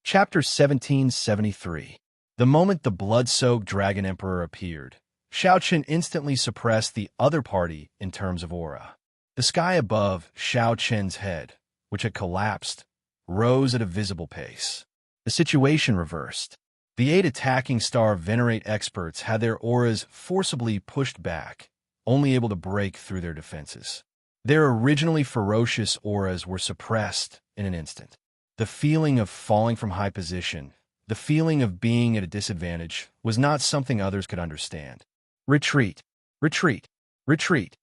Chapter 1773. The moment the blood-soaked Dragon Emperor appeared, Xianxia instantly suppressed the other party in terms of aura. The sky above Xianxia's head, which had collapsed, rose at a visible pace. The situation reversed. The 8 attacking Star Venerate experts had their auras forcibly pushed back, only able to break through their defenses. Their originally ferocious auras were suppressed in an instant. The feeling of falling from high position, the feeling of being at a disadvantage, was not something others could understand. Retreat, retreat, retreat.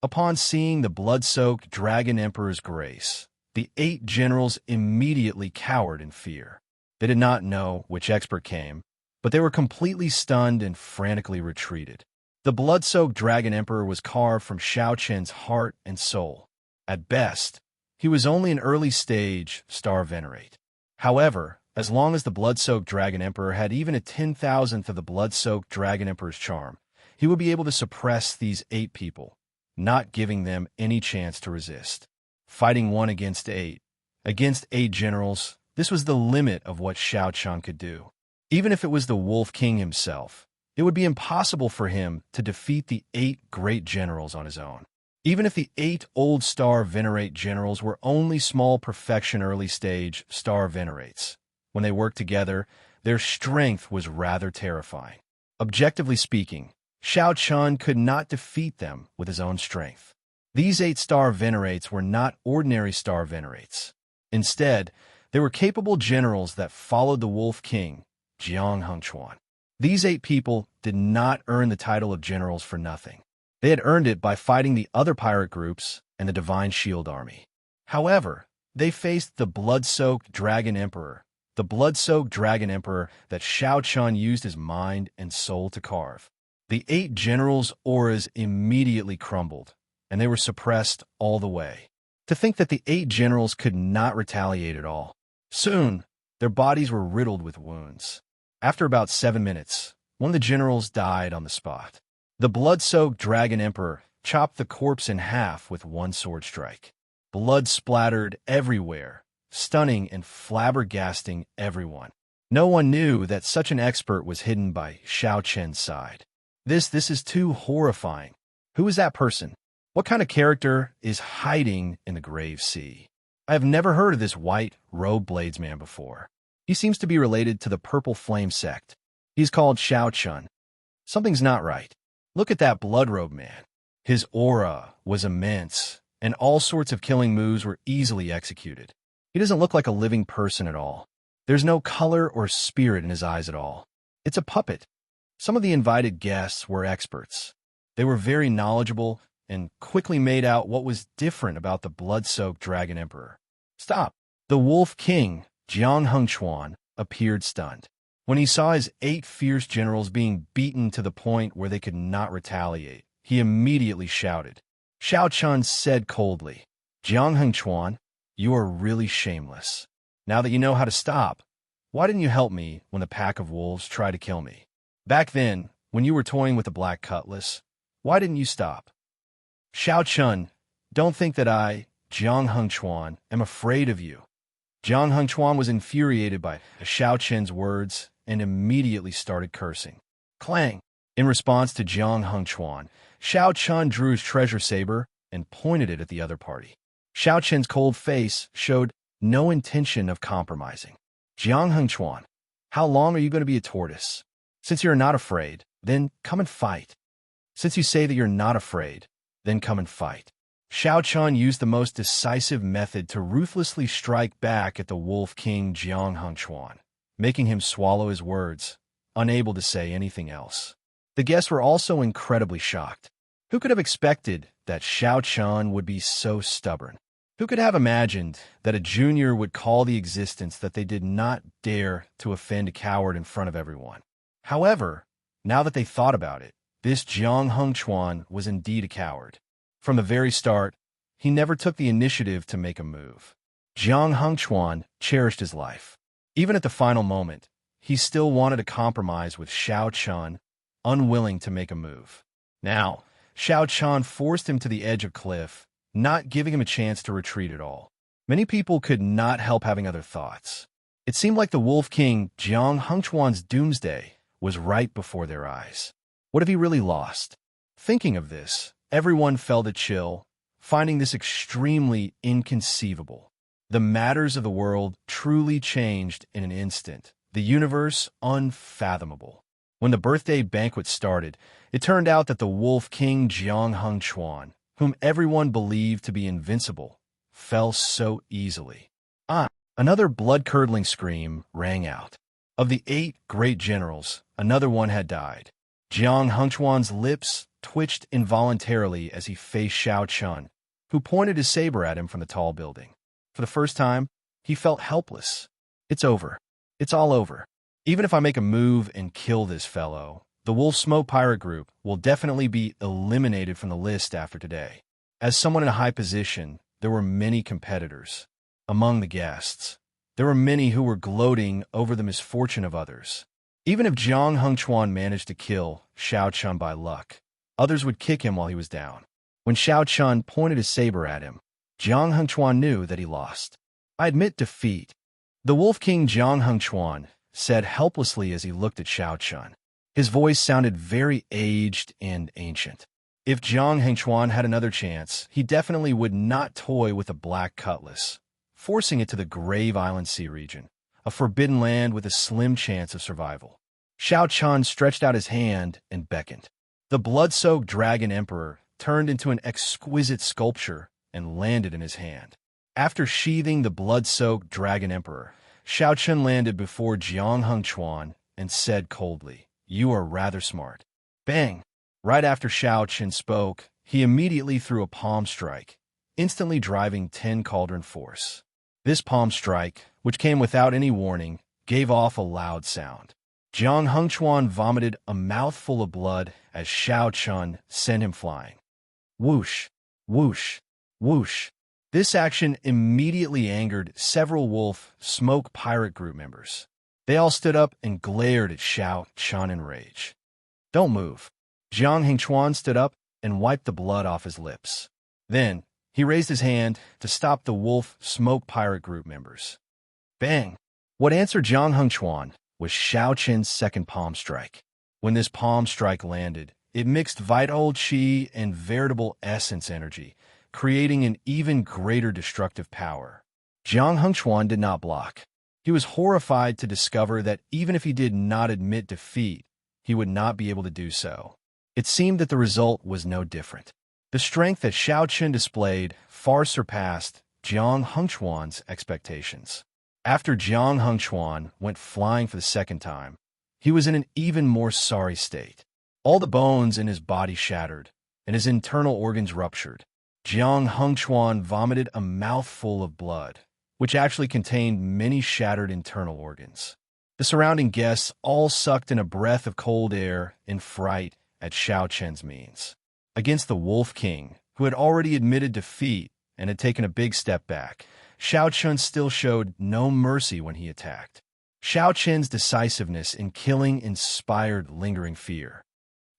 Upon seeing the blood-soaked Dragon Emperor's grace, the 8 generals immediately cowered in fear. They did not know which expert came, but they were completely stunned and frantically retreated. The blood-soaked Dragon Emperor was carved from Xianxia's heart and soul. At best, he was only an early-stage Star Venerate. However, as long as the blood-soaked Dragon Emperor had even a 10,000th of the blood-soaked Dragon Emperor's charm, he would be able to suppress these 8 people, not giving them any chance to resist. Fighting 1 against 8 generals, this was the limit of what Xianxia could do. Even if it was the Wolf King himself, it would be impossible for him to defeat the 8 great generals on his own. Even if the 8 old Star Venerate generals were only small perfection early-stage Star Venerates, when they worked together, their strength was rather terrifying. Objectively speaking, Xianxia could not defeat them with his own strength. These 8 Star Venerates were not ordinary Star Venerates. Instead, they were capable generals that followed the Wolf King, Xianxia. These 8 people did not earn the title of generals for nothing. They had earned it by fighting the other pirate groups and the Divine Shield Army. However, they faced the blood-soaked Dragon Emperor, that Xianxia used his mind and soul to carve. The 8 generals' auras immediately crumbled, and they were suppressed all the way. To think that the 8 generals could not retaliate at all. Soon, their bodies were riddled with wounds. After about 7 minutes, one of the generals died on the spot. The blood-soaked Dragon Emperor chopped the corpse in half with one sword strike. Blood splattered everywhere, stunning and flabbergasting everyone. No one knew that such an expert was hidden by Xianxia's side. This is too horrifying. Who is that person? What kind of character is hiding in the grave sea? I have never heard of this white-robed bladesman before. He seems to be related to the Purple Flame sect. He's called Xianxia. Something's not right. Look at that blood-robed man. His aura was immense, and all sorts of killing moves were easily executed. He doesn't look like a living person at all. There's no color or spirit in his eyes at all. It's a puppet. Some of the invited guests were experts. They were very knowledgeable and quickly made out what was different about the blood-soaked Dragon Emperor. Stop! The Wolf King, Xianxia, appeared stunned. When he saw his 8 fierce generals being beaten to the point where they could not retaliate, he immediately shouted. Xianxia said coldly, Xianxia, you are really shameless. Now that you know how to stop, why didn't you help me when the pack of wolves tried to kill me? Back then, when you were toying with the black cutlass, why didn't you stop? Xianxia, don't think that I, Xianxia, am afraid of you. Xianxia was infuriated by Xianxia's words and immediately started cursing. Clang! In response to Xianxia, Xianxia drew his treasure saber and pointed it at the other party. Xianxia's cold face showed no intention of compromising. Xianxia, how long are you going to be a tortoise? Since you're not afraid, then come and fight. Since you say that you're not afraid, then come and fight. Xianxia used the most decisive method to ruthlessly strike back at the Wolf King Xianxia, making him swallow his words, unable to say anything else. The guests were also incredibly shocked. Who could have expected that Xianxia would be so stubborn? Who could have imagined that a junior would call the existence that they did not dare to offend a coward in front of everyone? However, now that they thought about it, this Xianxia was indeed a coward. From the very start, he never took the initiative to make a move. Xianxia cherished his life. Even at the final moment, he still wanted to compromise with Xianxia, unwilling to make a move. Now, Xianxia forced him to the edge of cliff, not giving him a chance to retreat at all. Many people could not help having other thoughts. It seemed like the Wolf King Jiang Hengchuan's doomsday was right before their eyes. What if he really lost? Thinking of this, everyone felt a chill, finding this extremely inconceivable. The matters of the world truly changed in an instant, the universe unfathomable. When the birthday banquet started, it turned out that the Wolf King Jiang Hengchuan, whom everyone believed to be invincible, fell so easily. Another blood-curdling scream rang out. Of the 8 great generals, another one had died. Jiang Hengchuan's lips twitched involuntarily as he faced Xiao Chun, who pointed his saber at him from the tall building. For the first time, he felt helpless. It's over. It's all over. Even if I make a move and kill this fellow, the Wolf Smoke Pirate Group will definitely be eliminated from the list after today. As someone in a high position, there were many competitors. Among the guests, there were many who were gloating over the misfortune of others. Even if Jiang Hengchuan managed to kill Xiao Chun by luck, others would kick him while he was down. When Xiao Chun pointed his saber at him, Jiang Hengchuan knew that he lost. I admit defeat, the Wolf King Jiang Hengchuan said helplessly as he looked at Xiao Chun. His voice sounded very aged and ancient. If Jiang Hengchuan had another chance, he definitely would not toy with a black cutlass, forcing it to the Grave Island Sea region, a forbidden land with a slim chance of survival. Xiao Chun stretched out his hand and beckoned. The blood-soaked Dragon Emperor turned into an exquisite sculpture and landed in his hand. After sheathing the blood-soaked Dragon Emperor, Xiao Chun landed before Jiang Hengchuan and said coldly, "You are rather smart." Bang! Right after Xiao Chun spoke, he immediately threw a palm strike, instantly driving 10 cauldron force. This palm strike, which came without any warning, gave off a loud sound. Jiang Hengchuan vomited a mouthful of blood as Xiao Chun sent him flying. Whoosh! Whoosh! Whoosh! This action immediately angered several Wolf Smoke Pirate Group members. They all stood up and glared at Xiao Chun in rage. "Don't move." Jiang Hengchuan stood up and wiped the blood off his lips. Then, he raised his hand to stop the Wolf Smoke Pirate Group members. Bang! What answered Jiang Hengchuan was Xiao Chun's second palm strike. When this palm strike landed, it mixed vital qi and veritable essence energy, creating an even greater destructive power. Jiang Hengchuan did not block. He was horrified to discover that even if he did not admit defeat, he would not be able to do so. It seemed that the result was no different. The strength that Xiao Chun displayed far surpassed Jiang Hengchuan's expectations. After Jiang Hengchuan went flying for the second time, he was in an even more sorry state. All the bones in his body shattered, and his internal organs ruptured. Jiang Hengchuan vomited a mouthful of blood, which actually contained many shattered internal organs. The surrounding guests all sucked in a breath of cold air in fright at Xiao Chun's means. Against the Wolf King, who had already admitted defeat and had taken a big step back, Xiao Chun still showed no mercy when he attacked. Xiao Chun's decisiveness in killing inspired lingering fear.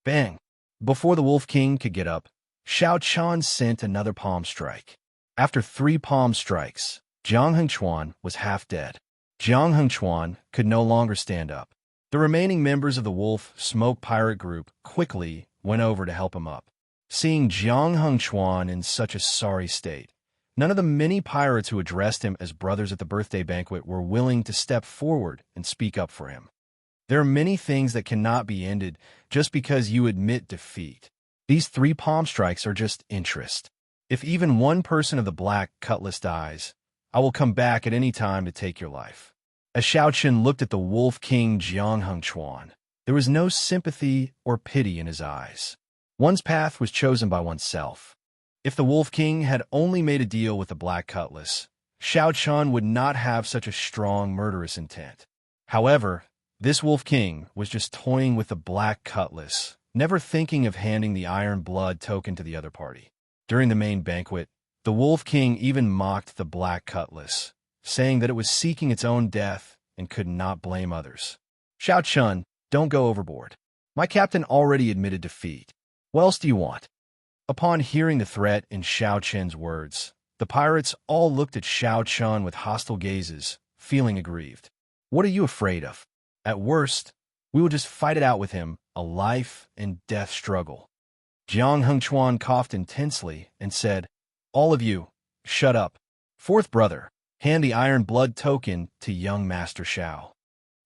Bang! Before the Wolf King could get up, Xiao Chun sent another palm strike. After 3 palm strikes, Jiang Hengchuan was half dead. Jiang Hengchuan could no longer stand up. The remaining members of the Wolf Smoke Pirate Group quickly went over to help him up. Seeing Jiang Hengchuan in such a sorry state, none of the many pirates who addressed him as brothers at the birthday banquet were willing to step forward and speak up for him. There are many things that cannot be ended just because you admit defeat. These 3 palm strikes are just interest. If even one person of the black cutlass dies, I will come back at any time to take your life. As Xiao Chun looked at the Wolf King Jiang Hengchuan, there was no sympathy or pity in his eyes. One's path was chosen by oneself. If the Wolf King had only made a deal with the black cutlass, Xiao Chun would not have such a strong murderous intent. However, this Wolf King was just toying with the black cutlass, never thinking of handing the iron blood token to the other party. During the main banquet, the Wolf King even mocked the black cutlass, saying that it was seeking its own death and could not blame others. Xiao Chun, don't go overboard. My captain already admitted defeat. What else do you want? Upon hearing the threat in Xiao Chun's words, the pirates all looked at Xiao Chun with hostile gazes, feeling aggrieved. What are you afraid of? At worst, we will just fight it out with him, a life and death struggle. Jiang Hengchuan coughed intensely and said, All of you, shut up. Fourth brother, hand the iron blood token to young Master Xiao.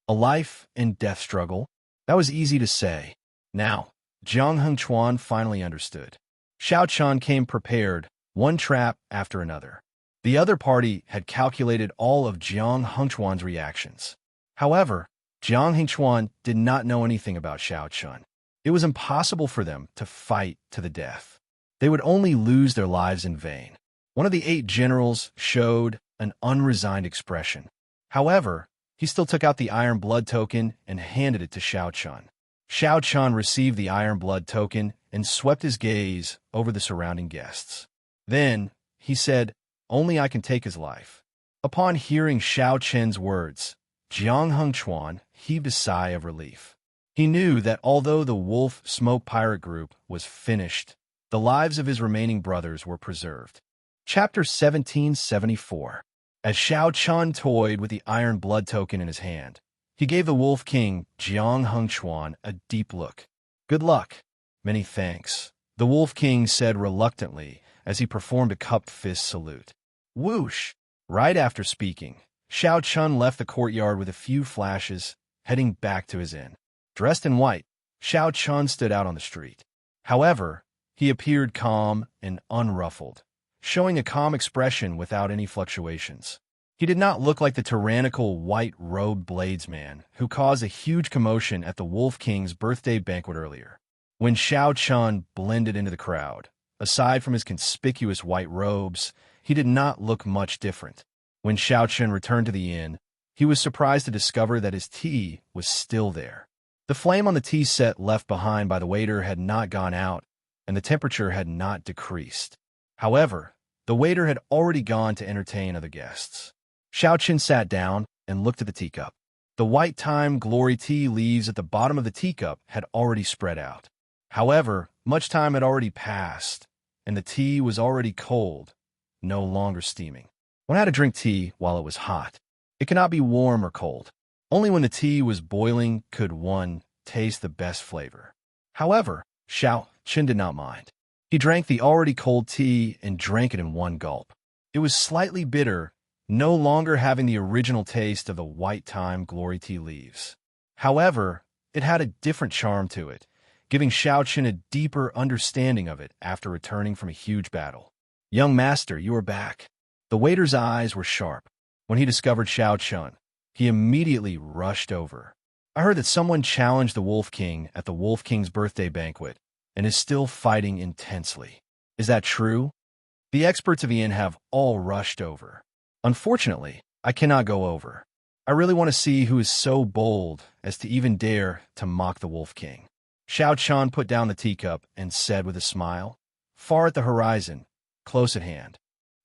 A life and death struggle? That was easy to say. Now, Jiang Hengchuan finally understood. Xiao Chun came prepared, one trap after another. The other party had calculated all of Jiang Hengchuan's reactions. However, Jiang Hengchuan did not know anything about Xiao Chun. It was impossible for them to fight to the death. They would only lose their lives in vain. One of the 8 generals showed an unresigned expression. However, he still took out the iron blood token and handed it to Xiao Chun. Xiao Chun received the iron blood token and swept his gaze over the surrounding guests. Then, he said, Only I can take his life. Upon hearing Xiao Chen's words, Jiang Hengchuan heaved a sigh of relief. He knew that although the Wolf Smoke Pirate Group was finished, the lives of his remaining brothers were preserved. Chapter 1774. As Xiao Chun toyed with the iron blood token in his hand, he gave the Wolf King, Jiang Hengchuan, a deep look. Good luck. Many thanks, the Wolf King said reluctantly as he performed a cupped fist salute. Whoosh! Right after speaking, Xiao Chun left the courtyard with a few flashes, heading back to his inn. Dressed in white, Xiao Chun stood out on the street. However, he appeared calm and unruffled, showing a calm expression without any fluctuations. He did not look like the tyrannical white-robed bladesman who caused a huge commotion at the Wolf King's birthday banquet earlier. When Xiao Chun blended into the crowd, aside from his conspicuous white robes, he did not look much different. When Xiao Chun returned to the inn, he was surprised to discover that his tea was still there. The flame on the tea set left behind by the waiter had not gone out, and the temperature had not decreased. However, the waiter had already gone to entertain other guests. Xiao Chun sat down and looked at the teacup. The white thyme glory tea leaves at the bottom of the teacup had already spread out. However, much time had already passed, and the tea was already cold, no longer steaming. One had to drink tea while it was hot. It cannot be warm or cold. Only when the tea was boiling could one taste the best flavor. However, Xiao Chun did not mind. He drank the already cold tea and drank it in one gulp. It was slightly bitter, no longer having the original taste of the white thyme glory tea leaves. However, it had a different charm to it, giving Xiao Chun a deeper understanding of it after returning from a huge battle. Young master, you are back. The waiter's eyes were sharp. When he discovered Xiao Chun, he immediately rushed over. I heard that someone challenged the Wolf King at the Wolf King's birthday banquet and is still fighting intensely. Is that true? The experts of the inn have all rushed over. Unfortunately, I cannot go over. I really want to see who is so bold as to even dare to mock the Wolf King. Xiao Chun put down the teacup and said with a smile, Far at the horizon, close at hand.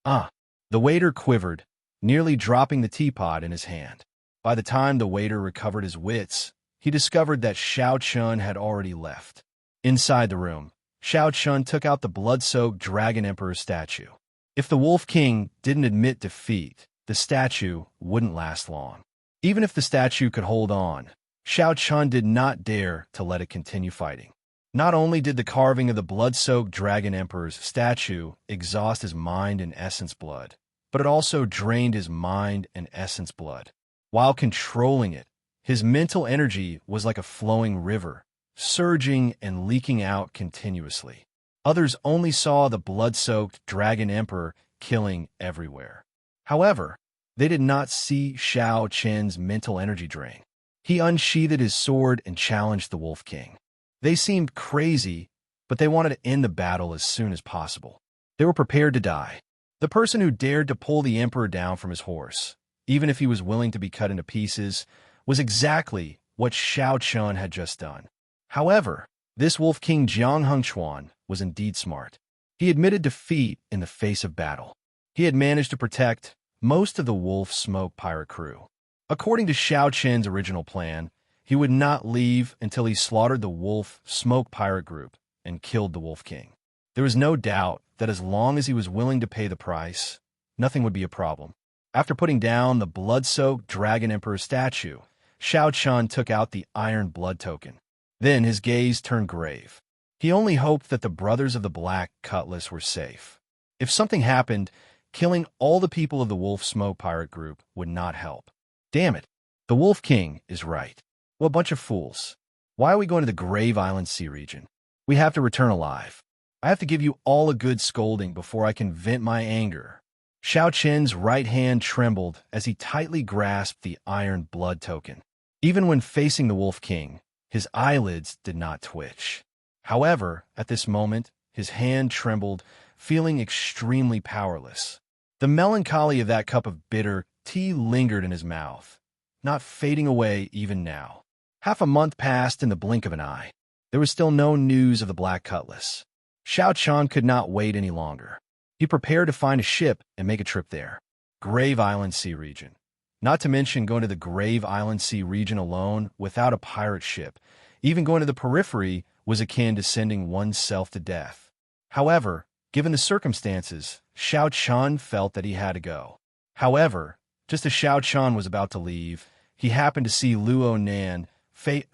Ah! The waiter quivered, nearly dropping the teapot in his hand. By the time the waiter recovered his wits, he discovered that Xiao Chun had already left. Inside the room, Xiao Chun took out the blood-soaked Dragon Emperor statue. If the Wolf King didn't admit defeat, the statue wouldn't last long. Even if the statue could hold on, Xiao Chun did not dare to let it continue fighting. Not only did the carving of the blood-soaked Dragon Emperor's statue exhaust his mind and essence blood, but it also drained his mind and essence blood. While controlling it, his mental energy was like a flowing river, surging and leaking out continuously. Others only saw the blood-soaked Dragon Emperor killing everywhere. However, they did not see Xiao Chun's mental energy drain. He unsheathed his sword and challenged the Wolf King. They seemed crazy, but they wanted to end the battle as soon as possible. They were prepared to die. The person who dared to pull the emperor down from his horse, even if he was willing to be cut into pieces, was exactly what Xiao Chun had just done. However, this Wolf King Jiang Hengchuan was indeed smart. He admitted defeat in the face of battle. He had managed to protect most of the Wolf Smoke pirate crew. According to Xiao Chun's original plan, he would not leave until he slaughtered the Wolf Smoke pirate group and killed the Wolf King. There was no doubt that as long as he was willing to pay the price, nothing would be a problem. After putting down the blood-soaked Dragon Emperor statue, Xiao Chun took out the iron blood token. Then his gaze turned grave. He only hoped that the brothers of the Black Cutlass were safe. If something happened, killing all the people of the Wolf Smoke Pirate group would not help. Damn it. The Wolf King is right. What a bunch of fools. Why are we going to the Grave Island Sea region? We have to return alive. I have to give you all a good scolding before I can vent my anger. Xiao Chen's right hand trembled as he tightly grasped the iron blood token. Even when facing the Wolf King, his eyelids did not twitch. However, at this moment, his hand trembled, feeling extremely powerless. The melancholy of that cup of bitter tea lingered in his mouth, not fading away even now. Half a month passed in the blink of an eye. There was still no news of the Black Cutlass. Xiao Chun could not wait any longer. He prepared to find a ship and make a trip there. Grave Island Sea region. Not to mention going to the Grave Island Sea region alone without a pirate ship. Even going to the periphery was akin to sending oneself to death. However, given the circumstances, Xiao Chun felt that he had to go. However, just as Xiao Chun was about to leave, he happened to see Luo Nan, Fei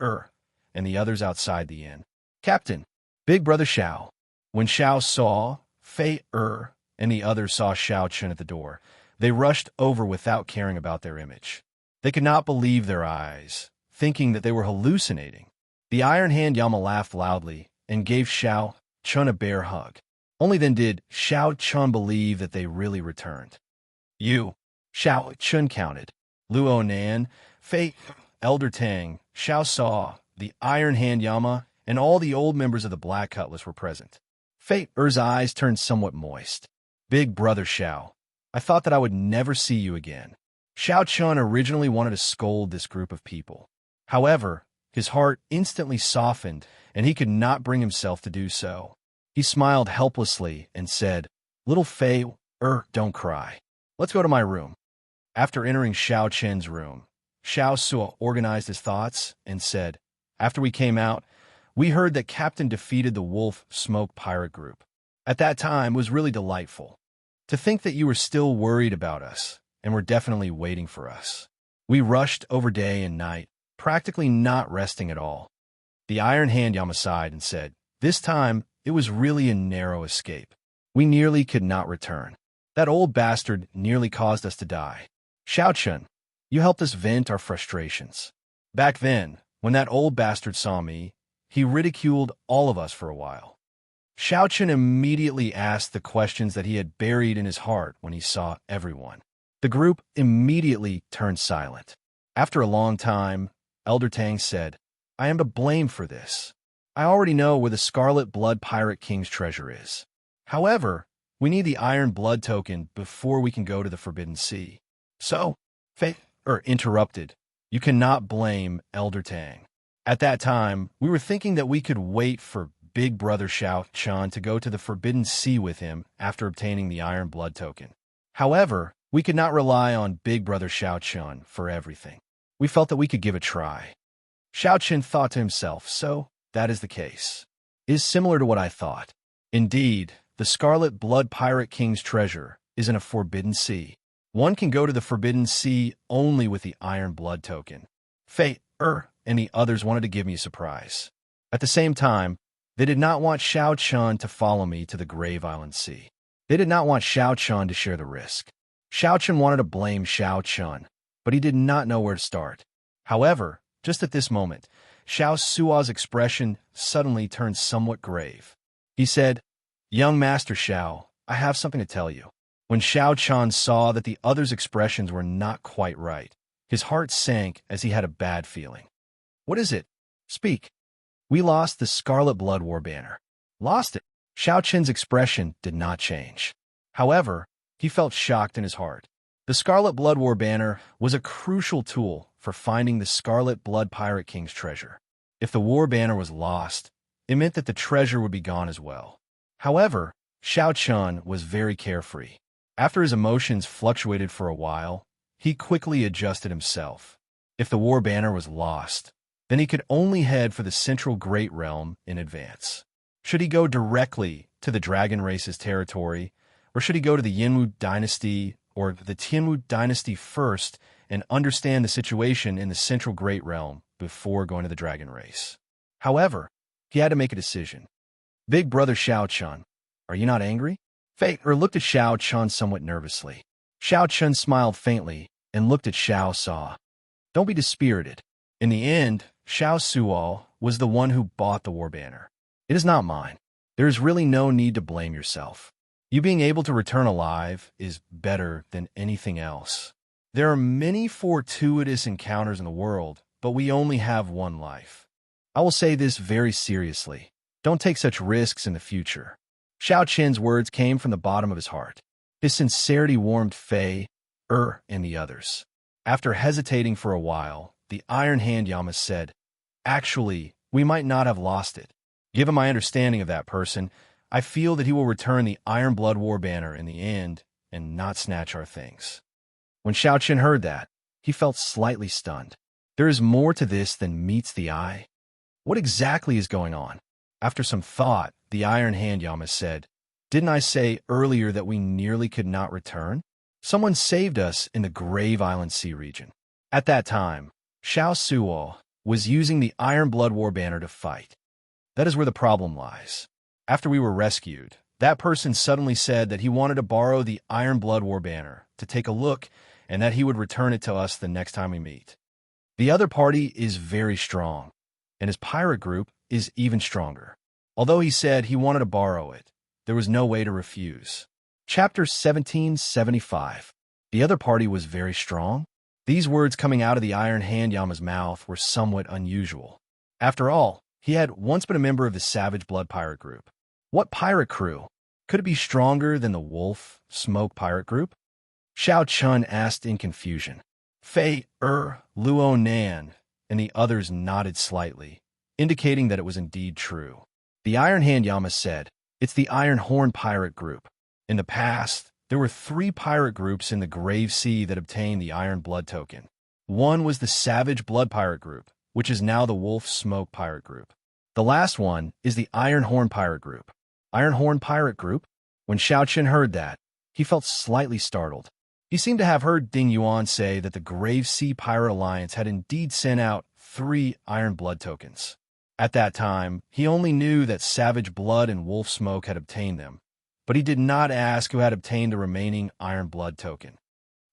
and the others outside the inn. Captain, Big Brother Xiao. When Xiao saw Fei and the others saw Xiao Chun at the door, they rushed over without caring about their image. They could not believe their eyes, thinking that they were hallucinating. The Iron Hand Yama laughed loudly and gave Xiao Chun a bear hug. Only then did Xiao Chun believe that they really returned. You, Xiao Chun counted. Luo Nan, Fei, Elder Tang, Xiao Saw, the Iron Hand Yama, and all the old members of the Black Cutlass were present. Fei Er's eyes turned somewhat moist. Big Brother Xiao, I thought that I would never see you again. Xiao Chun originally wanted to scold this group of people. However, his heart instantly softened, and he could not bring himself to do so. He smiled helplessly and said, Little Fei, don't cry. Let's go to my room. After entering Xiao Chen's room, Xiao Suo organized his thoughts and said, After we came out, we heard that Captain defeated the Wolf Smoke Pirate group. At that time, it was really delightful. To think that you were still worried about us and were definitely waiting for us. We rushed over day and night, practically not resting at all. The Iron Hand Yama sighed and said, This time, it was really a narrow escape. We nearly could not return. That old bastard nearly caused us to die. Xiao Chun, you helped us vent our frustrations. Back then, when that old bastard saw me, he ridiculed all of us for a while. Xiao Chun immediately asked the questions that he had buried in his heart when he saw everyone. The group immediately turned silent. After a long time, Elder Tang said, I am to blame for this. I already know where the Scarlet Blood Pirate King's treasure is. However, we need the Iron Blood token before we can go to the Forbidden Sea. So, Fei interrupted, You cannot blame Elder Tang. At that time, we were thinking that we could wait for Big Brother Xiao Chun to go to the Forbidden Sea with him after obtaining the Iron Blood token. However, we could not rely on Big Brother Xiao Chun for everything. We felt that we could give a try. Xiao Chun thought to himself, so that is the case. It is similar to what I thought. Indeed, the Scarlet Blood Pirate King's treasure is in a Forbidden Sea. One can go to the Forbidden Sea only with the Iron Blood token. Fei and the others wanted to give me a surprise. At the same time, they did not want Xiao Chun to follow me to the Grave Island Sea. They did not want Xiao Chun to share the risk. Xiao Chun wanted to blame Xiao Chun, but he did not know where to start. However, just at this moment, Xiao Suo's expression suddenly turned somewhat grave. He said, Young Master Xiao, I have something to tell you. When Xiao Chun saw that the others' expressions were not quite right, his heart sank as he had a bad feeling. What is it? Speak. We lost the Scarlet Blood War banner. Lost it? Xiao Chen's expression did not change. However, he felt shocked in his heart. The Scarlet Blood War banner was a crucial tool for finding the Scarlet Blood Pirate King's treasure. If the war banner was lost, it meant that the treasure would be gone as well. However, Xiao Chun was very carefree. After his emotions fluctuated for a while, he quickly adjusted himself. If the war banner was lost, then he could only head for the Central Great Realm in advance. Should he go directly to the Dragon Race's territory, or should he go to the Yinwu Dynasty or the Tianwu dynasty first and understand the situation in the Central Great Realm before going to the Dragon Race. However, he had to make a decision. Big brother Xiao Chun, are you not angry? Fei looked at Xiao Chun somewhat nervously. Xiao Chun smiled faintly and looked at Xiao Sa. Don't be dispirited. In the end, Xiao Suo was the one who bought the war banner. It is not mine. There is really no need to blame yourself. You being able to return alive is better than anything else. There are many fortuitous encounters in the world, but we only have one life. I will say this very seriously. Don't take such risks in the future. Xiao Chen's words came from the bottom of his heart. His sincerity warmed Fei, and the others. After hesitating for a while, the Iron Hand Yama said, actually, we might not have lost it. Given my understanding of that person, I feel that he will return the Iron Blood War banner in the end and not snatch our things. When Xiao Chen heard that, he felt slightly stunned. There is more to this than meets the eye. What exactly is going on? After some thought, the Iron Hand Yama said, didn't I say earlier that we nearly could not return? Someone saved us in the Grave Island Sea region. At that time, Xiao Suo was using the Iron Blood War banner to fight. That is where the problem lies. After we were rescued, that person suddenly said that he wanted to borrow the Iron Blood War banner to take a look and that he would return it to us the next time we meet. The other party is very strong, and his pirate group is even stronger. Although he said he wanted to borrow it, there was no way to refuse. Chapter 1775. The other party was very strong? These words coming out of the Iron Hand Yama's mouth were somewhat unusual. After all, he had once been a member of the Savage Blood Pirate Group. What pirate crew? Could it be stronger than the Wolf Smoke Pirate Group? Xiao Chun asked in confusion. Fei, Luo Nan, and the others nodded slightly, indicating that it was indeed true. The Iron Hand Yama said, it's the Iron Horn Pirate Group. In the past, there were 3 pirate groups in the Grave Sea that obtained the Iron Blood token. One was the Savage Blood Pirate Group, which is now the Wolf Smoke Pirate Group. The last one is the Iron Horn Pirate Group. Iron Horn Pirate Group? When Xiao Chen heard that, he felt slightly startled. He seemed to have heard Ding Yuan say that the Grave Sea Pirate Alliance had indeed sent out 3 Iron Blood tokens. At that time, he only knew that Savage Blood and Wolf Smoke had obtained them, but he did not ask who had obtained the remaining Iron Blood token.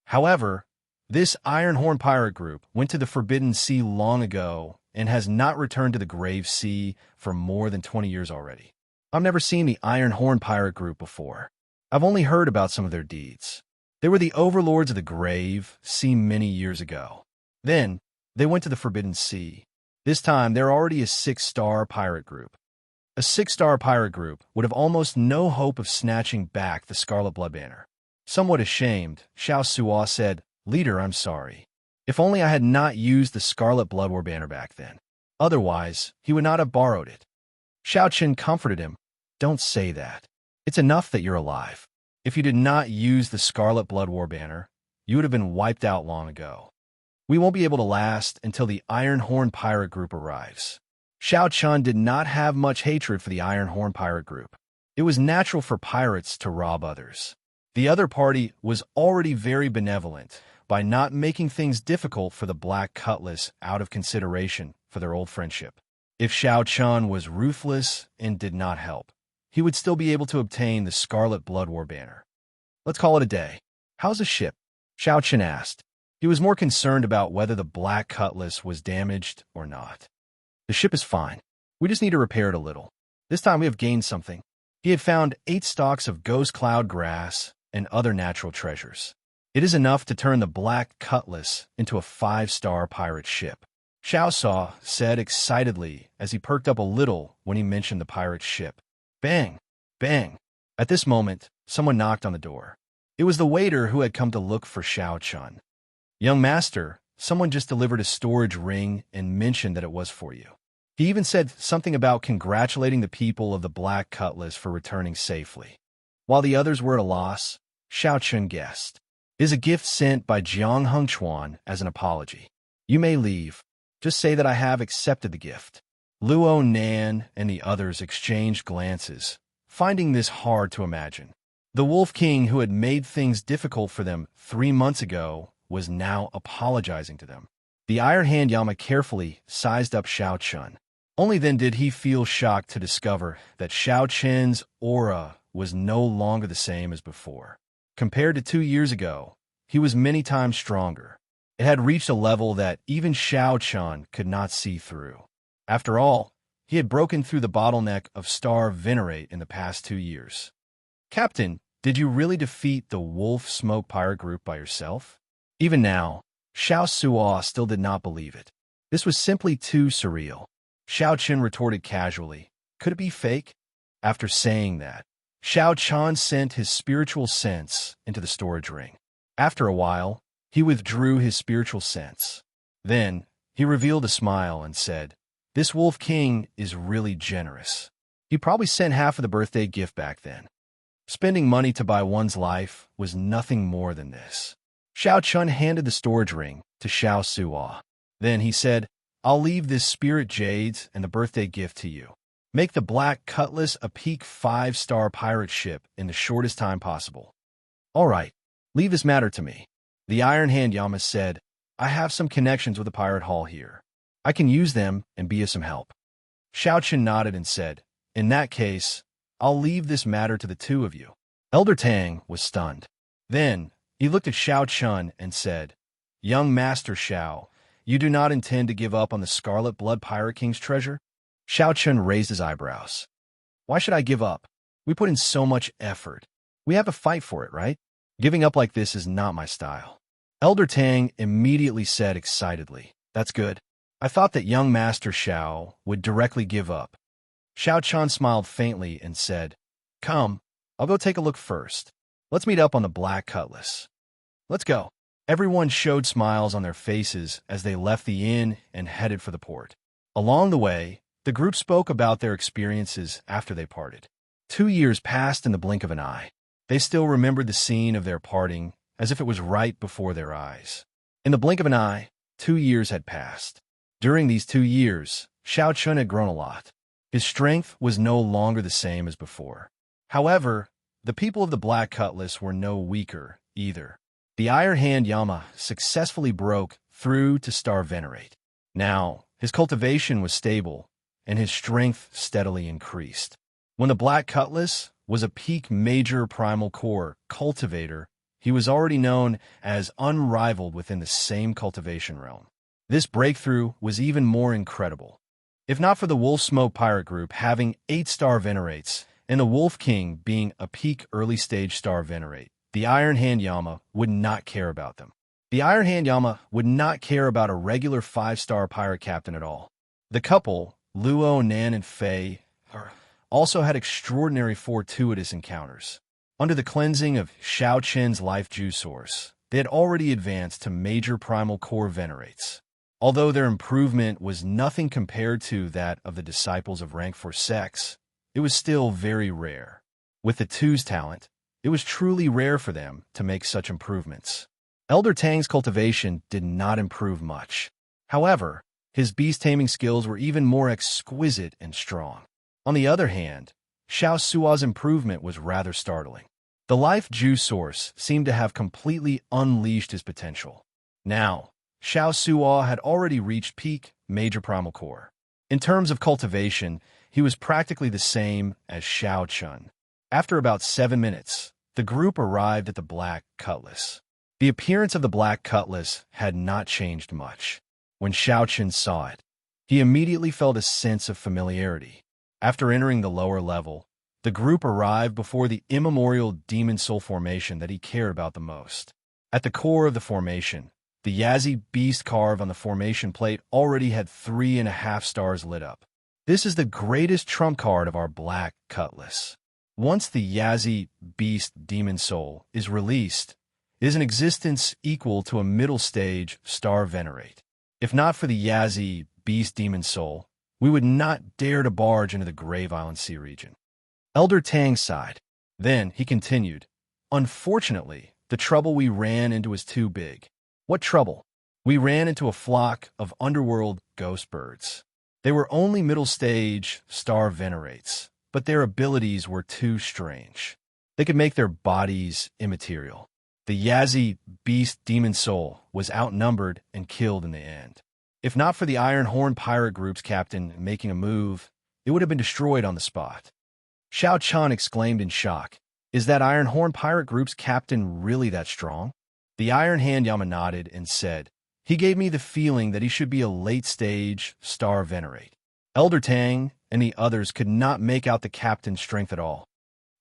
However, this Iron Horn Pirate Group went to the Forbidden Sea long ago and has not returned to the Grave Sea for more than 20 years already. I've never seen the Iron Horn Pirate Group before. I've only heard about some of their deeds. They were the overlords of the Grave Sea many years ago. Then, they went to the Forbidden Sea. This time, they're already a 6-star pirate group. A 6-star pirate group would have almost no hope of snatching back the Scarlet Blood Banner. Somewhat ashamed, Xiao Suo said, Leader, I'm sorry. If only I had not used the Scarlet Blood War banner back then. Otherwise, he would not have borrowed it. Xiao Chen comforted him. Don't say that. It's enough that you're alive. If you did not use the Scarlet Blood War banner, you would have been wiped out long ago. We won't be able to last until the Iron Horn Pirate Group arrives. Xiao Chun did not have much hatred for the Iron Horn Pirate Group. It was natural for pirates to rob others. The other party was already very benevolent by not making things difficult for the Black Cutlass out of consideration for their old friendship. If Xiao Chun was ruthless and did not help, he would still be able to obtain the Scarlet Blood War banner. Let's call it a day. How's the ship? Xiao Chun asked. He was more concerned about whether the Black Cutlass was damaged or not. The ship is fine. We just need to repair it a little. This time we have gained something. He had found 8 stalks of ghost cloud grass and other natural treasures. It is enough to turn the Black Cutlass into a 5-star pirate ship. Xiao Sa said excitedly as he perked up a little when he mentioned the pirate ship. Bang! Bang! At this moment, someone knocked on the door. It was the waiter who had come to look for Xiao Chun. Young master, someone just delivered a storage ring and mentioned that it was for you. He even said something about congratulating the people of the Black Cutlass for returning safely. While the others were at a loss, Xiao Chun guessed. It is a gift sent by Jiang Hengchuan as an apology. You may leave. Just say that I have accepted the gift. Luo Nan and the others exchanged glances, finding this hard to imagine. The Wolf King, who had made things difficult for them 3 months ago, was now apologizing to them. The Iron Hand Yama carefully sized up Xiao Chun. Only then did he feel shocked to discover that Xiao Chen's aura was no longer the same as before. Compared to 2 years ago, he was many times stronger. It had reached a level that even Xiao Chun could not see through. After all, he had broken through the bottleneck of Star Venerate in the past 2 years. Captain, did you really defeat the Wolf Smoke Pirate group by yourself? Even now, Xiao Suo still did not believe it. This was simply too surreal. Xiao Chen retorted casually, "Could it be fake?" After saying that, Xiao Chan sent his spiritual sense into the storage ring. After a while, he withdrew his spiritual sense. Then, he revealed a smile and said, "This Wolf King is really generous. He probably sent half of the birthday gift back then." Spending money to buy one's life was nothing more than this. Xiao Chun handed the storage ring to Xiao Suo. Then he said, "I'll leave this spirit jades and the birthday gift to you. Make the Black Cutlass a peak 5-star pirate ship in the shortest time possible." "All right, leave this matter to me." The Iron Hand Yama said, "I have some connections with the pirate hall here. I can use them and be of some help." Xiao Chen nodded and said, "In that case, I'll leave this matter to the two of you." Elder Tang was stunned. Then, he looked at Xiao Chun and said, "Young Master Xiao, you do not intend to give up on the Scarlet Blood Pirate King's treasure?" Xiao Chun raised his eyebrows. "Why should I give up? We put in so much effort. We have to fight for it, right? Giving up like this is not my style." Elder Tang immediately said excitedly, "That's good. I thought that young Master Xiao would directly give up." Xiao Chun smiled faintly and said, "Come, I'll go take a look first. Let's meet up on the Black Cutlass." "Let's go." Everyone showed smiles on their faces as they left the inn and headed for the port. Along the way, the group spoke about their experiences after they parted. 2 years passed in the blink of an eye. They still remembered the scene of their parting as if it was right before their eyes. In the blink of an eye, 2 years had passed. During these 2 years, Xiao Chun had grown a lot. His strength was no longer the same as before. However, the people of the Black Cutlass were no weaker either. The Iron Hand Yama successfully broke through to Star Venerate. Now, his cultivation was stable, and his strength steadily increased. When the Black Cutlass was a peak major primal core cultivator, he was already known as unrivaled within the same cultivation realm. This breakthrough was even more incredible. If not for the Wolf Smoke Pirate Group having 8-star Venerates, and the Wolf King being a peak early-stage star Venerate, the Iron Hand Yama would not care about them. The Iron Hand Yama would not care about a regular 5-star pirate captain at all. The couple, Luo, Nan, and Fei, also had extraordinary fortuitous encounters. Under the cleansing of Xiao Chen's life juice source, they had already advanced to major primal core Venerates. Although their improvement was nothing compared to that of the disciples of rank 4 sex, it was still very rare. With the two's talent, it was truly rare for them to make such improvements. Elder Tang's cultivation did not improve much. However, his beast-taming skills were even more exquisite and strong. On the other hand, Xiao Suo's improvement was rather startling. The life juice source seemed to have completely unleashed his potential. Now, Xiao Suo had already reached peak major primal core. In terms of cultivation, he was practically the same as Xiao Chun. After about 7 minutes, the group arrived at the Black Cutlass. The appearance of the Black Cutlass had not changed much. When Xiao Chun saw it, he immediately felt a sense of familiarity. After entering the lower level, the group arrived before the immemorial demon soul formation that he cared about the most. At the core of the formation, the Yazi beast carved on the formation plate already had 3.5 stars lit up. This is the greatest trump card of our Black Cutlass. Once the Yazi beast demon soul is released, it is an existence equal to a middle stage star Venerate. If not for the Yazi beast demon soul, we would not dare to barge into the Grave Island Sea region. Elder Tang sighed. Then he continued, "Unfortunately, the trouble we ran into is too big." "What trouble?" "We ran into a flock of underworld ghost birds. They were only middle stage star Venerates, but their abilities were too strange. They could make their bodies immaterial. The Yazi beast demon soul was outnumbered and killed in the end. If not for the Iron Horn pirate group's captain making a move, it would have been destroyed on the spot. Xiao Chun exclaimed in shock. Is that Iron Horn pirate group's captain really that strong? The Iron Hand Yama nodded and said, he gave me the feeling that he should be a late-stage Star Venerate. Elder Tang and the others could not make out the captain's strength at all.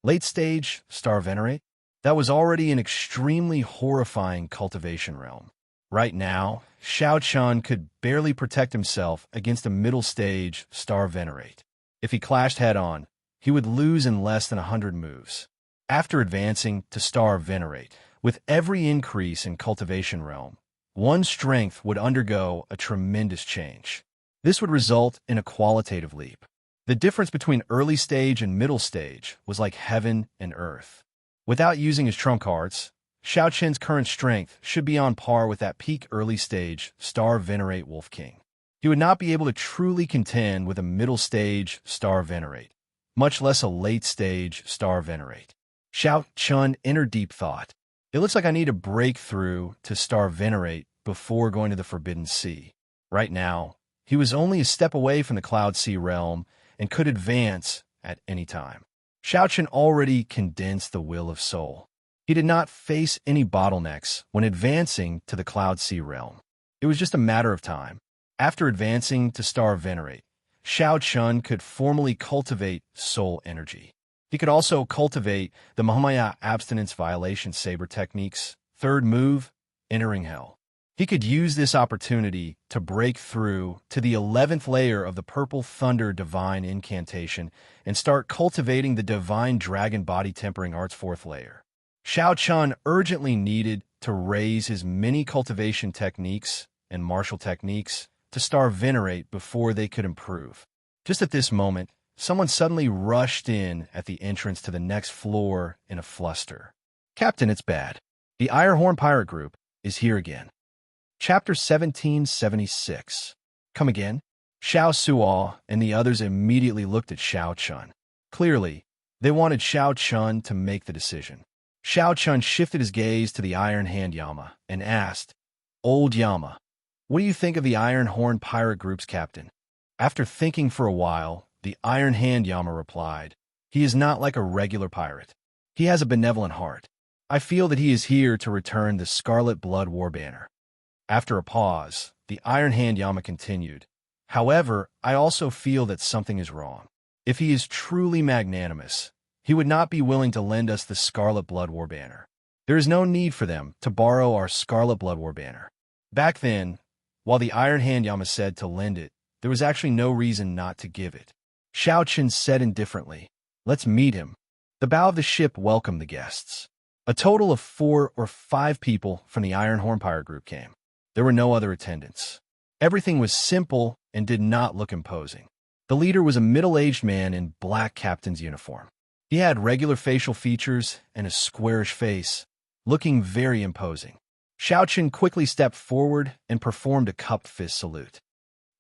Late-stage Star Venerate? That was already an extremely horrifying cultivation realm. Right now, Xiao Chun could barely protect himself against a middle-stage Star Venerate. If he clashed head-on, he would lose in less than 100 moves. After advancing to Star Venerate, with every increase in cultivation realm, one's strength would undergo a tremendous change. This would result in a qualitative leap. The difference between early stage and middle stage was like heaven and earth. Without using his trump cards, Xiao Chen's current strength should be on par with that peak early stage Star Venerate Wolf King. He would not be able to truly contend with a middle stage Star Venerate, much less a late stage Star Venerate. Xiao Chun entered deep thought. It looks like I need to break through to Star Venerate before going to the Forbidden Sea. Right now, he was only a step away from the Cloud Sea realm and could advance at any time. Xiao Chun already condensed the will of soul. He did not face any bottlenecks when advancing to the Cloud Sea realm. It was just a matter of time. After advancing to Star Venerate, Xiao Chun could formally cultivate soul energy. He could also cultivate the Mahamaya abstinence violation saber techniques. Third move, entering hell. He could use this opportunity to break through to the 11th layer of the Purple Thunder Divine Incantation and start cultivating the Divine Dragon Body Tempering Arts 4th layer. Xiao Chun urgently needed to raise his many cultivation techniques and martial techniques to Star Venerate before they could improve. Just at this moment, someone suddenly rushed in at the entrance to the next floor in a fluster. Captain, it's bad. The Iron Horn Pirate Group is here again. Chapter 1776. Come again? Xiao Suo and the others immediately looked at Xiao Chun. Clearly, they wanted Xiao Chun to make the decision. Xiao Chun shifted his gaze to the Iron Hand Yama and asked, Old Yama, what do you think of the Iron Horn Pirate Group's captain? After thinking for a while, the Iron Hand Yama replied, he is not like a regular pirate. He has a benevolent heart. I feel that he is here to return the Scarlet Blood War Banner. After a pause, the Iron Hand Yama continued, however, I also feel that something is wrong. If he is truly magnanimous, he would not be willing to lend us the Scarlet Blood War Banner. There is no need for them to borrow our Scarlet Blood War Banner. Back then, while the Iron Hand Yama said to lend it, there was actually no reason not to give it. Xiao Chun said indifferently, let's meet him. The bow of the ship welcomed the guests. A total of 4 or 5 people from the Iron Horn Pirate Group came. There were no other attendants. Everything was simple and did not look imposing. The leader was a middle-aged man in black captain's uniform. He had regular facial features and a squarish face, looking very imposing. Xiao Chun quickly stepped forward and performed a cupped fist salute.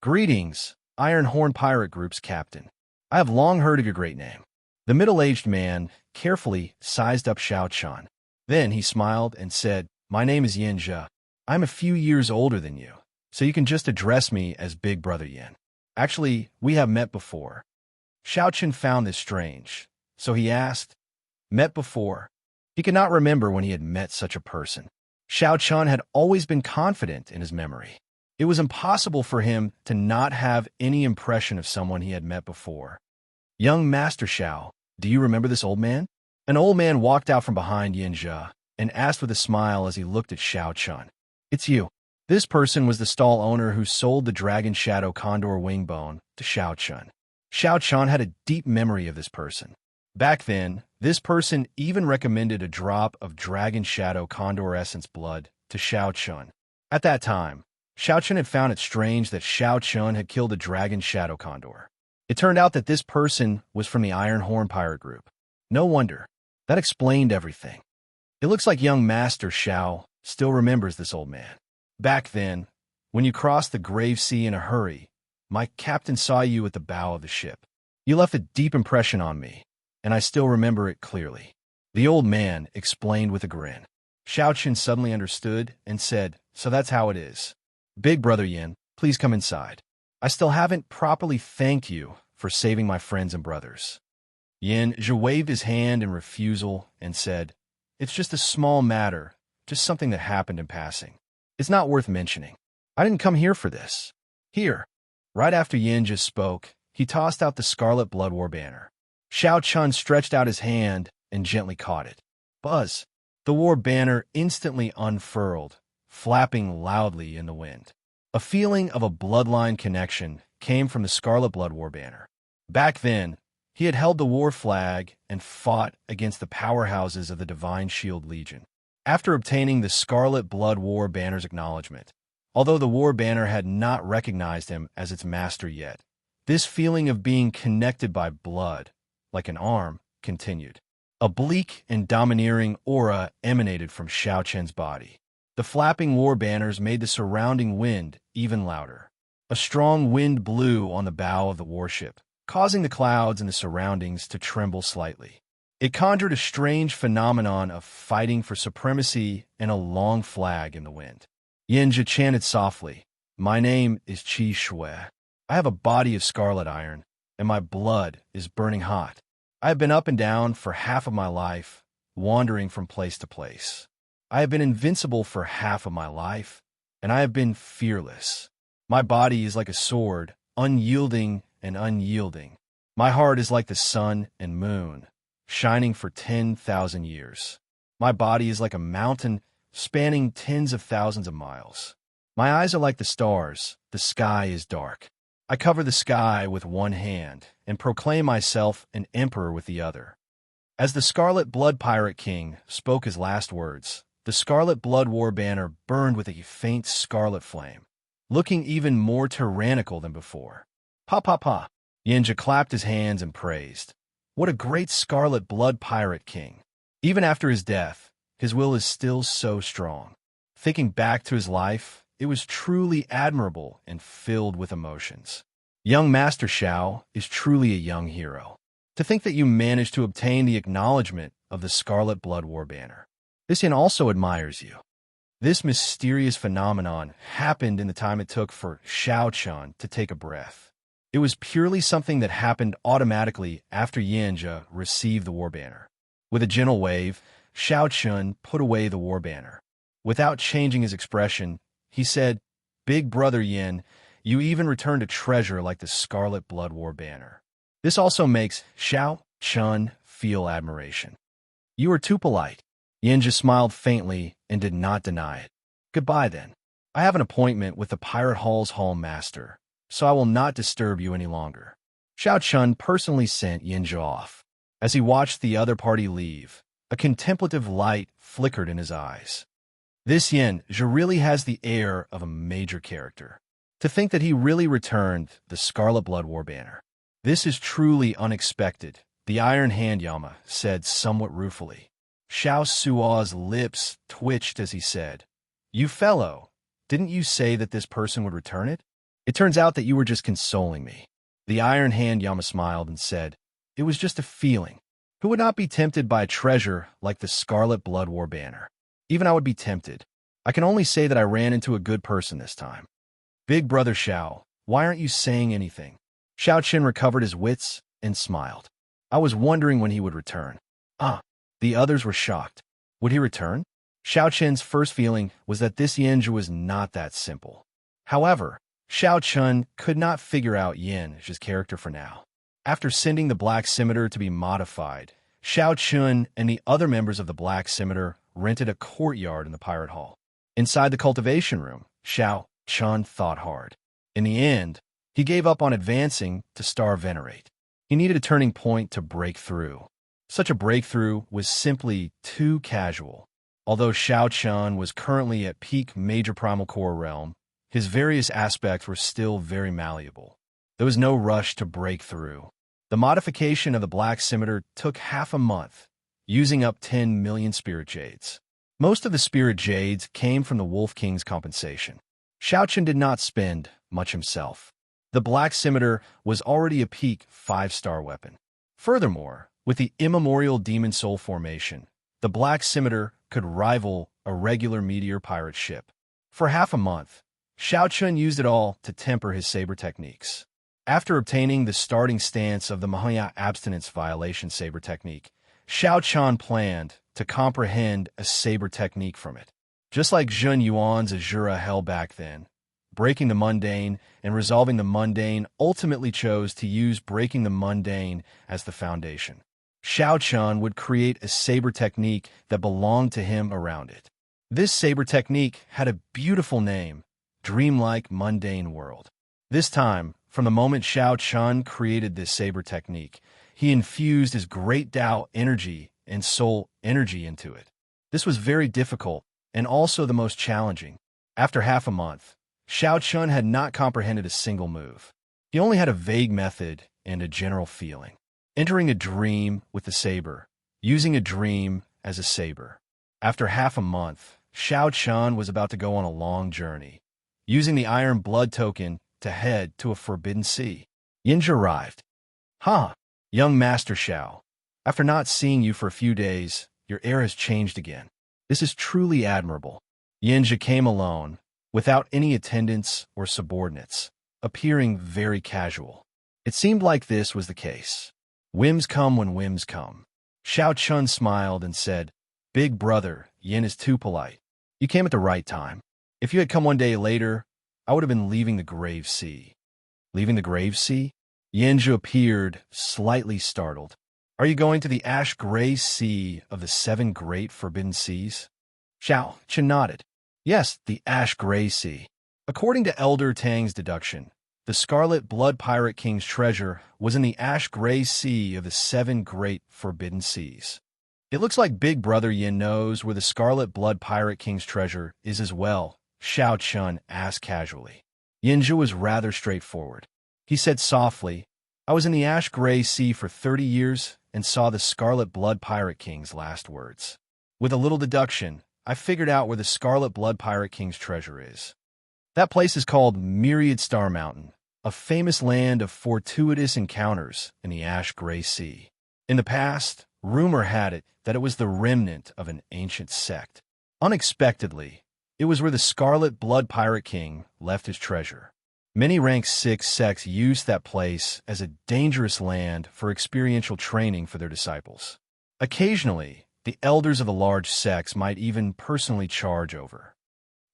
Greetings, Iron Horn Pirate Group's captain. I have long heard of your great name. The middle-aged man carefully sized up Xiao Chun. Then he smiled and said, my name is Xianxia. I'm a few years older than you, so you can just address me as Big Brother Yin. Actually, we have met before. Xiao Chun found this strange, so he asked, met before? He could not remember when he had met such a person. Xiao Chun had always been confident in his memory. It was impossible for him to not have any impression of someone he had met before. Young Master Xiao, do you remember this old man? An old man walked out from behind Xianxia and asked with a smile as he looked at Xiao Chun. It's you. This person was the stall owner who sold the Dragon Shadow Condor wing bone to Xiao Chun. Xiao Chun had a deep memory of this person. Back then, this person even recommended a drop of Dragon Shadow Condor Essence blood to Xiao Chun. At that time, Xiao Chun had found it strange that Xiao Chun had killed a Dragon Shadow Condor. It turned out that this person was from the Iron Horn Pirate Group. No wonder. That explained everything. It looks like young Master Xiao still remembers this old man. Back then, when you crossed the Grave Sea in a hurry, my captain saw you at the bow of the ship. You left a deep impression on me, and I still remember it clearly. The old man explained with a grin. Xiaoqun suddenly understood and said, "So that's how it is. Big brother Yin, please come inside. I still haven't properly thanked you for saving my friends and brothers." Yin Zhe waved his hand in refusal and said, "It's just a small matter, just something that happened in passing. It's not worth mentioning. I didn't come here for this. Here." Right after Yin just spoke, he tossed out the Scarlet Blood War banner. Xiaoqun stretched out his hand and gently caught it. Buzz! The war banner instantly unfurled, flapping loudly in the wind. A feeling of a bloodline connection came from the Scarlet Blood War banner. Back then, he had held the war flag and fought against the powerhouses of the Divine Shield Legion. After obtaining the Scarlet Blood War banner's acknowledgement, although the war banner had not recognized him as its master yet, this feeling of being connected by blood, like an arm, continued. A bleak and domineering aura emanated from Xiaoqun's body. The flapping war banners made the surrounding wind even louder. A strong wind blew on the bow of the warship, causing the clouds in the surroundings to tremble slightly. It conjured a strange phenomenon of fighting for supremacy and a long flag in the wind. Yinzhi chanted softly, "My name is Qi Shui. I have a body of scarlet iron, and my blood is burning hot. I have been up and down for half of my life, wandering from place to place. I have been invincible for half of my life, and I have been fearless. My body is like a sword, unyielding and unyielding. My heart is like the sun and moon, shining for 10,000 years. My body is like a mountain spanning tens of thousands of miles. My eyes are like the stars, the sky is dark. I cover the sky with one hand and proclaim myself an emperor with the other." As the Scarlet Blood Pirate King spoke his last words, the Scarlet Blood War banner burned with a faint scarlet flame, looking even more tyrannical than before. "Pa pa pa!" Yinzhi clapped his hands and praised. "What a great Scarlet Blood Pirate King! Even after his death, his will is still so strong." Thinking back to his life, it was truly admirable and filled with emotions. Young Master Xiao is truly a young hero. To think that you managed to obtain the acknowledgement of the Scarlet Blood War banner. This Yin also admires you. This mysterious phenomenon happened in the time it took for Xiaoqun to take a breath. It was purely something that happened automatically after Yinzhi received the war banner. With a gentle wave, Xiaoqun put away the war banner. Without changing his expression, he said, "Big brother Yin, you even returned a treasure like the Scarlet Blood War banner. This also makes Xiaoqun feel admiration. You are too polite." Yinzhi smiled faintly and did not deny it. "Goodbye then. I have an appointment with the Pirate Hall's Hall Master, so I will not disturb you any longer." Xiaoqun personally sent Yinzhi off. As he watched the other party leave, a contemplative light flickered in his eyes. This Yinzhi really has the air of a major character. To think that he really returned the Scarlet Blood War banner. "This is truly unexpected," the Iron Hand Yama said somewhat ruefully. Xiao Sua's lips twitched as he said, "You fellow, didn't you say that this person would return it? It turns out that you were just consoling me." The Iron Hand Yama smiled and said, "It was just a feeling. Who would not be tempted by a treasure like the Scarlet Blood War banner? Even I would be tempted. I can only say that I ran into a good person this time." "Big brother Xiao, why aren't you saying anything?" Xiaoqun recovered his wits and smiled. "I was wondering when he would return." "Ah." The others were shocked. Would he return? Xiaoqun's first feeling was that this Yinzhi was not that simple. However, Xiaoqun could not figure out Yinzhi's character for now. After sending the Black Scimitar to be modified, Xiaoqun and the other members of the Black Scimitar rented a courtyard in the Pirate Hall. Inside the cultivation room, Xiaoqun thought hard. In the end, he gave up on advancing to Star Venerate. He needed a turning point to break through. Such a breakthrough was simply too casual. Although Xiaoqun was currently at peak Major Primal Core realm, his various aspects were still very malleable. There was no rush to break through. The modification of the Black Scimitar took half a month, using up 10 million Spirit Jades. Most of the Spirit Jades came from the Wolf King's compensation. Xiaoqun did not spend much himself. The Black Scimitar was already a peak 5-star weapon. Furthermore, With the immemorial demon soul formation, the Black Scimitar could rival a regular meteor pirate ship. For half a month, Xianxia used it all to temper his saber techniques. After obtaining the starting stance of the Mahaya abstinence violation saber technique, Xianxia planned to comprehend a saber technique from it. Just like Zhun Yuan's Azura hell back then, breaking the mundane and resolving the mundane ultimately chose to use breaking the mundane as the foundation. Xianxia would create a saber technique that belonged to him around it. This saber technique had a beautiful name, Dreamlike Mundane World. This time, from the moment Xianxia created this saber technique, he infused his great Tao energy and soul energy into it. This was very difficult and also the most challenging. After half a month, Xianxia had not comprehended a single move. He only had a vague method and a general feeling. Entering a dream with the saber, using a dream as a saber. After half a month, Xianxia was about to go on a long journey, using the iron blood token to head to a forbidden sea. Xianxia arrived. "Ha, young Master Xiao. After not seeing you for a few days, your air has changed again. This is truly admirable." Xianxia came alone, without any attendants or subordinates, appearing very casual. It seemed like this was the case. Whims come when whims come. Xianxia smiled and said, "Big brother, Yin is too polite. You came at the right time. If you had come one day later, I would have been leaving the grave sea." "Leaving the grave sea?" Xianxia appeared, slightly startled. "Are you going to the ash-gray sea of the 7 great forbidden seas?" Xianxia nodded. "Yes, the ash-gray sea." According to Elder Tang's deduction, the Scarlet Blood Pirate King's treasure was in the ash-gray sea of the 7 great forbidden seas. "It looks like Big Brother Yin knows where the Scarlet Blood Pirate King's treasure is as well," Xianxia asked casually. Xianxia was rather straightforward. He said softly, "I was in the ash-gray sea for 30 years and saw the Scarlet Blood Pirate King's last words. With a little deduction, I figured out where the Scarlet Blood Pirate King's treasure is. That place is called Myriad Star Mountain, a famous land of fortuitous encounters in the ash-gray sea. In the past, rumor had it that it was the remnant of an ancient sect. Unexpectedly, it was where the Scarlet Blood Pirate King left his treasure. Many rank 6 sects used that place as a dangerous land for experiential training for their disciples. Occasionally, the elders of the large sects might even personally charge over."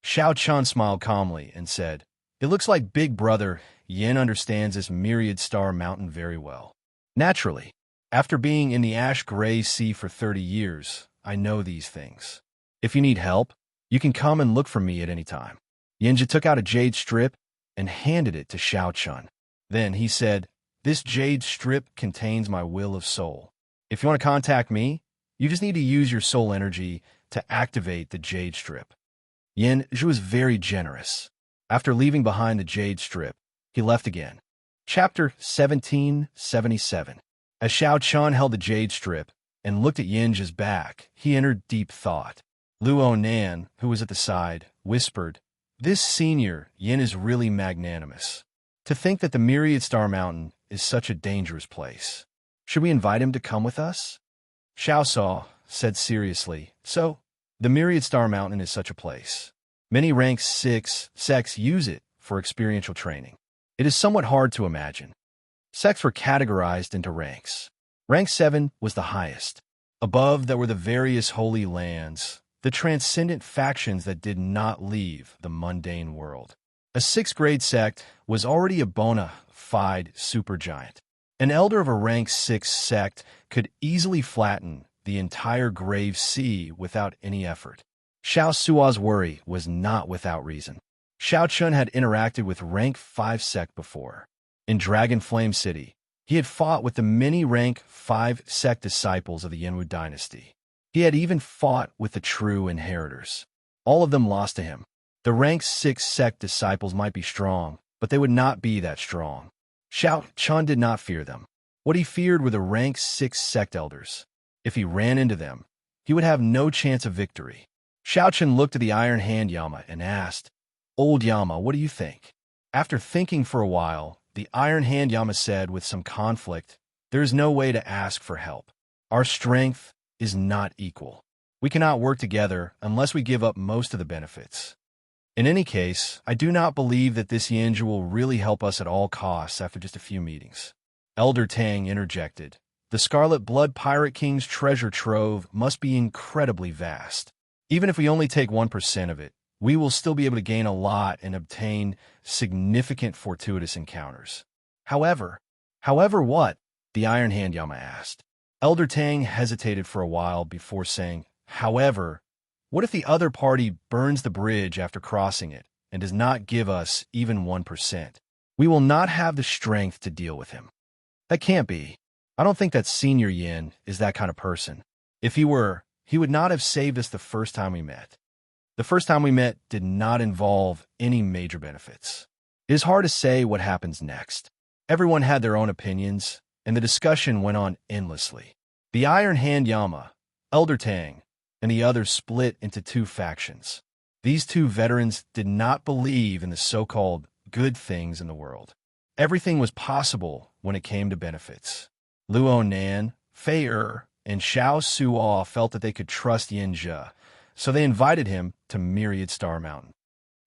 Xianxia smiled calmly and said, "It looks like Big Brother Yin understands this Myriad Star Mountain very well. Naturally, after being in the ash-gray sea for 30 years, I know these things. If you need help, you can come and look for me at any time." Xianxia took out a jade strip and handed it to Xianxia. Then he said, "This jade strip contains my will of soul. If you want to contact me, you just need to use your soul energy to activate the jade strip." Xianxia was very generous. After leaving behind the jade strip, he left again. Chapter 1777. As Xianxia held the jade strip and looked at Xianxia's back, he entered deep thought. Luo Nan, who was at the side, whispered, "This senior Yin is really magnanimous. To think that the Myriad Star Mountain is such a dangerous place. Should we invite him to come with us?" Xiao said seriously, "So, the Myriad Star Mountain is such a place. Many rank 6 sects use it for experiential training. It is somewhat hard to imagine." Sects were categorized into ranks. Rank 7 was the highest. Above there were the various holy lands, the transcendent factions that did not leave the mundane world. A 6th grade sect was already a bona fide supergiant. An elder of a rank 6 sect could easily flatten the entire grave sea without any effort. Xiao Sua's worry was not without reason. Xianxia had interacted with rank 5 sect before. In Dragon Flame City, he had fought with the many rank 5 sect disciples of the Yenwu dynasty. He had even fought with the true inheritors. All of them lost to him. The rank 6 sect disciples might be strong, but they would not be that strong. Xianxia did not fear them. What he feared were the rank 6 sect elders. If he ran into them, he would have no chance of victory. Xianxia looked at the Iron Hand Yama and asked, "Old Yama, what do you think?" After thinking for a while, the Iron Hand Yama said with some conflict, "There is no way to ask for help. Our strength is not equal. We cannot work together unless we give up most of the benefits. In any case, I do not believe that this Xianxia will really help us at all costs after just a few meetings. Elder Tang interjected. The Scarlet Blood Pirate King's treasure trove must be incredibly vast. Even if we only take 1% of it, we will still be able to gain a lot and obtain significant fortuitous encounters. However what? The Iron Hand Yama asked. Elder Tang hesitated for a while before saying, however, what if the other party burns the bridge after crossing it and does not give us even 1%? We will not have the strength to deal with him. That can't be. I don't think that Senior Yin is that kind of person. If he were, he would not have saved us the first time we met. The first time we met did not involve any major benefits. It is hard to say what happens next. Everyone had their own opinions, and the discussion went on endlessly. The Iron Hand Yama, Elder Tang, and the others split into two factions. These two veterans did not believe in the so-called good things in the world. Everything was possible when it came to benefits. Luo Nan, Fei and Xiao Suo felt that they could trust Xianxia, so they invited him to Myriad Star Mountain.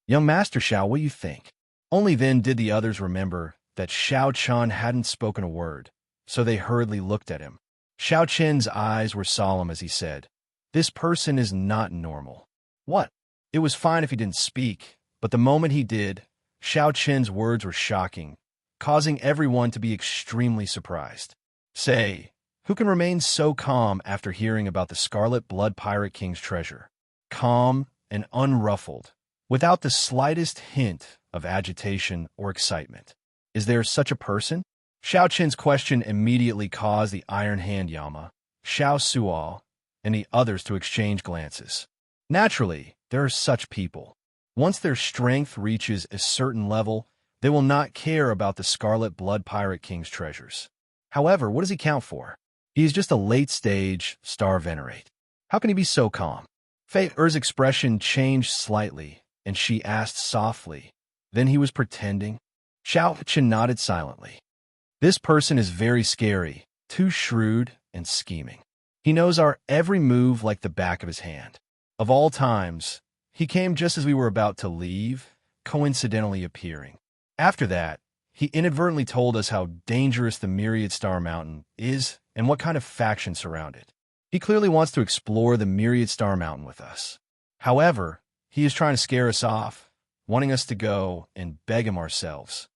Young Master Xiao, what do you think? Only then did the others remember that Xiao Chen hadn't spoken a word, so they hurriedly looked at him. Xiao Chen's eyes were solemn as he said, "This person is not normal." What? It was fine if he didn't speak, but the moment he did, Xiao Chen's words were shocking, causing everyone to be extremely surprised. Say, who can remain so calm after hearing about the Scarlet Blood Pirate King's treasure? Calm and unruffled, without the slightest hint of agitation or excitement. Is there such a person? Xiao Chen's question immediately caused the Iron Hand Yama, Xiao Suo, and the others to exchange glances. Naturally, there are such people. Once their strength reaches a certain level, they will not care about the Scarlet Blood Pirate King's treasures. However, what does he count for? He is just a late-stage star venerate. How can he be so calm? Fei Er's expression changed slightly, and she asked softly, "Then he was pretending?" Xiao Chen nodded silently. This person is very scary, too shrewd and scheming. He knows our every move like the back of his hand. Of all times, he came just as we were about to leave, coincidentally appearing. After that, he inadvertently told us how dangerous the Myriad Star Mountain is and what kind of factions surround it. He clearly wants to explore the Myriad Star Mountain with us. However, he is trying to scare us off, wanting us to go and beg him ourselves.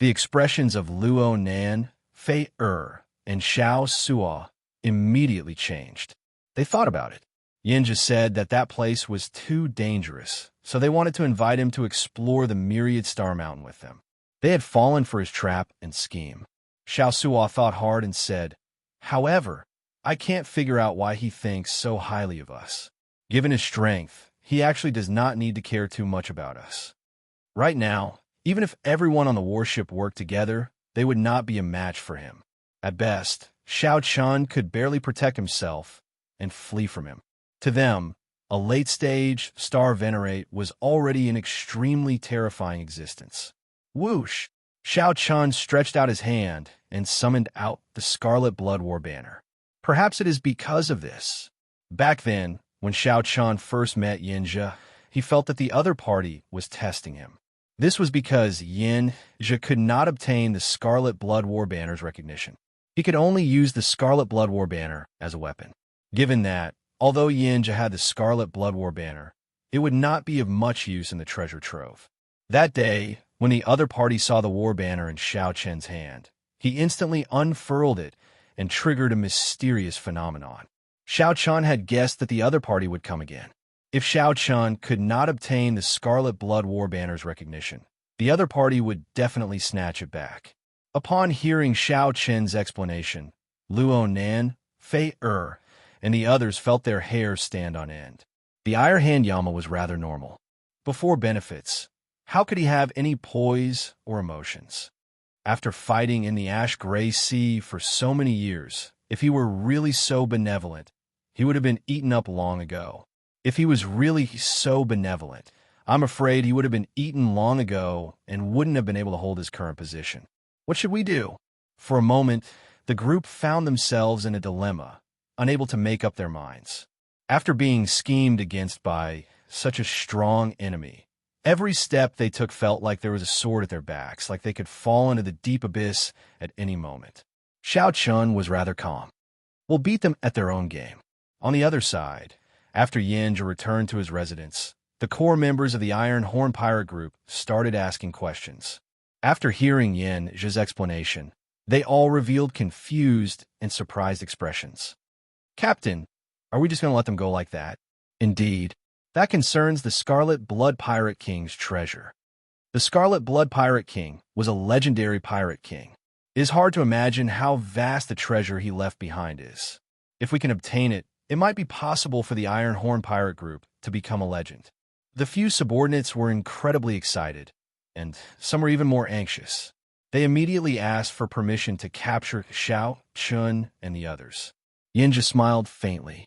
The expressions of Luo Nan, Fei and Xiao Suo immediately changed. They thought about it. Xianxia said that that place was too dangerous, so they wanted to invite him to explore the Myriad Star Mountain with them. They had fallen for his trap and scheme. Xiao Suo thought hard and said, "However, I can't figure out why he thinks so highly of us. Given his strength, he actually does not need to care too much about us. Right now, even if everyone on the warship worked together, they would not be a match for him. At best, Xiao Chen could barely protect himself and flee from him. To them, a late-stage star venerate was already an extremely terrifying existence. Whoosh! Xiao Chen stretched out his hand and summoned out the Scarlet Blood War banner. Perhaps it is because of this. Back then, when Xiao Chen first met Xianxia, he felt that the other party was testing him. This was because Xianxia could not obtain the Scarlet Blood War banner's recognition. He could only use the Scarlet Blood War banner as a weapon. Given that, although Xianxia had the Scarlet Blood War banner, it would not be of much use in the treasure trove. That day, when the other party saw the war banner in Xiao Chen's hand, he instantly unfurled it and triggered a mysterious phenomenon. Xiao Chen had guessed that the other party would come again. If Xiao Chen could not obtain the Scarlet Blood War banner's recognition, the other party would definitely snatch it back. Upon hearing Xiao Chen's explanation, Luo Nan, Fei and the others felt their hair stand on end. The Iron Hand Yama was rather normal. Before benefits, how could he have any poise or emotions? After fighting in the ash-gray sea for so many years, if he were really so benevolent, he would have been eaten up long ago. If he was really so benevolent, I'm afraid he would have been eaten long ago and wouldn't have been able to hold his current position. What should we do? For a moment, the group found themselves in a dilemma, unable to make up their minds. After being schemed against by such a strong enemy, every step they took felt like there was a sword at their backs, like they could fall into the deep abyss at any moment. Xiao Chun was rather calm. We'll beat them at their own game. On the other side, after Xianxia returned to his residence, the core members of the Iron Horn Pirate Group started asking questions. After hearing Xianxia's explanation, they all revealed confused and surprised expressions. Captain, are we just going to let them go like that? Indeed, that concerns the Scarlet Blood Pirate King's treasure. The Scarlet Blood Pirate King was a legendary pirate king. It is hard to imagine how vast the treasure he left behind is. If we can obtain it, it might be possible for the Iron Horn Pirate Group to become a legend. The few subordinates were incredibly excited, and some were even more anxious. They immediately asked for permission to capture Xiao, Chun, and the others. Xianxia smiled faintly.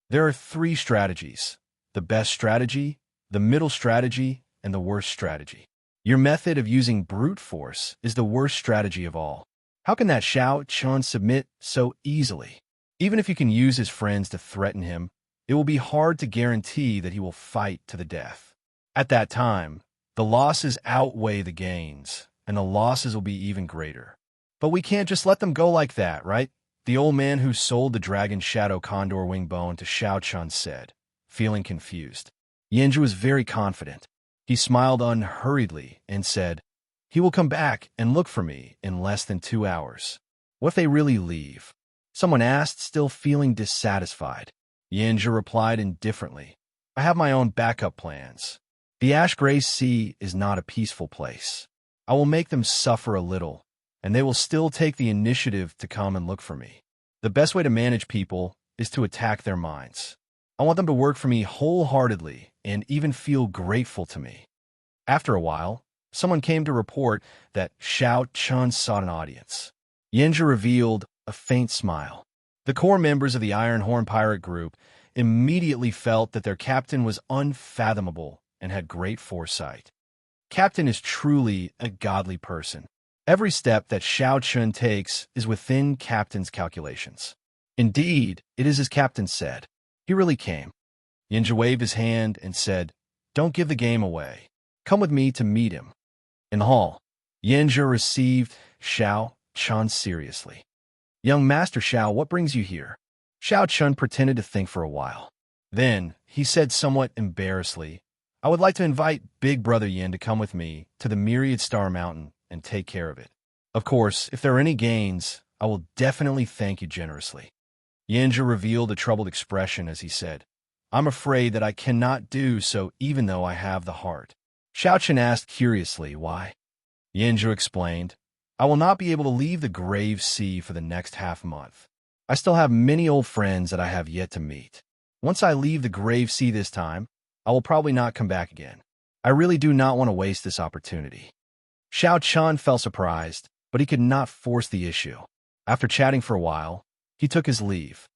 There are 3 strategies: the best strategy, the middle strategy, and the worst strategy. Your method of using brute force is the worst strategy of all. How can that Xiao Chun submit so easily? Even if you can use his friends to threaten him, it will be hard to guarantee that he will fight to the death. At that time, the losses outweigh the gains, and the losses will be even greater. But we can't just let them go like that, right? The old man who sold the Dragon Shadow Condor Wing Bone to Xiao Chun said, feeling confused. Xianxia was very confident. He smiled unhurriedly and said, "He will come back and look for me in less than 2 hours. What if they really leave?" Someone asked, still feeling dissatisfied. Xianxia replied indifferently, "I have my own backup plans. The Ash Gray Sea is not a peaceful place. I will make them suffer a little, and they will still take the initiative to come and look for me. The best way to manage people is to attack their minds. I want them to work for me wholeheartedly and even feel grateful to me." After a while, someone came to report that Xiao Chun sought an audience. Xianxia revealed a faint smile. The core members of the Iron Horn Pirate Group immediately felt that their captain was unfathomable and had great foresight. Captain is truly a godly person. Every step that Xiao Chun takes is within Captain's calculations. Indeed, it is as Captain said. He really came. Xianxia waved his hand and said, "Don't give the game away. Come with me to meet him." In the hall, Xianxia received Xiao Chun seriously. "Young Master Xiao, what brings you here?" Xiao Chun pretended to think for a while. Then, he said somewhat embarrassedly, "I would like to invite Big Brother Yin to come with me to the Myriad Star Mountain and take care of it. Of course, if there are any gains, I will definitely thank you generously." Xianxia revealed a troubled expression as he said, "I'm afraid that I cannot do so even though I have the heart." Xiao Chun asked curiously, "Why?" Xianxia explained, "I will not be able to leave the Grave Sea for the next half-month. I still have many old friends that I have yet to meet. Once I leave the Grave Sea this time, I will probably not come back again. I really do not want to waste this opportunity." Xiao Chun felt surprised, but he could not force the issue. After chatting for a while, he took his leave.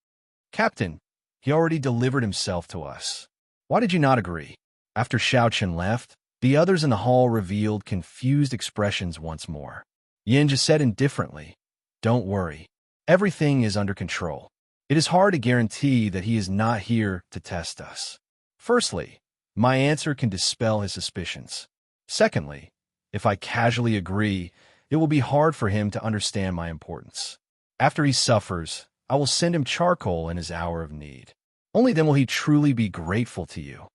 "Captain, he already delivered himself to us. Why did you not agree?" After Xiao Chun left, the others in the hall revealed confused expressions once more. Xianxia said indifferently, "Don't worry. Everything is under control. It is hard to guarantee that he is not here to test us. Firstly, my answer can dispel his suspicions. Secondly, if I casually agree, it will be hard for him to understand my importance. After he suffers, I will send him charcoal in his hour of need. Only then will he truly be grateful to you."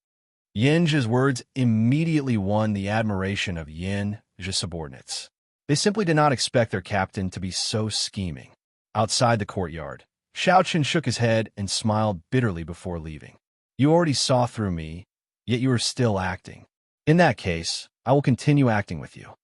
Xianxia's words immediately won the admiration of Xianxia's subordinates. They simply did not expect their captain to be so scheming. Outside the courtyard, Xiao Chun shook his head and smiled bitterly before leaving. "You already saw through me, yet you are still acting. In that case, I will continue acting with you."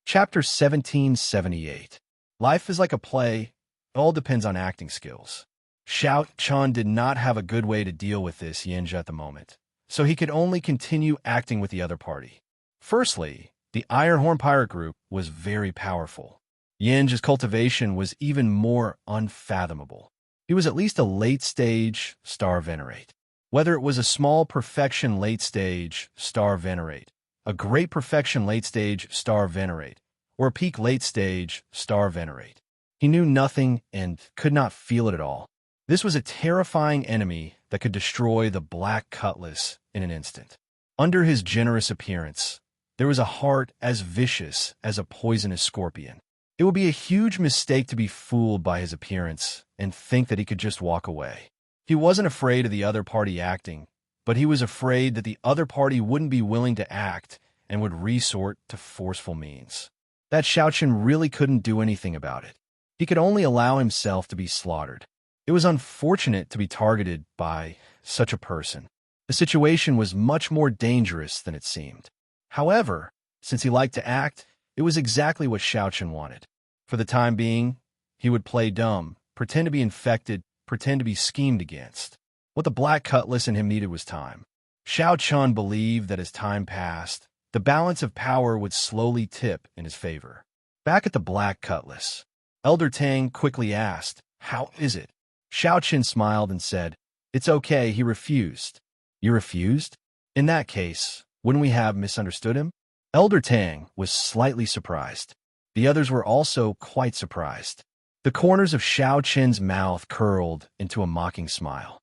Chapter 1778. Life is like a play. It all depends on acting skills. Xiao Chun did not have a good way to deal with this Xianxia at the moment, so he could only continue acting with the other party. Firstly, the Iron Horn Pirate Group was very powerful. Xianxia's cultivation was even more unfathomable. He was at least a late-stage Star Venerate. Whether it was a small perfection late-stage Star Venerate, a great perfection late-stage Star Venerate, or a peak late-stage Star Venerate, he knew nothing and could not feel it at all. This was a terrifying enemy that could destroy the Black Cutlass in an instant. Under his generous appearance, there was a heart as vicious as a poisonous scorpion. It would be a huge mistake to be fooled by his appearance and think that he could just walk away. He wasn't afraid of the other party acting, but he was afraid that the other party wouldn't be willing to act and would resort to forceful means. That Xianxia really couldn't do anything about it. He could only allow himself to be slaughtered. It was unfortunate to be targeted by such a person. The situation was much more dangerous than it seemed. However, since he liked to act, it was exactly what Xianxia wanted. For the time being, he would play dumb, pretend to be infected, pretend to be schemed against. What the Black Cutlass in him needed was time. Xianxia believed that as time passed, the balance of power would slowly tip in his favor. Back at the Black Cutlass, Elder Tang quickly asked, "How is it?" Xianxia smiled and said, "It's okay, he refused." "You refused? In that case, wouldn't we have misunderstood him?" Elder Tang was slightly surprised. The others were also quite surprised. The corners of Xianxia's mouth curled into a mocking smile.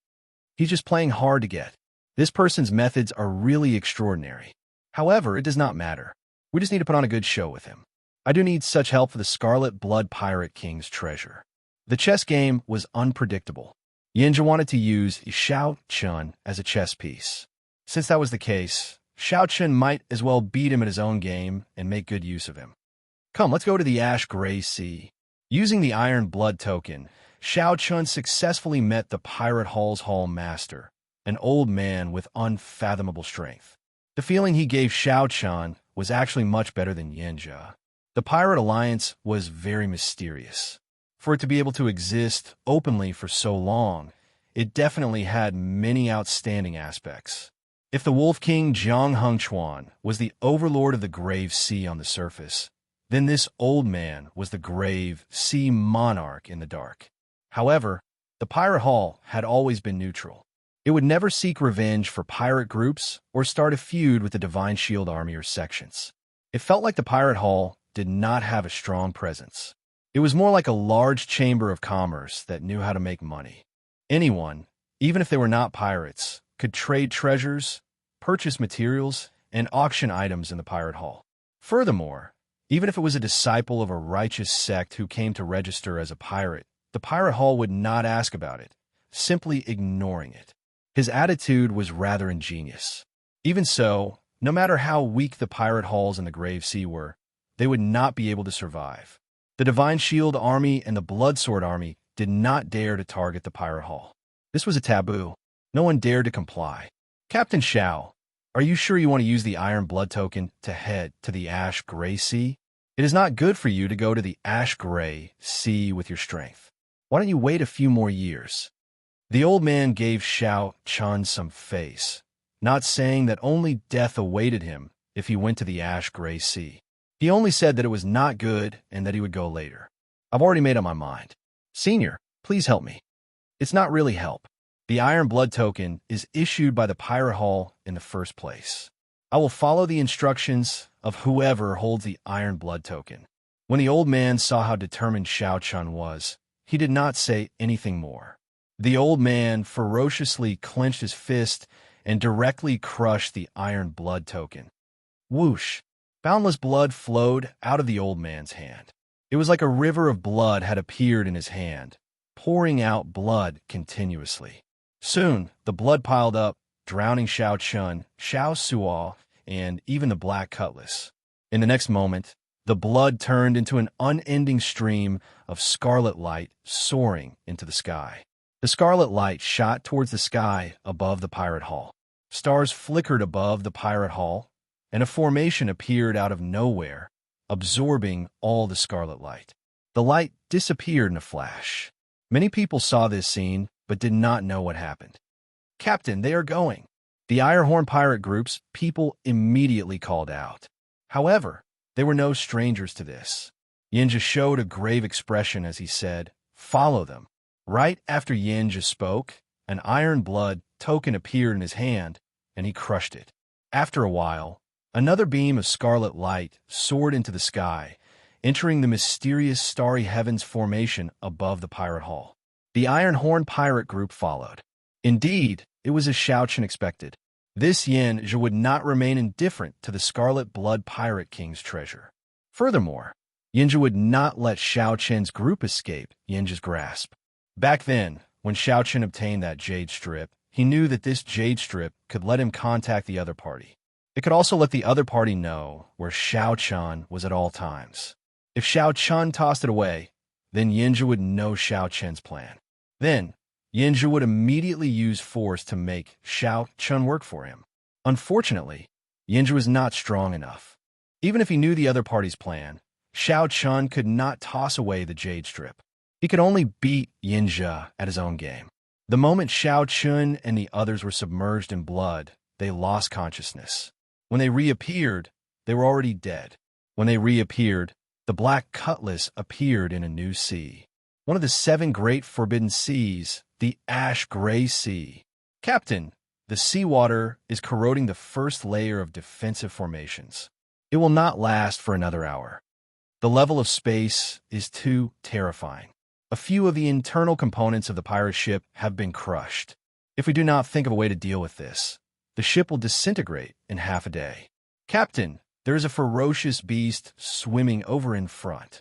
He's just playing hard to get. This person's methods are really extraordinary. However, it does not matter. We just need to put on a good show with him. I do need such help for the Scarlet Blood Pirate King's treasure. The chess game was unpredictable. Xianxia wanted to use Xianxia as a chess piece. Since that was the case, Xianxia might as well beat him at his own game and make good use of him. Come, let's go to the Ash Gray Sea. Using the Iron Blood token, Xianxia successfully met the Pirate Hall's Hall Master, an old man with unfathomable strength. The feeling he gave Xianxia was actually much better than Xianxia. The Pirate Alliance was very mysterious. For it to be able to exist openly for so long, it definitely had many outstanding aspects. If the Wolf King Zhang Hengchuan was the overlord of the Grave Sea on the surface, then this old man was the Grave Sea Monarch in the dark. However, the Pirate Hall had always been neutral. It would never seek revenge for pirate groups or start a feud with the Divine Shield Army or sections. It felt like the Pirate Hall did not have a strong presence. It was more like a large chamber of commerce that knew how to make money. Anyone, even if they were not pirates, could trade treasures, purchase materials, and auction items in the Pirate Hall. Furthermore, even if it was a disciple of a righteous sect who came to register as a pirate, the Pirate Hall would not ask about it, simply ignoring it. His attitude was rather ingenious. Even so, no matter how weak the pirate halls in the Grave Sea were, they would not be able to survive. The Divine Shield Army and the Bloodsword Army did not dare to target the Pirate Hall. This was a taboo. No one dared to comply. Captain Xiao, are you sure you want to use the Iron Blood token to head to the Ash Gray Sea? It is not good for you to go to the Ash Gray Sea with your strength. Why don't you wait a few more years? The old man gave Xianxia some face, not saying that only death awaited him if he went to the Ash Gray Sea. He only said that it was not good and that he would go later. I've already made up my mind. Senior, please help me. It's not really help. The Iron Blood token is issued by the Pirate Hall in the first place. I will follow the instructions of whoever holds the Iron Blood token. When the old man saw how determined Xianxia was, he did not say anything more. The old man ferociously clenched his fist and directly crushed the Iron Blood token. Whoosh! Boundless blood flowed out of the old man's hand. It was like a river of blood had appeared in his hand, pouring out blood continuously. Soon, the blood piled up, drowning Xianxia, Xiao Suo, and even the Black Cutlass. In the next moment, the blood turned into an unending stream of scarlet light soaring into the sky. The scarlet light shot towards the sky above the Pirate Hall. Stars flickered above the Pirate Hall, and a formation appeared out of nowhere, absorbing all the scarlet light. The light disappeared in a flash. Many people saw this scene, but did not know what happened. Captain, they are going. The Irehorn pirate group's people immediately called out. However, they were no strangers to this. Xianxia showed a grave expression as he said, "Follow them." Right after Xianxia spoke, an Iron Blood token appeared in his hand, and he crushed it. After a while, another beam of scarlet light soared into the sky, entering the mysterious starry heavens formation above the Pirate Hall. The Iron Horn pirate group followed. Indeed, it was as Xiaochen expected. This Xianxia would not remain indifferent to the Scarlet Blood Pirate King's treasure. Furthermore, Xianxia would not let Xiaochen's group escape Xianxia's grasp. Back then, when Xiaochen obtained that jade strip, he knew that this jade strip could let him contact the other party. It could also let the other party know where Xiaochen was at all times. If Xiaochen tossed it away, then Xianxia would know Xiaochen's plan. Then, Xianxia would immediately use force to make Xiaochen work for him. Unfortunately, Xianxia was not strong enough. Even if he knew the other party's plan, Xiaochen could not toss away the jade strip. He could only beat Xianxia at his own game. The moment Xiaochen and the others were submerged in blood, they lost consciousness. When they reappeared, they were already dead. When they reappeared, the Black Cutlass appeared in a new sea. One of the 7 great forbidden seas, the Ash Gray Sea. Captain, the seawater is corroding the first layer of defensive formations. It will not last for another hour. The level of space is too terrifying. A few of the internal components of the pirate ship have been crushed. If we do not think of a way to deal with this, the ship will disintegrate in half a day. Captain, there is a ferocious beast swimming over in front.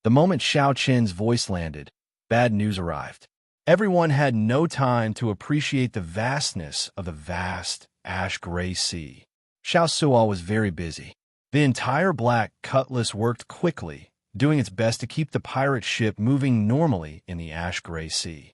The moment Xiaochen's voice landed, bad news arrived. Everyone had no time to appreciate the vastness of the vast ash-gray sea. Xiaoxia was very busy. The entire Black Cutlass worked quickly, doing its best to keep the pirate ship moving normally in the ash-gray sea.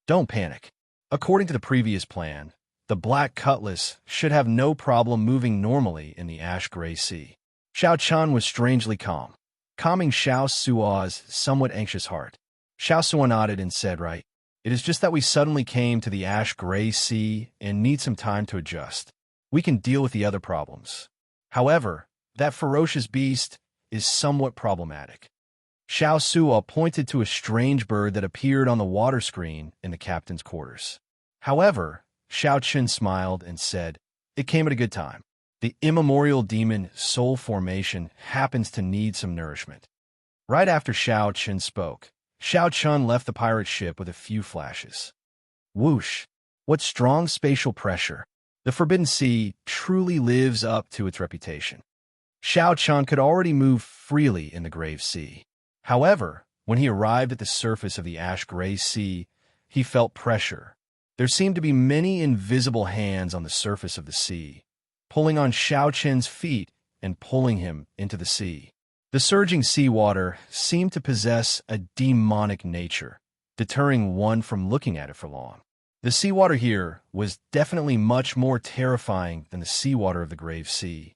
Don't panic. According to the previous plan, the Black Cutlass should have no problem moving normally in the ash-gray sea. Xiaochen was strangely calm, calming Xiaoxia's somewhat anxious heart. Xiaoxia nodded and said, "Right. It is just that we suddenly came to the ash-gray sea and need some time to adjust. We can deal with the other problems. However, that ferocious beast is somewhat problematic." Xiaoxia pointed to a strange bird that appeared on the water screen in the captain's quarters. However, Xiaochen smiled and said, "It came at a good time. The immemorial demon soul formation happens to need some nourishment." Right after Xiaochen spoke, Xiaochen left the pirate ship with a few flashes. Whoosh! What strong spatial pressure! The Forbidden Sea truly lives up to its reputation. Xiaochen could already move freely in the Grave Sea. However, when he arrived at the surface of the ash-gray sea, he felt pressure. There seemed to be many invisible hands on the surface of the sea, pulling on Xiaochen's feet and pulling him into the sea. The surging seawater seemed to possess a demonic nature, deterring one from looking at it for long. The seawater here was definitely much more terrifying than the seawater of the Grave Sea.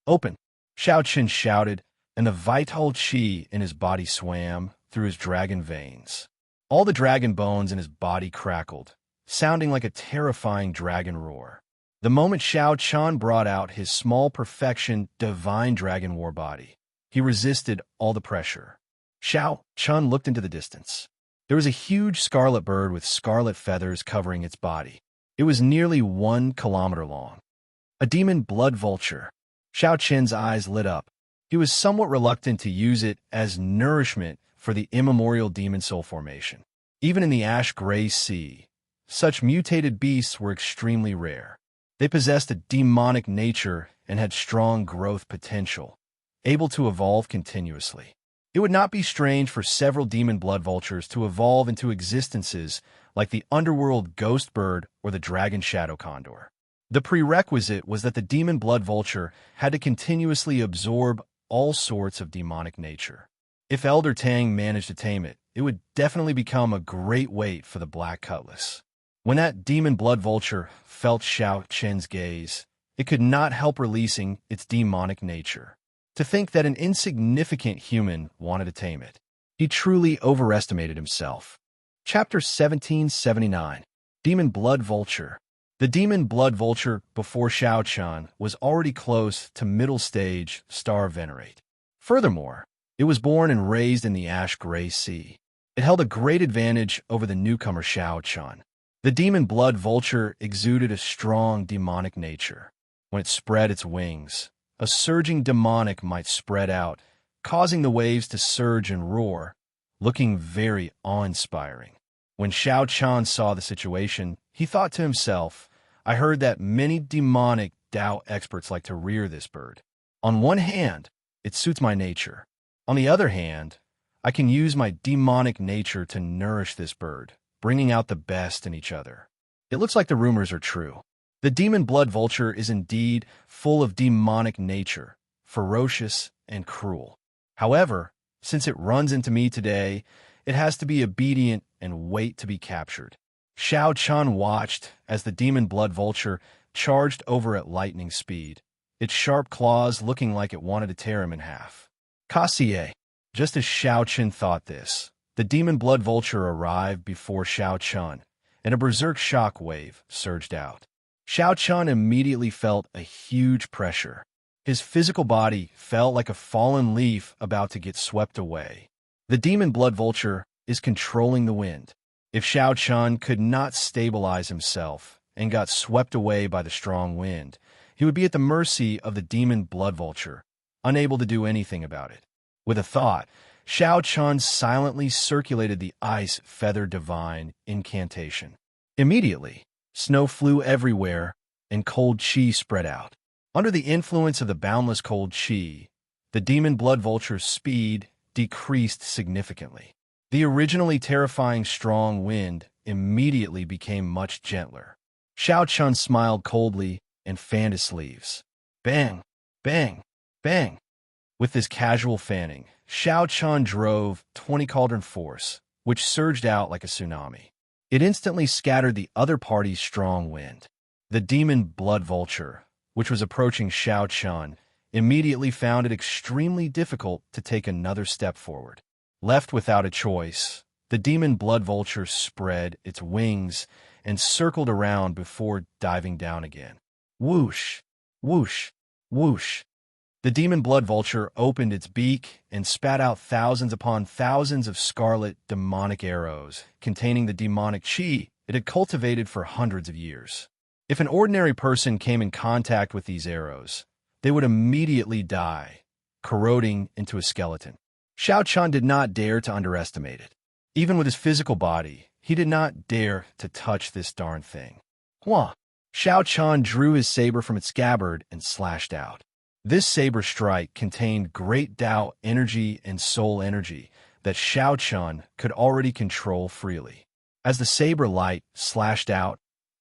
"Open!" Xiaochen shouted, and the vital qi in his body swam through his dragon veins. All the dragon bones in his body crackled, sounding like a terrifying dragon roar. The moment Xiaochen brought out his small perfection divine dragon war body, he resisted all the pressure. Xiaochen looked into the distance. There was a huge scarlet bird with scarlet feathers covering its body. It was nearly 1 kilometer long. A demon blood vulture. Xiaochen's eyes lit up. He was somewhat reluctant to use it as nourishment for the immemorial demon soul formation. Even in the ash-gray sea, such mutated beasts were extremely rare. They possessed a demonic nature and had strong growth potential, able to evolve continuously. It would not be strange for several demon blood vultures to evolve into existences like the underworld ghost bird or the dragon shadow condor. The prerequisite was that the demon blood vulture had to continuously absorb all sorts of demonic nature. If Elder Tang managed to tame it, it would definitely become a great weight for the Black Cutlass. When that demon blood vulture felt Xiaochen's gaze, it could not help releasing its demonic nature. To think that an insignificant human wanted to tame it. He truly overestimated himself. Chapter 1779. Demon Blood Vulture. The demon blood vulture before Xiaochen was already close to middle stage star venerate. Furthermore, it was born and raised in the ash-gray sea. It held a great advantage over the newcomer Xiaochen. The demon blood vulture exuded a strong demonic nature. When it spread its wings, a surging demonic might spread out, causing the waves to surge and roar, looking very awe-inspiring. When Xiao Chan saw the situation, he thought to himself, I heard that many demonic Tao experts like to rear this bird. On one hand, it suits my nature. On the other hand, I can use my demonic nature to nourish this bird, bringing out the best in each other. It looks like the rumors are true. The demon blood vulture is indeed full of demonic nature, ferocious and cruel. However, since it runs into me today, it has to be obedient and wait to be captured. Xiao Chan watched as the demon blood vulture charged over at lightning speed, its sharp claws looking like it wanted to tear him in half. Kassier. Just as Xiao Chen thought this, the demon blood vulture arrived before Xiao Chun, and a berserk shock wave surged out. Xiao Chun immediately felt a huge pressure. His physical body felt like a fallen leaf about to get swept away. The demon blood vulture is controlling the wind. If Xiao Chun could not stabilize himself and got swept away by the strong wind, he would be at the mercy of the demon blood vulture, unable to do anything about it. With a thought, Xiao Chun silently circulated the ice feather divine incantation. Immediately, snow flew everywhere and cold chi spread out. Under the influence of the boundless cold chi, the demon blood vulture's speed decreased significantly. The originally terrifying strong wind immediately became much gentler. Xiao Chun smiled coldly and fanned his sleeves. Bang, bang, bang. With this casual fanning, Xiao Chun drove 20 cauldron force, which surged out like a tsunami. It instantly scattered the other party's strong wind. The demon blood vulture, which was approaching Xiao Chun, immediately found it extremely difficult to take another step forward. Left without a choice, the demon blood vulture spread its wings and circled around before diving down again. Whoosh, whoosh, whoosh. The demon blood vulture opened its beak and spat out thousands upon thousands of scarlet demonic arrows containing the demonic chi it had cultivated for hundreds of years. If an ordinary person came in contact with these arrows, they would immediately die, corroding into a skeleton. Xiao Chun did not dare to underestimate it. Even with his physical body, he did not dare to touch this darn thing. Hua! Xiao Chun drew his saber from its scabbard and slashed out. This saber strike contained great Tao energy and soul energy that Xiao Chun could already control freely. As the saber light slashed out,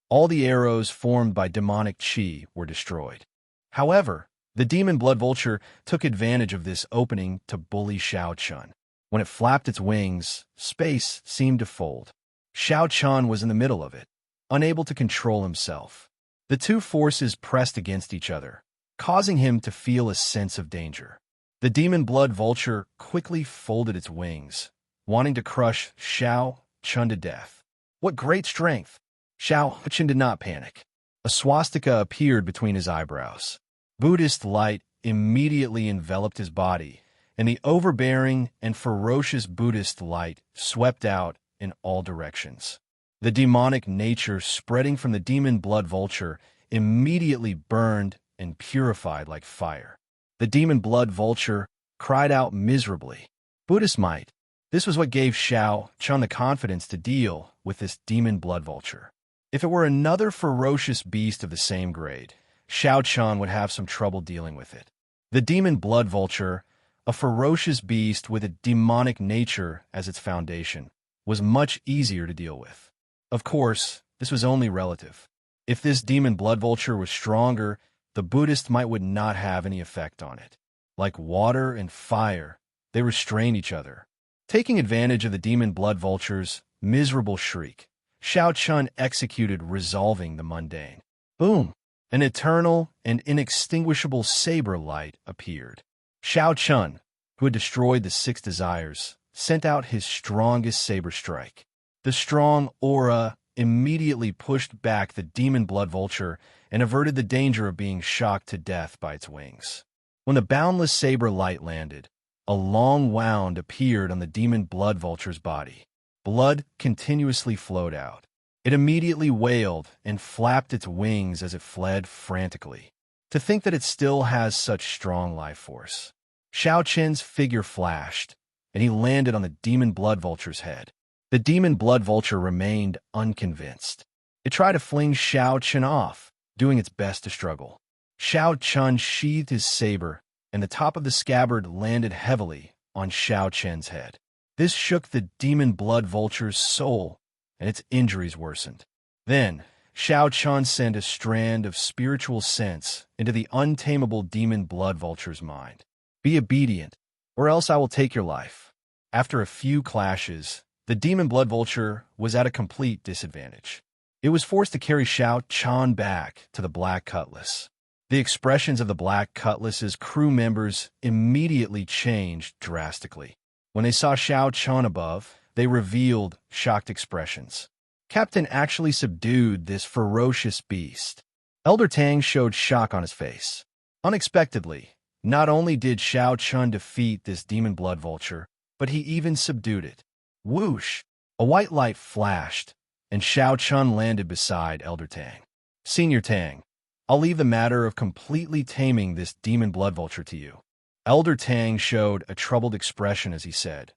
all the arrows formed by demonic chi were destroyed. However, the demon blood vulture took advantage of this opening to bully Xiao Chun. When it flapped its wings, space seemed to fold. Xiao Chun was in the middle of it, unable to control himself. The two forces pressed against each other, causing him to feel a sense of danger. The demon blood vulture quickly folded its wings, wanting to crush Xiao Chun to death. What great strength! Xiao Chun did not panic. A swastika appeared between his eyebrows. Buddhist light immediately enveloped his body, and the overbearing and ferocious Buddhist light swept out in all directions. The demonic nature spreading from the demon blood vulture immediately burned and purified like fire. The demon blood vulture cried out miserably. Buddhist might. This was what gave Xiao Chun the confidence to deal with this demon blood vulture. If it were another ferocious beast of the same grade, Xiao Chun would have some trouble dealing with it. The demon blood vulture, a ferocious beast with a demonic nature as its foundation, was much easier to deal with. Of course, this was only relative. If this demon blood vulture was stronger, the Buddhist might would not have any effect on it. Like water and fire, they restrained each other. Taking advantage of the demon blood vulture's miserable shriek, Xiao Chun executed resolving the mundane. Boom! An eternal and inextinguishable saber light appeared. Xiao Chun, who had destroyed the 6 desires, sent out his strongest saber strike. The strong aura immediately pushed back the demon blood vulture and averted the danger of being shocked to death by its wings. When the boundless saber light landed, a long wound appeared on the demon blood vulture's body. Blood continuously flowed out. It immediately wailed and flapped its wings as it fled frantically. To think that it still has such strong life force. Xiao Chen's figure flashed, and he landed on the demon blood vulture's head. The demon blood vulture remained unconvinced. It tried to fling Xiao Chen off, doing its best to struggle. Xiao Chen sheathed his saber, and the top of the scabbard landed heavily on Xiao Chen's head. This shook the demon blood vulture's soul, and its injuries worsened. Then, Xiao Chen sent a strand of spiritual sense into the untamable demon blood vulture's mind. Be obedient, or else I will take your life. After a few clashes, the demon blood vulture was at a complete disadvantage. It was forced to carry Xiao Chen back to the Black Cutlass. The expressions of the Black Cutlass's crew members immediately changed drastically. When they saw Xiao Chen above, they revealed shocked expressions. Captain actually subdued this ferocious beast. Elder Tang showed shock on his face. Unexpectedly, not only did Xiao Chen defeat this demon blood vulture, but he even subdued it. Whoosh! A white light flashed, and Xiao Chen landed beside Elder Tang. Senior Tang, I'll leave the matter of completely taming this demon blood vulture to you. Elder Tang showed a troubled expression as he said,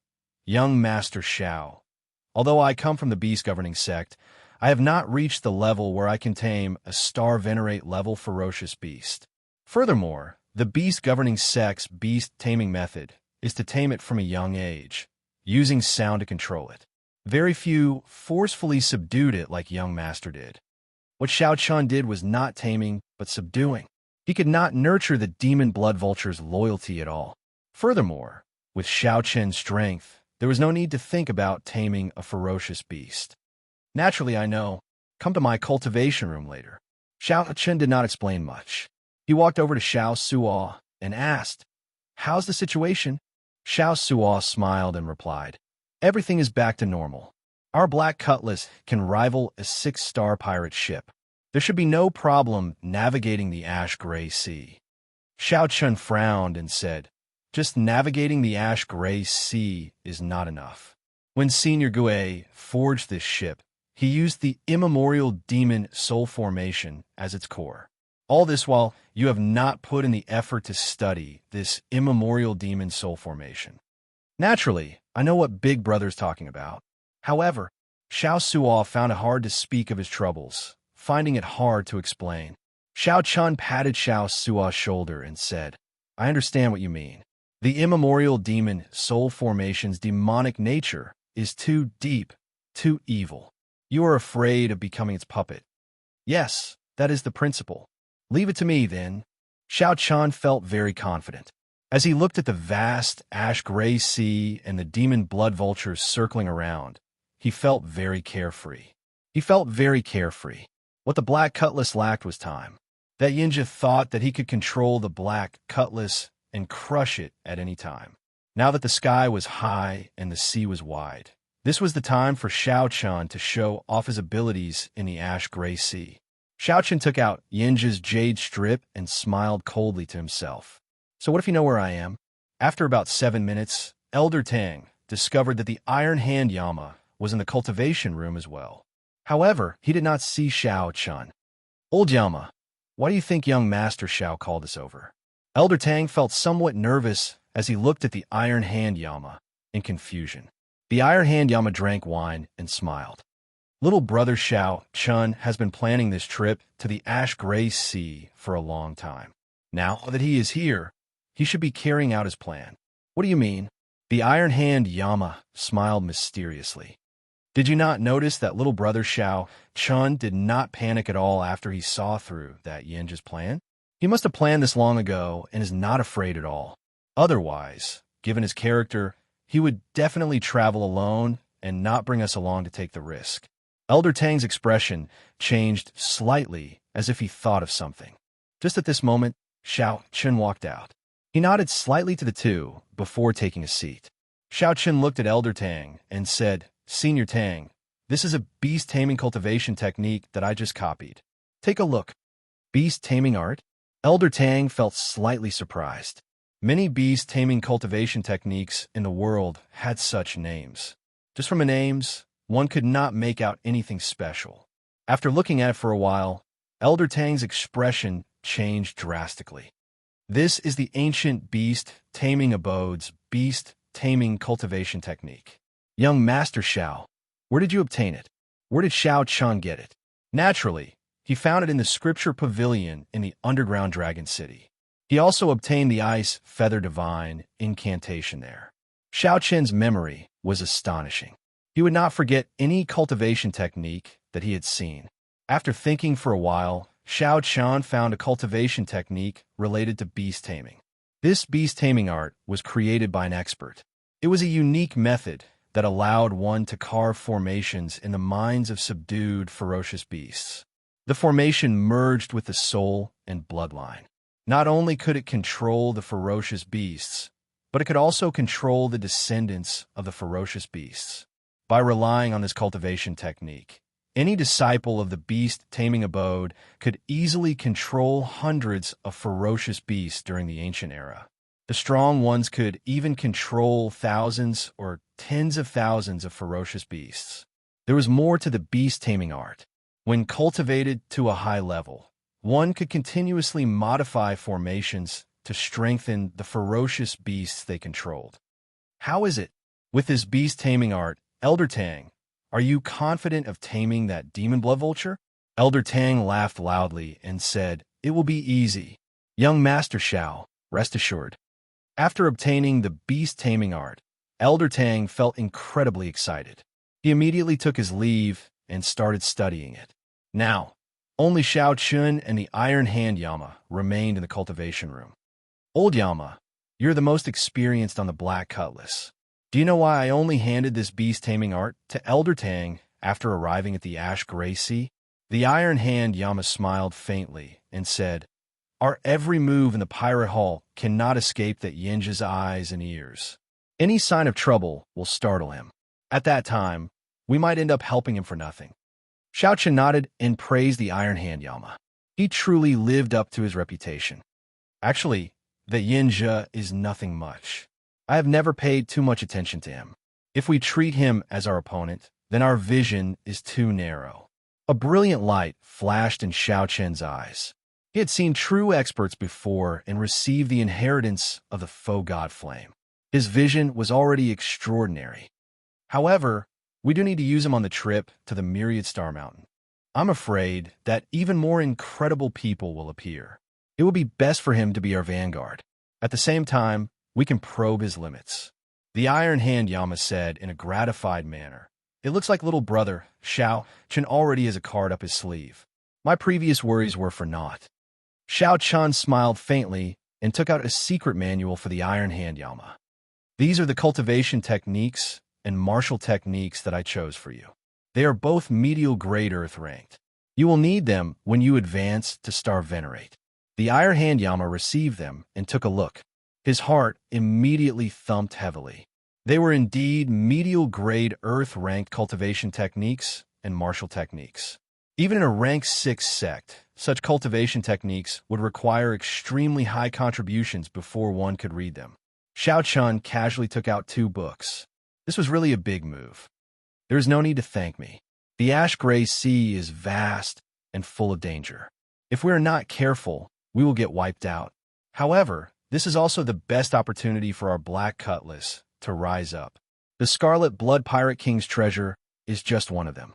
Young Master Xiao, although I come from the beast governing sect, I have not reached the level where I can tame a star venerate level ferocious beast. Furthermore, the beast governing sect's beast taming method is to tame it from a young age, using sound to control it. Very few forcefully subdued it like young Master did. What Xiao Chen did was not taming, but subduing. He could not nurture the demon blood vulture's loyalty at all. Furthermore, with Xiao Chen's strength, there was no need to think about taming a ferocious beast. Naturally, I know. Come to my cultivation room later. Xiao Chen did not explain much. He walked over to Xiao Suo and asked, How's the situation? Xiao Suo smiled and replied, Everything is back to normal. Our Black Cutlass can rival a 6-star pirate ship. There should be no problem navigating the ash-gray sea. Xiao Chen frowned and said, Just navigating the ash-gray sea is not enough. When Senior Gue forged this ship, he used the immemorial demon soul formation as its core. All this while you have not put in the effort to study this immemorial demon soul formation. Naturally, I know what Big Brother's talking about. However, Xiao Suo found it hard to speak of his troubles, finding it hard to explain. Xiao Chen patted Xiao Suo's shoulder and said, I understand what you mean. The immemorial demon soul formation's demonic nature is too deep, too evil. You are afraid of becoming its puppet. Yes, that is the principle. Leave it to me, then. Xiao Chen felt very confident. As he looked at the vast ash-gray sea and the demon blood vultures circling around, he felt very carefree. What the Black Cutlass lacked was time. That Xianxia thought that he could control the Black Cutlass and crush it at any time. Now that the sky was high and the sea was wide, this was the time for Xiao Chen to show off his abilities in the ash-gray sea. Xiao Chen took out Xianxia's jade strip and smiled coldly to himself. So what if you know where I am? After about 7 minutes, Elder Tang discovered that the Iron Hand Yama was in the cultivation room as well. However, he did not see Xiao Chen. Old Yama, why do you think young Master Xiao called us over? Elder Tang felt somewhat nervous as he looked at the Iron Hand Yama in confusion. The Iron Hand Yama drank wine and smiled. Little brother Xiao Chen has been planning this trip to the ash-gray sea for a long time. Now that he is here, he should be carrying out his plan. What do you mean? The Iron Hand Yama smiled mysteriously. Did you not notice that little brother Xiao Chen did not panic at all after he saw through that Xianxia's plan? He must have planned this long ago and is not afraid at all. Otherwise, given his character, he would definitely travel alone and not bring us along to take the risk. Elder Tang's expression changed slightly as if he thought of something. Just at this moment, Xiao Chen walked out. He nodded slightly to the two before taking a seat. Xiao Chen looked at Elder Tang and said, Senior Tang, this is a beast taming cultivation technique that I just copied. Take a look. Beast taming art? Elder Tang felt slightly surprised. Many beast taming cultivation techniques in the world had such names. Just from the names, one could not make out anything special. After looking at it for a while, Elder Tang's expression changed drastically. This is the ancient beast taming abode's beast taming cultivation technique. Young Master Xiao, Where did you obtain it? Where did Xiao Chun get it? Naturally, he found it in the scripture pavilion in the underground dragon city. He also obtained the ice feather divine incantation there. Xiao Chen's memory was astonishing. He would not forget any cultivation technique that he had seen. After thinking for a while, Xiao Chen found a cultivation technique related to beast taming. This beast taming art was created by an expert. It was a unique method that allowed one to carve formations in the minds of subdued, ferocious beasts. The formation merged with the soul and bloodline. Not only could it control the ferocious beasts, but it could also control the descendants of the ferocious beasts. By relying on this cultivation technique, any disciple of the beast-taming abode could easily control hundreds of ferocious beasts during the ancient era. The strong ones could even control thousands or tens of thousands of ferocious beasts. There was more to the beast-taming art. When cultivated to a high level, one could continuously modify formations to strengthen the ferocious beasts they controlled. How is it? With this beast-taming art, Elder Tang, are you confident of taming that demon blood vulture? Elder Tang laughed loudly and said, "It will be easy. Young Master Xiao, rest assured." After obtaining the beast-taming art, Elder Tang felt incredibly excited. He immediately took his leave and started studying it. Now, only Xiao Chun and the Iron Hand Yama remained in the cultivation room. Old Yama, you're the most experienced on the Black Cutlass. Do you know why I only handed this beast-taming art to Elder Tang after arriving at the Ash Gray Sea? The Iron Hand Yama smiled faintly and said, "Our every move in the Pirate Hall cannot escape that Xianxia's eyes and ears. Any sign of trouble will startle him. At that time, we might end up helping him for nothing." Xiao Chen nodded and praised the Iron Hand Yama. He truly lived up to his reputation. Actually, the Xianxia is nothing much. I have never paid too much attention to him. If we treat him as our opponent, then our vision is too narrow. A brilliant light flashed in Xiao Chen's eyes. He had seen true experts before and received the inheritance of the faux god flame. His vision was already extraordinary. However, we do need to use him on the trip to the Myriad Star Mountain. I'm afraid that even more incredible people will appear. It would be best for him to be our vanguard. At the same time, we can probe his limits. The Iron Hand Yama said in a gratified manner. It looks like little brother, Xiao Chen, already has a card up his sleeve. My previous worries were for naught. Xiao Chen smiled faintly and took out a secret manual for the Iron Hand Yama. These are the cultivation techniques and martial techniques that I chose for you. They are both medial grade earth ranked. You will need them when you advance to Star Venerate. The Iron Hand Yama received them and took a look. His heart immediately thumped heavily. They were indeed medial grade earth ranked cultivation techniques and martial techniques. Even in a rank 6 sect, such cultivation techniques would require extremely high contributions before one could read them. Xiao Chun casually took out 2 books. This was really a big move. There is no need to thank me. The Ash Gray Sea is vast and full of danger. If we are not careful, we will get wiped out. However, this is also the best opportunity for our Black Cutlass to rise up. The Scarlet Blood Pirate King's treasure is just one of them.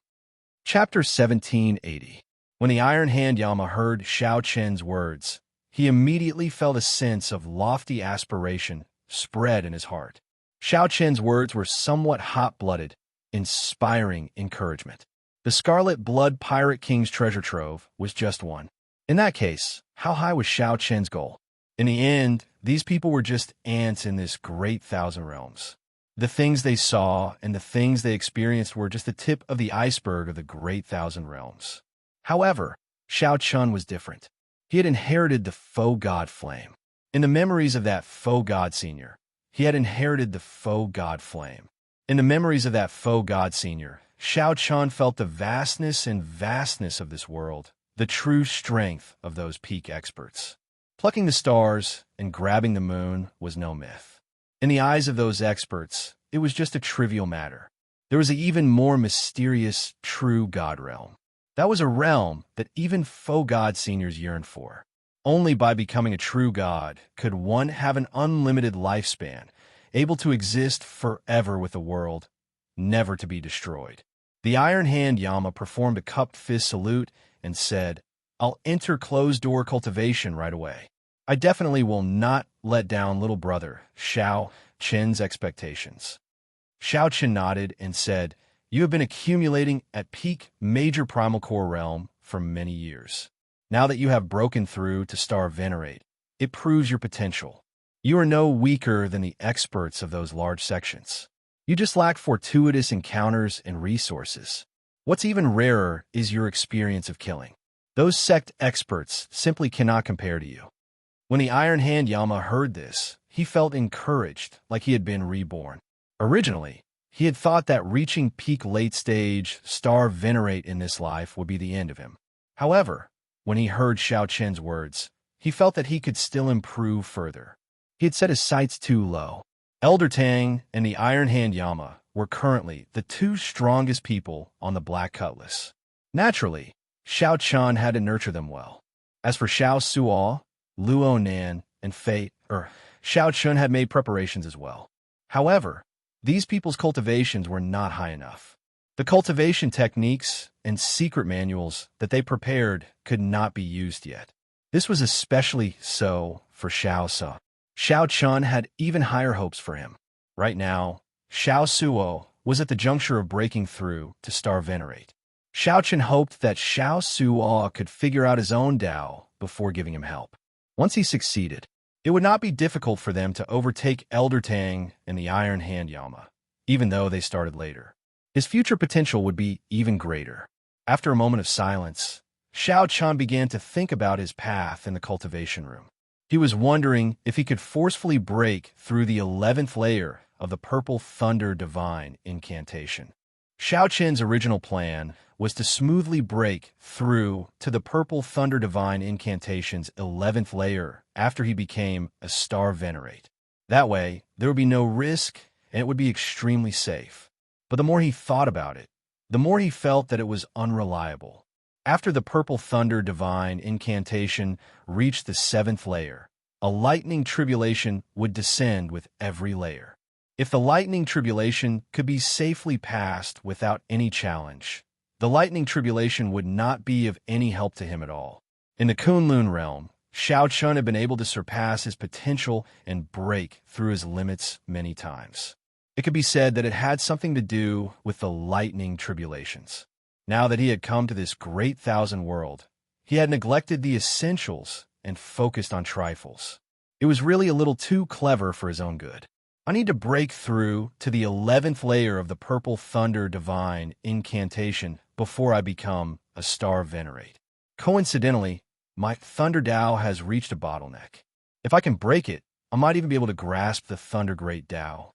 Chapter 1780. When the Iron Hand Yama heard Xiao Chen's words, he immediately felt a sense of lofty aspiration spread in his heart. Xiao Chen's words were somewhat hot-blooded, inspiring encouragement. The Scarlet Blood Pirate King's treasure trove was just one. In that case, how high was Xiao Chen's goal? In the end, these people were just ants in this great thousand realms. The things they saw and the things they experienced were just the tip of the iceberg of the great thousand realms. However, Xiao Chun was different. He had inherited the faux god flame. In the memories of that faux god senior, he had inherited the faux god flame. In the memories of that faux god senior, Xiao Chun felt the vastness of this world, the true strength of those peak experts. Plucking the stars and grabbing the moon was no myth. In the eyes of those experts, it was just a trivial matter. There was an even more mysterious, true god realm. That was a realm that even faux god seniors yearned for. Only by becoming a true god could one have an unlimited lifespan, able to exist forever with the world, never to be destroyed. The Iron Hand Yama performed a cupped fist salute and said, "I'll enter closed-door cultivation right away. I definitely will not let down little brother Xiao Qin's expectations." Xiao Qin nodded and said, "You have been accumulating at peak major primal core realm for many years. Now that you have broken through to Star Venerate, it proves your potential. You are no weaker than the experts of those large sections. You just lack fortuitous encounters and resources. What's even rarer is your experience of killing. Those sect experts simply cannot compare to you." When the Iron Hand Yama heard this, he felt encouraged, like he had been reborn. Originally, he had thought that reaching peak late-stage Star Venerate in this life would be the end of him. However, when he heard Xiao Qin's words, he felt that he could still improve further. He had set his sights too low. Elder Tang and the Iron Hand Yama were currently the two strongest people on the Black Cutlass. Naturally, Xiao Qian had to nurture them well. As for Xiao Suo, Luo Nan, and Xiao Chun had made preparations as well. However, these people's cultivations were not high enough. The cultivation techniques and secret manuals that they prepared could not be used yet. This was especially so for Xiao Su. Xiao Chun had even higher hopes for him. Right now, Xiao Suo was at the juncture of breaking through to Star Venerate. Xiao Chun hoped that Xiao Suo could figure out his own Tao before giving him help. Once he succeeded, it would not be difficult for them to overtake Elder Tang and the Iron Hand Yama, even though they started later. His future potential would be even greater. After a moment of silence, Xiao Chun began to think about his path in the cultivation room. He was wondering if he could forcefully break through the 11th layer of the Purple Thunder Divine incantation. Xiao Qin's original plan was to smoothly break through to the Purple Thunder Divine incantation's 11th layer after he became a Star Venerate. That way, there would be no risk and it would be extremely safe. But the more he thought about it, the more he felt that it was unreliable. After the Purple Thunder Divine incantation reached the 7th layer, a lightning tribulation would descend with every layer. If the lightning tribulation could be safely passed without any challenge, the lightning tribulation would not be of any help to him at all. In the Kunlun realm, Xiao Chun had been able to surpass his potential and break through his limits many times. It could be said that it had something to do with the lightning tribulations. Now that he had come to this great thousand world, he had neglected the essentials and focused on trifles. It was really a little too clever for his own good. I need to break through to the 11th layer of the Purple Thunder Divine incantation before I become a Star Venerate. Coincidentally, my Thunder Tao has reached a bottleneck. If I can break it, I might even be able to grasp the Thunder Great Tao.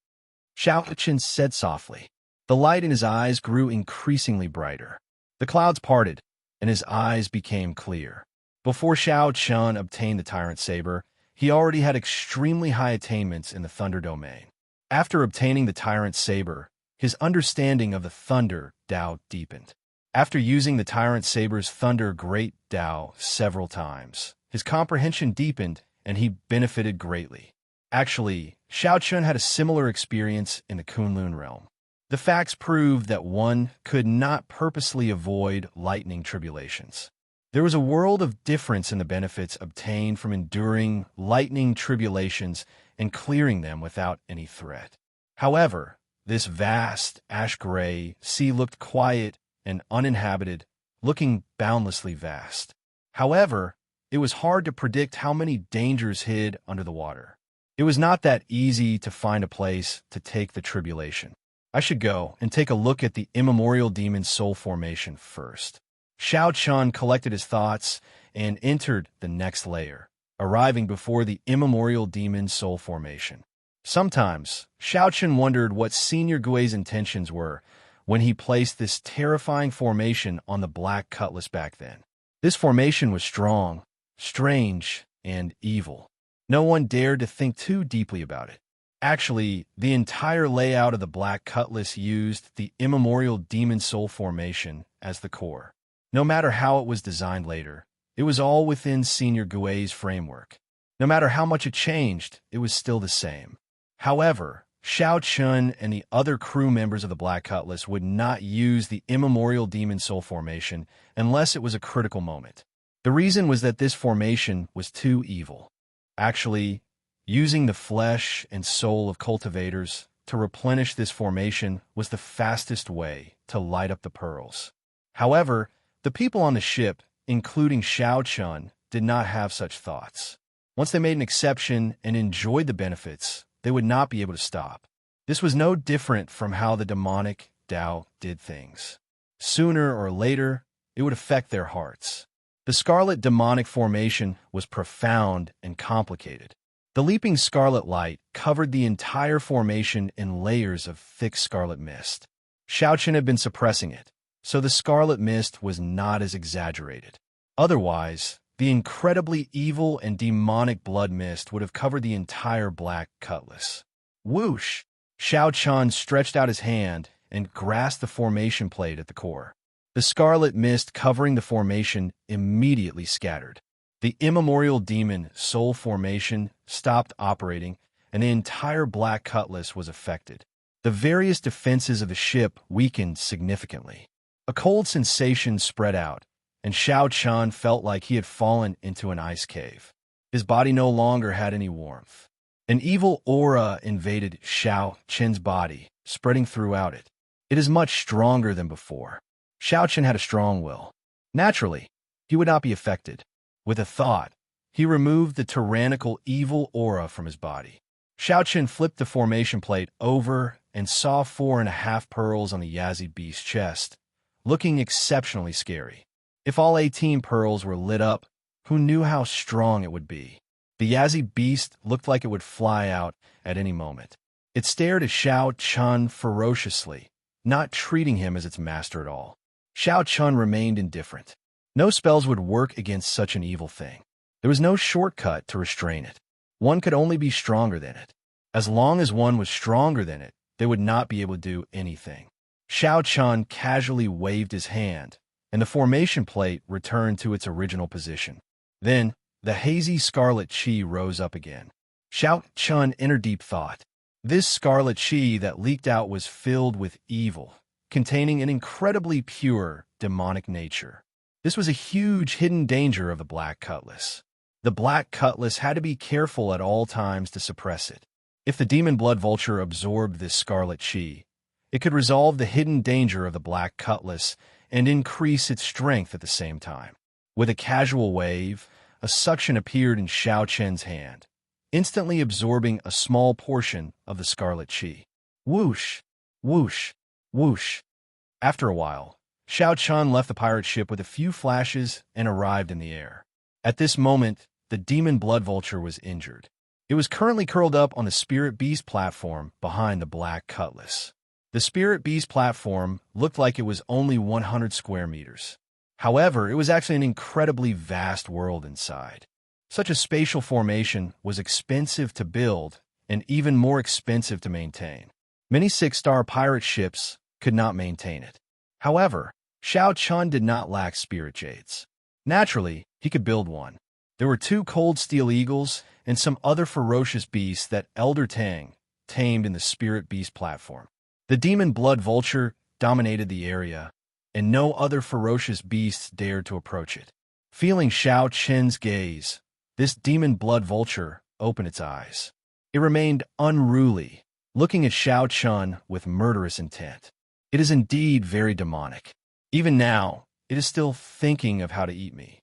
Xiao Qin said softly. The light in his eyes grew increasingly brighter. The clouds parted, and his eyes became clear. Before Xiao Chun obtained the Tyrant Saber, he already had extremely high attainments in the Thunder domain. After obtaining the Tyrant Saber, his understanding of the Thunder Tao deepened. After using the Tyrant Saber's Thunder Great Tao several times, his comprehension deepened and he benefited greatly. Actually, Xiao Chun had a similar experience in the Kunlun realm. The facts proved that one could not purposely avoid lightning tribulations. There was a world of difference in the benefits obtained from enduring lightning tribulations and clearing them without any threat. However, this vast ash-gray sea looked quiet and uninhabited, looking boundlessly vast. However, it was hard to predict how many dangers hid under the water. It was not that easy to find a place to take the tribulation. I should go and take a look at the immemorial demon's soul formation first. Xiao Chun collected his thoughts and entered the next layer, arriving before the immemorial demon's soul formation. Sometimes, Xiao Chun wondered what Senior Gui's intentions were when he placed this terrifying formation on the Black Cutlass back then. This formation was strong, strange, and evil. No one dared to think too deeply about it. Actually, the entire layout of the Black Cutlass used the immemorial demon soul formation as the core. No matter how it was designed later, it was all within Senior Gui's framework. No matter how much it changed, it was still the same. However, Xiao Chun and the other crew members of the Black Cutlass would not use the immemorial demon soul formation unless it was a critical moment. The reason was that this formation was too evil. Actually, using the flesh and soul of cultivators to replenish this formation was the fastest way to light up the pearls. However, the people on the ship, including Xiao Chun, did not have such thoughts. Once they made an exception and enjoyed the benefits, they would not be able to stop. This was no different from how the demonic Tao did things. Sooner or later, it would affect their hearts. The scarlet demonic formation was profound and complicated. The leaping scarlet light covered the entire formation in layers of thick scarlet mist. Xiaochen had been suppressing it, so the scarlet mist was not as exaggerated. Otherwise, the incredibly evil and demonic blood mist would have covered the entire Black Cutlass. Whoosh! Xiao Chun stretched out his hand and grasped the formation plate at the core. The scarlet mist covering the formation immediately scattered. The immemorial demon soul formation stopped operating, and the entire Black Cutlass was affected. The various defenses of the ship weakened significantly. A cold sensation spread out, and Xiao Chun felt like he had fallen into an ice cave. His body no longer had any warmth. An evil aura invaded Xiao Chen's body, spreading throughout it. It is much stronger than before. Xiao Chen had a strong will. Naturally, he would not be affected. With a thought, he removed the tyrannical evil aura from his body. Xiao Chen flipped the formation plate over and saw 4.5 pearls on the Yazi beast's chest, looking exceptionally scary. If all 18 pearls were lit up, who knew how strong it would be? The Yazi beast looked like it would fly out at any moment. It stared at Xiao Chun ferociously, not treating him as its master at all. Xiao Chun remained indifferent. No spells would work against such an evil thing. There was no shortcut to restrain it. One could only be stronger than it. As long as one was stronger than it, they would not be able to do anything. Xiao Chun casually waved his hand, and the formation plate returned to its original position. Then, the hazy scarlet chi rose up again. Xiao Chun entered deep thought. This scarlet chi that leaked out was filled with evil, containing an incredibly pure, demonic nature. This was a huge hidden danger of the Black Cutlass. The Black Cutlass had to be careful at all times to suppress it. If the demon blood vulture absorbed this scarlet chi, it could resolve the hidden danger of the Black Cutlass and increase its strength at the same time. With a casual wave, a suction appeared in Xiao Chen's hand, instantly absorbing a small portion of the scarlet chi. Whoosh! Whoosh! Whoosh! After a while, Xiao Chun left the pirate ship with a few flashes and arrived in the air. At this moment, the demon blood vulture was injured. It was currently curled up on the Spirit Beast platform behind the Black Cutlass. The Spirit Beast platform looked like it was only 100 square meters. However, it was actually an incredibly vast world inside. Such a spatial formation was expensive to build and even more expensive to maintain. Many 6-star pirate ships could not maintain it. However, Xiao Chun did not lack spirit jades. Naturally, he could build one. There were 2 cold steel eagles and some other ferocious beasts that Elder Tang tamed in the Spirit Beast platform. The demon blood vulture dominated the area, and no other ferocious beasts dared to approach it. Feeling Xiao Chen's gaze, this demon blood vulture opened its eyes. It remained unruly, looking at Xiao Chun with murderous intent. It is indeed very demonic. Even now, it is still thinking of how to eat me.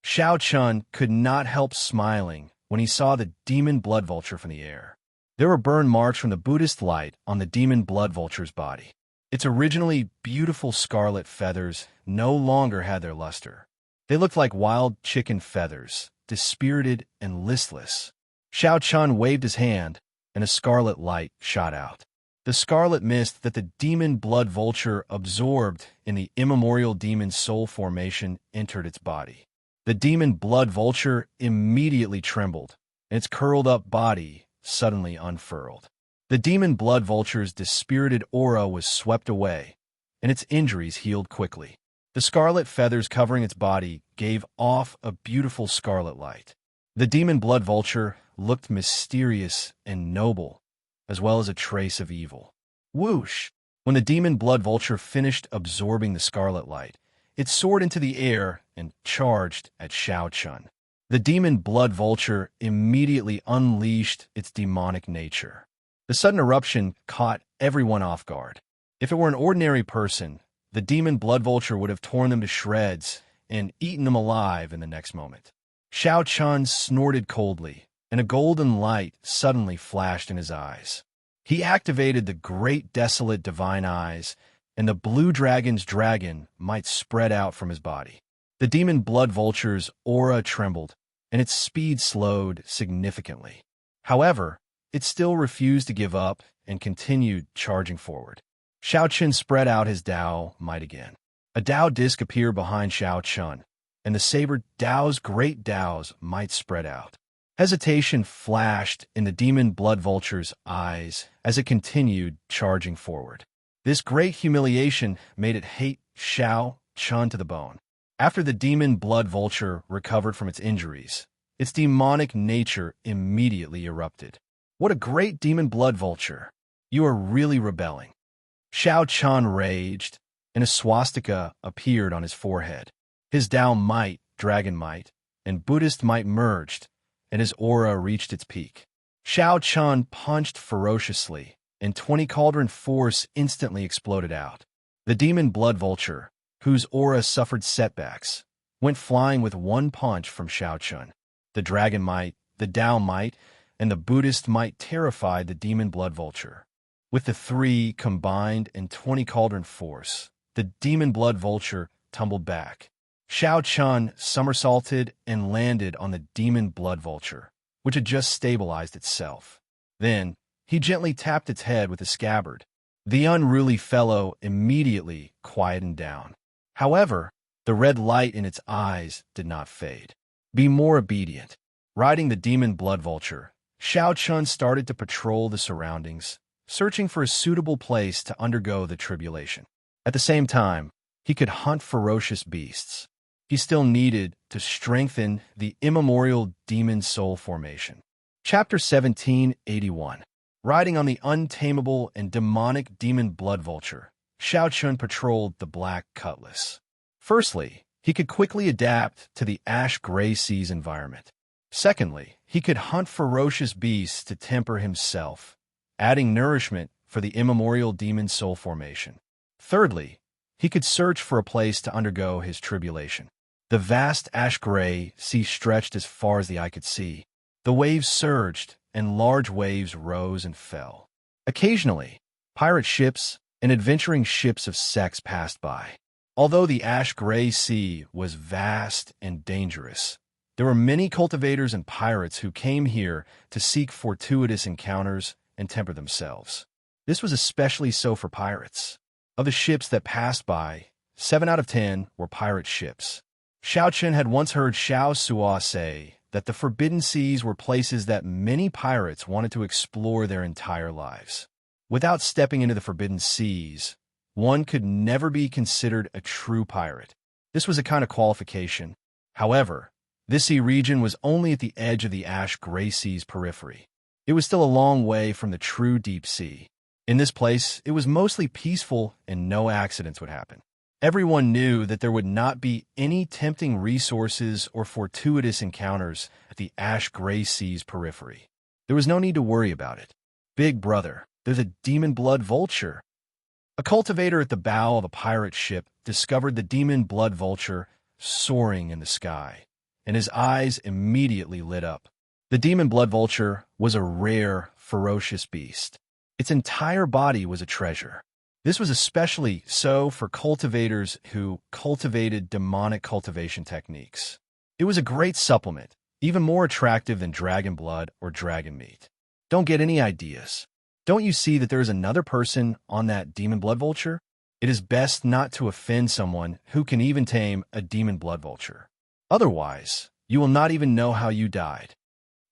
Xiao Chun could not help smiling when he saw the demon blood vulture from the air. There were burn marks from the Buddhist light on the demon blood vulture's body. Its originally beautiful scarlet feathers no longer had their luster. They looked like wild chicken feathers, dispirited and listless. Xiao Chun waved his hand, and a scarlet light shot out. The scarlet mist that the demon blood vulture absorbed in the immemorial demon soul formation entered its body. The demon blood vulture immediately trembled, and its curled-up body suddenly unfurled. The demon blood vulture's dispirited aura was swept away, and its injuries healed quickly. The scarlet feathers covering its body gave off a beautiful scarlet light. The demon blood vulture looked mysterious and noble, as well as a trace of evil. Whoosh! When the demon blood vulture finished absorbing the scarlet light, it soared into the air and charged at Xianxia. The demon blood vulture immediately unleashed its demonic nature. The sudden eruption caught everyone off guard. If it were an ordinary person, the demon blood vulture would have torn them to shreds and eaten them alive in the next moment. Xianxia snorted coldly, and a golden light suddenly flashed in his eyes. He activated the great desolate divine eyes, and the blue dragon's dragon might spread out from his body. The demon blood vulture's aura trembled, and its speed slowed significantly. However, it still refused to give up and continued charging forward. Xianxia spread out his Dao might again. A Dao disc appeared behind Xianxia, and the saber Dao's great Dao's might spread out. Hesitation flashed in the demon blood vulture's eyes as it continued charging forward. This great humiliation made it hate Xianxia to the bone. After the demon blood vulture recovered from its injuries, its demonic nature immediately erupted. What a great demon blood vulture! You are really rebelling. Xianxia raged, and a swastika appeared on his forehead. His Dao might, dragon might, and Buddhist might merged, and his aura reached its peak. Xianxia punched ferociously, and 20 cauldron force instantly exploded out. The demon blood vulture, whose aura suffered setbacks, went flying with one punch from Xianxia. The dragon might, the Dao might, and the Buddhist might terrified the demon blood vulture. With the three combined and 20 cauldron force, the demon blood vulture tumbled back. Xianxia somersaulted and landed on the demon blood vulture, which had just stabilized itself. Then, he gently tapped its head with a scabbard. The unruly fellow immediately quietened down. However, the red light in its eyes did not fade. Be more obedient. Riding the demon blood vulture, Xianxia started to patrol the surroundings, searching for a suitable place to undergo the tribulation. At the same time, he could hunt ferocious beasts. He still needed to strengthen the immemorial demon soul formation. Chapter 1781. Riding on the untamable and demonic demon blood vulture, Xianxia patrolled the Black Cutlass. Firstly, he could quickly adapt to the ash-gray seas environment. Secondly, he could hunt ferocious beasts to temper himself, adding nourishment for the immemorial demon soul formation. Thirdly, he could search for a place to undergo his tribulation. The vast ash-gray sea stretched as far as the eye could see. The waves surged, and large waves rose and fell. Occasionally, pirate ships and adventuring ships of sex passed by. Although the ash-gray sea was vast and dangerous, there were many cultivators and pirates who came here to seek fortuitous encounters and temper themselves. This was especially so for pirates. Of the ships that passed by, 7 out of 10 were pirate ships. Xianxia had once heard Xiaosua say that the Forbidden Seas were places that many pirates wanted to explore their entire lives. Without stepping into the Forbidden Seas, one could never be considered a true pirate. This was a kind of qualification. However, this sea region was only at the edge of the ash-gray sea's periphery. It was still a long way from the true deep sea. In this place, it was mostly peaceful and no accidents would happen. Everyone knew that there would not be any tempting resources or fortuitous encounters at the ash-gray sea's periphery. There was no need to worry about it. Big brother, there's a demon blood vulture. A cultivator at the bow of a pirate ship discovered the demon blood vulture soaring in the sky, and his eyes immediately lit up. The demon blood vulture was a rare, ferocious beast. Its entire body was a treasure. This was especially so for cultivators who cultivated demonic cultivation techniques. It was a great supplement, even more attractive than dragon blood or dragon meat. Don't get any ideas. Don't you see that there is another person on that demon blood vulture? It is best not to offend someone who can even tame a demon blood vulture. Otherwise, you will not even know how you died.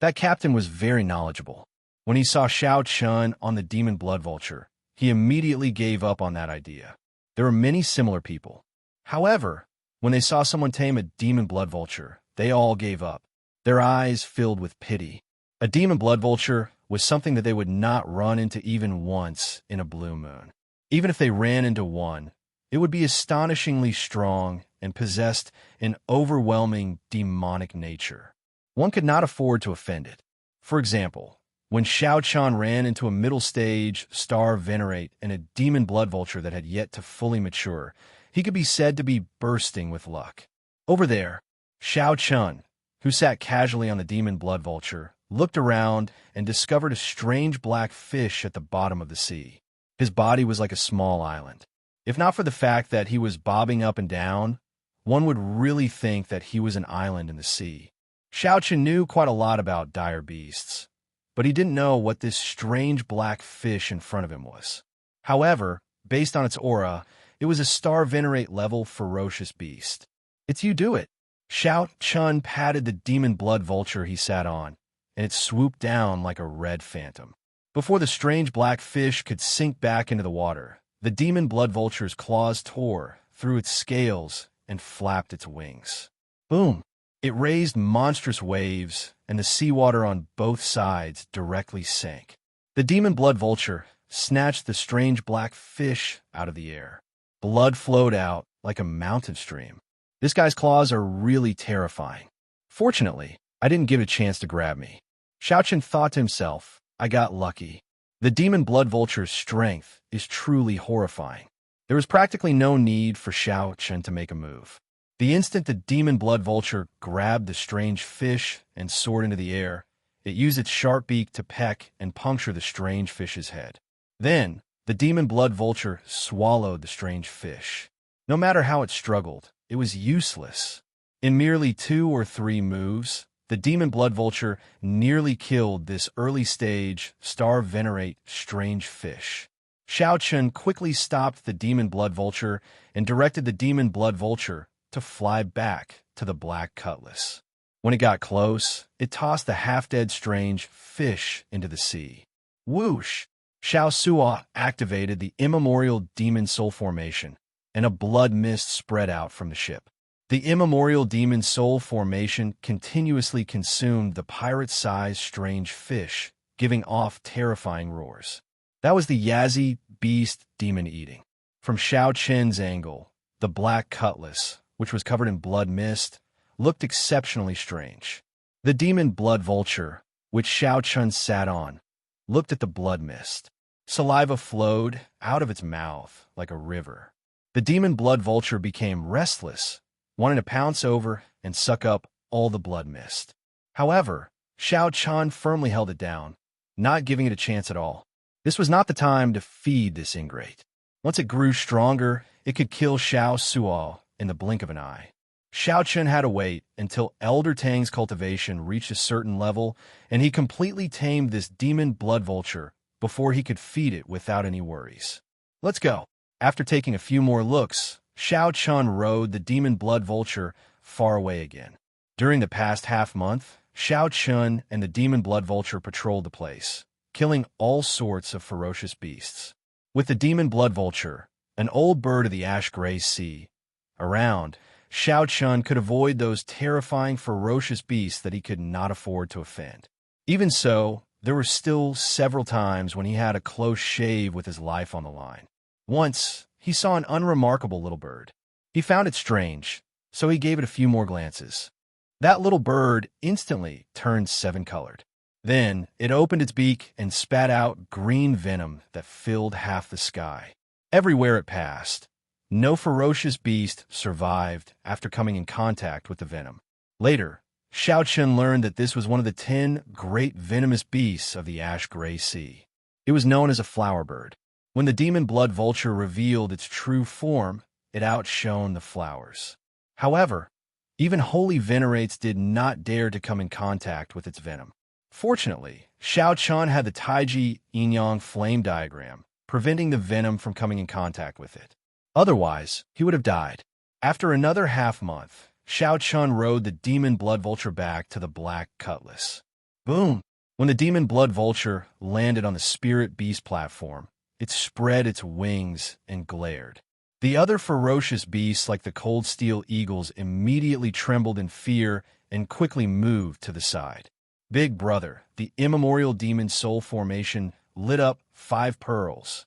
That captain was very knowledgeable. When he saw Xianxia on the demon blood vulture, he immediately gave up on that idea. There were many similar people. However, when they saw someone tame a demon blood vulture, they all gave up. Their eyes filled with pity. A demon blood vulture was something that they would not run into even once in a blue moon. Even if they ran into one, it would be astonishingly strong and possessed an overwhelming demonic nature. One could not afford to offend it. For example, when Xiaoqian ran into a middle-stage star venerate and a demon blood vulture that had yet to fully mature, he could be said to be bursting with luck. Over there, Xiaoqian, who sat casually on the demon blood vulture, looked around and discovered a strange black fish at the bottom of the sea. His body was like a small island. If not for the fact that he was bobbing up and down, one would really think that he was an island in the sea. Xiaoqian knew quite a lot about dire beasts, but he didn't know what this strange black fish in front of him was. However, based on its aura, it was a star venerate level ferocious beast. "It's you, do it." Xiaoqian patted the demon blood vulture he sat on, and it swooped down like a red phantom. Before the strange black fish could sink back into the water, the demon blood vulture's claws tore through its scales and flapped its wings. Boom! It raised monstrous waves, and the seawater on both sides directly sank. The demon blood vulture snatched the strange black fish out of the air. Blood flowed out like a mountain stream. This guy's claws are really terrifying. Fortunately, I didn't give it a chance to grab me. Xiaoqian thought to himself, I got lucky. The demon blood vulture's strength is truly horrifying. There was practically no need for Xiaoqian to make a move. The instant the demon blood vulture grabbed the strange fish and soared into the air, it used its sharp beak to peck and puncture the strange fish's head. Then, the demon blood vulture swallowed the strange fish. No matter how it struggled, it was useless. In merely 2 or 3 moves, the demon blood vulture nearly killed this early-stage, star-venerate strange fish. Xiaoqian quickly stopped the demon blood vulture and directed the demon blood vulture to fly back to the black cutlass. When it got close, it tossed the half-dead strange fish into the sea. Whoosh! Xiaoxia activated the immemorial demon soul formation, and a blood mist spread out from the ship. The immemorial demon soul formation continuously consumed the pirate-sized strange fish, giving off terrifying roars. That was the Yazi beast demon eating. From Xiaoqian's angle, the black cutlass, which was covered in blood mist, looked exceptionally strange. The demon blood vulture, which Xiaoqian sat on, looked at the blood mist. Saliva flowed out of its mouth like a river. The demon blood vulture became restless, wanting to pounce over and suck up all the blood mist. However, Xiaoqian firmly held it down, not giving it a chance at all. This was not the time to feed this ingrate. Once it grew stronger, it could kill Xiaoxia in the blink of an eye. Xiaoqian had to wait until Elder Tang's cultivation reached a certain level, and he completely tamed this demon blood vulture before he could feed it without any worries. Let's go. After taking a few more looks, Xiaoqian rode the demon blood vulture far away again. During the past half-month, Xiaoqian and the demon blood vulture patrolled the place, killing all sorts of ferocious beasts. With the demon blood vulture, an old bird of the ash-gray sea, around, Xiaoqian could avoid those terrifying ferocious beasts that he could not afford to offend. Even so, there were still several times when he had a close shave with his life on the line. Once, he saw an unremarkable little bird. He found it strange, so he gave it a few more glances. That little bird instantly turned 7-colored. Then, it opened its beak and spat out green venom that filled half the sky. Everywhere it passed, no ferocious beast survived after coming in contact with the venom. Later, Xiaoqian learned that this was one of the 10 great venomous beasts of the ash-gray sea. It was known as a flower bird. When the demon blood vulture revealed its true form, it outshone the flowers. However, even holy venerates did not dare to come in contact with its venom. Fortunately, Xiaoqian had the Taiji yin-yang flame diagram, preventing the venom from coming in contact with it. Otherwise, he would have died. After another half-month, Xiaoqian rode the demon blood vulture back to the black cutlass. Boom! When the demon blood vulture landed on the spirit beast platform, it spread its wings and glared. The other ferocious beasts, like the cold steel eagles, immediately trembled in fear and quickly moved to the side. Big Brother, the immemorial demon soul formation, lit up 5 pearls.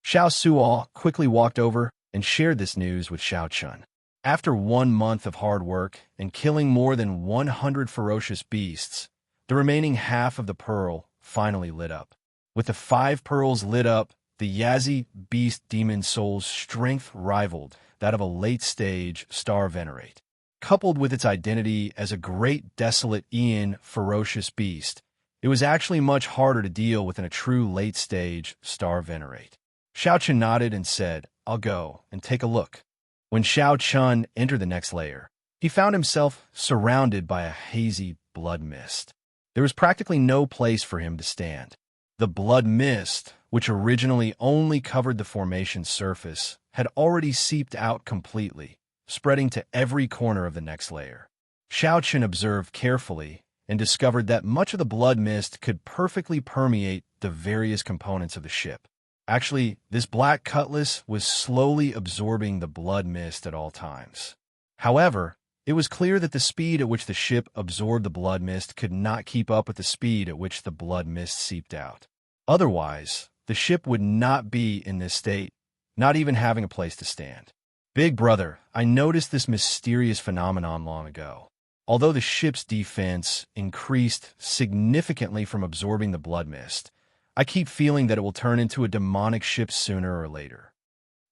Xiao Suo quickly walked over and shared this news with Xiao Chun. After 1 month of hard work and killing more than 100 ferocious beasts, the remaining half of the pearl finally lit up. With the 5 pearls lit up, the Yazi beast demon soul's strength rivaled that of a late-stage star venerate. Coupled with its identity as a great desolate Ian ferocious beast, it was actually much harder to deal with than a true late-stage star venerate. Xiao Chun nodded and said, "I'll go and take a look." When Xiao Chun entered the next layer, he found himself surrounded by a hazy blood mist. There was practically no place for him to stand. The blood mist, which originally only covered the formation's surface, had already seeped out completely, spreading to every corner of the next layer. Xiao Chun observed carefully and discovered that much of the blood mist could perfectly permeate the various components of the ship. Actually, this black cutlass was slowly absorbing the blood mist at all times. However, it was clear that the speed at which the ship absorbed the blood mist could not keep up with the speed at which the blood mist seeped out. Otherwise, the ship would not be in this state, not even having a place to stand. Big Brother, I noticed this mysterious phenomenon long ago. Although the ship's defense increased significantly from absorbing the blood mist, I keep feeling that it will turn into a demonic ship sooner or later.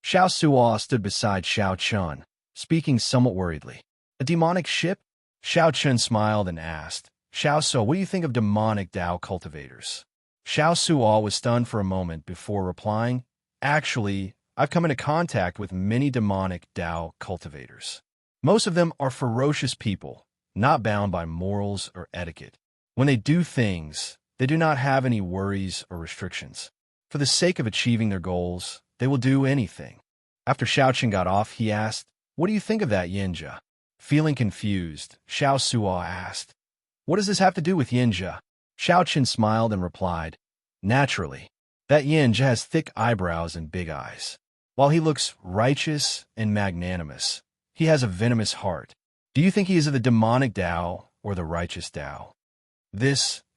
Xiao Suo stood beside Xiao Chun, speaking somewhat worriedly. A demonic ship? Xiao Chun smiled and asked, "Xiao Suo, what do you think of demonic Dao cultivators?" Xiao Suo was stunned for a moment before replying, "Actually, I've come into contact with many demonic Dao cultivators. Most of them are ferocious people, not bound by morals or etiquette. When they do things, they do not have any worries or restrictions. For the sake of achieving their goals, they will do anything." After Xiao Chun got off, he asked, "What do you think of that Xianxia?" Feeling confused, Xiao Suo asked, "What does this have to do with Xianxia?" Xiao Chun smiled and replied, "Naturally, that Xianxia has thick eyebrows and big eyes. While he looks righteous and magnanimous, he has a venomous heart. Do you think he is of the demonic Dao or the righteous Dao?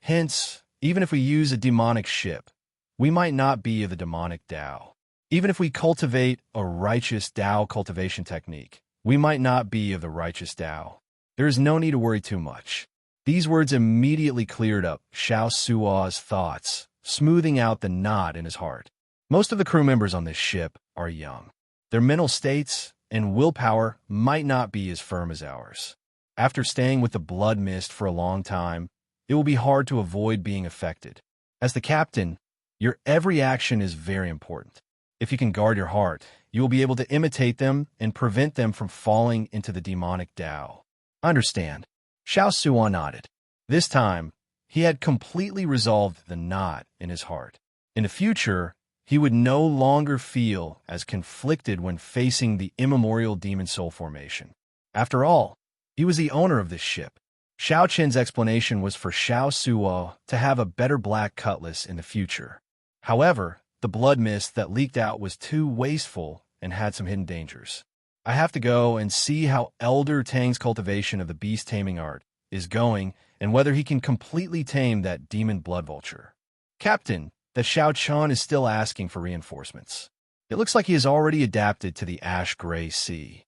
Hence, even if we use a demonic ship, we might not be of the demonic Dao. Even if we cultivate a righteous Dao cultivation technique, we might not be of the righteous Dao. There is no need to worry too much." These words immediately cleared up Xiao Suo's thoughts, smoothing out the knot in his heart. Most of the crew members on this ship are young. Their mental states and willpower might not be as firm as ours. After staying with the blood mist for a long time, it will be hard to avoid being affected. As the captain, your every action is very important. If you can guard your heart, you will be able to imitate them and prevent them from falling into the demonic Dao. Understand? Xiao Suo nodded. This time, he had completely resolved the knot in his heart. In the future, he would no longer feel as conflicted when facing the immemorial demon soul formation. After all, he was the owner of this ship. Xiao Chun's explanation was for Xiao Suo to have a better black cutlass in the future. However, the blood mist that leaked out was too wasteful and had some hidden dangers. I have to go and see how Elder Tang's cultivation of the beast taming art is going and whether he can completely tame that demon blood vulture. Captain, that Xiao Chun is still asking for reinforcements. It looks like he has already adapted to the ash-gray sea.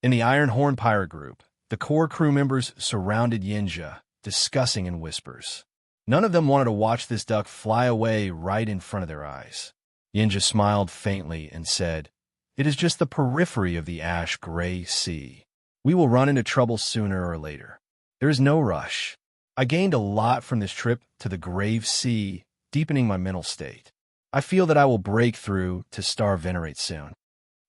In the Iron Horn pirate group, the core crew members surrounded Xianxia, discussing in whispers. None of them wanted to watch this duck fly away right in front of their eyes. Xianxia smiled faintly and said, "It is just the periphery of the ash-gray sea. We will run into trouble sooner or later. There is no rush. I gained a lot from this trip to the grave sea, deepening my mental state. I feel that I will break through to Star Venerate soon."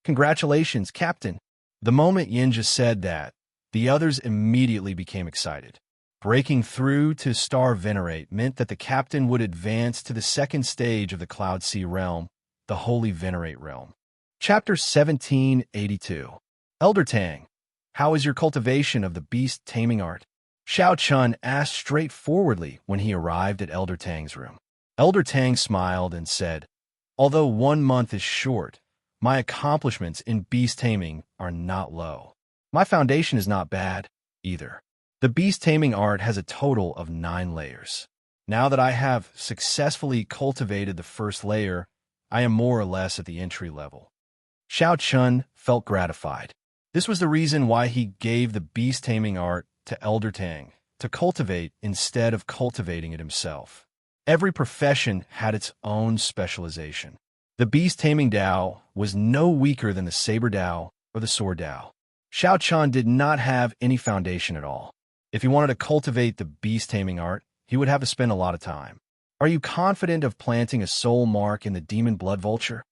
"Congratulations, Captain." The moment Xianxia said that, the others immediately became excited. Breaking through to Star Venerate meant that the captain would advance to the second stage of the Cloud Sea realm, the Holy Venerate realm. Chapter 1782. Elder Tang, how is your cultivation of the beast taming art? Xiao Chun asked straightforwardly when he arrived at Elder Tang's room. Elder Tang smiled and said, "Although 1 month is short, my accomplishments in beast taming are not low. My foundation is not bad, either. The beast taming art has a total of 9 layers. Now that I have successfully cultivated the first layer, I am more or less at the entry level. Xiao Chun felt gratified. This was the reason why he gave the beast taming art to Elder Tang, to cultivate instead of cultivating it himself. Every profession had its own specialization. The beast taming Dao was no weaker than the saber Dao or the sword Dao. Xiao Chun did not have any foundation at all. If he wanted to cultivate the beast taming art, he would have to spend a lot of time. Are you confident of planting a soul mark in the demon blood vulture?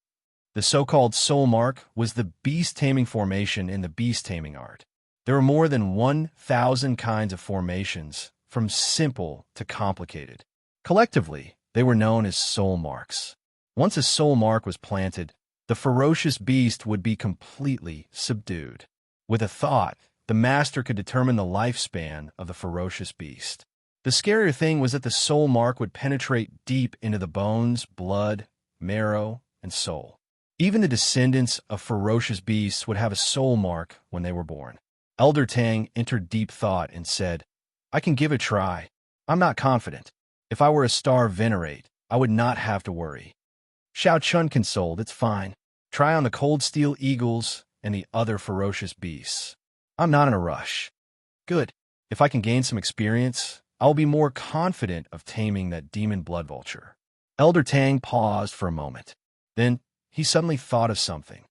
The so-called soul mark was the beast taming formation in the beast taming art. There are more than 1,000 kinds of formations, from simple to complicated. Collectively, they were known as soul marks. Once a soul mark was planted, the ferocious beast would be completely subdued. With a thought, the master could determine the lifespan of the ferocious beast. The scarier thing was that the soul mark would penetrate deep into the bones, blood, marrow, and soul. Even the descendants of ferocious beasts would have a soul mark when they were born. Elder Tang entered deep thought and said, I can give a try. I'm not confident. If I were a star venerate, I would not have to worry. Xiao Chun consoled, it's fine. Try on the cold steel eagles and the other ferocious beasts. I'm not in a rush. Good. If I can gain some experience, I will be more confident of taming that demon blood vulture. Elder Tang paused for a moment. Then he suddenly thought of something.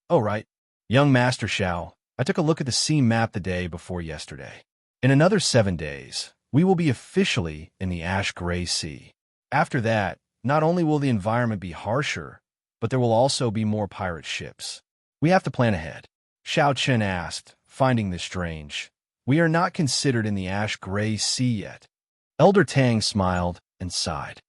Oh, right. Young Master Xiao, I took a look at the sea map the day before yesterday. In another 7 days, we will be officially in the ash-gray sea. After that, not only will the environment be harsher, but there will also be more pirate ships. We have to plan ahead. Xiao Chen asked, finding this strange. We are not considered in the ash-gray sea yet. Elder Tang smiled and sighed.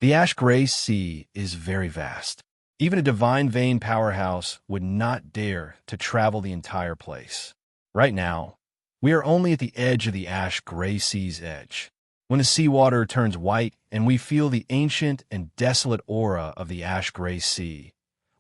The ash-gray sea is very vast. Even a divine vein powerhouse would not dare to travel the entire place. Right now, we are only at the edge of the ash-gray sea's edge. When the seawater turns white and we feel the ancient and desolate aura of the ash-gray sea,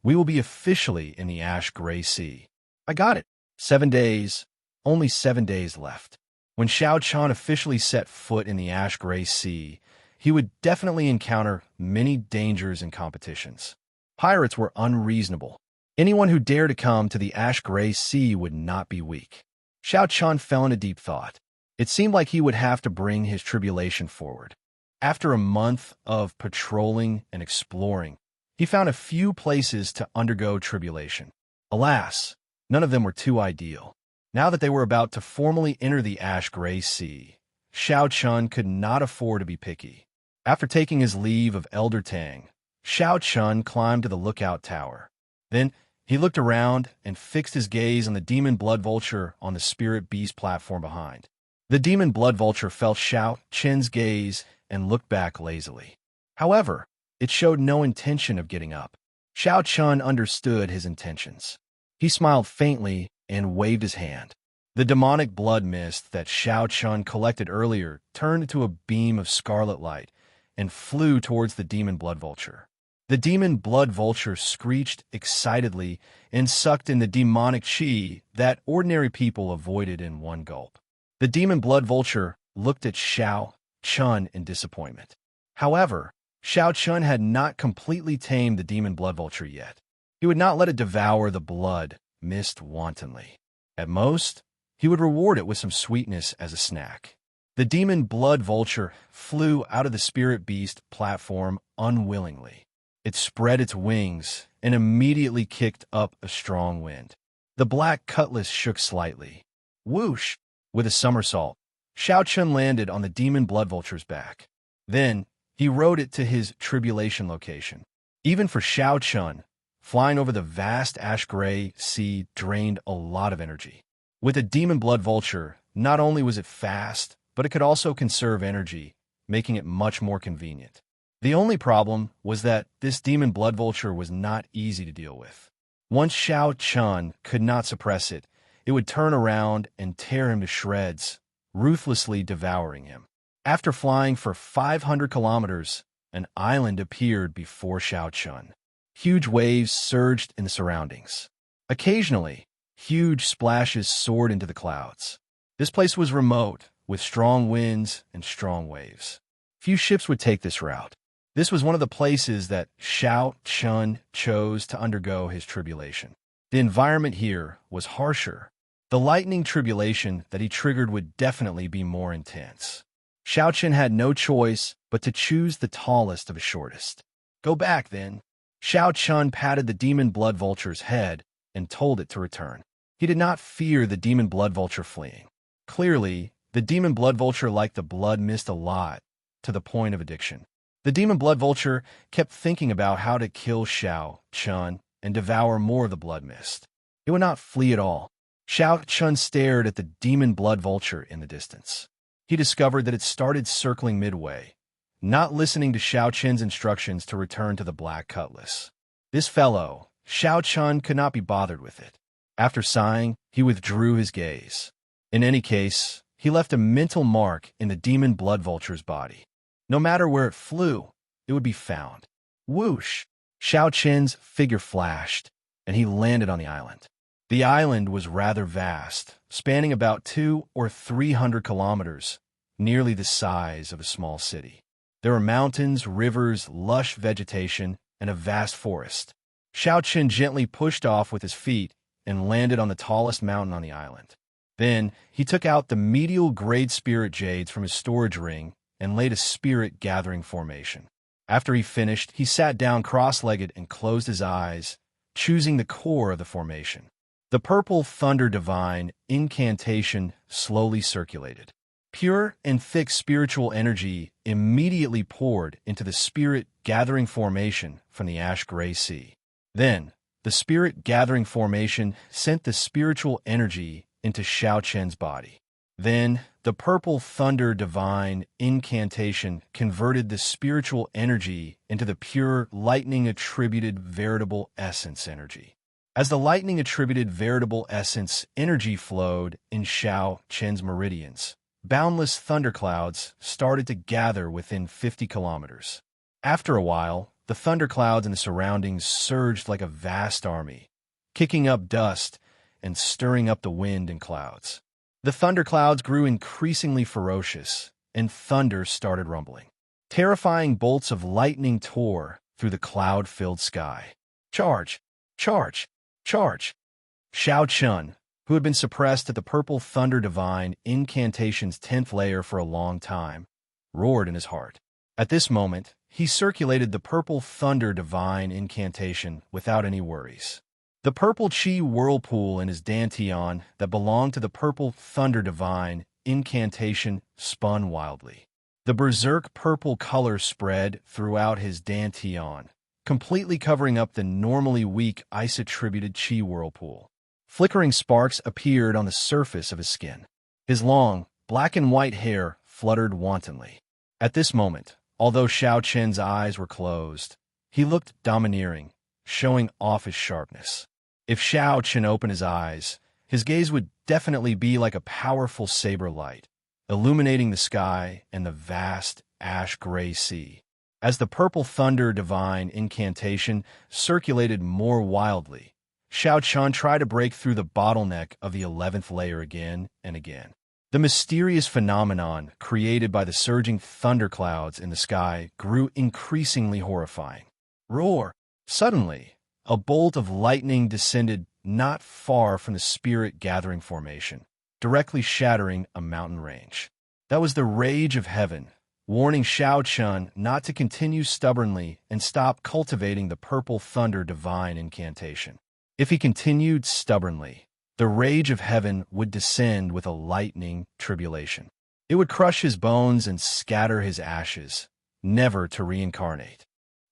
we will be officially in the ash-gray sea. I got it. 7 days. Only 7 days left. When Xiao Chun officially set foot in the ash-gray sea, he would definitely encounter many dangers and competitions. Pirates were unreasonable. Anyone who dared to come to the ash-gray sea would not be weak. Xiao Chun fell into deep thought. It seemed like he would have to bring his tribulation forward. After a month of patrolling and exploring, he found a few places to undergo tribulation. Alas, none of them were too ideal. Now that they were about to formally enter the ash-gray sea, Xiao Chun could not afford to be picky. After taking his leave of Elder Tang, Xiao Chun climbed to the lookout tower. Then he looked around and fixed his gaze on the demon blood vulture on the spirit beast platform behind. The demon blood vulture felt Xiao Chun's gaze and looked back lazily. However, it showed no intention of getting up. Xiao Chun understood his intentions. He smiled faintly and waved his hand. The demonic blood mist that Xiao Chun collected earlier turned into a beam of scarlet light and flew towards the demon blood vulture. The demon blood vulture screeched excitedly and sucked in the demonic chi that ordinary people avoided in one gulp. The demon blood vulture looked at Xiao Chun in disappointment. However, Xiao Chun had not completely tamed the demon blood vulture yet. He would not let it devour the blood mist wantonly. At most, he would reward it with some sweetness as a snack. The demon blood vulture flew out of the spirit beast platform unwillingly. It spread its wings and immediately kicked up a strong wind. The black cutlass shook slightly. Whoosh! With a somersault, Xiao Chun landed on the demon blood vulture's back. Then, he rode it to his tribulation location. Even for Xiao Chun, flying over the vast ash-gray sea drained a lot of energy. With a demon blood vulture, not only was it fast, but it could also conserve energy, making it much more convenient. The only problem was that this demon blood vulture was not easy to deal with. Once Xiao Chun could not suppress it, it would turn around and tear him to shreds, ruthlessly devouring him. After flying for 500 kilometers, an island appeared before Xiao Chun. Huge waves surged in the surroundings. Occasionally, huge splashes soared into the clouds. This place was remote, with strong winds and strong waves. Few ships would take this route. This was one of the places that Xianxia chose to undergo his tribulation. The environment here was harsher. The lightning tribulation that he triggered would definitely be more intense. Xianxia had no choice but to choose the tallest of the shortest. Go back, then. Xianxia patted the demon blood vulture's head and told it to return. He did not fear the demon blood vulture fleeing. Clearly, the demon blood vulture liked the blood mist a lot, to the point of addiction. The demon blood vulture kept thinking about how to kill Xianxia and devour more of the blood mist. It would not flee at all. Xianxia stared at the demon blood vulture in the distance. He discovered that it started circling midway, not listening to Xiaoqian's instructions to return to the Black Cutlass. This fellow, Xiaoqian, could not be bothered with it. After sighing, he withdrew his gaze. In any case, he left a mental mark in the demon blood vulture's body. No matter where it flew, it would be found. Whoosh! Xiaoqian's figure flashed, and he landed on the island. The island was rather vast, spanning about 200 or 300 kilometers, nearly the size of a small city. There were mountains, rivers, lush vegetation, and a vast forest. Xiaoqian gently pushed off with his feet and landed on the tallest mountain on the island. Then he took out the medial grade spirit jades from his storage ring and laid a spirit gathering formation. After he finished, he sat down cross-legged and closed his eyes, choosing the core of the formation. The purple thunder divine incantation slowly circulated. Pure and thick spiritual energy immediately poured into the spirit gathering formation from the ash-gray sea. Then, the spirit gathering formation sent the spiritual energy into Xiaoqian's body. Then, the purple thunder divine incantation converted the spiritual energy into the pure lightning-attributed veritable essence energy. As the lightning-attributed veritable essence energy flowed in Xiaoqian's meridians, boundless thunderclouds started to gather within 50 kilometers. After a while, the thunderclouds in the surroundings surged like a vast army, kicking up dust and stirring up the wind and clouds. The thunderclouds grew increasingly ferocious, and thunder started rumbling. Terrifying bolts of lightning tore through the cloud-filled sky. Charge! Charge! Charge! Xiaoqian, who had been suppressed at the purple thunder divine incantation's 10th layer for a long time, roared in his heart. At this moment, he circulated the purple thunder divine incantation without any worries. The purple chi whirlpool in his dantian that belonged to the purple thunder divine incantation spun wildly. The berserk purple color spread throughout his dantian, completely covering up the normally weak ice-attributed chi whirlpool. Flickering sparks appeared on the surface of his skin. His long, black and white hair fluttered wantonly. At this moment, although Xiaoqian's eyes were closed, he looked domineering, showing off his sharpness. If Xiaoqian opened his eyes, his gaze would definitely be like a powerful saber light, illuminating the sky and the vast ash-gray sea. As the purple thunder divine incantation circulated more wildly, Xiaoqian tried to break through the bottleneck of the 11th layer again and again. The mysterious phenomenon created by the surging thunderclouds in the sky grew increasingly horrifying. Roar! Suddenly, a bolt of lightning descended not far from the spirit gathering formation, directly shattering a mountain range. That was the rage of heaven, warning Xiaoqian not to continue stubbornly and stop cultivating the purple thunder divine incantation. If he continued stubbornly, the rage of heaven would descend with a lightning tribulation. It would crush his bones and scatter his ashes, never to reincarnate.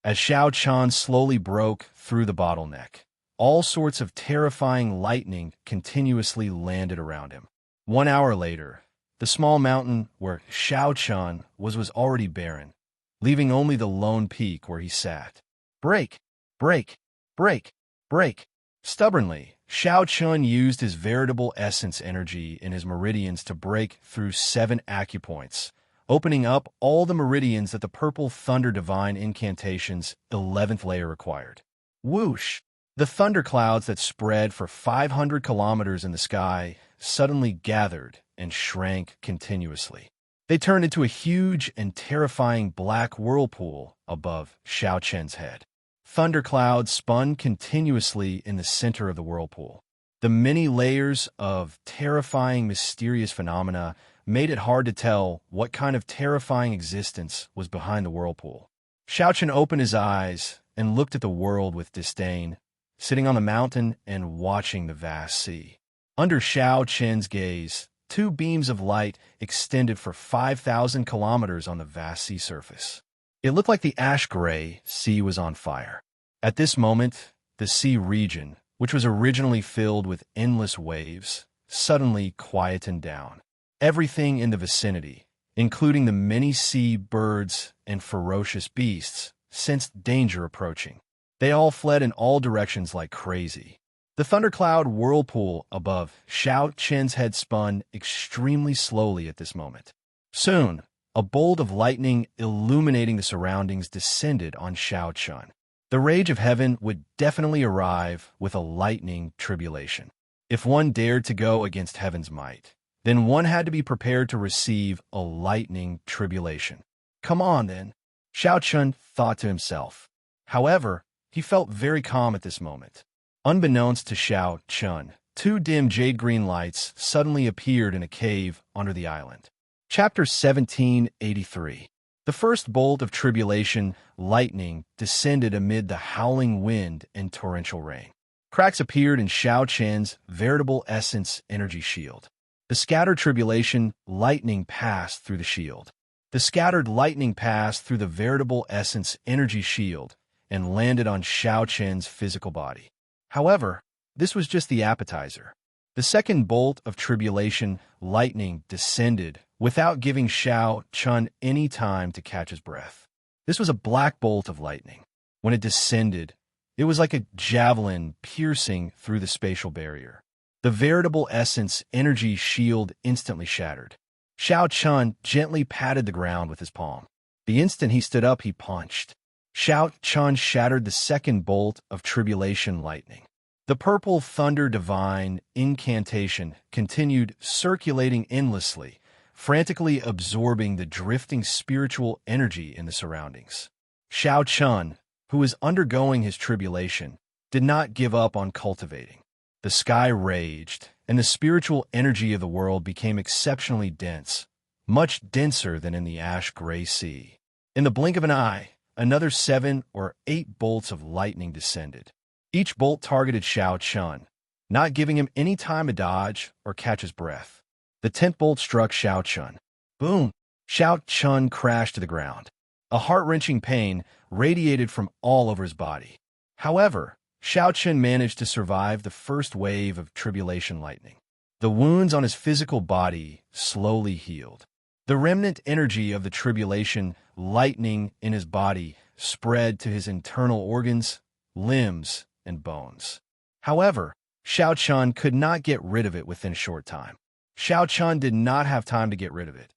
As Xiaoqian slowly broke through the bottleneck, all sorts of terrifying lightning continuously landed around him. 1 hour later, the small mountain where Xiaoqian was already barren, leaving only the lone peak where he sat. Break! Break! Break! Break! Stubbornly, Xiaoqian used his veritable essence energy in his meridians to break through 7 acupoints, opening up all the meridians that the purple thunder divine incantation's 11th layer required. Whoosh! The thunderclouds that spread for 500 kilometers in the sky suddenly gathered and shrank continuously. They turned into a huge and terrifying black whirlpool above Xianxia's head. Thunderclouds spun continuously in the center of the whirlpool. The many layers of terrifying, mysterious phenomena made it hard to tell what kind of terrifying existence was behind the whirlpool. Xiaoqian opened his eyes and looked at the world with disdain, sitting on the mountain and watching the vast sea. Under Xiaoqian's gaze, two beams of light extended for 5,000 kilometers on the vast sea surface. It looked like the ash-gray sea was on fire. At this moment, the sea region, which was originally filled with endless waves, suddenly quietened down. Everything in the vicinity, including the many sea birds and ferocious beasts, sensed danger approaching. They all fled in all directions like crazy. The thundercloud whirlpool above Xiaoqian's head spun extremely slowly at this moment. Soon, a bolt of lightning illuminating the surroundings descended on Xiaoqian. The rage of heaven would definitely arrive with a lightning tribulation. If one dared to go against heaven's might, then one had to be prepared to receive a lightning tribulation. Come on, then, Xiaoqian thought to himself. However, he felt very calm at this moment. Unbeknownst to Xiaoqian, two dim jade-green lights suddenly appeared in a cave under the island. Chapter 1783. The first bolt of tribulation, lightning, descended amid the howling wind and torrential rain. Cracks appeared in Xiaoqian's veritable essence energy shield. The scattered tribulation, lightning passed through the shield. The scattered lightning passed through the veritable essence energy shield and landed on Xiaoqian's physical body. However, this was just the appetizer. The second bolt of tribulation, lightning, descended without giving Xiaoqian any time to catch his breath. This was a black bolt of lightning. When it descended, it was like a javelin piercing through the spatial barrier. The veritable essence energy shield instantly shattered. Xiaoqian gently patted the ground with his palm. The instant he stood up, he punched. Xiaoqian shattered the second bolt of tribulation lightning. The purple thunder divine incantation continued circulating endlessly, frantically absorbing the drifting spiritual energy in the surroundings. Xiaoqian, who was undergoing his tribulation, did not give up on cultivating. The sky raged, and the spiritual energy of the world became exceptionally dense, much denser than in the ash-gray sea. In the blink of an eye, another 7 or 8 bolts of lightning descended. Each bolt targeted Xiaoqian, not giving him any time to dodge or catch his breath. The 10th bolt struck Xiaoqian. Boom! Xiaoqian crashed to the ground. A heart-wrenching pain radiated from all over his body. However, Xiaoqian managed to survive the first wave of tribulation lightning. The wounds on his physical body slowly healed. The remnant energy of the tribulation lightning in his body spread to his internal organs, limbs, and bones. However, Xiaoqian could not get rid of it within a short time. Xiaoqian did not have time to get rid of it,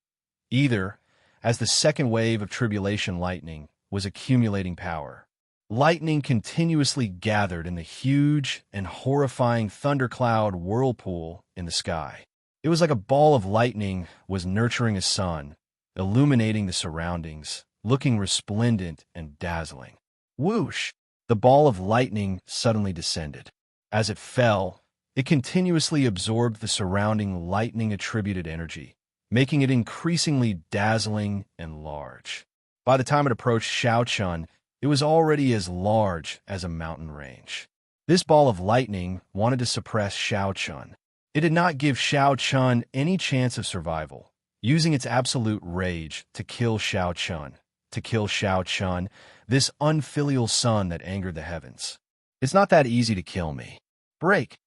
either, as the second wave of tribulation lightning was accumulating power. Lightning continuously gathered in the huge and horrifying thundercloud whirlpool in the sky. It was like a ball of lightning was nurturing a sun, illuminating the surroundings, looking resplendent and dazzling. Whoosh! The ball of lightning suddenly descended. As it fell, it continuously absorbed the surrounding lightning-attributed energy, making it increasingly dazzling and large. By the time it approached Xiaoqian, it was already as large as a mountain range. This ball of lightning wanted to suppress Xiaoqian. It did not give Xiaoqian any chance of survival, using its absolute rage to kill Xiaoqian. This unfilial son that angered the heavens. It's not that easy to kill me. Break!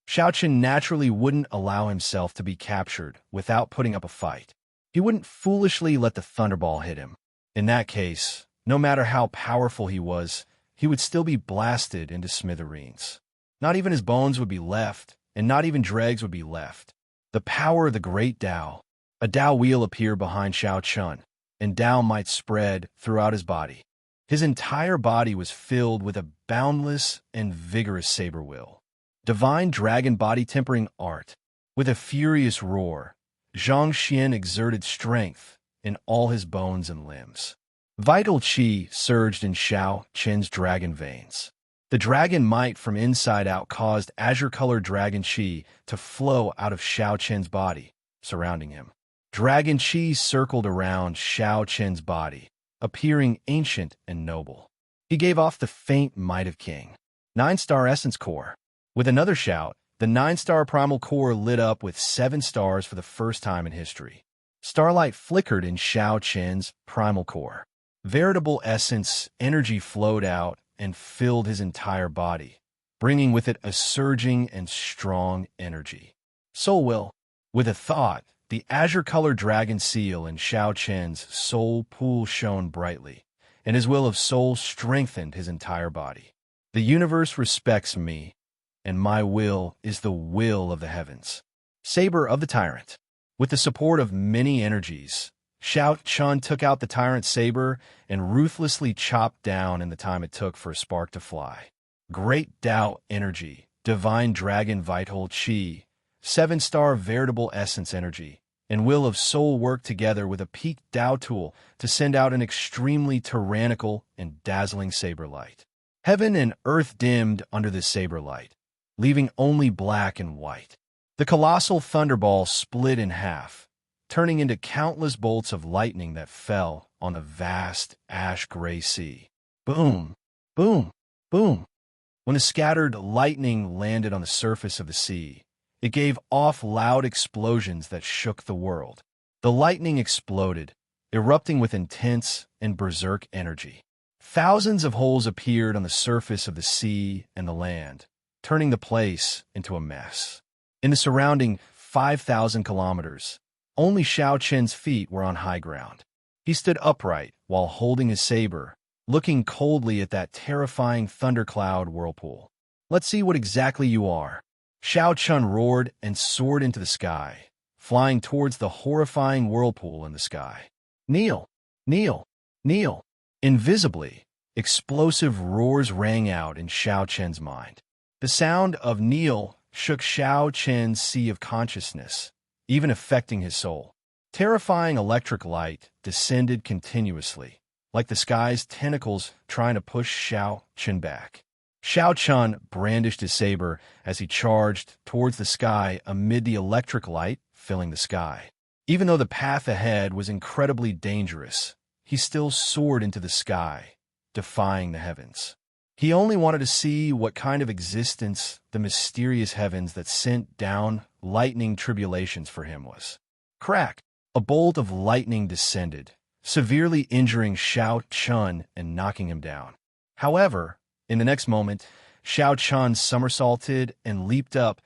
Xiaoqian naturally wouldn't allow himself to be captured without putting up a fight. He wouldn't foolishly let the thunderball hit him. In that case, no matter how powerful he was, he would still be blasted into smithereens. Not even his bones would be left, and not even dregs would be left. The power of the great Tao. A Tao wheel appeared behind Xiaoqian, and Tao might spread throughout his body. His entire body was filled with a boundless and vigorous saber will. Divine dragon body tempering art. With a furious roar, Xianxia exerted strength in all his bones and limbs. Vital qi surged in Xiao Qin's dragon veins. The dragon might from inside out caused azure-colored dragon qi to flow out of Xiao Qin's body, surrounding him. Dragon qi circled around Xiao Qin's body, appearing ancient and noble. He gave off the faint might of king. 9-star essence core. With another shout, the 9-star primal core lit up with 7 stars for the first time in history. Starlight flickered in Xiao Qin's primal core. Veritable essence energy flowed out and filled his entire body, bringing with it a surging and strong energy. Soul will. With a thought, the azure-colored dragon seal in Xiao Qin's soul pool shone brightly, and his will of soul strengthened his entire body. The universe respects me, and my will is the will of the heavens. Saber of the Tyrant. With the support of many energies, Xiao Qin took out the tyrant's saber and ruthlessly chopped down in the time it took for a spark to fly. Great Tao energy, divine dragon vital qi, 7-star veritable essence energy, and will of soul worked together with a peak Tao tool to send out an extremely tyrannical and dazzling saber light. Heaven and earth dimmed under the saber light, leaving only black and white. The colossal thunderball split in half, turning into countless bolts of lightning that fell on a vast ash-gray sea. Boom, boom, boom. When the scattered lightning landed on the surface of the sea, it gave off loud explosions that shook the world. The lightning exploded, erupting with intense and berserk energy. Thousands of holes appeared on the surface of the sea and the land, turning the place into a mess. In the surrounding 5,000 kilometers, only Xiao Qin's feet were on high ground. He stood upright while holding his saber, looking coldly at that terrifying thundercloud whirlpool. "Let's see what exactly you are." Xiao Qin roared and soared into the sky, flying towards the horrifying whirlpool in the sky. "Kneel! Kneel! Kneel!" Invisibly, explosive roars rang out in Xiao Qin's mind. The sound of kneel shook Xiao Qin's sea of consciousness, even affecting his soul. Terrifying electric light descended continuously, like the sky's tentacles trying to push Xiao Qin back. Xiao Qin brandished his saber as he charged towards the sky amid the electric light filling the sky. Even though the path ahead was incredibly dangerous, he still soared into the sky, defying the heavens. He only wanted to see what kind of existence the mysterious heavens that sent down lightning tribulations for him was. Crack! A bolt of lightning descended, severely injuring Xiao Qin and knocking him down. However, in the next moment, Xiao Qin somersaulted and leaped up,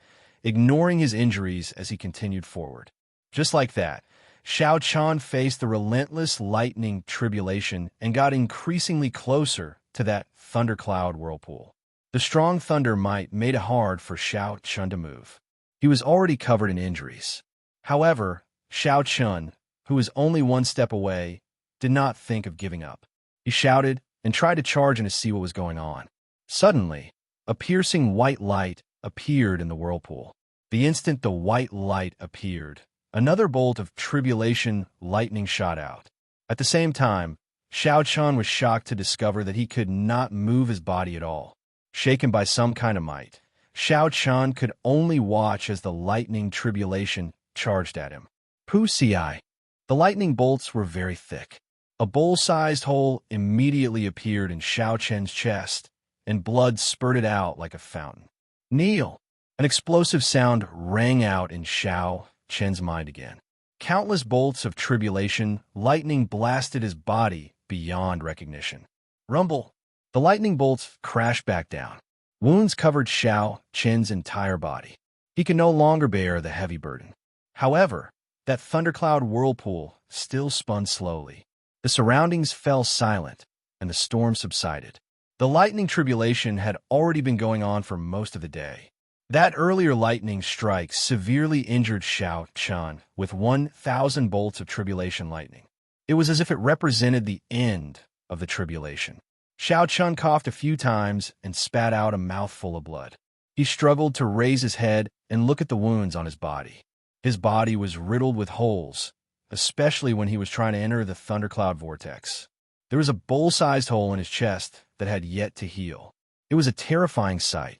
ignoring his injuries as he continued forward. Just like that, Xiao Qin faced the relentless lightning tribulation and got increasingly closer to that thundercloud whirlpool. The strong thunder might made it hard for Xiao Qin to move. He was already covered in injuries. However, Xiao Qin, who was only one step away, did not think of giving up. He shouted and tried to charge in to see what was going on. Suddenly, a piercing white light appeared in the whirlpool. The instant the white light appeared, another bolt of tribulation lightning shot out. At the same time, Xiao Qin was shocked to discover that he could not move his body at all. Shaken by some kind of might, Xiao Qin could only watch as the lightning tribulation charged at him. Wuxia. The lightning bolts were very thick. A bowl-sized hole immediately appeared in Xiao Qin's chest, and blood spurted out like a fountain. Kneel! An explosive sound rang out in Xiao Qin's mind again. Countless bolts of tribulation, lightning blasted his body beyond recognition. Rumble! The lightning bolts crashed back down. Wounds covered Xiao Qin's entire body. He could no longer bear the heavy burden. However, that thundercloud whirlpool still spun slowly. The surroundings fell silent, and the storm subsided. The lightning tribulation had already been going on for most of the day. That earlier lightning strike severely injured Xiao Qin with 1,000 bolts of tribulation lightning. It was as if it represented the end of the tribulation. Xiao Qin coughed a few times and spat out a mouthful of blood. He struggled to raise his head and look at the wounds on his body. His body was riddled with holes, especially when he was trying to enter the thundercloud vortex. There was a bowl-sized hole in his chest that had yet to heal. It was a terrifying sight.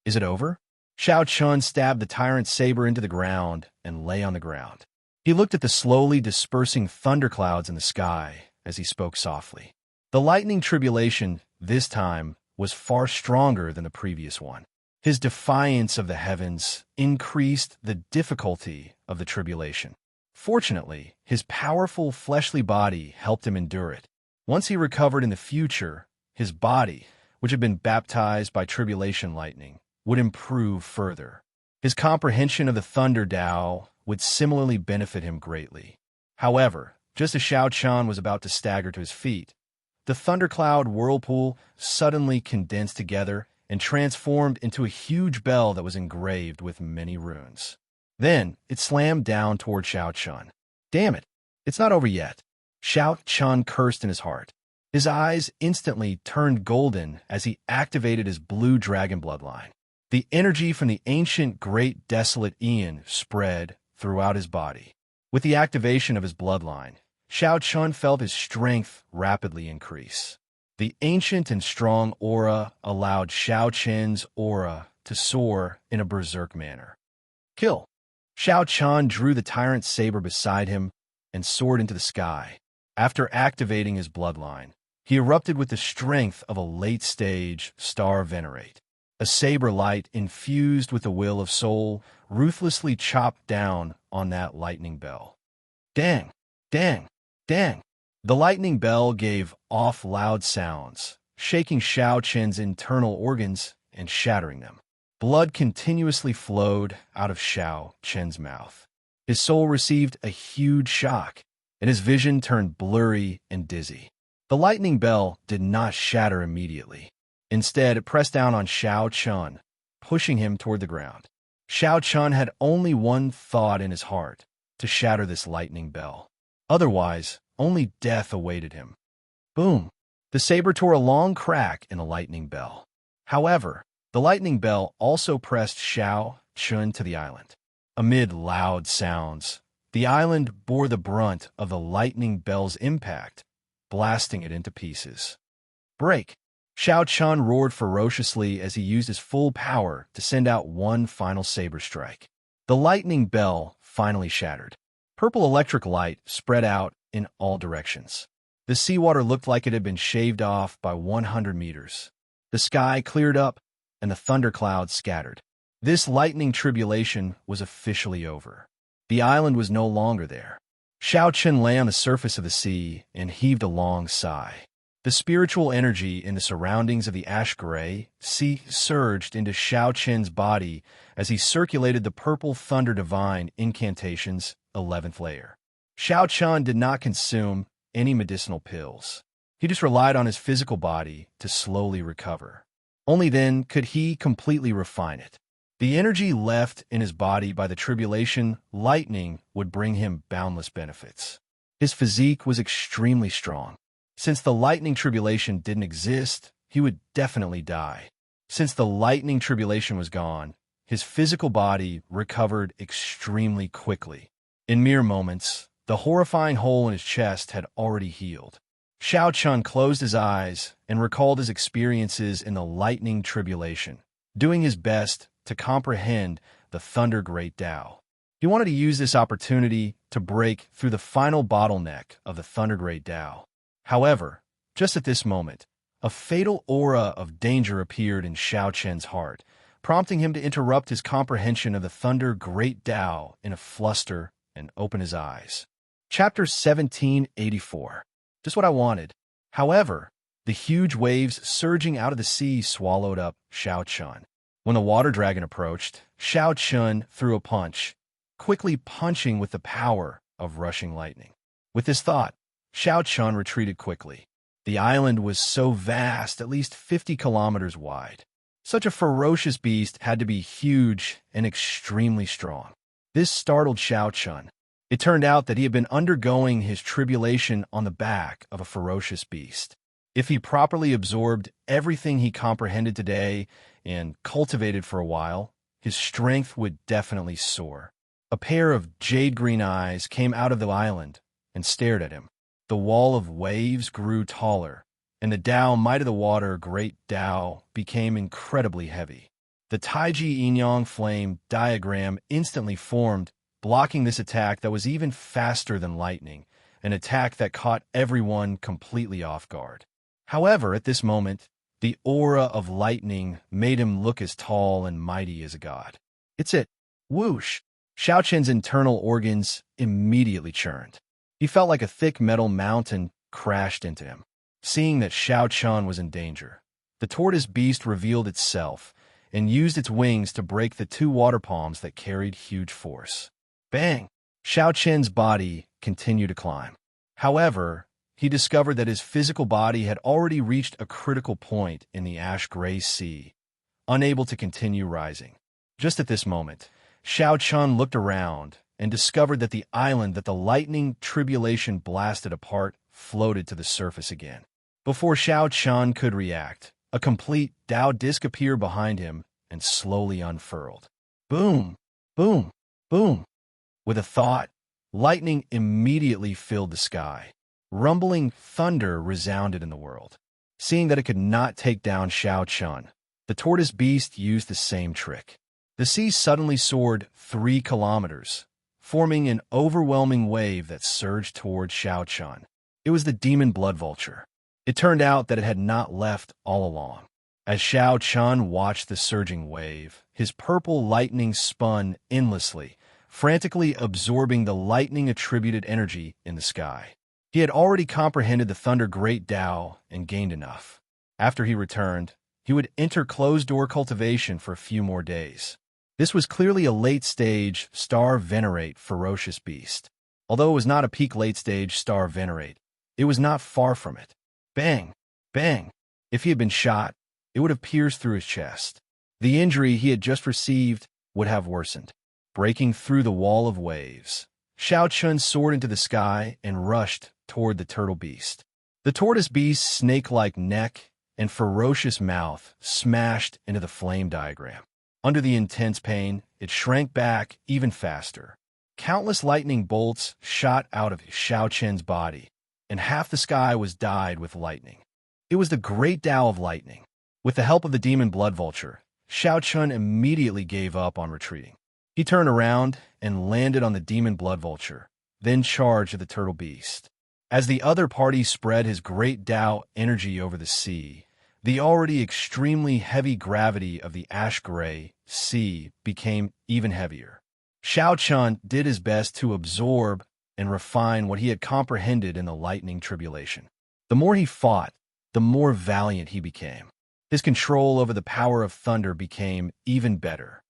Is it over? Xiao Chun stabbed the tyrant's saber into the ground and lay on the ground. He looked at the slowly dispersing thunderclouds in the sky as he spoke softly. The lightning tribulation, this time, was far stronger than the previous one. His defiance of the heavens increased the difficulty of the tribulation. Fortunately, his powerful fleshly body helped him endure it. Once he recovered in the future, his body, which had been baptized by tribulation lightning, would improve further. His comprehension of the Thunder Tao would similarly benefit him greatly. However, just as Xiao Chun was about to stagger to his feet, the thundercloud whirlpool suddenly condensed together and transformed into a huge bell that was engraved with many runes. Then, it slammed down toward Xiao Chun. Damn it, it's not over yet. Xiao Chun cursed in his heart. His eyes instantly turned golden as he activated his blue dragon bloodline. The energy from the ancient great desolate Aeon spread throughout his body. With the activation of his bloodline, Xiao Chun felt his strength rapidly increase. The ancient and strong aura allowed Xiao Chun's aura to soar in a berserk manner. Kill! Xiao Chun drew the tyrant's saber beside him and soared into the sky. After activating his bloodline, he erupted with the strength of a late-stage star venerate. A saber light infused with the will of soul ruthlessly chopped down on that lightning bell. Dang! Dang! Dang! The lightning bell gave off loud sounds, shaking Xiao Chun's internal organs and shattering them. Blood continuously flowed out of Xiao Chun's mouth. His soul received a huge shock, and his vision turned blurry and dizzy. The lightning bell did not shatter immediately. Instead, it pressed down on Xiao Chun, pushing him toward the ground. Xiao Chun had only one thought in his heart, to shatter this lightning bell. Otherwise, only death awaited him. Boom! The saber tore a long crack in the lightning bell. However, the lightning bell also pressed Xiao Chun to the island. Amid loud sounds, the island bore the brunt of the lightning bell's impact, blasting it into pieces. Break! Xiao Chun roared ferociously as he used his full power to send out one final saber strike. The lightning bell finally shattered. Purple electric light spread out in all directions. The seawater looked like it had been shaved off by 100 meters. The sky cleared up, and the thunderclouds scattered. This lightning tribulation was officially over. The island was no longer there. Xiao Chun lay on the surface of the sea and heaved a long sigh. The spiritual energy in the surroundings of the ash-gray sea surged into Xiao Chun's body as he circulated the purple thunder divine incantation's 11th layer. Xiao Chun did not consume any medicinal pills. He just relied on his physical body to slowly recover. Only then could he completely refine it. The energy left in his body by the tribulation lightning would bring him boundless benefits. His physique was extremely strong. Since the lightning tribulation didn't exist, he would definitely die. Since the lightning tribulation was gone, his physical body recovered extremely quickly. In mere moments, the horrifying hole in his chest had already healed. Xiao Chun closed his eyes and recalled his experiences in the lightning tribulation, doing his best to comprehend the Thunder Great Tao. He wanted to use this opportunity to break through the final bottleneck of the Thunder Great Tao. However, just at this moment, a fatal aura of danger appeared in Xiao Chun's heart, prompting him to interrupt his comprehension of the Thunder Great Tao in a fluster and open his eyes. Chapter 1784. Just what I wanted. However, the huge waves surging out of the sea swallowed up Xiao Chun. When the water dragon approached, Xiao Chun threw a punch, quickly punching with the power of rushing lightning. With this thought, Xiao Chun retreated quickly. The island was so vast, at least 50 kilometers wide. Such a ferocious beast had to be huge and extremely strong. This startled Xiao Chun. It turned out that he had been undergoing his tribulation on the back of a ferocious beast. If he properly absorbed everything he comprehended today, and cultivated for a while, his strength would definitely soar. A pair of jade-green eyes came out of the island and stared at him. The wall of waves grew taller, and the Tao Might of the Water Great Tao became incredibly heavy. The Taiji Yin-Yang flame diagram instantly formed, blocking this attack that was even faster than lightning, an attack that caught everyone completely off guard. However, at this moment, the aura of lightning made him look as tall and mighty as a god. It's it. Whoosh! Xiaoqian's internal organs immediately churned. He felt like a thick metal mountain crashed into him. Seeing that Xiaoqian was in danger, the tortoise beast revealed itself and used its wings to break the two water palms that carried huge force. Bang! Xiaoqian's body continued to climb. However, he discovered that his physical body had already reached a critical point in the ash-gray sea, unable to continue rising. Just at this moment, Xiaoqian looked around and discovered that the island that the lightning tribulation blasted apart floated to the surface again. Before Xiaoqian could react, a complete Tao disc appeared behind him and slowly unfurled. Boom! Boom! Boom! With a thought, lightning immediately filled the sky. Rumbling thunder resounded in the world. Seeing that it could not take down Xiaoqian, the tortoise beast used the same trick. The sea suddenly soared 3 kilometers, forming an overwhelming wave that surged toward Xiaoqian. It was the demon blood vulture. It turned out that it had not left all along. As Xiaoqian watched the surging wave, his purple lightning spun endlessly, frantically absorbing the lightning-attributed energy in the sky. He had already comprehended the Thunder Great Tao and gained enough. After he returned, he would enter closed-door cultivation for a few more days. This was clearly a late-stage Star Venerate ferocious beast. Although it was not a peak late-stage Star Venerate, it was not far from it. Bang! Bang! If he had been shot, it would have pierced through his chest. The injury he had just received would have worsened. Breaking through the wall of waves, Xiaoqian soared into the sky and rushed toward the turtle beast. The tortoise beast's snake-like neck and ferocious mouth smashed into the flame diagram. Under the intense pain, it shrank back even faster. Countless lightning bolts shot out of Xiaoqian's body, and half the sky was dyed with lightning. It was the Great Tao of Lightning. With the help of the demon blood vulture, Xiaoqian immediately gave up on retreating. He turned around and landed on the demon blood vulture, then charged at the turtle beast. As the other party spread his Great Tao energy over the sea, the already extremely heavy gravity of the ash-gray sea became even heavier. Xiaoqian did his best to absorb and refine what he had comprehended in the lightning tribulation. The more he fought, the more valiant he became. His control over the power of thunder became even better.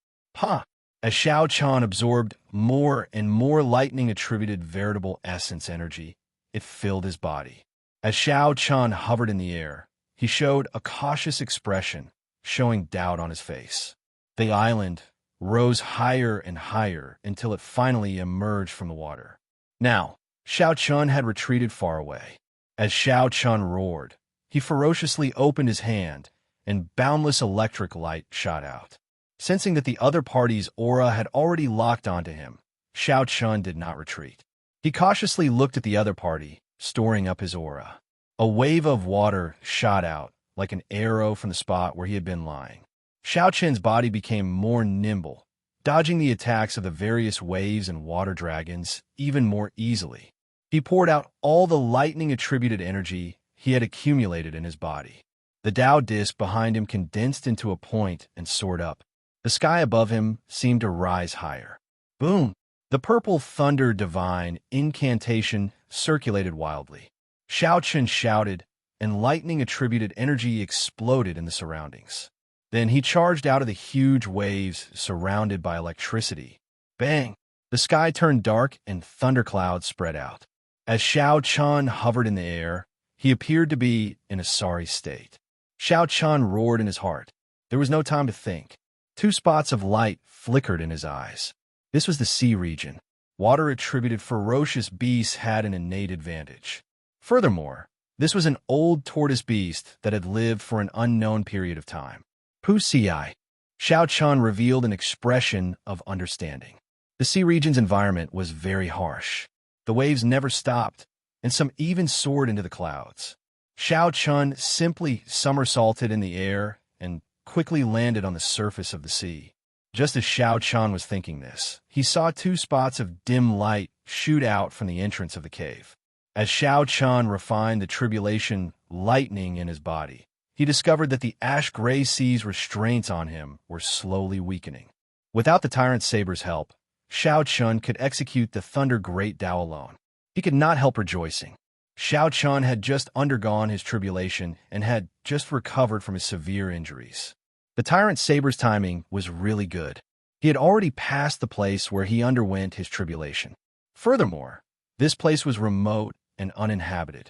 As Xiaoqian absorbed more and more lightning-attributed veritable essence energy, it filled his body. As Xiaoqian hovered in the air, he showed a cautious expression, showing doubt on his face. The island rose higher and higher until it finally emerged from the water. Now, Xiaoqian had retreated far away. As Xiaoqian roared, he ferociously opened his hand, and boundless electric light shot out. Sensing that the other party's aura had already locked onto him, Xiaoqian did not retreat. He cautiously looked at the other party, storing up his aura. A wave of water shot out, like an arrow from the spot where he had been lying. Xiaoqian's body became more nimble, dodging the attacks of the various waves and water dragons even more easily. He poured out all the lightning-attributed energy he had accumulated in his body. The Tao disc behind him condensed into a point and soared up. The sky above him seemed to rise higher. Boom! The purple thunder divine incantation circulated wildly. Xiaoqian shouted, and lightning-attributed energy exploded in the surroundings. Then he charged out of the huge waves surrounded by electricity. Bang! The sky turned dark and thunderclouds spread out. As Xiaoqian hovered in the air, he appeared to be in a sorry state. Xiaoqian roared in his heart. There was no time to think. 2 spots of light flickered in his eyes. This was the sea region. Water-attributed ferocious beasts had an innate advantage. Furthermore, this was an old tortoise beast that had lived for an unknown period of time. Wuxia. Xiao Chun revealed an expression of understanding. The sea region's environment was very harsh. The waves never stopped, and some even soared into the clouds. Xiao Chun simply somersaulted in the air and quickly landed on the surface of the sea. Just as Xiao Chun was thinking this, he saw two spots of dim light shoot out from the entrance of the cave. As Xiao Chun refined the tribulation lightning in his body, he discovered that the ash-gray sea's restraints on him were slowly weakening. Without the Tyrant Saber's help, Xiao Chun could execute the Thunder Great Tao alone. He could not help rejoicing. Xiao Chun had just undergone his tribulation and had just recovered from his severe injuries. The Tyrant Saber's timing was really good. He had already passed the place where he underwent his tribulation. Furthermore, this place was remote and uninhabited.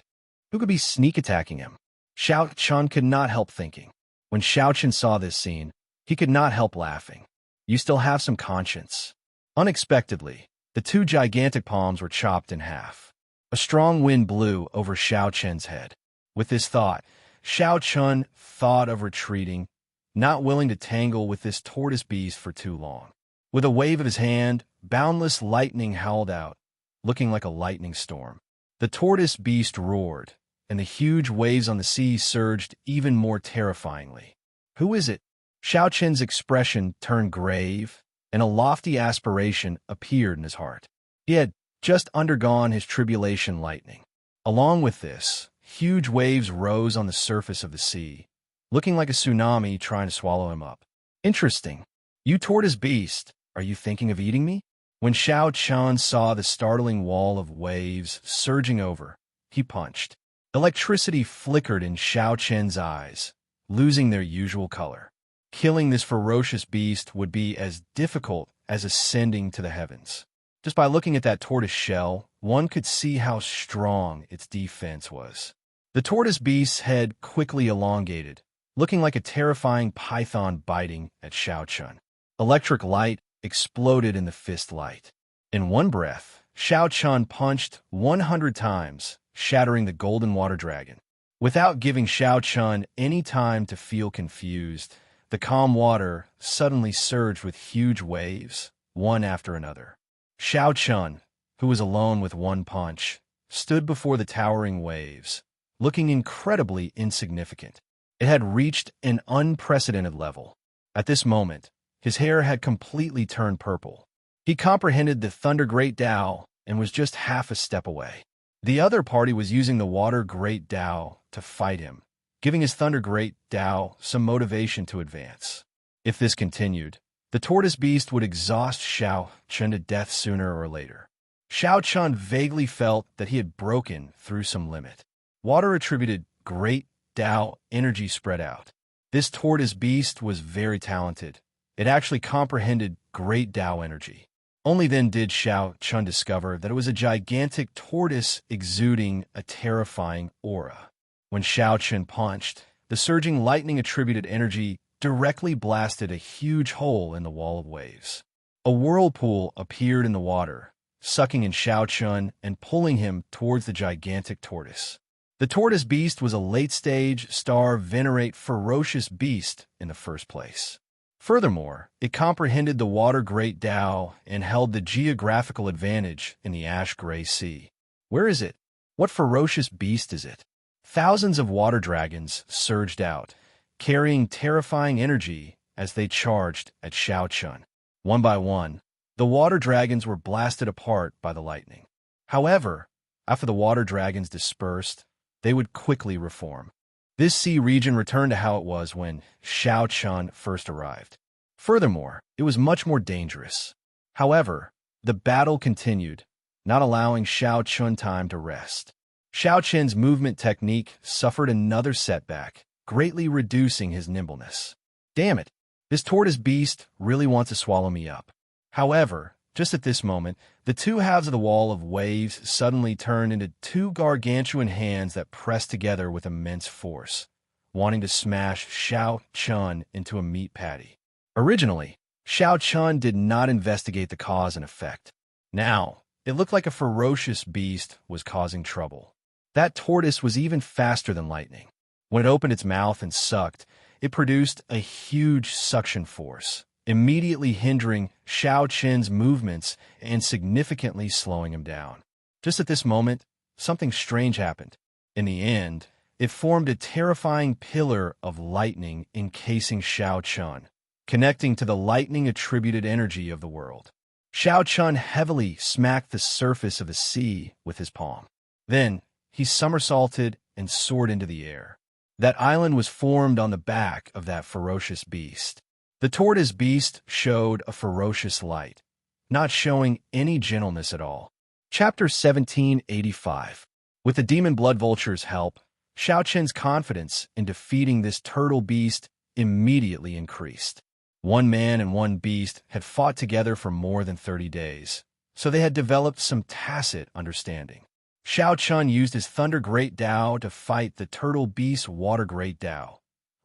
Who could be sneak attacking him? Xiao Chun could not help thinking. When Xiao Chun saw this scene, he could not help laughing. You still have some conscience. Unexpectedly, the two gigantic palms were chopped in half. A strong wind blew over Xiao Chun's head. With this thought, Xiao Chun thought of retreating, not willing to tangle with this tortoise beast for too long. With a wave of his hand, boundless lightning howled out, looking like a lightning storm. The tortoise beast roared, and the huge waves on the sea surged even more terrifyingly. Who is it? Xiao Chun's expression turned grave, and a lofty aspiration appeared in his heart. He had just undergone his tribulation lightning. Along with this, huge waves rose on the surface of the sea, looking like a tsunami trying to swallow him up. Interesting. You tortoise beast, are you thinking of eating me? When Xiao Chun saw the startling wall of waves surging over, he punched. Electricity flickered in Xiao Chun's eyes, losing their usual color. Killing this ferocious beast would be as difficult as ascending to the heavens. Just by looking at that tortoise shell, one could see how strong its defense was. The tortoise beast's head quickly elongated, looking like a terrifying python biting at Xiao Chun. Electric light exploded in the fist light. In one breath, Xiao Chun punched 100 times, shattering the golden water dragon. Without giving Xiao Chun any time to feel confused, the calm water suddenly surged with huge waves, one after another. Xiao Chun, who was alone with one punch, stood before the towering waves, looking incredibly insignificant. It had reached an unprecedented level. At this moment, his hair had completely turned purple. He comprehended the Thunder Great Tao and was just half a step away. The other party was using the Water Great Tao to fight him, giving his Thunder Great Tao some motivation to advance. If this continued, the tortoise beast would exhaust Xiao Chun to death sooner or later. Xiao Chun vaguely felt that he had broken through some limit. Water attributed Great Tao energy spread out. This tortoise beast was very talented. It actually comprehended Great Tao energy. Only then did Xiao Chun discover that it was a gigantic tortoise exuding a terrifying aura. When Xiao Chun punched, the surging lightning-attributed energy directly blasted a huge hole in the wall of waves. A whirlpool appeared in the water, sucking in Xiao Chun and pulling him towards the gigantic tortoise. The tortoise beast was a late-stage, star-venerate, ferocious beast in the first place. Furthermore, it comprehended the Water Great Tao and held the geographical advantage in the ash-gray sea. Where is it? What ferocious beast is it? Thousands of water dragons surged out, carrying terrifying energy as they charged at Xiao Chun. One by one, the water dragons were blasted apart by the lightning. However, after the water dragons dispersed, they would quickly reform. This sea region returned to how it was when Xiao Chun first arrived. Furthermore, it was much more dangerous. However, the battle continued, not allowing Xiao Chun time to rest. Xiao Chun's movement technique suffered another setback, greatly reducing his nimbleness. Damn it, this tortoise beast really wants to swallow me up. However, just at this moment, the two halves of the wall of waves suddenly turned into two gargantuan hands that pressed together with immense force, wanting to smash Xiao Chun into a meat patty. Originally, Xiao Chun did not investigate the cause and effect. Now, it looked like a ferocious beast was causing trouble. That tortoise was even faster than lightning. When it opened its mouth and sucked, It produced a huge suction force, immediately hindering Xiao Qin's movements and significantly slowing him down. Just at this moment, something strange happened. In the end, it formed a terrifying pillar of lightning encasing Xiao Qun, connecting to the lightning-attributed energy of the world. Xiao Qun heavily smacked the surface of the sea with his palm. Then, he somersaulted and soared into the air. That island was formed on the back of that ferocious beast. The tortoise beast showed a ferocious light, not showing any gentleness at all. Chapter 1785. With the demon blood vulture's help, Xiao Qin's confidence in defeating this turtle beast immediately increased. One man and one beast had fought together for more than 30 days, so they had developed some tacit understanding. Xiao Qun used his Thunder Great Dao to fight the turtle beast's Water Great Dao,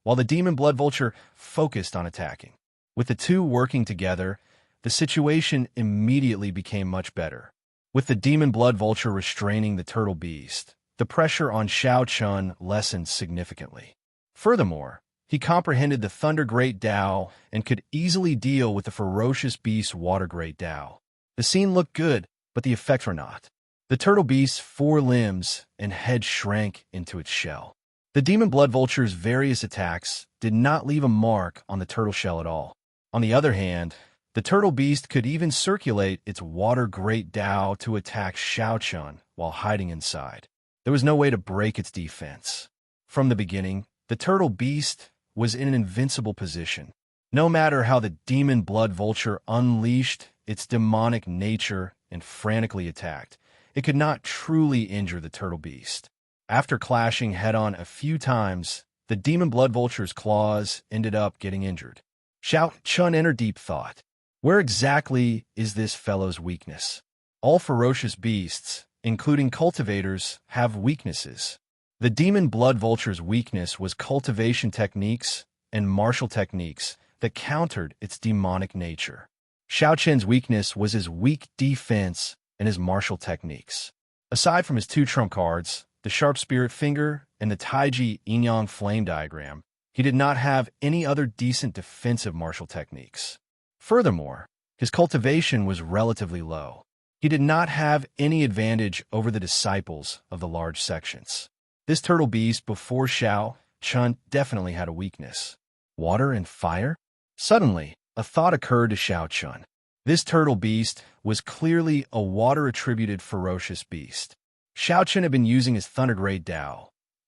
while the demon blood vulture focused on attacking. With the two working together, the situation immediately became much better. With the demon blood vulture restraining the turtle beast, the pressure on Xiao Qun lessened significantly. Furthermore, he comprehended the Thunder Great Dao and could easily deal with the ferocious beast's Water Great Dao. The scene looked good, but the effects were not. The turtle beast's 4 limbs and head shrank into its shell. The demon blood vulture's various attacks did not leave a mark on the turtle shell at all. On the other hand, the turtle beast could even circulate its Water Great Dao to attack Xiao Qun while hiding inside. There was no way to break its defense. From the beginning, the turtle beast was in an invincible position. No matter how the demon blood vulture unleashed its demonic nature and frantically attacked, it could not truly injure the turtle beast. After clashing head-on a few times, the demon blood vulture's claws ended up getting injured. Xiao Qun entered deep thought. Where exactly is this fellow's weakness? All ferocious beasts, including cultivators, have weaknesses. The demon blood vulture's weakness was cultivation techniques and martial techniques that countered its demonic nature. Xiao Qin's weakness was his weak defense and his martial techniques. Aside from his 2 trump cards, the Sharp Spirit Finger and the Taiji Yin-Yang Flame Diagram, he did not have any other decent defensive martial techniques. Furthermore, his cultivation was relatively low. He did not have any advantage over the disciples of the large sections. This turtle beast before Xiao Qun definitely had a weakness. Water and fire? Suddenly, a thought occurred to Xiao Qun. This turtle beast was clearly a water-attributed ferocious beast. Xiao Qun had been using his Thunder Great Dao,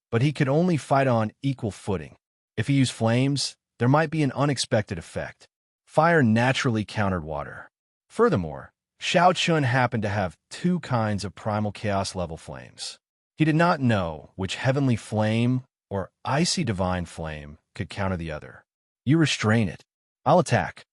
but he could only fight on equal footing. If he used flames, there might be an unexpected effect. Fire naturally countered water. Furthermore, Xiao Qun happened to have 2 kinds of primal chaos level flames. He did not know which heavenly flame or icy divine flame could counter the other. You restrain it. I'll attack.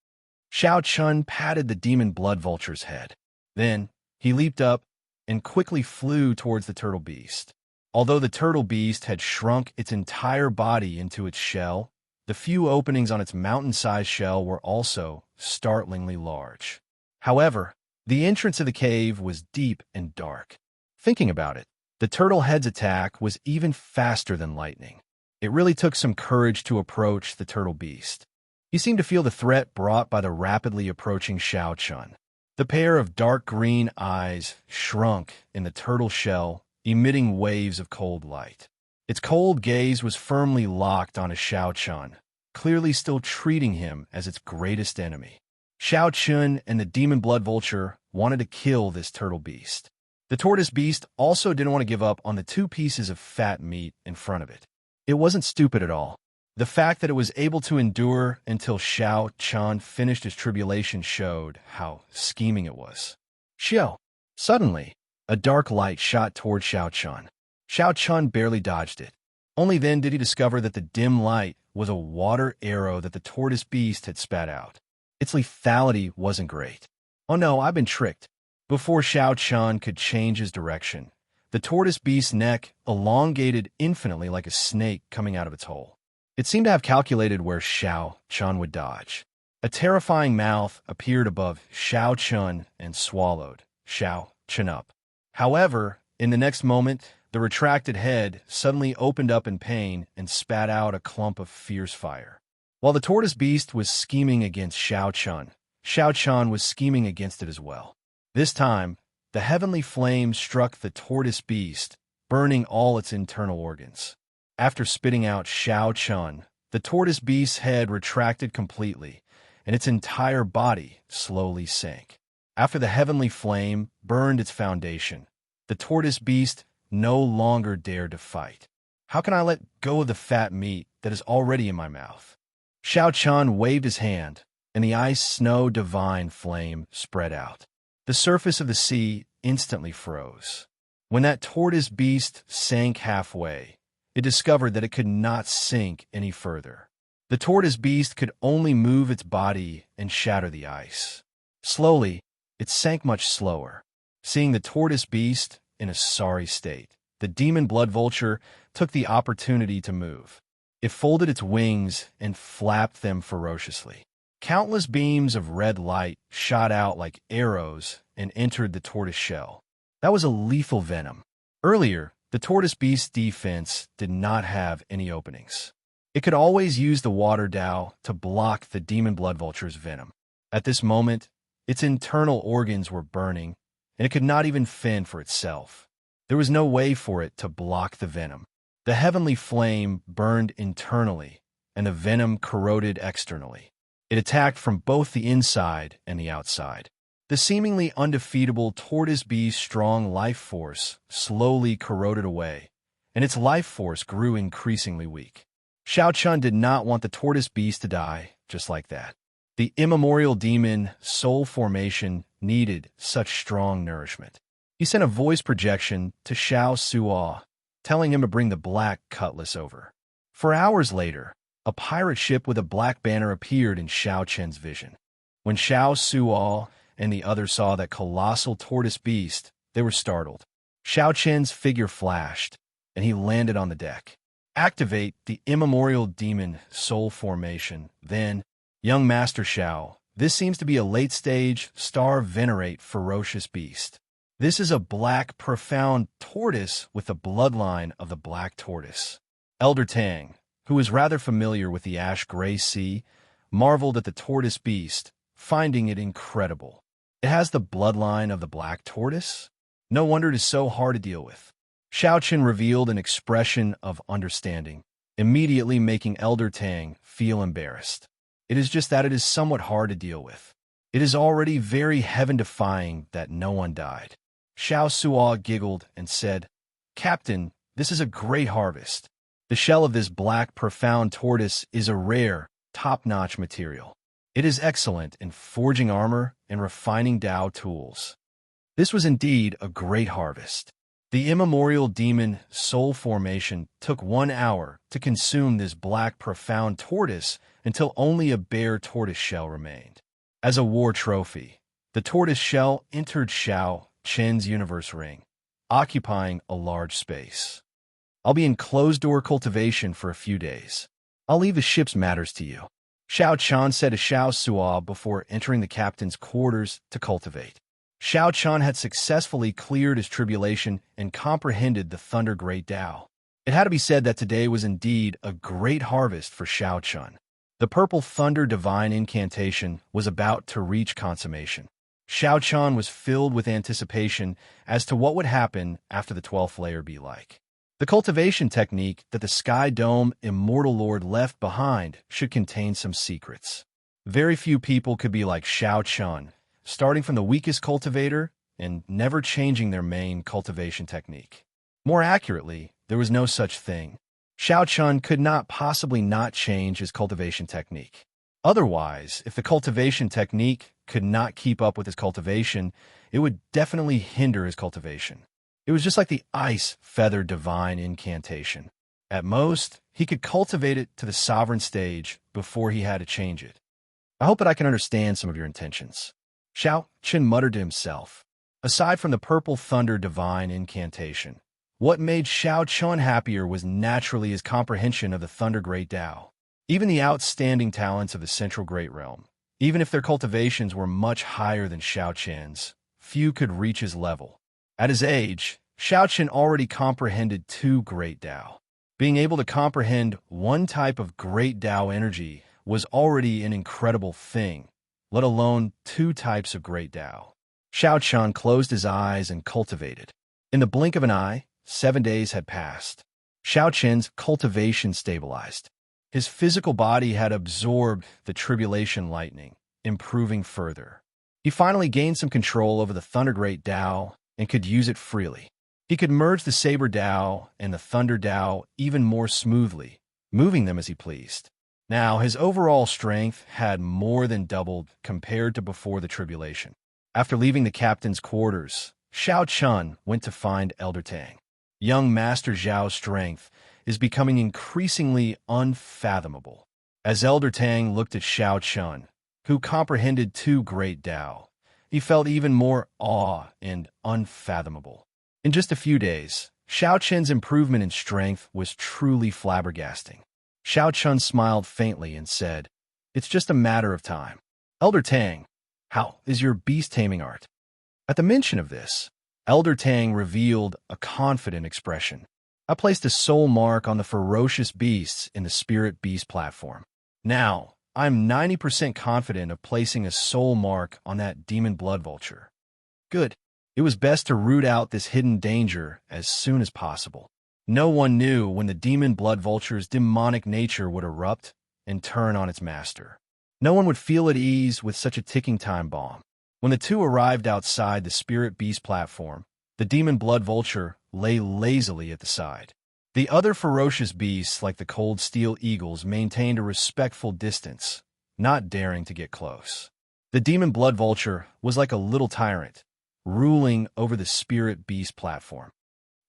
Xiao Qun patted the demon blood vulture's head. Then, he leaped up and quickly flew towards the turtle beast. Although the turtle beast had shrunk its entire body into its shell, the few openings on its mountain-sized shell were also startlingly large. However, the entrance of the cave was deep and dark. Thinking about it, the turtle head's attack was even faster than lightning. It really took some courage to approach the turtle beast. He seemed to feel the threat brought by the rapidly approaching Xiao Qun. The pair of dark green eyes shrunk in the turtle shell, emitting waves of cold light. Its cold gaze was firmly locked onto Xiao Qun, clearly still treating him as its greatest enemy. Xiao Qun and the demon blood vulture wanted to kill this turtle beast. The tortoise beast also didn't want to give up on the 2 pieces of fat meat in front of it. It wasn't stupid at all. The fact that it was able to endure until Xiao Qun finished his tribulation showed how scheming it was. Xiao! Suddenly, a dark light shot toward Xiao Qun. Xiao Qun barely dodged it. Only then did he discover that the dim light was a water arrow that the tortoise beast had spat out. Its lethality wasn't great. Oh no, I've been tricked. Before Xiao Qun could change his direction, the tortoise beast's neck elongated infinitely like a snake coming out of its hole. It seemed to have calculated where Xiao Qun would dodge. A terrifying mouth appeared above Xiao Qun and swallowed Xiao Qun up. However, in the next moment, The retracted head suddenly opened up in pain and spat out a clump of fierce fire. While the tortoise beast was scheming against Xiao Chun was scheming against it as well. This time, the heavenly flame struck the tortoise beast, burning all its internal organs. After spitting out Xiao Chun, the tortoise beast's head retracted completely, and its entire body slowly sank. After the heavenly flame burned its foundation, the tortoise beast no longer dared to fight. How can I let go of the fat meat that is already in my mouth? Xiao Chun waved his hand, and the ice-snow divine flame spread out. The surface of the sea instantly froze. When that tortoise beast sank halfway, it discovered that it could not sink any further. The tortoise beast could only move its body and shatter the ice. Slowly, it sank much slower. Seeing the tortoise beast in a sorry state, the demon blood vulture took the opportunity to move. It folded its wings and flapped them ferociously. Countless beams of red light shot out like arrows and entered the tortoise shell. That was a lethal venom. Earlier, the tortoise beast's defense did not have any openings. It could always use the water Dao to block the demon blood vulture's venom. At this moment, its internal organs were burning, and it could not even fend for itself. There was no way for it to block the venom. The heavenly flame burned internally, and the venom corroded externally. It attacked from both the inside and the outside. The seemingly undefeatable tortoise beast's strong life force slowly corroded away, and its life force grew increasingly weak. Xiao Chun did not want the tortoise beast to die just like that. The immemorial demon soul formation needed such strong nourishment. He sent a voice projection to Xiao Suo, telling him to bring the black cutlass over. 4 hours later, a pirate ship with a black banner appeared in Xiao Chen's vision. When Xiao Suo and the others saw that colossal tortoise beast, they were startled. Xiao Chen's figure flashed, and he landed on the deck. Activate the immemorial demon soul formation. Then, young Master Xiao, this seems to be a late-stage star venerate ferocious beast. This is a black, profound tortoise with the bloodline of the black tortoise. Elder Tang, who was rather familiar with the ash-gray sea, marveled at the tortoise beast, finding it incredible. It has the bloodline of the black tortoise? No wonder it is so hard to deal with. Xiao Chen revealed an expression of understanding, immediately making Elder Tang feel embarrassed. It is just that it is somewhat hard to deal with. It is already very heaven-defying that no one died. Xiao Suo giggled and said, "Captain, this is a great harvest. The shell of this black, profound tortoise is a rare, top-notch material. It is excellent in forging armor and refining Dao tools." This was indeed a great harvest. The immemorial demon soul formation took 1 hour to consume this black, profound tortoise until only a bare tortoise shell remained. As a war trophy, the tortoise shell entered Xiao Chen's universe ring, occupying a large space. "I'll be in closed-door cultivation for a few days. I'll leave the ship's matters to you," Xiao Chen said to Xiao Suo before entering the captain's quarters to cultivate. Xiao Chen had successfully cleared his tribulation and comprehended the Thunder Great Dao. It had to be said that today was indeed a great harvest for Xiao Chen. The Purple Thunder Divine Incantation was about to reach consummation. Xiao Chen was filled with anticipation as to what would happen after the 12th layer be like. The cultivation technique that the Sky Dome Immortal Lord left behind should contain some secrets. Very few people could be like Xiao Chen, starting from the weakest cultivator and never changing their main cultivation technique. More accurately, there was no such thing. Xiao Chen could not possibly not change his cultivation technique. Otherwise, if the cultivation technique could not keep up with his cultivation, it would definitely hinder his cultivation. It was just like the Ice Feather Divine Incantation. At most, he could cultivate it to the sovereign stage before he had to change it. I hope that I can understand some of your intentions. Xiao Chen muttered to himself. Aside from the Purple Thunder Divine Incantation, what made Xiao Chen happier was naturally his comprehension of the Thunder Great Dao. Even the outstanding talents of the Central Great Realm, even if their cultivations were much higher than Xiao Chen's, few could reach his level. At his age, Xiaoqian already comprehended two great Tao. Being able to comprehend one type of great Tao energy was already an incredible thing, let alone two types of great Tao. Xiaoqian closed his eyes and cultivated. In the blink of an eye, 7 days had passed. Xiaoqian's cultivation stabilized. His physical body had absorbed the tribulation lightning, improving further. He finally gained some control over the Thunder Great Tao and could use it freely. He could merge the Saber Tao and the Thunder Tao even more smoothly, moving them as he pleased. Now, his overall strength had more than doubled compared to before the tribulation. After leaving the captain's quarters, Xiaoqian went to find Elder Tang. Young Master Zhao's strength is becoming increasingly unfathomable. As Elder Tang looked at Xiaoqian, who comprehended two great Tao, he felt even more awe and unfathomable. In just a few days, Xiaoqian's improvement in strength was truly flabbergasting. Xiaoqian smiled faintly and said, "It's just a matter of time." "Elder Tang, how is your beast-taming art?" At the mention of this, Elder Tang revealed a confident expression. "I placed a soul mark on the ferocious beasts in the Spirit Beast platform. Now, I'm 90% confident of placing a soul mark on that demon blood vulture." Good. It was best to root out this hidden danger as soon as possible. No one knew when the demon blood vulture's demonic nature would erupt and turn on its master. No one would feel at ease with such a ticking time bomb. When the two arrived outside the Spirit Beast platform, the demon blood vulture lay lazily at the side. The other ferocious beasts, like the cold steel eagles, maintained a respectful distance, not daring to get close. The demon blood vulture was like a little tyrant, ruling over the Spirit Beast platform.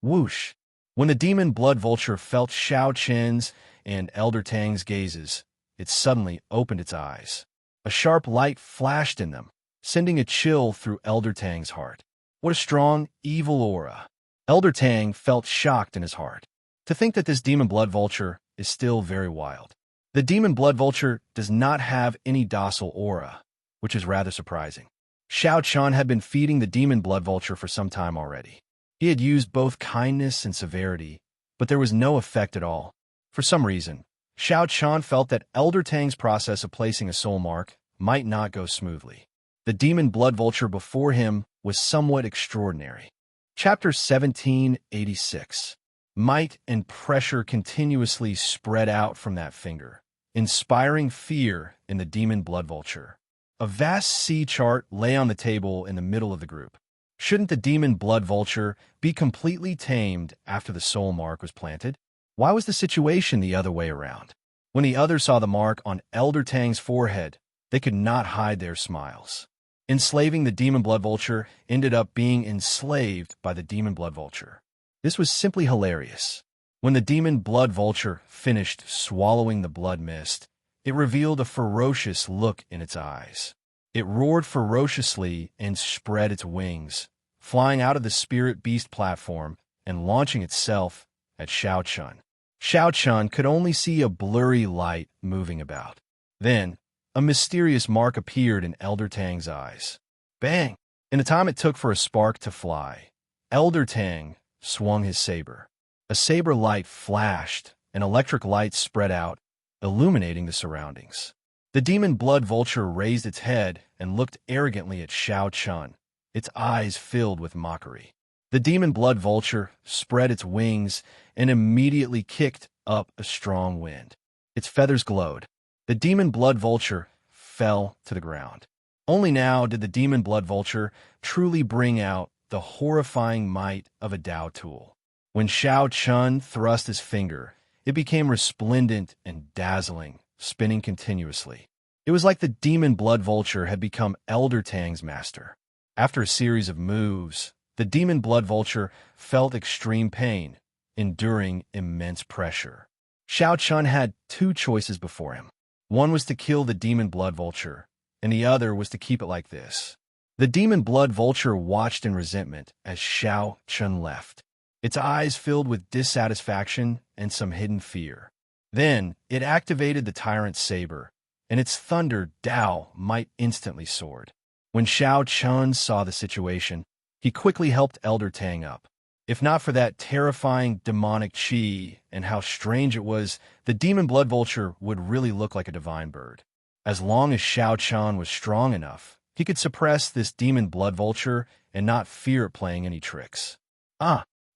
Whoosh! When the demon blood vulture felt Xiaoqian's and Elder Tang's gazes, it suddenly opened its eyes. A sharp light flashed in them, sending a chill through Elder Tang's heart. What a strong, evil aura! Elder Tang felt shocked in his heart. To think that this demon blood vulture is still very wild. The demon blood vulture does not have any docile aura, which is rather surprising. Xiaoqian had been feeding the demon blood vulture for some time already. He had used both kindness and severity, but there was no effect at all. For some reason, Xiaoqian felt that Elder Tang's process of placing a soul mark might not go smoothly. The demon blood vulture before him was somewhat extraordinary. Chapter 1786. Might and pressure continuously spread out from that finger, inspiring fear in the demon blood vulture. A vast sea chart lay on the table in the middle of the group. Shouldn't the demon blood vulture be completely tamed after the soul mark was planted? Why was the situation the other way around? When the others saw the mark on Elder Tang's forehead, they could not hide their smiles. Enslaving the demon blood vulture ended up being enslaved by the demon blood vulture. This was simply hilarious. When the demon blood vulture finished swallowing the blood mist, it revealed a ferocious look in its eyes. It roared ferociously and spread its wings, flying out of the Spirit Beast platform and launching itself at Xiaoqian. Xiaoqian could only see a blurry light moving about. Then, a mysterious mark appeared in Elder Tang's eyes. Bang! In the time it took for a spark to fly, Elder Tang swung his saber. A saber light flashed, and electric light spread out, illuminating the surroundings. The demon blood vulture raised its head and looked arrogantly at Xiaoqian, its eyes filled with mockery. The demon blood vulture spread its wings and immediately kicked up a strong wind. Its feathers glowed. The demon blood vulture fell to the ground. Only now did the demon blood vulture truly bring out the horrifying might of a Dao tool. When Xiaoqian thrust his finger, it became resplendent and dazzling, spinning continuously. It was like the demon blood vulture had become Elder Tang's master. After a series of moves, the demon blood vulture felt extreme pain, enduring immense pressure. Xiaoqian had two choices before him. One was to kill the demon blood vulture, and the other was to keep it like this. The demon blood vulture watched in resentment as Xiaoqian left, its eyes filled with dissatisfaction and some hidden fear. Then, it activated the tyrant's saber, and its thunder Dao might instantly soared. When Xiaoqian saw the situation, he quickly helped Elder Tang up. If not for that terrifying demonic chi and how strange it was, the demon blood vulture would really look like a divine bird. As long as Xianxia was strong enough, he could suppress this demon blood vulture and not fear it playing any tricks.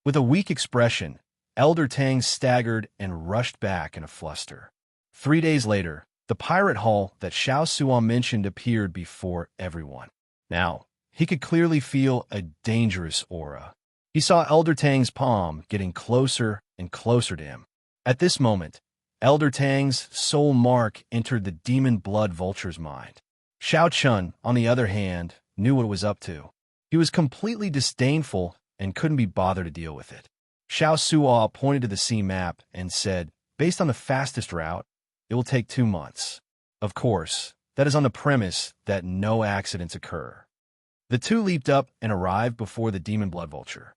With a weak expression, Elder Tang staggered and rushed back in a fluster. 3 days later, the pirate hall that Xiao Suan mentioned appeared before everyone. Now, he could clearly feel a dangerous aura. He saw Elder Tang's palm getting closer and closer to him. At this moment, Elder Tang's soul mark entered the demon blood vulture's mind. Xiao Chun, on the other hand, knew what it was up to. He was completely disdainful and couldn't be bothered to deal with it. Xiao Suo pointed to the sea map and said, based on the fastest route, it will take 2 months. Of course, that is on the premise that no accidents occur. The two leaped up and arrived before the demon blood vulture.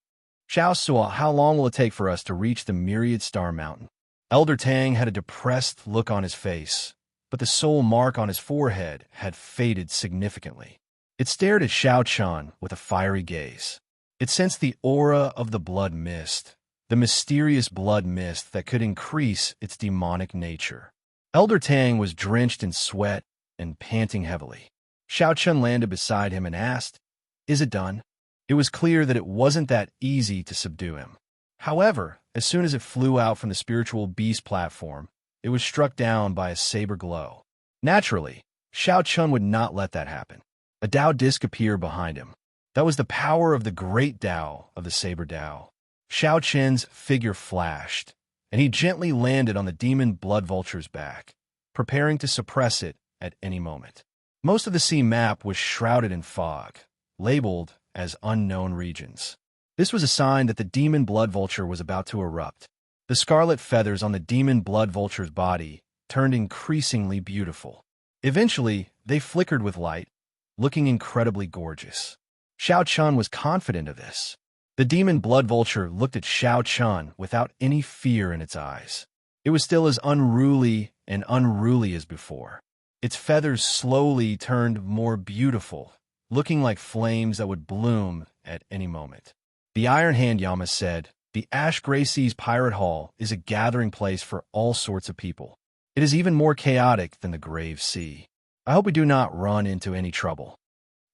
Xiao Suo, how long will it take for us to reach the Myriad Star Mountain? Elder Tang had a depressed look on his face, but the soul mark on his forehead had faded significantly. It stared at Xiao Chun with a fiery gaze. It sensed the aura of the blood mist, the mysterious blood mist that could increase its demonic nature. Elder Tang was drenched in sweat and panting heavily. Xiao Chun landed beside him and asked, "Is it done?" It was clear that it wasn't that easy to subdue him. However, as soon as it flew out from the spiritual beast platform, it was struck down by a saber glow. Naturally, Xiao Chun would not let that happen. A Dao disc appeared behind him. That was the power of the great Dao of the saber Dao. Xiao Chen's figure flashed, and he gently landed on the demon blood vulture's back, preparing to suppress it at any moment. Most of the sea map was shrouded in fog, labeled as unknown regions. This was a sign that the demon blood vulture was about to erupt. The scarlet feathers on the demon blood vulture's body turned increasingly beautiful. Eventually, they flickered with light, looking incredibly gorgeous. Xiao Chun was confident of this. The demon blood vulture looked at Xiao Chun without any fear in its eyes. It was still as unruly as before. Its feathers slowly turned more beautiful, looking like flames that would bloom at any moment. The Iron Hand Yama said, "The Ash Gray Sea's Pirate Hall is a gathering place for all sorts of people. It is even more chaotic than the Grave Sea. I hope we do not run into any trouble."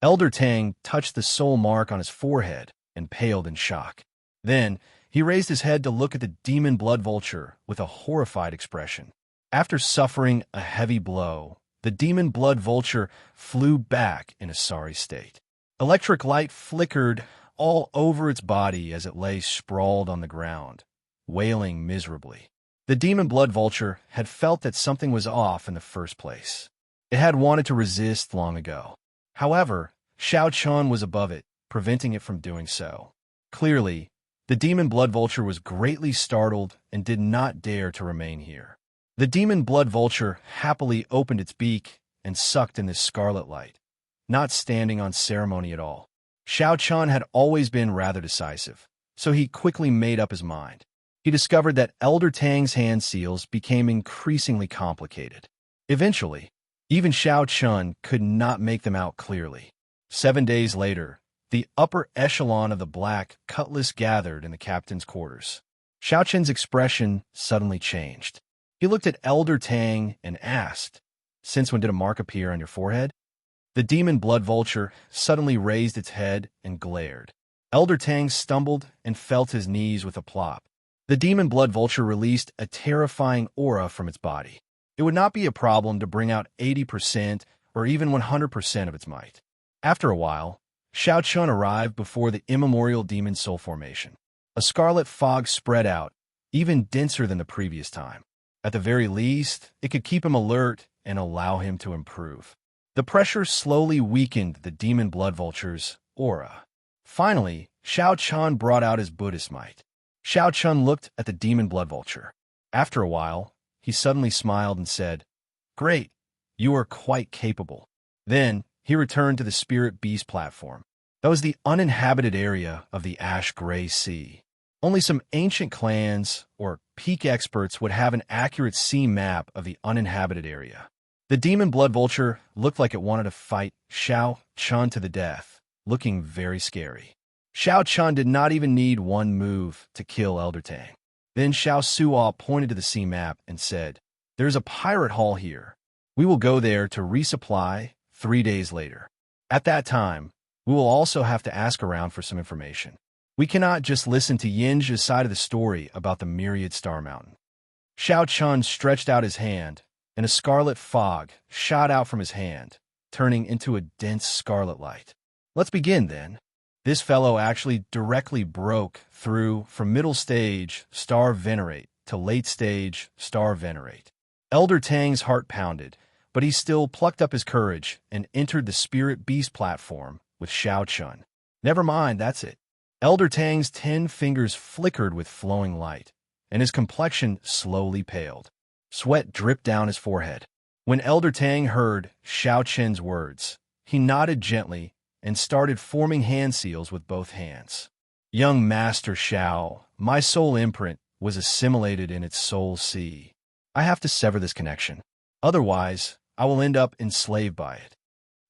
Elder Tang touched the soul mark on his forehead and paled in shock. Then, he raised his head to look at the demon blood vulture with a horrified expression. After suffering a heavy blow, the demon blood vulture flew back in a sorry state. Electric light flickered all over its body as it lay sprawled on the ground, wailing miserably. The demon blood vulture had felt that something was off in the first place. It had wanted to resist long ago. However, Xiao Chun was above it, preventing it from doing so. Clearly, the demon blood vulture was greatly startled and did not dare to remain here. The demon blood vulture happily opened its beak and sucked in the scarlet light, not standing on ceremony at all. Xiao Chun had always been rather decisive, so he quickly made up his mind. He discovered that Elder Tang's hand seals became increasingly complicated. Eventually, even Xiao Chun could not make them out clearly. 7 days later, the upper echelon of the Black Cutlass gathered in the captain's quarters. Xiao Chun's expression suddenly changed. He looked at Elder Tang and asked, "Since when did a mark appear on your forehead?" The demon blood vulture suddenly raised its head and glared. Elder Tang stumbled and felt his knees with a plop. The demon blood vulture released a terrifying aura from its body. It would not be a problem to bring out 80% or even 100% of its might. After a while, Xiao Chun arrived before the immemorial demon soul formation. A scarlet fog spread out, even denser than the previous time. At the very least, it could keep him alert and allow him to improve. The pressure slowly weakened the demon blood vulture's aura. Finally, Xiao Chun brought out his Buddhist might. Xiao Chun looked at the demon blood vulture. After a while, he suddenly smiled and said, "Great, you are quite capable." Then, he returned to the spirit beast platform. That was the uninhabited area of the Ash Gray Sea. Only some ancient clans or peak experts would have an accurate sea map of the uninhabited area. The demon blood vulture looked like it wanted to fight Xiao Chun to the death, looking very scary. Xiao Chun did not even need one move to kill Elder Tang. Then Xiao Suo pointed to the sea map and said, "There's a pirate hall here. We will go there to resupply 3 days later. At that time, we will also have to ask around for some information. We cannot just listen to Xianxia's side of the story about the myriad Star Mountain." Xiao Chun stretched out his hand, and a scarlet fog shot out from his hand, turning into a dense scarlet light. "Let's begin, then." This fellow actually directly broke through from middle stage Star Venerate to late stage Star Venerate. Elder Tang's heart pounded, but he still plucked up his courage and entered the Spirit Beast platform with Xiao Chun. Never mind, that's it. Elder Tang's 10 fingers flickered with flowing light, and his complexion slowly paled. Sweat dripped down his forehead. When Elder Tang heard Xiao Chun's words, he nodded gently and started forming hand seals with both hands. "Young Master Xiao, my soul imprint was assimilated in its soul sea. I have to sever this connection. Otherwise, I will end up enslaved by it."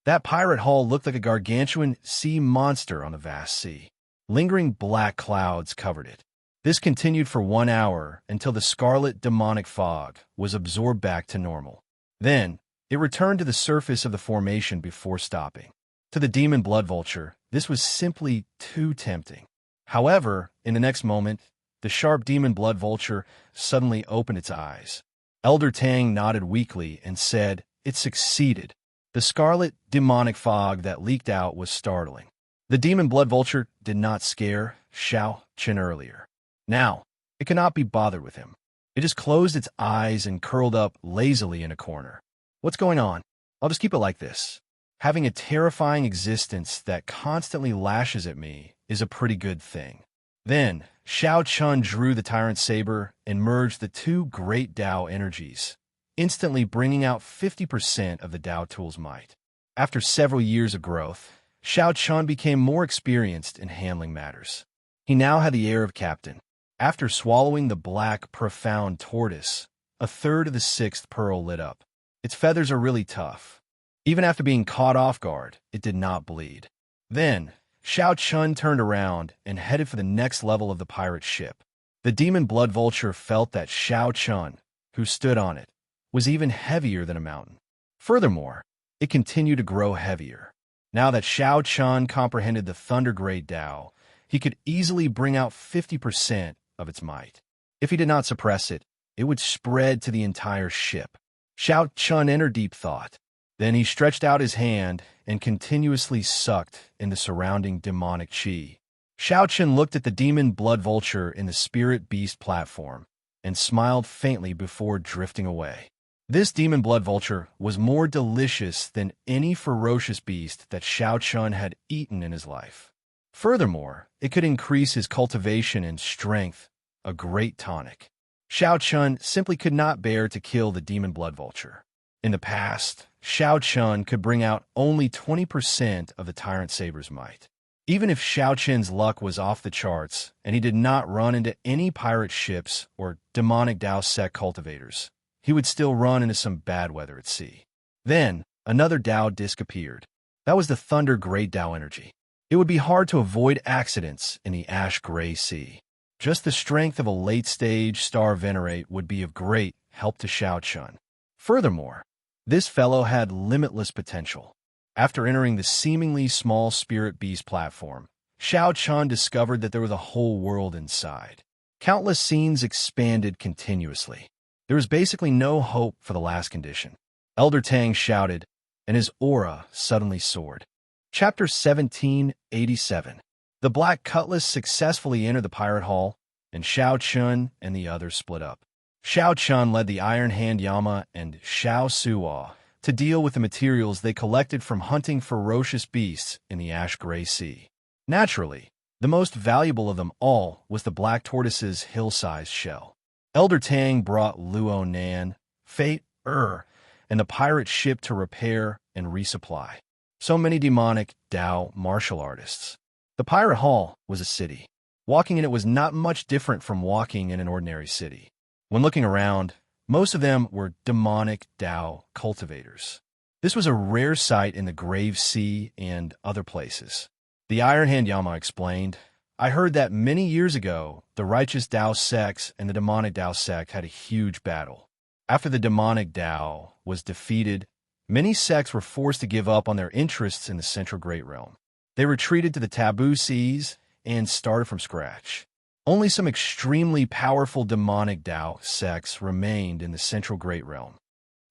That pirate hall looked like a gargantuan sea monster on the vast sea. Lingering black clouds covered it. This continued for 1 hour until the scarlet demonic fog was absorbed back to normal. Then, it returned to the surface of the formation before stopping. To the demon blood vulture, this was simply too tempting. However, in the next moment, the sharp demon blood vulture suddenly opened its eyes. Elder Tang nodded weakly and said, "It succeeded." The scarlet demonic fog that leaked out was startling. The demon blood vulture did not scare Xiao Chun earlier. Now, it could not be bothered with him. It just closed its eyes and curled up lazily in a corner. "What's going on? I'll just keep it like this. Having a terrifying existence that constantly lashes at me is a pretty good thing." Then, Xiao Chun drew the tyrant saber and merged the 2 great Dao energies, instantly bringing out 50% of the Dao tool's might. After several years of growth, Xiao Chun became more experienced in handling matters. He now had the air of captain. After swallowing the black, profound tortoise, a third of the 6th pearl lit up. Its feathers are really tough. Even after being caught off guard, it did not bleed. Then, Xiao Chun turned around and headed for the next level of the pirate ship. The demon blood vulture felt that Xiao Chun, who stood on it, was even heavier than a mountain. Furthermore, it continued to grow heavier. Now that Xiao Chun comprehended the Thunder Great Dao, he could easily bring out 50% of its might. If he did not suppress it, it would spread to the entire ship. Xiao Chun entered deep thought. Then he stretched out his hand and continuously sucked in the surrounding demonic chi. Xiao Chun looked at the demon blood vulture in the Spirit Beast platform and smiled faintly before drifting away. This demon blood vulture was more delicious than any ferocious beast that Xiao Chun had eaten in his life. Furthermore, it could increase his cultivation and strength, a great tonic. Xiao Chun simply could not bear to kill the demon blood vulture. In the past, Xiao Chun could bring out only 20% of the Tyrant Saber's might. Even if Xiao Chun's luck was off the charts and he did not run into any pirate ships or demonic Dao sect cultivators, he would still run into some bad weather at sea. Then, another Dao disc appeared. That was the Thunder Great Dao energy. It would be hard to avoid accidents in the ash gray sea. Just the strength of a late-stage Star Venerate would be of great help to Xiao Chun. Furthermore, this fellow had limitless potential. After entering the seemingly small Spirit Beast platform, Xiao Chun discovered that there was a whole world inside. Countless scenes expanded continuously. There was basically no hope for the last condition. Elder Tang shouted, and his aura suddenly soared. Chapter 1787. The Black Cutlass successfully entered the pirate hall, and Xiao Chun and the others split up. Xiao Chun led the Iron Hand Yama and Xiao Suo to deal with the materials they collected from hunting ferocious beasts in the ash-gray sea. Naturally, the most valuable of them all was the black tortoise's hill-sized shell. Elder Tang brought Luo Nan, Fate, and the pirate ship to repair and resupply. So many demonic Dao martial artists. The pirate hall was a city. Walking in it was not much different from walking in an ordinary city. When looking around, most of them were demonic Dao cultivators. This was a rare sight in the Grave Sea and other places. The Iron Hand Yama explained, I heard that many years ago, the righteous Tao sects and the demonic Tao sect had a huge battle. After the demonic Tao was defeated, many sects were forced to give up on their interests in the Central Great Realm. They retreated to the Taboo Seas and started from scratch. Only some extremely powerful demonic Tao sects remained in the Central Great Realm.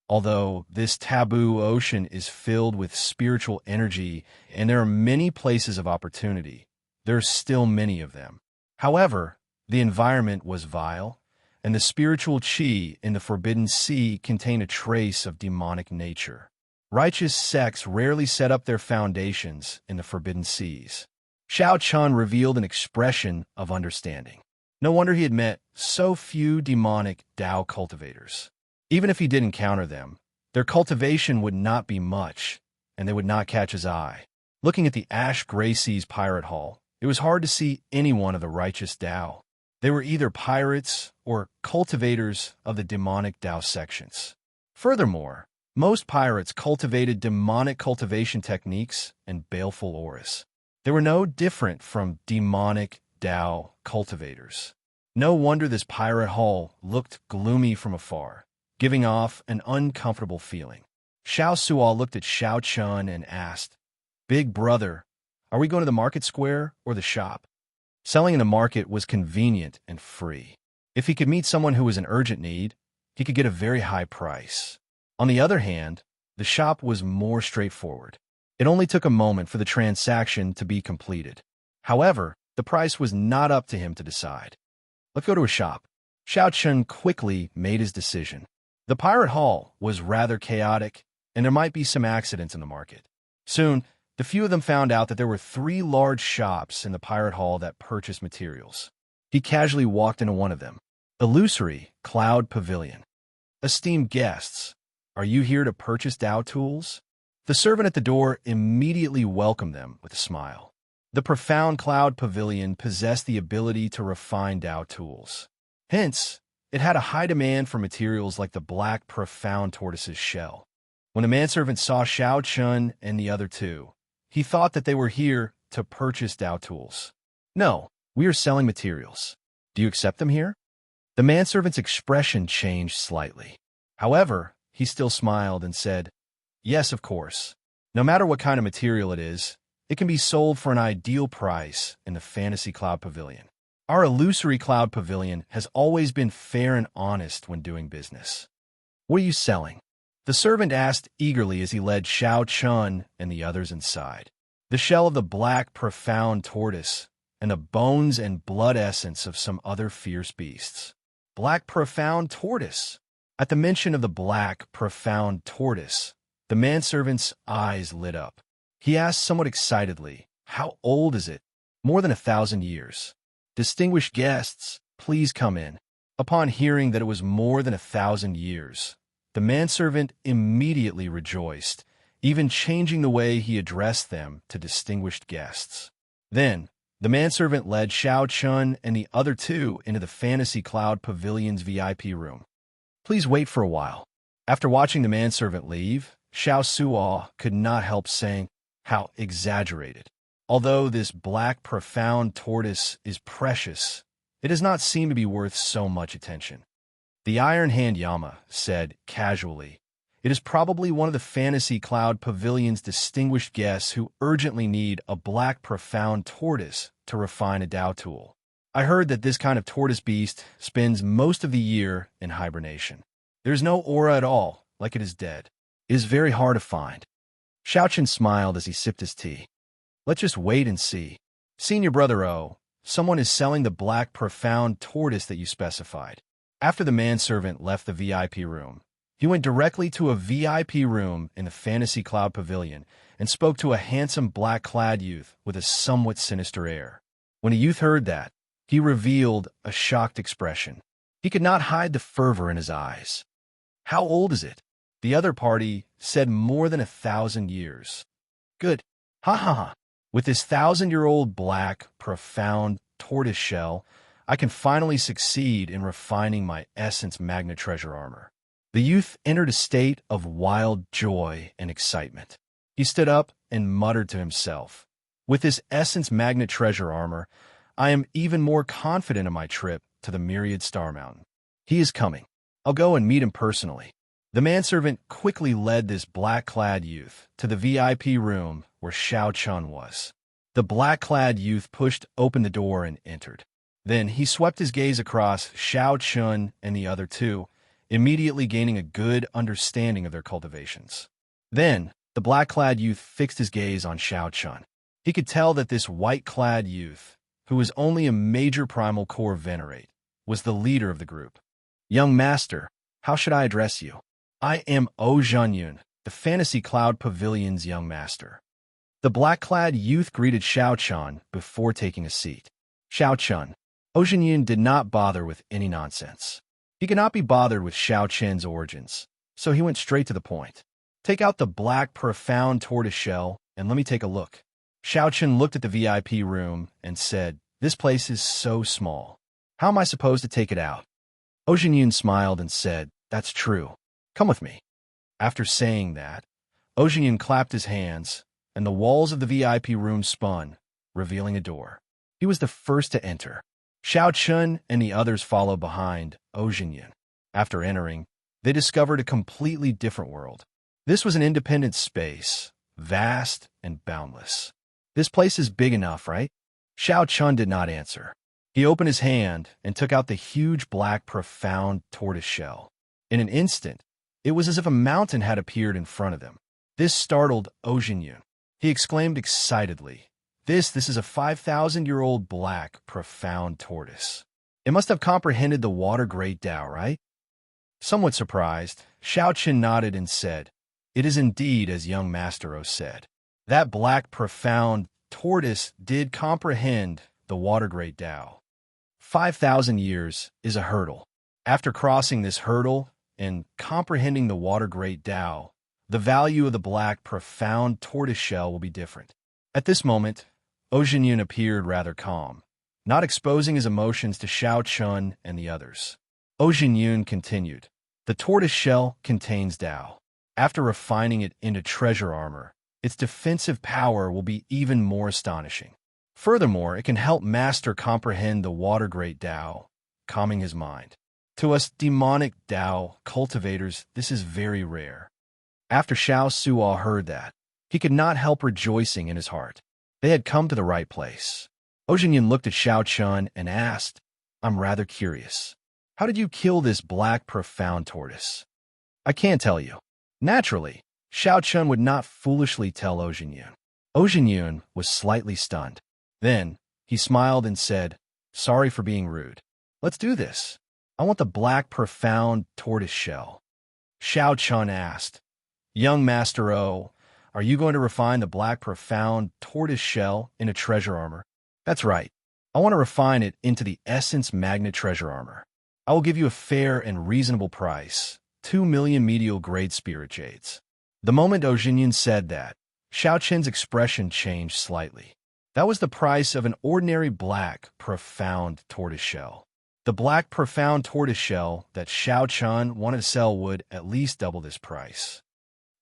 Although this taboo ocean is filled with spiritual energy and there are many places of opportunity, there are still many of them. However, the environment was vile, and the spiritual qi in the Forbidden Sea contained a trace of demonic nature. Righteous sects rarely set up their foundations in the Forbidden Seas. Xiao Chun revealed an expression of understanding. No wonder he had met so few demonic Tao cultivators. Even if he did encounter them, their cultivation would not be much, and they would not catch his eye. Looking at the Ash Gray Seas Pirate Hall, it was hard to see any one of the righteous Tao. They were either pirates or cultivators of the demonic Tao sections. Furthermore, most pirates cultivated demonic cultivation techniques and baleful auras. They were no different from demonic Tao cultivators. No wonder this pirate hall looked gloomy from afar, giving off an uncomfortable feeling. Xiao Suo looked at Xiao Chun and asked, Big brother, are we going to the market square or the shop? Selling in the market was convenient and free. If he could meet someone who was in urgent need, he could get a very high price. On the other hand, the shop was more straightforward. It only took a moment for the transaction to be completed. However, the price was not up to him to decide. Let's go to a shop. Xiao Chun quickly made his decision. The pirate hall was rather chaotic, and there might be some accidents in the market. Soon, the few of them found out that there were 3 large shops in the pirate hall that purchased materials. He casually walked into one of them. Illusory Cloud Pavilion. Esteemed guests, are you here to purchase Tao tools? The servant at the door immediately welcomed them with a smile. The profound Cloud Pavilion possessed the ability to refine Tao tools. Hence, it had a high demand for materials like the black profound tortoise's shell. When the manservant saw Xiao Chun and the other two, he thought that they were here to purchase Tao tools. No, we are selling materials. Do you accept them here? The manservant's expression changed slightly. However, he still smiled and said, Yes, of course. No matter what kind of material it is, it can be sold for an ideal price in the Fantasy Cloud Pavilion. Our illusory Cloud Pavilion has always been fair and honest when doing business. What are you selling? The servant asked eagerly as he led Xiao Chun and the others inside. The shell of the black profound tortoise and the bones and blood essence of some other fierce beasts. Black profound tortoise. At the mention of the black profound tortoise, the manservant's eyes lit up. He asked somewhat excitedly, How old is it? More than 1,000 years. Distinguished guests, please come in. Upon hearing that it was more than 1,000 years, the manservant immediately rejoiced, even changing the way he addressed them to distinguished guests. Then, the manservant led Xiao Chun and the other two into the Fantasy Cloud Pavilion's VIP room. Please wait for a while. After watching the manservant leave, Xiao Suo could not help saying, How exaggerated. Although this black profound tortoise is precious, it does not seem to be worth so much attention. The Iron Hand Yama said casually, It is probably one of the Fantasy Cloud Pavilion's distinguished guests who urgently need a black profound tortoise to refine a Tao tool. I heard that this kind of tortoise beast spends most of the year in hibernation. There is no aura at all, like it is dead. It is very hard to find. Xiao Chun smiled as he sipped his tea. Let's just wait and see. Senior Brother O, someone is selling the black profound tortoise that you specified. After the manservant left the VIP room, he went directly to a VIP room in the Fantasy Cloud Pavilion and spoke to a handsome black-clad youth with a somewhat sinister air. When the youth heard that, he revealed a shocked expression. He could not hide the fervor in his eyes. How old is it? The other party said more than 1,000 years. Good. Ha ha ha. With this 1,000-year-old black, profound tortoise shell, I can finally succeed in refining my Essence Magna Treasure armor. The youth entered a state of wild joy and excitement. He stood up and muttered to himself, With this Essence Magnet treasure armor, I am even more confident of my trip to the Myriad Star Mountain. He is coming. I'll go and meet him personally. The manservant quickly led this black-clad youth to the VIP room where Xianxia was. The black-clad youth pushed open the door and entered. Then he swept his gaze across Xianxia and the other two, immediately gaining a good understanding of their cultivations. Then, the black-clad youth fixed his gaze on Xianxia. He could tell that this white-clad youth, who was only a major primal core venerate, was the leader of the group. Young master, how should I address you? I am Xianxia, the Fantasy Cloud Pavilion's young master. The black-clad youth greeted Xianxia before taking a seat. Xianxia, Xianxia did not bother with any nonsense. He could not be bothered with Xianxia's origins, so he went straight to the point. Take out the black profound tortoise shell and let me take a look. Xianxia looked at the VIP room and said, "This place is so small. How am I supposed to take it out?" Xianxia smiled and said, "That's true. Come with me." After saying that, Xianxia clapped his hands, and the walls of the VIP room spun, revealing a door. He was the first to enter. Xianxia and the others followed behind Xianxia. After entering, they discovered a completely different world. This was an independent space, vast and boundless. This place is big enough, right? Xianxia did not answer. He opened his hand and took out the huge black profound tortoise shell. In an instant, it was as if a mountain had appeared in front of them. This startled Xianxia. He exclaimed excitedly, This is a 5,000-year-old black, profound tortoise. It must have comprehended the water great Tao, right? Somewhat surprised, Xianxia nodded and said, "It is indeed as young Master O said. That black, profound tortoise did comprehend the water great Tao. 5,000 years is a hurdle. After crossing this hurdle and comprehending the water great Tao, the value of the black, profound tortoise shell will be different." At this moment, Xianxia appeared rather calm, not exposing his emotions to Xianxia and the others. Xianxia continued, "The tortoise shell contains Tao. After refining it into treasure armor, its defensive power will be even more astonishing. Furthermore, it can help Master comprehend the water great Tao, calming his mind. To us demonic Tao cultivators, this is very rare." After Xianxia heard that, he could not help rejoicing in his heart. They had come to the right place. Xianxia looked at Xianxia and asked, "I'm rather curious. How did you kill this black profound tortoise?" "I can't tell you." Naturally, Xianxia would not foolishly tell Xianxia. Xianxia was slightly stunned. Then, he smiled and said, "Sorry for being rude. Let's do this. I want the black profound tortoise shell." Xianxia asked, "Young Master O, are you going to refine the black profound tortoise shell into treasure armor?" "That's right. I want to refine it into the Essence Magnet treasure armor. I will give you a fair and reasonable price, 2 million medial grade spirit jades." The moment Xianxia said that, Xiaoqian's expression changed slightly. That was the price of an ordinary black, profound tortoise shell. The black, profound tortoise shell that Xiaoqian wanted to sell would at least double this price.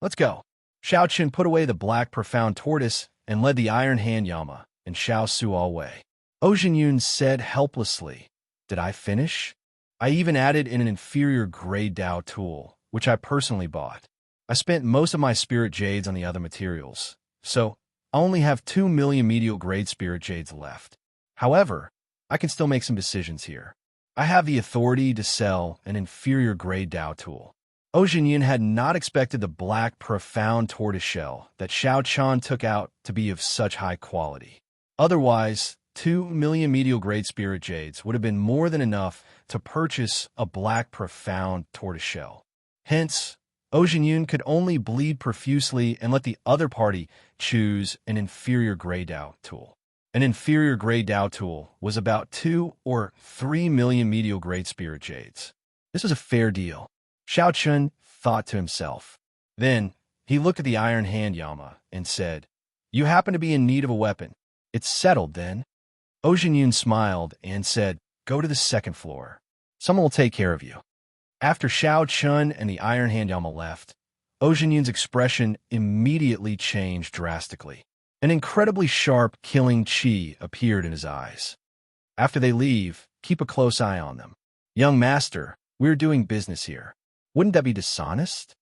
"Let's go." Xiaoqian put away the black, profound tortoise and led the Iron Hand Yama and Xiaosu away. Xianxia said helplessly, "Did I finish? I even added in an inferior grade Dao tool, which I personally bought. I spent most of my spirit jades on the other materials, so I only have 2 million medial grade spirit jades left. However, I can still make some decisions here. I have the authority to sell an inferior grade Dao tool." Xianxia had not expected the black, profound tortoise shell that Xiaoqian took out to be of such high quality. Otherwise, 2 million medial grade spirit jades would have been more than enough to purchase a black, profound tortoise shell. Hence, Xianxia could only bleed profusely and let the other party choose an inferior grade Dao tool. An inferior grade Dao tool was about 2 or 3 million medial grade spirit jades. This was a fair deal, Xiaoqian thought to himself. Then, he looked at the Iron Hand Yama and said, "You happen to be in need of a weapon. It's settled, then." Xianxia smiled and said, "Go to the second floor. Someone will take care of you." After Xiaoqian and the Iron Hand Yama left, Xianxia's expression immediately changed drastically. An incredibly sharp, killing chi appeared in his eyes. After they leave, keep a close eye on them. Young master, we're doing business here. Wouldn't that be dishonest?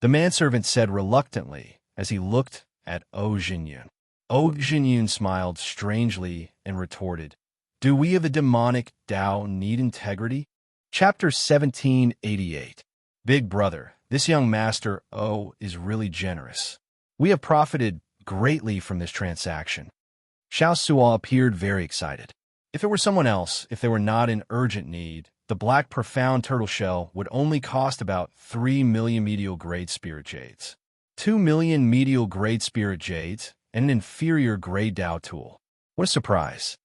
The manservant said reluctantly as he looked at O Jinyun. O Jinyun smiled strangely and retorted, "Do we of the demonic Tao need integrity?" Chapter 1788. Big brother, this young master O is really generous. We have profited greatly from this transaction. Xianxia appeared very excited. If it were someone else, if they were not in urgent need, the black profound turtle shell would only cost about 3 million medial-grade spirit jades. 2 million medial-grade spirit jades and an inferior-grade Dao tool. What a surprise.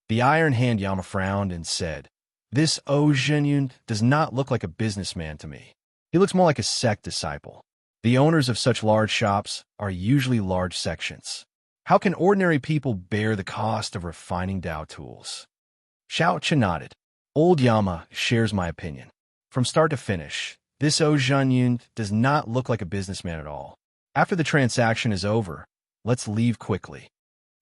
The Iron Hand Yama frowned and said, "This O Zhenyun does not look like a businessman to me. He looks more like a sect disciple. The owners of such large shops are usually large sections. How can ordinary people bear the cost of refining Dao tools?" Xianxia nodded. Old Yama shares my opinion. From start to finish, this O Zhenyun does not look like a businessman at all. After the transaction is over, let's leave quickly.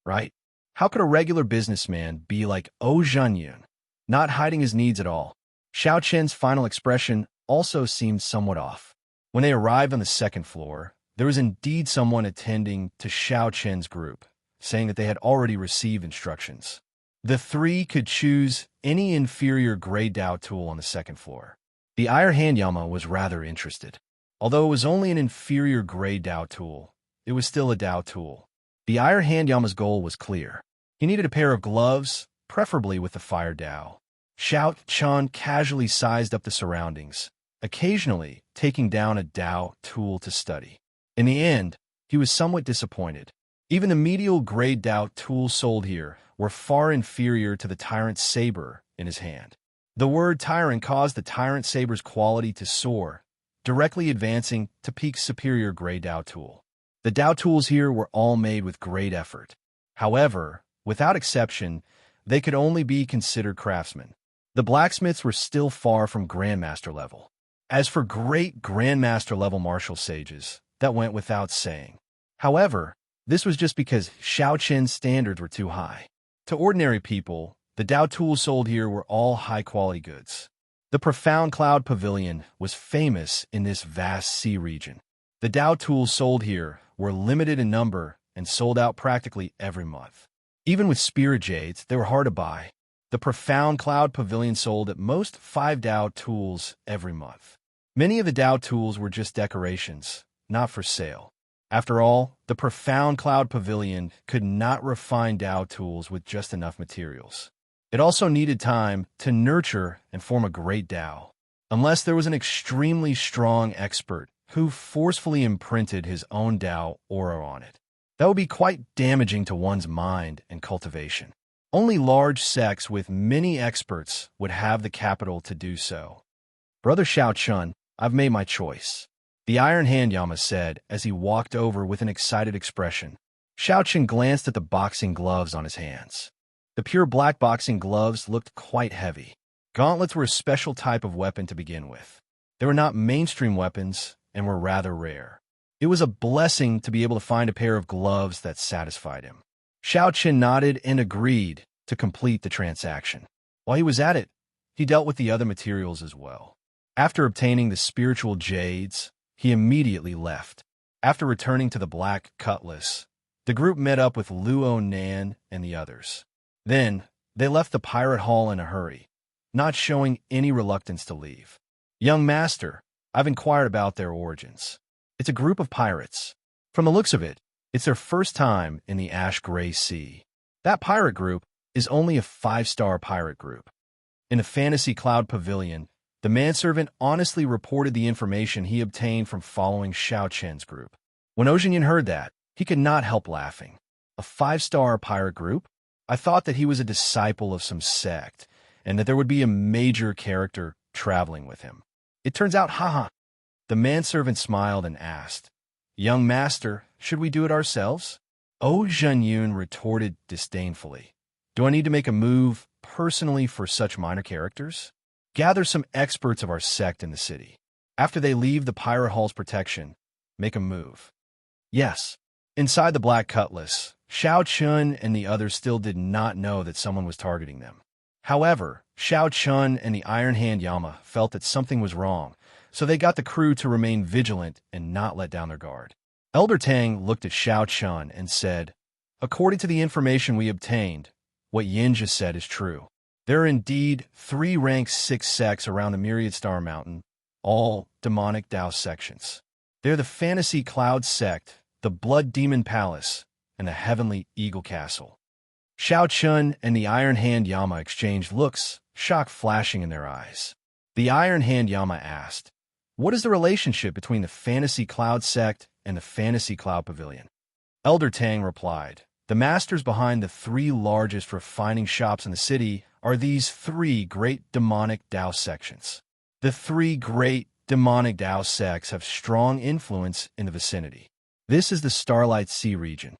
Right? How could a regular businessman be like O Zhenyun, not hiding his needs at all? Xiao Chen's final expression also seemed somewhat off. When they arrived on the second floor, there was indeed someone attending to Xiao Chen's group, saying that they had already received instructions. The three could choose any inferior grade Dao tool on the second floor. The Iron Hand Yama was rather interested. Although it was only an inferior grade Dao tool, it was still a Dao tool. The Iron Hand Yama's goal was clear. He needed a pair of gloves, preferably with the fire Dao. Xiao Chen casually sized up the surroundings, occasionally taking down a Dao tool to study. In the end, he was somewhat disappointed. Even the medial grade Dao tools sold here were far inferior to the Tyrant Saber in his hand. The word Tyrant caused the Tyrant Saber's quality to soar, directly advancing to peak superior grade Dao tool. The Dao tools here were all made with great effort. However, without exception, they could only be considered craftsmen. The blacksmiths were still far from Grandmaster level. As for great Grandmaster level martial sages, that went without saying. However, this was just because Xiao Chen's standards were too high. To ordinary people, the Dao tools sold here were all high-quality goods. The profound cloud pavilion was famous in this vast sea region. The Dao tools sold here were limited in number and sold out practically every month. Even with spirit jades, they were hard to buy. The profound cloud pavilion sold at most 5 Dao tools every month. Many of the Dao tools were just decorations, not for sale. After all, the profound cloud pavilion could not refine Dao tools with just enough materials. It also needed time to nurture and form a great Dao, unless there was an extremely strong expert who forcefully imprinted his own Dao aura on it. That would be quite damaging to one's mind and cultivation. Only large sects with many experts would have the capital to do so. Brother Xiao Chun, I've made my choice. The Iron Hand Yama said as he walked over with an excited expression. Xiao Chen glanced at the boxing gloves on his hands. The pure black boxing gloves looked quite heavy. Gauntlets were a special type of weapon to begin with. They were not mainstream weapons and were rather rare. It was a blessing to be able to find a pair of gloves that satisfied him. Xiao Chen nodded and agreed to complete the transaction. While he was at it, he dealt with the other materials as well. After obtaining the spiritual jades, he immediately left. After returning to the Black Cutlass, the group met up with Luo Nan and the others. Then, they left the pirate hall in a hurry, not showing any reluctance to leave. Young master, I've inquired about their origins. It's a group of pirates. From the looks of it, it's their first time in the Ash Gray Sea. That pirate group is only a 5-star pirate group. In the Fantasy Cloud Pavilion, the manservant honestly reported the information he obtained from following Xiao Chen's group. When Ozhinyan heard that, he could not help laughing. A 5-star pirate group? I thought that he was a disciple of some sect, and that there would be a major character traveling with him. It turns out, haha. The manservant smiled and asked, "Young master, should we do it ourselves?" O Zhenyun retorted disdainfully. "Do I need to make a move personally for such minor characters? Gather some experts of our sect in the city. After they leave the pirate hall's protection, make a move." Yes. Inside the Black Cutlass, Xiao Chun and the others still did not know that someone was targeting them. However, Xiao Chun and the Iron Hand Yama felt that something was wrong, so they got the crew to remain vigilant and not let down their guard. Elder Tang looked at Xiao Chun and said, "According to the information we obtained, what Xianxia said is true. There are indeed 3 rank 6 sects around the Myriad Star Mountain, all demonic Dao sections. They're the Fantasy Cloud Sect, the Blood Demon Palace, and the Heavenly Eagle Castle." Xiao Chun and the Iron Hand Yama exchanged looks, shock flashing in their eyes. The Iron Hand Yama asked, "What is the relationship between the Fantasy Cloud Sect and the Fantasy Cloud Pavilion?" Elder Tang replied, "The masters behind the 3 largest refining shops in the city are these 3 great demonic Dao sections. The 3 great demonic Dao sects have strong influence in the vicinity. This is the Starlight Sea region.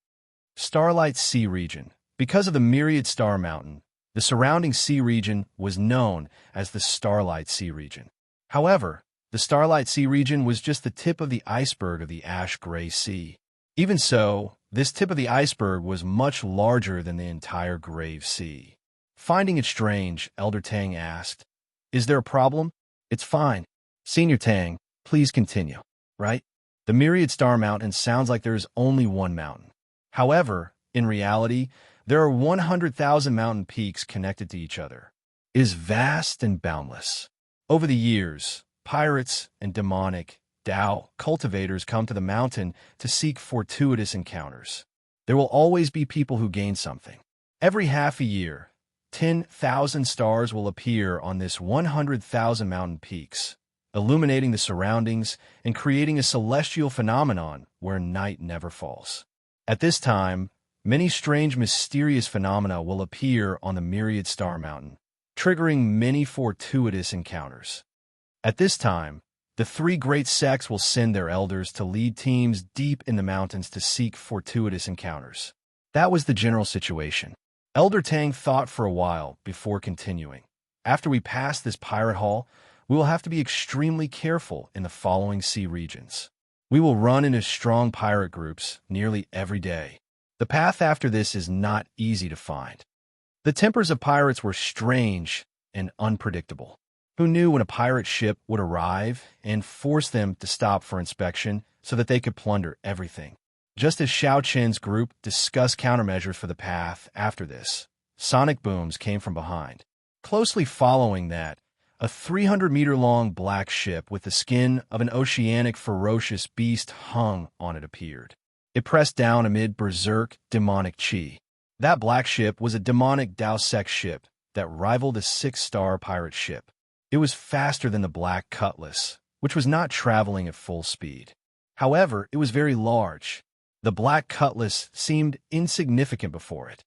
Starlight Sea region. Because of the Myriad Star Mountain, the surrounding sea region was known as the Starlight Sea region. However, the Starlight Sea region was just the tip of the iceberg of the Ash-Gray Sea. Even so, this tip of the iceberg was much larger than the entire Grave Sea. Finding it strange, Elder Tang asked, "Is there a problem?" "It's fine. Senior Tang, please continue." "Right? The Myriad Star Mountain sounds like there is only one mountain. However, in reality, there are 100,000 mountain peaks connected to each other. It is vast and boundless. Over the years, pirates and demonic Dao cultivators come to the mountain to seek fortuitous encounters. There will always be people who gain something. Every half a year, 10,000 stars will appear on this 100,000 mountain peaks, illuminating the surroundings and creating a celestial phenomenon where night never falls. At this time, many strange, mysterious phenomena will appear on the Myriad Star Mountain, triggering many fortuitous encounters. At this time, the 3 great sects will send their elders to lead teams deep in the mountains to seek fortuitous encounters." That was the general situation. Elder Tang thought for a while before continuing. "After we pass this pirate hall, we will have to be extremely careful in the following sea regions. We will run into strong pirate groups nearly every day. The path after this is not easy to find." The tempers of pirates were strange and unpredictable. Who knew when a pirate ship would arrive and force them to stop for inspection so that they could plunder everything? Just as Xiao Chen's group discussed countermeasures for the path after this, sonic booms came from behind. Closely following that, a 300-meter-long black ship with the skin of an oceanic ferocious beast hung on it appeared. It pressed down amid berserk demonic chi. That black ship was a demonic Dao Sect ship that rivaled a 6-star pirate ship. It was faster than the Black Cutlass, which was not traveling at full speed. However, it was very large. The Black Cutlass seemed insignificant before it.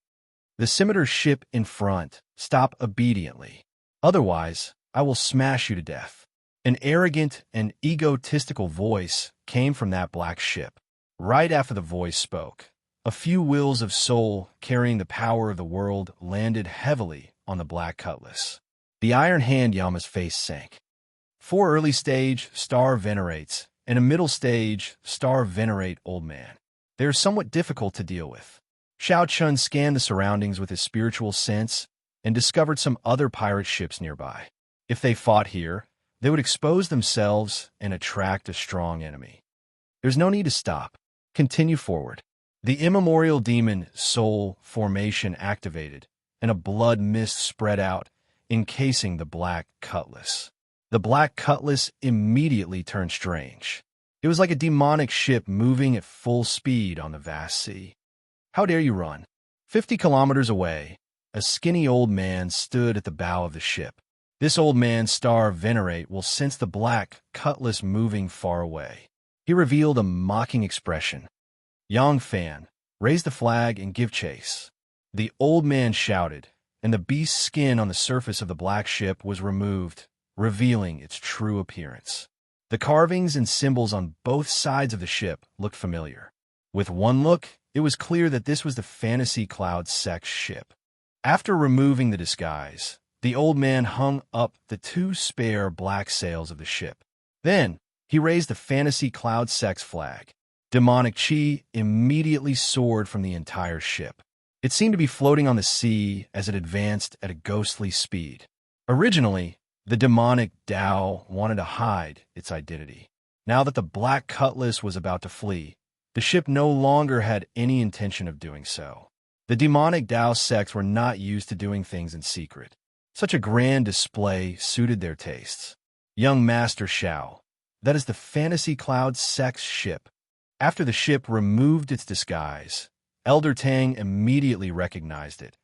The scimitar ship in front stopped obediently. "Otherwise, I will smash you to death." An arrogant and egotistical voice came from that black ship. Right after the voice spoke, a few wheels of soul carrying the power of the world landed heavily on the Black Cutlass. The Iron Hand Yama's face sank. 4 early stage Star Venerates and a middle stage Star Venerate Old Man. They are somewhat difficult to deal with. Xiao Chun scanned the surroundings with his spiritual sense and discovered some other pirate ships nearby. If they fought here, they would expose themselves and attract a strong enemy. There's no need to stop. Continue forward. The immemorial demon soul formation activated, and a blood mist spread out, encasing the Black Cutlass. The Black Cutlass immediately turned strange. It was like a demonic ship moving at full speed on the vast sea. "How dare you run?" 50 kilometers away, a skinny old man stood at the bow of the ship. This old man, Star Venerate, will sense the Black Cutlass moving far away. He revealed a mocking expression. "Yang Fan, raise the flag and give chase." The old man shouted, and the beast's skin on the surface of the black ship was removed, revealing its true appearance. The carvings and symbols on both sides of the ship looked familiar. With one look, it was clear that this was the Fantasy Cloud Sect ship. After removing the disguise, the old man hung up the 2 spare black sails of the ship. Then, he raised the Fantasy Cloud Sect's flag. Demonic chi immediately soared from the entire ship. It seemed to be floating on the sea as it advanced at a ghostly speed. Originally, the demonic Tao wanted to hide its identity. Now that the Black Cutlass was about to flee, the ship no longer had any intention of doing so. The demonic Tao sects were not used to doing things in secret. Such a grand display suited their tastes. Young Master Xiao, that is the Fantasy Cloud sect's ship. After the ship removed its disguise, Elder Tang immediately recognized it,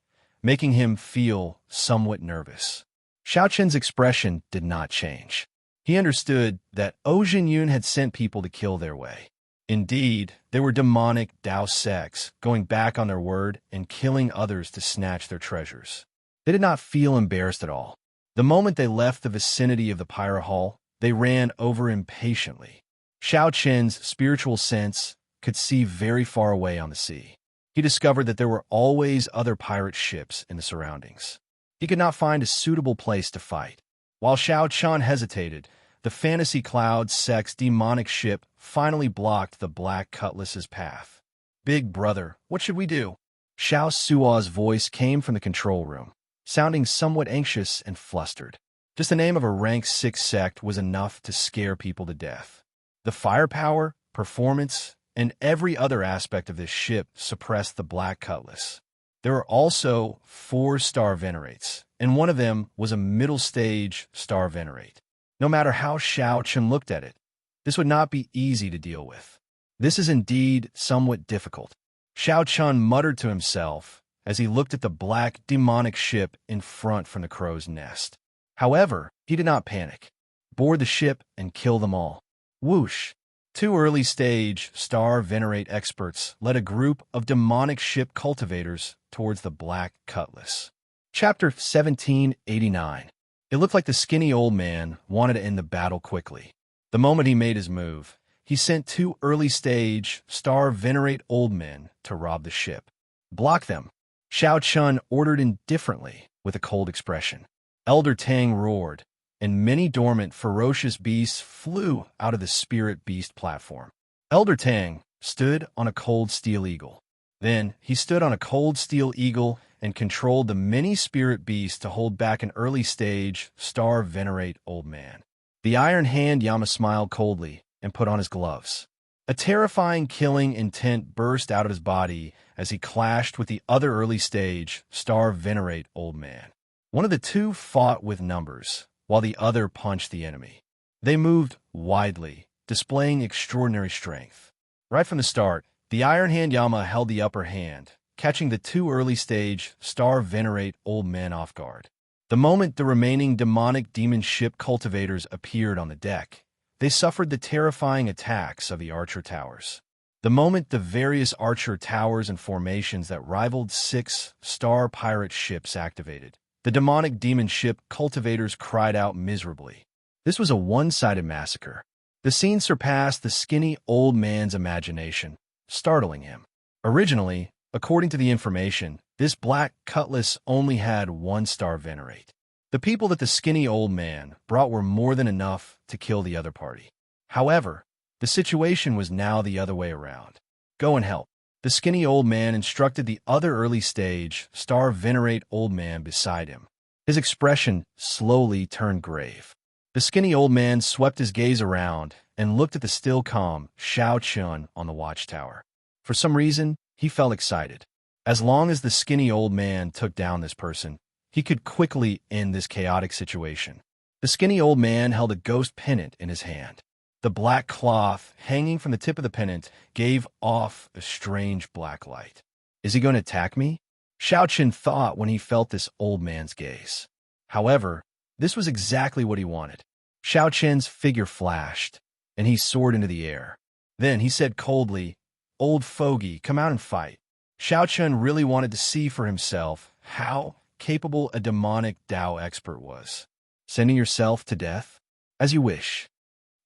making him feel somewhat nervous. Xiao Qin's expression did not change. He understood that Ojin Yun had sent people to kill their way. Indeed, they were demonic Dao sects, going back on their word and killing others to snatch their treasures. They did not feel embarrassed at all. The moment they left the vicinity of the Pyre Hall, they ran over impatiently. Xiao Qin's spiritual sense could see very far away on the sea. He discovered that there were always other pirate ships in the surroundings. He could not find a suitable place to fight. While Xiao Qin hesitated, the Fantasy Cloud sect's demonic ship finally blocked the Black Cutlass's path. "Big brother, what should we do?" Xiao Sua's voice came from the control room, sounding somewhat anxious and flustered. Just the name of a rank 6 sect was enough to scare people to death. The firepower, performance, and every other aspect of this ship suppressed the Black Cutlass. There were also 4 star venerates, and one of them was a middle-stage star venerate. No matter how Xiao Qin looked at it, this would not be easy to deal with. This is indeed somewhat difficult. Xiao Qin muttered to himself as he looked at the black demonic ship in front from the crow's nest. However, he did not panic. Board the ship and kill them all. Whoosh! 2 early-stage star venerate experts led a group of demonic ship cultivators towards the Black Cutlass. Chapter 1789. It looked like the skinny old man wanted to end the battle quickly. The moment he made his move, he sent 2 early-stage star venerate old men to rob the ship. "Block them," Xiao Qin ordered indifferently with a cold expression. Elder Tang roared, and many dormant, ferocious beasts flew out of the spirit beast platform. Elder Tang stood on a cold steel eagle. Then he stood on a cold steel eagle and controlled the many spirit beasts to hold back an early-stage star venerate old man. The Iron Hand Yama smiled coldly and put on his gloves. A terrifying killing intent burst out of his body as he clashed with the other early-stage star venerate old man. One of the 2 fought with numbers, while the other punched the enemy. They moved widely, displaying extraordinary strength. Right from the start, the Iron Hand Yama held the upper hand, catching the 2 early-stage star venerate old men off guard. The moment the remaining demonic demon ship cultivators appeared on the deck, they suffered the terrifying attacks of the archer towers. The moment the various archer towers and formations that rivaled 6 star pirate ships activated, the demonic demon ship cultivators cried out miserably. This was a one-sided massacre. The scene surpassed the skinny old man's imagination, startling him. Originally, according to the information, this Black Cutlass only had 1 star venerate. The people that the skinny old man brought were more than enough to kill the other party. However, the situation was now the other way around. "Go and help." The skinny old man instructed the other early-stage star venerate old man beside him. His expression slowly turned grave. The skinny old man swept his gaze around and looked at the still calm Xiao Qin on the watchtower. For some reason, he felt excited. As long as the skinny old man took down this person, he could quickly end this chaotic situation. The skinny old man held a ghost pennant in his hand. The black cloth hanging from the tip of the pennant gave off a strange black light. "Is he going to attack me?" Xiao Qin thought when he felt this old man's gaze. However, this was exactly what he wanted. Xiao Qin's figure flashed, and he soared into the air. Then he said coldly, "Old fogey, come out and fight." Xiao Qin really wanted to see for himself how capable a demonic Dao expert was. "Sending yourself to death? As you wish."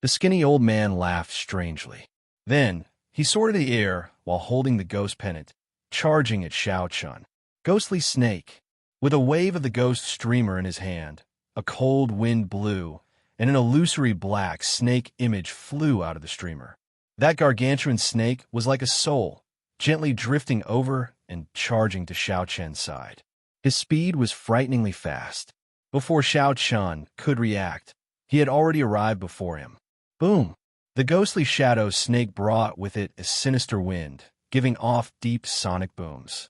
The skinny old man laughed strangely. Then he soared into the air while holding the ghost pennant, charging at Xiao Qin. Ghostly snake. With a wave of the ghost streamer in his hand, a cold wind blew, and an illusory black snake image flew out of the streamer. That gargantuan snake was like a soul, gently drifting over and charging to Xianxia's side. His speed was frighteningly fast. Before Xianxia could react, he had already arrived before him. Boom! The ghostly shadow snake brought with it a sinister wind, giving off deep sonic booms.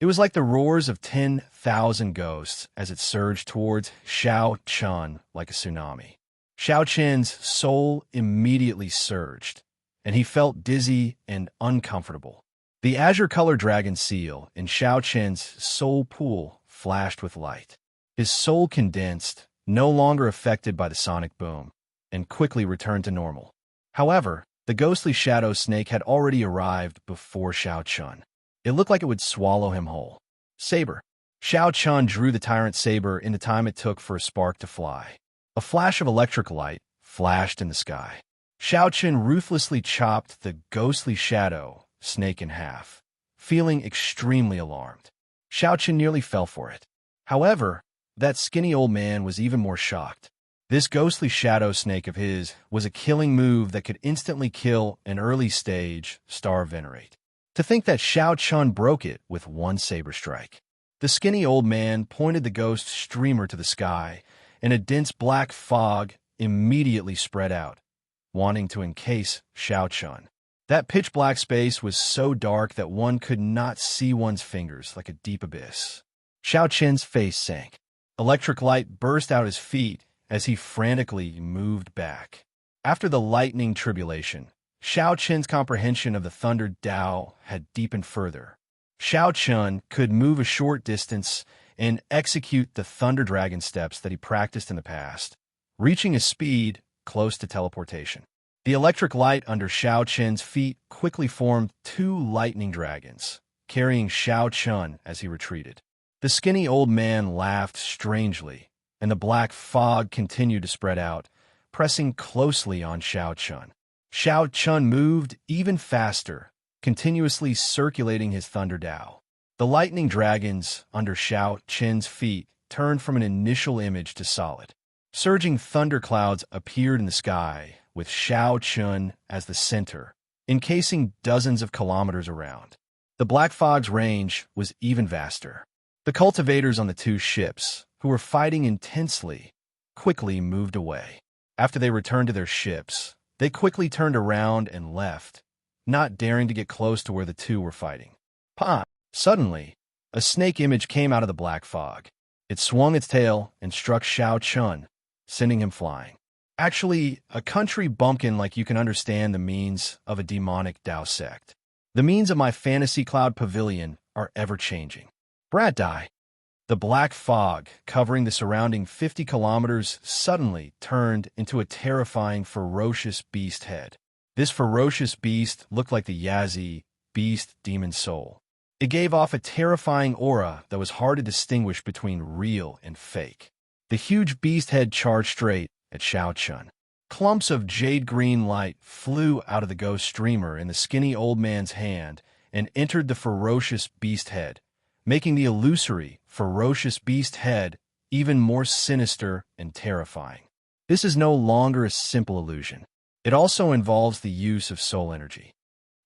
It was like the roars of 10,000 ghosts as it surged towards Xianxia like a tsunami. Xianxia's soul immediately surged, and he felt dizzy and uncomfortable. The azure-colored dragon seal in Xianxia's soul pool flashed with light. His soul condensed, no longer affected by the sonic boom, and quickly returned to normal. However, the ghostly shadow snake had already arrived before Xianxia. It looked like it would swallow him whole. Saber. Xianxia drew the tyrant saber in the time it took for a spark to fly. A flash of electric light flashed in the sky. Xianxia ruthlessly chopped the ghostly shadow snake in half, feeling extremely alarmed. Xianxia nearly fell for it. However, that skinny old man was even more shocked. This ghostly shadow snake of his was a killing move that could instantly kill an early-stage star venerate. To think that Xianxia broke it with one saber strike. The skinny old man pointed the ghost streamer to the sky, and a dense black fog immediately spread out, wanting to encase Xianxia. That pitch-black space was so dark that one could not see one's fingers, like a deep abyss. Xianxia's face sank. Electric light burst out his feet as he frantically moved back. After the lightning tribulation, Xianxia's comprehension of the Thunder Dao had deepened further. Xianxia could move a short distance and execute the Thunder Dragon steps that he practiced in the past, reaching a speed close to teleportation. The electric light under Xianxia's feet quickly formed two lightning dragons, carrying Xianxia as he retreated. The skinny old man laughed strangely, and the black fog continued to spread out, pressing closely on Xianxia. Xianxia moved even faster, continuously circulating his Thunder Dao. The lightning dragons under Xianxia's feet turned from an initial image to solid. Surging thunder clouds appeared in the sky, with Xianxia as the center, encasing dozens of kilometers around. The black fog's range was even vaster. The cultivators on the two ships, who were fighting intensely, quickly moved away. After they returned to their ships, they quickly turned around and left, not daring to get close to where the two were fighting. Suddenly, a snake image came out of the black fog. It swung its tail and struck Xianxia, sending him flying. Actually, a country bumpkin like you can understand the means of a demonic Dao sect. The means of my fantasy cloud pavilion are ever-changing. Brat die. The black fog covering the surrounding 50 kilometers suddenly turned into a terrifying, ferocious beast head. This ferocious beast looked like the Yazi beast demon soul. It gave off a terrifying aura that was hard to distinguish between real and fake. The huge beast head charged straight at Xianxia. Clumps of jade-green light flew out of the ghost streamer in the skinny old man's hand and entered the ferocious beast head, making the illusory, ferocious beast head even more sinister and terrifying. This is no longer a simple illusion. It also involves the use of soul energy.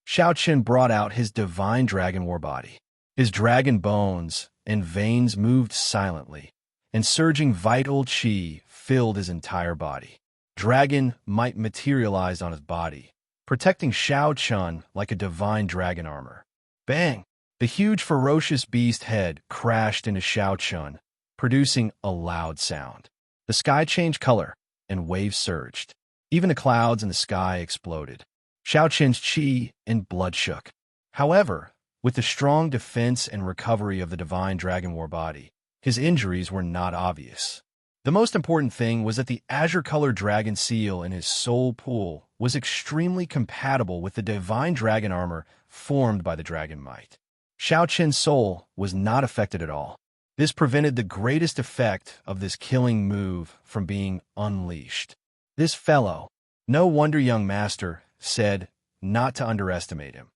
Xianxia brought out his divine dragon war body. His dragon bones and veins moved silently, and surging vital qi filled his entire body. Dragon might materialized on his body, protecting Xianxia like a divine dragon armor. Bang! The huge ferocious beast head crashed into Xianxia, producing a loud sound. The sky changed color, and waves surged. Even the clouds in the sky exploded. Xianxia's qi and blood shook. However, with the strong defense and recovery of the divine dragon war body, his injuries were not obvious. The most important thing was that the azure-colored dragon seal in his soul pool was extremely compatible with the divine dragon armor formed by the dragon might. Xianxia's soul was not affected at all. This prevented the greatest effect of this killing move from being unleashed. This fellow, no wonder young master, said not to underestimate him.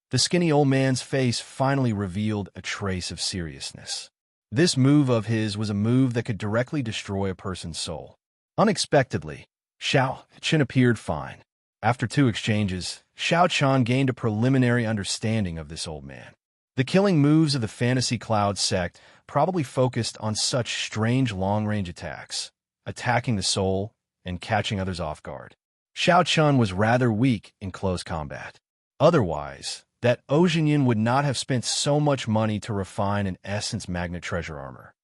The skinny old man's face finally revealed a trace of seriousness. This move of his was a move that could directly destroy a person's soul. Unexpectedly, Xianxia appeared fine. After 2 exchanges, Xianxia gained a preliminary understanding of this old man. The killing moves of the Fantasy Cloud sect probably focused on such strange long-range attacks, attacking the soul and catching others off guard. Xianxia was rather weak in close combat. Otherwise, that Ozhinyan would not have spent so much money to refine an Essence Magnet treasure armor.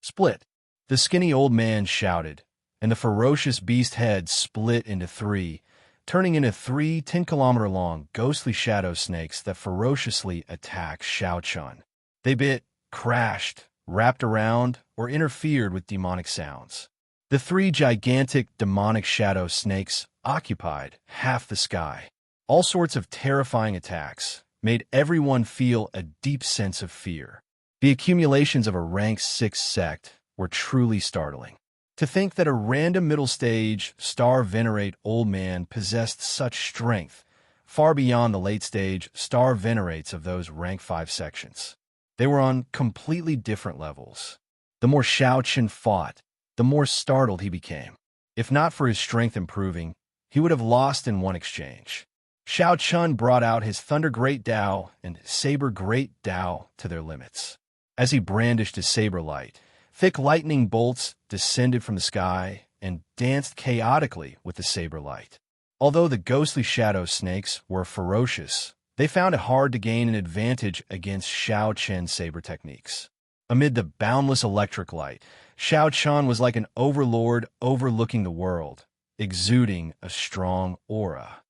Split! The skinny old man shouted, and the ferocious beast head split into 3, turning into 3 10-kilometer-long ghostly shadow snakes that ferociously attacked Xianxia. They bit, crashed, wrapped around, or interfered with demonic sounds. The 3 gigantic demonic shadow snakes occupied half the sky. All sorts of terrifying attacks made everyone feel a deep sense of fear. The accumulations of a rank 6 sect were truly startling. To think that a random middle-stage, star-venerate old man possessed such strength, far beyond the late-stage star-venerates of those rank 5 sections. They were on completely different levels. The more Xianxia fought, the more startled he became. If not for his strength improving, he would have lost in one exchange. Xianxia brought out his Thunder Great Dao and Saber Great Dao to their limits. As he brandished his saber light, thick lightning bolts descended from the sky and danced chaotically with the saber light. Although the ghostly shadow snakes were ferocious, they found it hard to gain an advantage against Xianxia's saber techniques. Amid the boundless electric light, Xianxia was like an overlord overlooking the world, exuding a strong aura.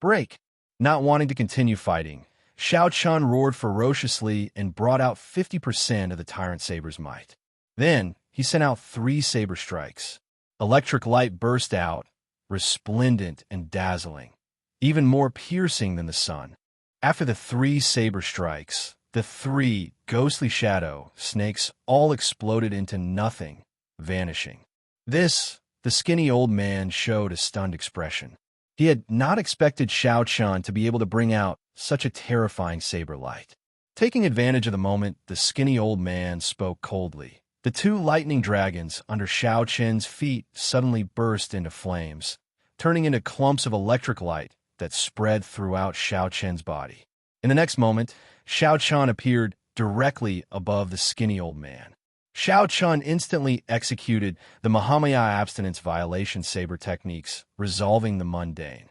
Break! Not wanting to continue fighting, Xianxia roared ferociously and brought out 50% of the Tyrant Saber's might. Then, he sent out 3 saber strikes. Electric light burst out, resplendent and dazzling, even more piercing than the sun. After the 3 saber strikes, the 3 ghostly shadow snakes all exploded into nothing, vanishing. The skinny old man showed a stunned expression. He had not expected Xianxia to be able to bring out such a terrifying saber light. Taking advantage of the moment, the skinny old man spoke coldly. The 2 lightning dragons under Xianxia's feet suddenly burst into flames, turning into clumps of electric light that spread throughout Xianxia's body. In the next moment, Xianxia appeared directly above the skinny old man. Xianxia instantly executed the Mahamaya abstinence violation saber techniques, resolving the mundane.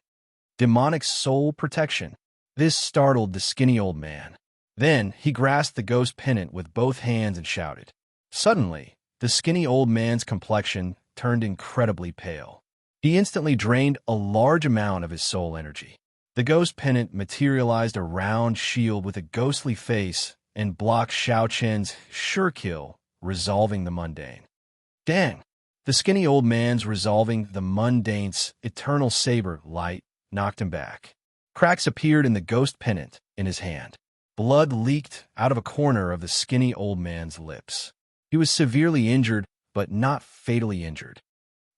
Demonic soul protection. This startled the skinny old man. Then he grasped the ghost pennant with both hands and shouted. Suddenly, the skinny old man's complexion turned incredibly pale. He instantly drained a large amount of his soul energy. The ghost pennant materialized a round shield with a ghostly face and blocked Xianxia's sure kill, resolving the mundane. Dang! The skinny old man's resolving the mundane's eternal saber light knocked him back. Cracks appeared in the ghost pennant in his hand. Blood leaked out of a corner of the skinny old man's lips. He was severely injured, but not fatally injured.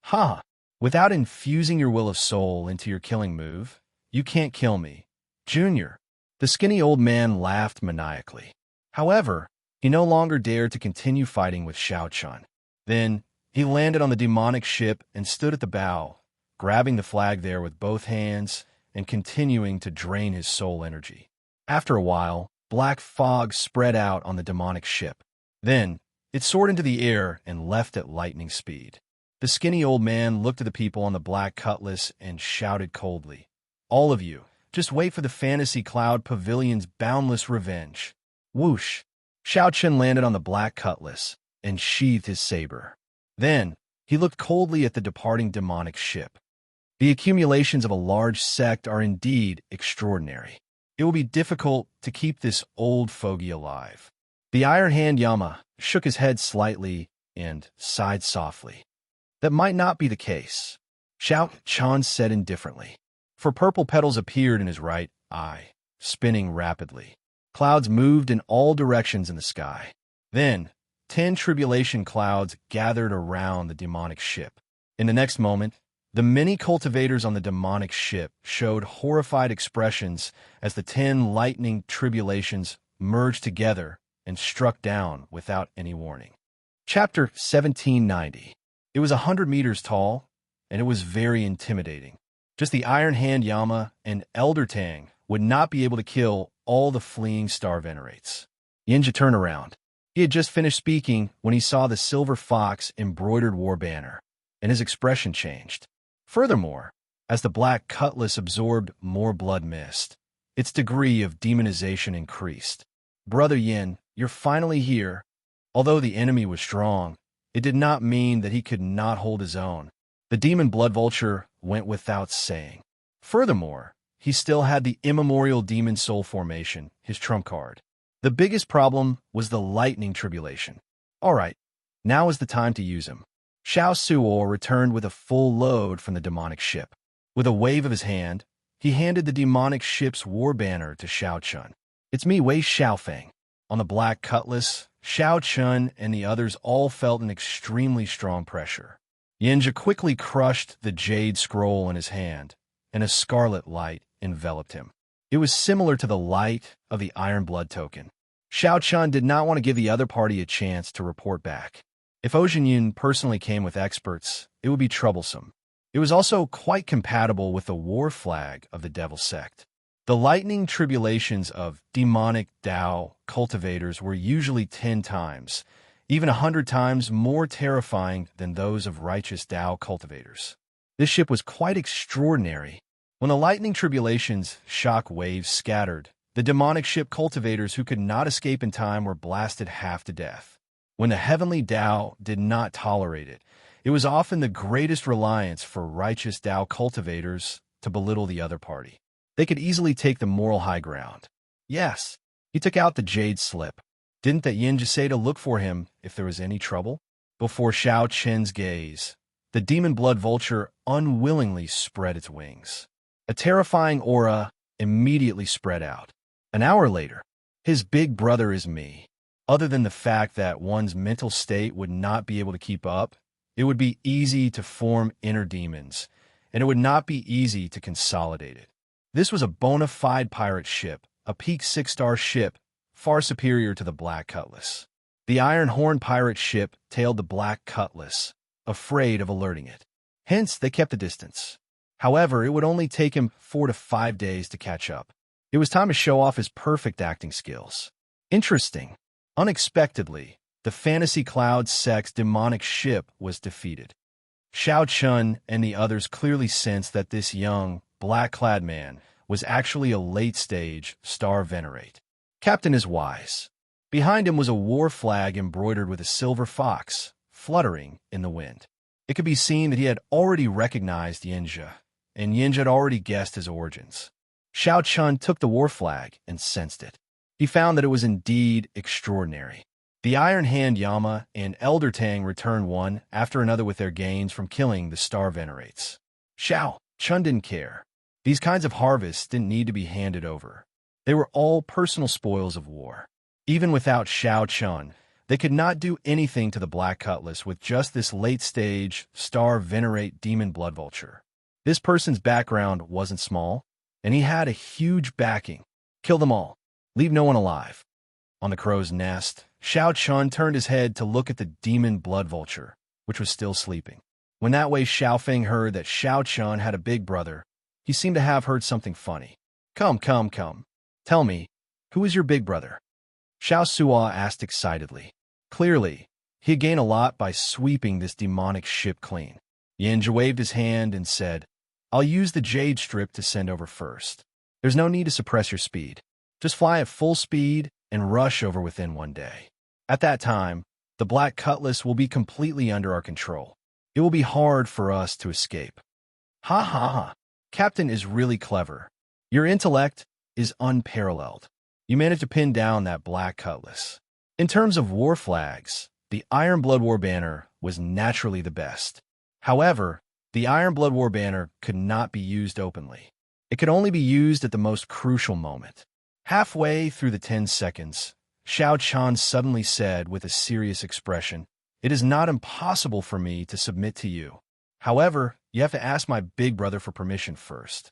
Ha! Without infusing your will of soul into your killing move, you can't kill me, Junior. The skinny old man laughed maniacally. However, he no longer dared to continue fighting with Xianxia. Then, he landed on the demonic ship and stood at the bow, grabbing the flag there with both hands and continuing to drain his soul energy. After a while, black fog spread out on the demonic ship. Then, it soared into the air and left at lightning speed. The skinny old man looked at the people on the black cutlass and shouted coldly, "All of you, just wait for the Fantasy Cloud Pavilion's boundless revenge." Whoosh! Xianxia landed on the black cutlass and sheathed his saber. Then, he looked coldly at the departing demonic ship. The accumulations of a large sect are indeed extraordinary. It will be difficult to keep this old fogey alive. The Iron Hand Yama shook his head slightly and sighed softly. That might not be the case, Xianxia said indifferently. For purple petals appeared in his right eye, spinning rapidly. Clouds moved in all directions in the sky. Then, 10 tribulation clouds gathered around the demonic ship. In the next moment, the many cultivators on the demonic ship showed horrified expressions as the 10 lightning tribulations merged together and struck down without any warning. Chapter 1790. It was 100 meters tall, and it was very intimidating. Just the Iron Hand Yama and Elder Tang would not be able to kill all the fleeing star venerates. Xianxia turned around. He had just finished speaking when he saw the silver fox embroidered war banner, and his expression changed. Furthermore, as the black cutlass absorbed more blood mist, its degree of demonization increased. Brother Yin, you're finally here. Although the enemy was strong, it did not mean that he could not hold his own. The demon blood vulture went without saying. Furthermore, he still had the immemorial demon soul formation, his trump card. The biggest problem was the lightning tribulation. All right, now is the time to use him. Xiao returned with a full load from the demonic ship. With a wave of his hand, he handed the demonic ship's war banner to Xiao Chun. It's me, Wei Xiaofeng. On the black cutlass, Xiao Chun and the others all felt an extremely strong pressure. Xianxia quickly crushed the jade scroll in his hand, and a scarlet light enveloped him. It was similar to the light of the Iron Blood token. Xiao Chun did not want to give the other party a chance to report back. If Oxingyun personally came with experts, it would be troublesome. It was also quite compatible with the war flag of the Devil Sect. The lightning tribulations of demonic Dao cultivators were usually 10 times, even 100 times more terrifying than those of righteous Dao cultivators. This ship was quite extraordinary. When the lightning tribulations' shock waves scattered, the demonic ship cultivators who could not escape in time were blasted half to death. When the heavenly Dao did not tolerate it, it was often the greatest reliance for righteous Dao cultivators to belittle the other party. They could easily take the moral high ground. Yes, he took out the jade slip. Didn't the Xianxia say to look for him if there was any trouble? Before Xiao Chen's gaze, the demon blood vulture unwillingly spread its wings. A terrifying aura immediately spread out. An hour later, his big brother is me. Other than the fact that one's mental state would not be able to keep up, it would be easy to form inner demons, and it would not be easy to consolidate it. This was a bona fide pirate ship, a peak 6-star ship, far superior to the Black Cutlass. The Iron Horn pirate ship tailed the Black Cutlass, afraid of alerting it. Hence, they kept the distance. However, it would only take him 4 to 5 days to catch up. It was time to show off his perfect acting skills. Interesting. Unexpectedly, the Fantasy Cloud Sect's demonic ship was defeated. Xiao Chun and the others clearly sensed that this young, black-clad man was actually a late-stage star venerate. Captain is wise. Behind him was a war flag embroidered with a silver fox, fluttering in the wind. It could be seen that he had already recognized Xianxia, and Xianxia had already guessed his origins. Xiao Chun took the war flag and sensed it. He found that it was indeed extraordinary. The Iron Hand Yama and Elder Tang returned one after another with their gains from killing the star venerates. Xiao Chun didn't care. These kinds of harvests didn't need to be handed over. They were all personal spoils of war. Even without Xiao Chun, they could not do anything to the Black Cutlass with just this late-stage, star venerate demon blood vulture. This person's background wasn't small, and he had a huge backing. Kill them all. Leave no one alive. On the crow's nest, Xiao Chun turned his head to look at the demon blood vulture, which was still sleeping. When that Wei Xiaofeng heard that Xiao Chun had a big brother, he seemed to have heard something funny. Come. Tell me, who is your big brother? Xiao Sua asked excitedly. Clearly, he had gained a lot by sweeping this demonic ship clean. Xianxia waved his hand and said, I'll use the jade strip to send over first. There's no need to suppress your speed. Just fly at full speed and rush over within 1 day. At that time, the Black Cutlass will be completely under our control. It will be hard for us to escape. Ha. Captain is really clever. Your intellect is unparalleled. You managed to pin down that Black Cutlass. In terms of war flags, the Iron Blood War banner was naturally the best. However, the Iron Blood War banner could not be used openly. It could only be used at the most crucial moment. Halfway through the 10 seconds, Xiao Chun suddenly said with a serious expression, It is not impossible for me to submit to you. However, you have to ask my big brother for permission first.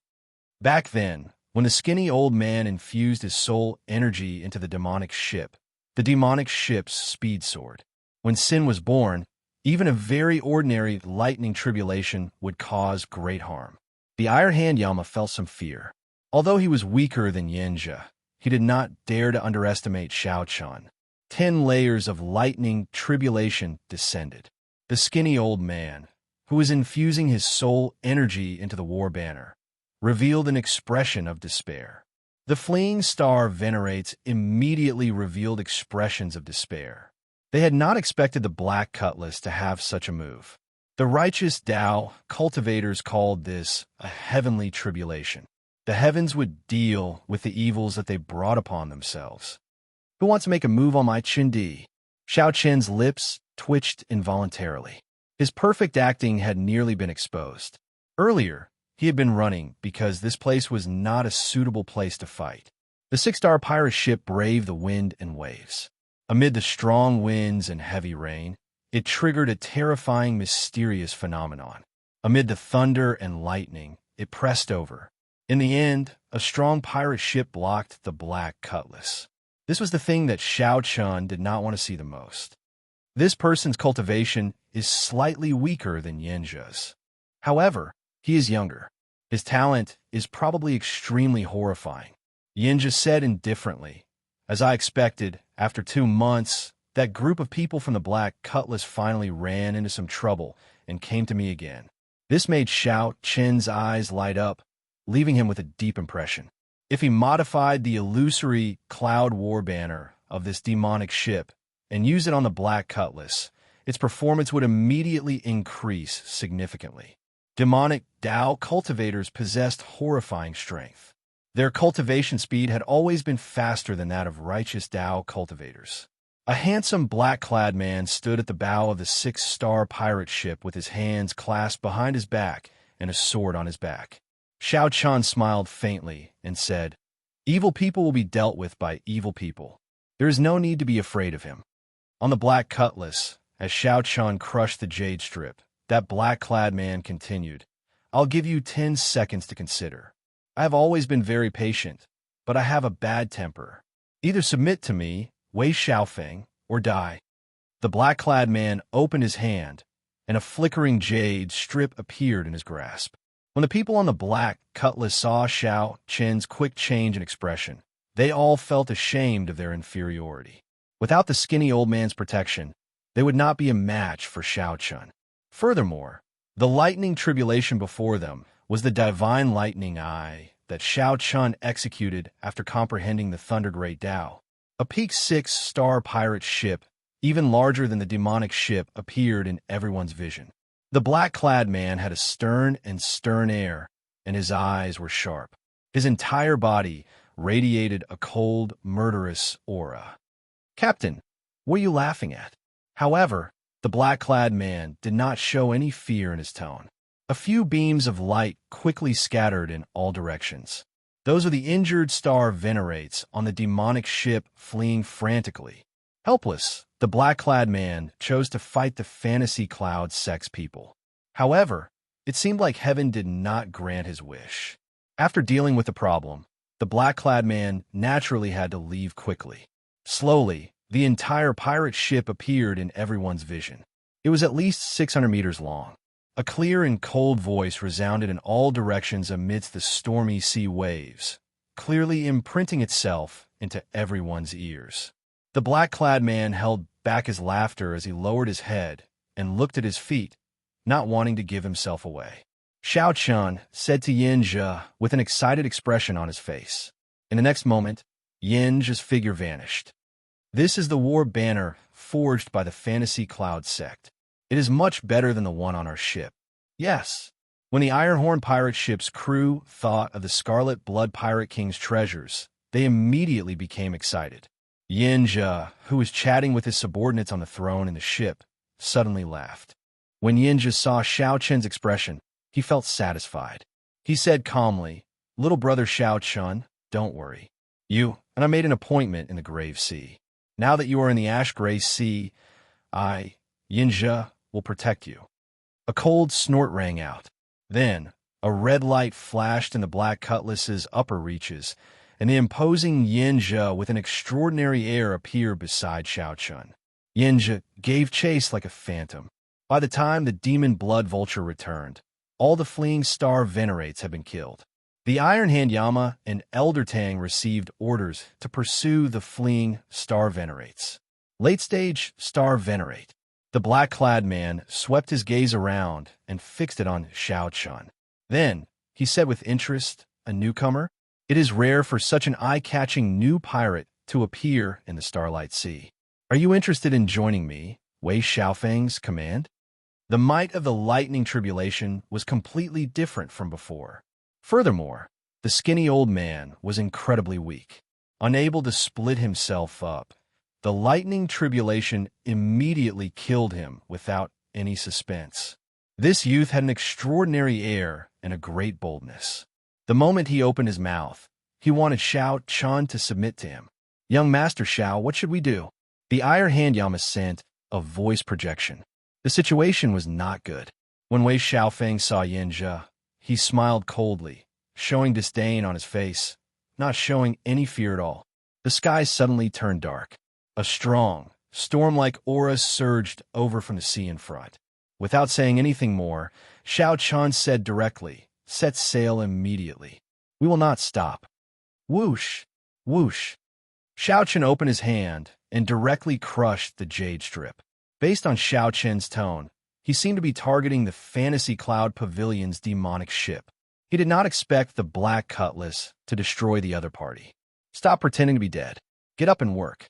Back then, when the skinny old man infused his soul energy into the demonic ship's speed soared. When sin was born, even a very ordinary lightning tribulation would cause great harm. The Iron Hand Yama felt some fear. Although he was weaker than Xianxia, he did not dare to underestimate Xiaochuan. 10 layers of lightning tribulation descended. The skinny old man, who was infusing his soul energy into the war banner, revealed an expression of despair. The fleeing star venerates immediately revealed expressions of despair. They had not expected the Black Cutlass to have such a move. The righteous Tao cultivators called this a heavenly tribulation. The heavens would deal with the evils that they brought upon themselves. Who wants to make a move on my Chindi? Xiao Chen's lips twitched involuntarily. His perfect acting had nearly been exposed. Earlier, he had been running because this place was not a suitable place to fight. The 6-star pirate ship braved the wind and waves. Amid the strong winds and heavy rain, it triggered a terrifying, mysterious phenomenon. Amid the thunder and lightning, it pressed over. In the end, a strong pirate ship blocked the Black Cutlass. This was the thing that Xiaochuan did not want to see the most. This person's cultivation is slightly weaker than Xianxia's. However, he is younger. His talent is probably extremely horrifying. Xianxia said indifferently, "As I expected, after 2 months, that group of people from the Black Cutlass finally ran into some trouble and came to me again." This made Xiao Chen's eyes light up, leaving him with a deep impression. If he modified the illusory cloud war banner of this demonic ship and used it on the Black Cutlass, its performance would immediately increase significantly. Demonic Tao cultivators possessed horrifying strength. Their cultivation speed had always been faster than that of righteous Tao cultivators. A handsome black-clad man stood at the bow of the 6-star pirate ship with his hands clasped behind his back and a sword on his back. Xiaochuan smiled faintly and said, "Evil people will be dealt with by evil people. There is no need to be afraid of him." On the Black Cutlass, as Xiaochuan crushed the jade strip, that black-clad man continued, "I'll give you 10 seconds to consider. I have always been very patient, but I have a bad temper. Either submit to me, Wei Xiaofeng, or die." The black-clad man opened his hand, and a flickering jade strip appeared in his grasp. When the people on the Black Cutlass saw Xiao Chen's quick change in expression, they all felt ashamed of their inferiority. Without the skinny old man's protection, they would not be a match for Xiaochuan. Furthermore, the lightning tribulation before them was the divine lightning eye that Xiaochuan executed after comprehending the Thunder Great Tao. A peak 6-star pirate ship, even larger than the demonic ship, appeared in everyone's vision. The black-clad man had a stern air, and his eyes were sharp. His entire body radiated a cold, murderous aura. "Captain, what are you laughing at?" However, the black-clad man did not show any fear in his tone. A few beams of light quickly scattered in all directions. Those are the injured star venerates on the demonic ship fleeing frantically. Helpless, the black-clad man chose to fight the fantasy cloud sex people. However, it seemed like heaven did not grant his wish. After dealing with the problem, the black-clad man naturally had to leave quickly. Slowly, the entire pirate ship appeared in everyone's vision. It was at least 600 meters long. A clear and cold voice resounded in all directions amidst the stormy sea waves, clearly imprinting itself into everyone's ears. The black-clad man held back his laughter as he lowered his head and looked at his feet, not wanting to give himself away. Xiaochuan said to Xianxia with an excited expression on his face. In the next moment, Xianxia's figure vanished. "This is the war banner forged by the Fantasy Cloud sect. It is much better than the one on our ship." Yes. When the Ironhorn pirate ship's crew thought of the Scarlet Blood Pirate King's treasures, they immediately became excited. Xianxia, who was chatting with his subordinates on the throne in the ship, suddenly laughed. When Xianxia saw Xiao Chen's expression, he felt satisfied. He said calmly, "Little brother Xiaochuan, don't worry. You and I made an appointment in the Grave Sea. Now that you are in the Ash-Gray Sea, I, Xianxia, will protect you." A cold snort rang out. Then, a red light flashed in the Black Cutlass's upper reaches, and the imposing Xianxia with an extraordinary air appeared beside Xiaochuan. Xianxia gave chase like a phantom. By the time the demon blood vulture returned, All the fleeing star venerates have been killed. The Iron Hand Yama and Elder Tang received orders to pursue the fleeing star venerates. Late-stage star venerate. The black-clad man swept his gaze around and fixed it on Xianxia. Then, he said with interest, a newcomer, "It is rare for such an eye-catching new pirate to appear in the Starlight Sea. Are you interested in joining me, Wei Xiaofeng's command?" The might of the lightning tribulation was completely different from before. Furthermore, the skinny old man was incredibly weak. Unable to split himself up, the lightning tribulation immediately killed him without any suspense. This youth had an extraordinary air and a great boldness. The moment he opened his mouth, he wanted Xianxia to submit to him. "Young Master Xiao, what should we do?" The Iron Hand Yama sent a voice projection. The situation was not good. When Wei Xiaofeng saw Xianxia, he smiled coldly, showing disdain on his face, not showing any fear at all. The sky suddenly turned dark. A strong, storm-like aura surged over from the sea in front. Without saying anything more, Xianxia said directly, "Set sail immediately. We will not stop." Whoosh! Whoosh! Xianxia opened his hand and directly crushed the jade strip. Based on Xiaoqian's tone, he seemed to be targeting the Fantasy Cloud Pavilion's demonic ship. He did not expect the Black Cutlass to destroy the other party. "Stop pretending to be dead. Get up and work."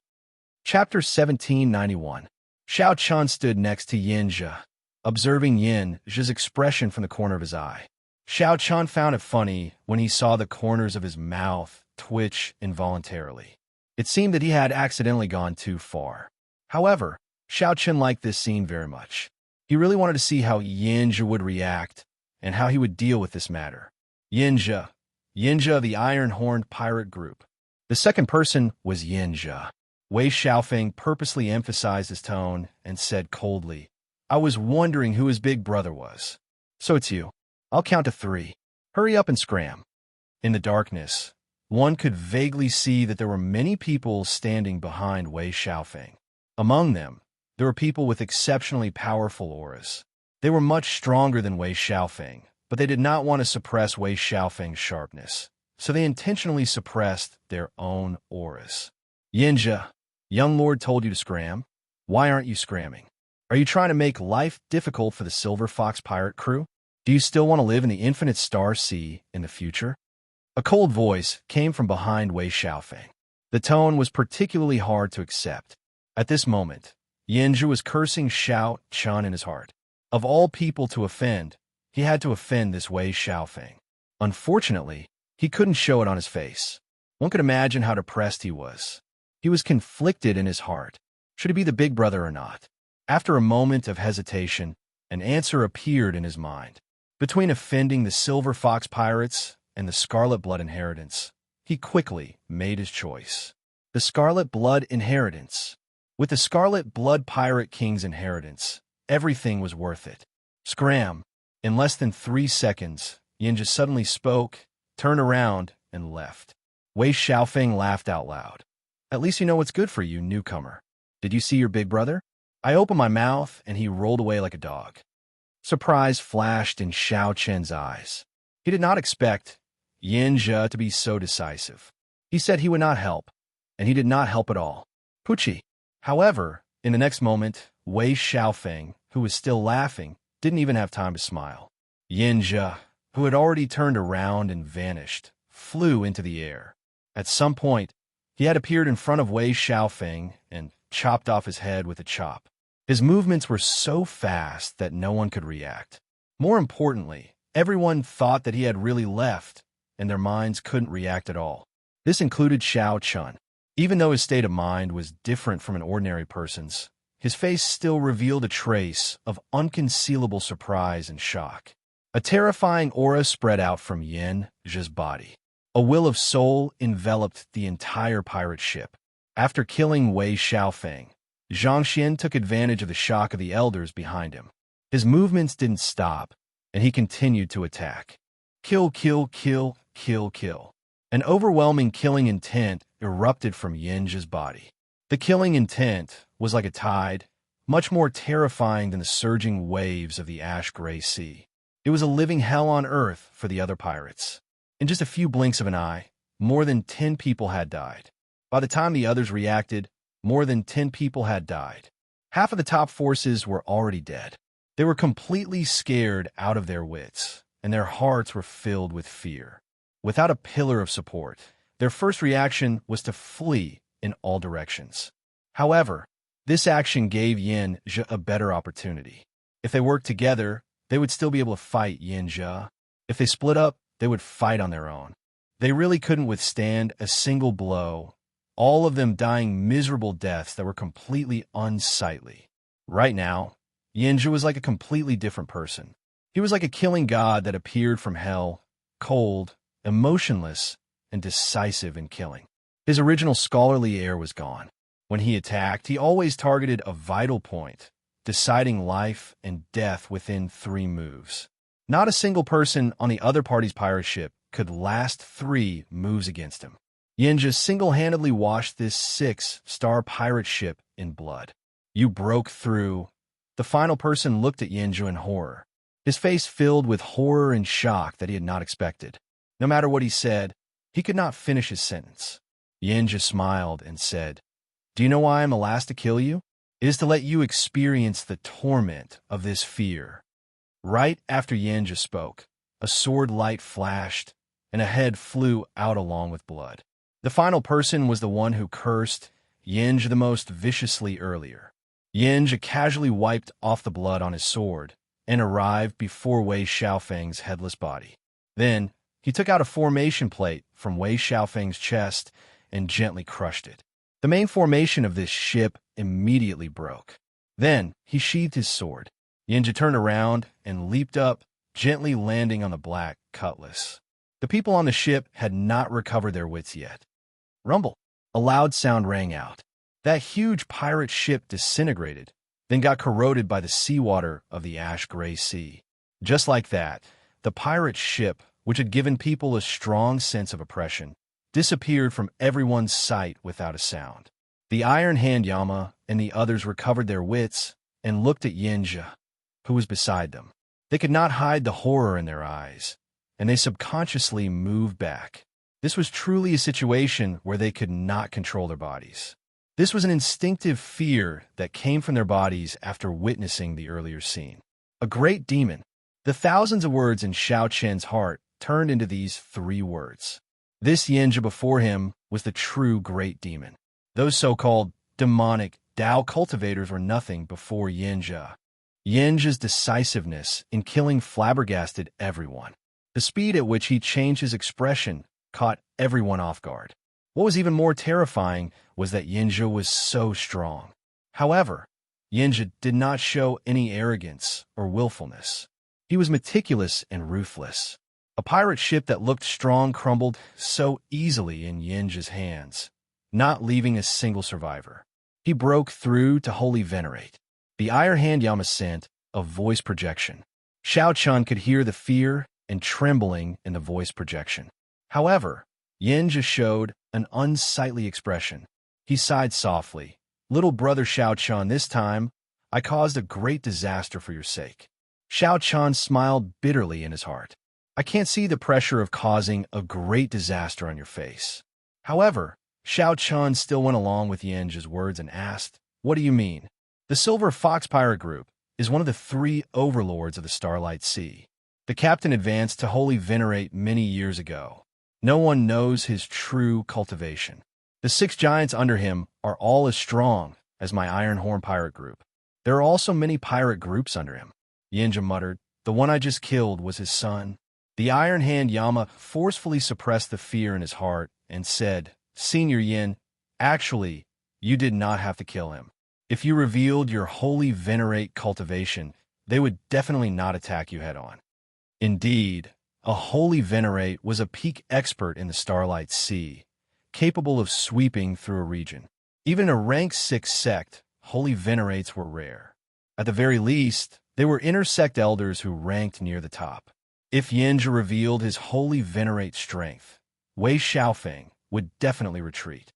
Chapter 1791. Xiaoqian stood next to Xianxia, observing Xianxia's expression from the corner of his eye. Xiaoqian found it funny when he saw the corners of his mouth twitch involuntarily. It seemed that he had accidentally gone too far. However, Xiaoqian liked this scene very much. He really wanted to see how Xianxia would react and how he would deal with this matter. Xianxia of the Iron-Horned Pirate Group. The second person was Xianxia. Wei Xiaofeng purposely emphasized his tone and said coldly, "I was wondering who his big brother was. So it's you. I'll count to 3. Hurry up and scram." In the darkness, one could vaguely see that there were many people standing behind Wei Xiaofeng. Among them, there were people with exceptionally powerful auras. They were much stronger than Wei Xiaofeng, but they did not want to suppress Wei Xiaofeng's sharpness, so they intentionally suppressed their own auras. "Xianxia, young lord told you to scram. Why aren't you scramming? Are you trying to make life difficult for the Silver Fox pirate crew? Do you still want to live in the infinite star sea in the future?" A cold voice came from behind Wei Xiaofeng. The tone was particularly hard to accept. At this moment, Xianxia was cursing Xiaoqian in his heart. Of all people to offend, he had to offend this Wei Xiaofeng. Unfortunately, he couldn't show it on his face. One could imagine how depressed he was. He was conflicted in his heart. Should he be the big brother or not? After a moment of hesitation, an answer appeared in his mind. Between offending the Silver Fox Pirates and the Scarlet Blood Inheritance, he quickly made his choice. The Scarlet Blood Inheritance. With the Scarlet Blood Pirate King's inheritance, everything was worth it. Scram! In less than 3 seconds, Xianxia suddenly spoke, turned around, and left. Wei Xiaofeng laughed out loud. "At least you know what's good for you, newcomer. Did you see your big brother?" I opened my mouth, and he rolled away like a dog. Surprise flashed in Xiaoqian's eyes. He did not expect Xianxia to be so decisive. He said he would not help, and he did not help at all. Pucci. However, in the next moment, Wei Xiaofeng, who was still laughing, didn't even have time to smile. Xianxia, who had already turned around and vanished, flew into the air. At some point, he had appeared in front of Wei Xiaofeng and chopped off his head with a chop. His movements were so fast that no one could react. More importantly, everyone thought that he had really left, and their minds couldn't react at all. This included Xiaoqian. Even though his state of mind was different from an ordinary person's, his face still revealed a trace of unconcealable surprise and shock. A terrifying aura spread out from Xianxia's body. A will of soul enveloped the entire pirate ship. After killing Wei Xiaofeng, Xianxia took advantage of the shock of the elders behind him. His movements didn't stop, and he continued to attack. Kill, kill, kill, kill, kill. An overwhelming killing intent erupted from Xianxia's body. The killing intent was like a tide, much more terrifying than the surging waves of the ash-gray sea. It was a living hell on earth for the other pirates. In just a few blinks of an eye, more than 10 people had died. By the time the others reacted, more than 10 people had died. Half of the top forces were already dead. They were completely scared out of their wits, and their hearts were filled with fear. Without a pillar of support, their first reaction was to flee in all directions. However, this action gave Xianxia a better opportunity. If they worked together, they would still be able to fight Xianxia. If they split up, they would fight on their own. They really couldn't withstand a single blow, all of them dying miserable deaths that were completely unsightly. Right now, Xianxia was like a completely different person. He was like a killing god that appeared from hell, cold, emotionless, and decisive in killing. His original scholarly air was gone. When he attacked, he always targeted a vital point, deciding life and death within 3 moves. Not a single person on the other party's pirate ship could last 3 moves against him. Xianxia single-handedly washed this 6-star pirate ship in blood. You broke through. The final person looked at Xianxia in horror, his face filled with horror and shock that he had not expected. No matter what he said, he could not finish his sentence. Xianxia smiled and said, "Do you know why I am the last to kill you? It is to let you experience the torment of this fear." Right after Xianxia spoke, a sword light flashed, and a head flew out along with blood. The final person was the one who cursed Xianxia the most viciously earlier. Xianxia casually wiped off the blood on his sword and arrived before Wei Xiaofeng's headless body. Then, he took out a formation plate from Wei Xiaofeng's chest and gently crushed it. The main formation of this ship immediately broke. Then, he sheathed his sword. Xianxia turned around and leaped up, gently landing on the black cutlass. The people on the ship had not recovered their wits yet. Rumble! A loud sound rang out. That huge pirate ship disintegrated, then got corroded by the seawater of the ash-gray sea. Just like that, the pirate ship, which had given people a strong sense of oppression, disappeared from everyone's sight without a sound. The Iron Hand Yama and the others recovered their wits and looked at Xianxia, who was beside them. They could not hide the horror in their eyes, and they subconsciously moved back. This was truly a situation where they could not control their bodies. This was an instinctive fear that came from their bodies after witnessing the earlier scene. A great demon. The thousands of words in Xiao Chen's heart turned into these 3 words. This Xianxia before him was the true great demon. Those so-called demonic Tao cultivators were nothing before Xianxia. Xianxia's decisiveness in killing flabbergasted everyone. The speed at which he changed his expression caught everyone off guard. What was even more terrifying was that Xianxia was so strong. However, Xianxia did not show any arrogance or willfulness. He was meticulous and ruthless. A pirate ship that looked strong crumbled so easily in Xianxia's hands, not leaving a single survivor. He broke through to wholly venerate. The Iron Hand Yama sent a voice projection. Xiao Chun could hear the fear and trembling in the voice projection. However, Xianxia showed an unsightly expression. He sighed softly. "Little brother Xiao Chun, this time, I caused a great disaster for your sake." Xiao Chun smiled bitterly in his heart. "I can't see the pressure of causing a great disaster on your face." However, Xiao Chun still went along with Xianxia's words and asked, "What do you mean?" The Silver Fox Pirate Group is one of the 3 overlords of the Starlight Sea. The captain advanced to wholly venerate many years ago. No one knows his true cultivation. The 6 giants under him are all as strong as my Iron Horn Pirate Group. There are also many pirate groups under him. Xianxia muttered, "The one I just killed was his son." The Iron Hand Yama forcefully suppressed the fear in his heart and said, "Senior Yin, actually, you did not have to kill him. If you revealed your holy venerate cultivation, they would definitely not attack you head-on." Indeed, a holy venerate was a peak expert in the Starlight Sea, capable of sweeping through a region. Even in a rank 6 sect, holy venerates were rare. At the very least, they were inner sect elders who ranked near the top. If Xianxia revealed his holy venerate strength, Wei Xiaofeng would definitely retreat.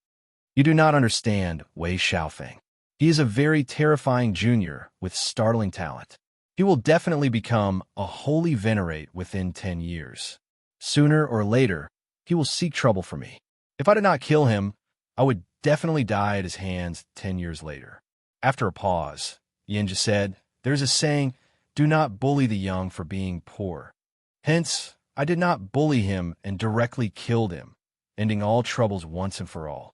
You do not understand Wei Xiaofeng. He is a very terrifying junior with startling talent. He will definitely become a holy venerate within 10 years. Sooner or later, he will seek trouble for me. If I did not kill him, I would definitely die at his hands 10 years later. After a pause, Xianxia said, "There's a saying, do not bully the young for being poor. Hence, I did not bully him and directly killed him, ending all troubles once and for all."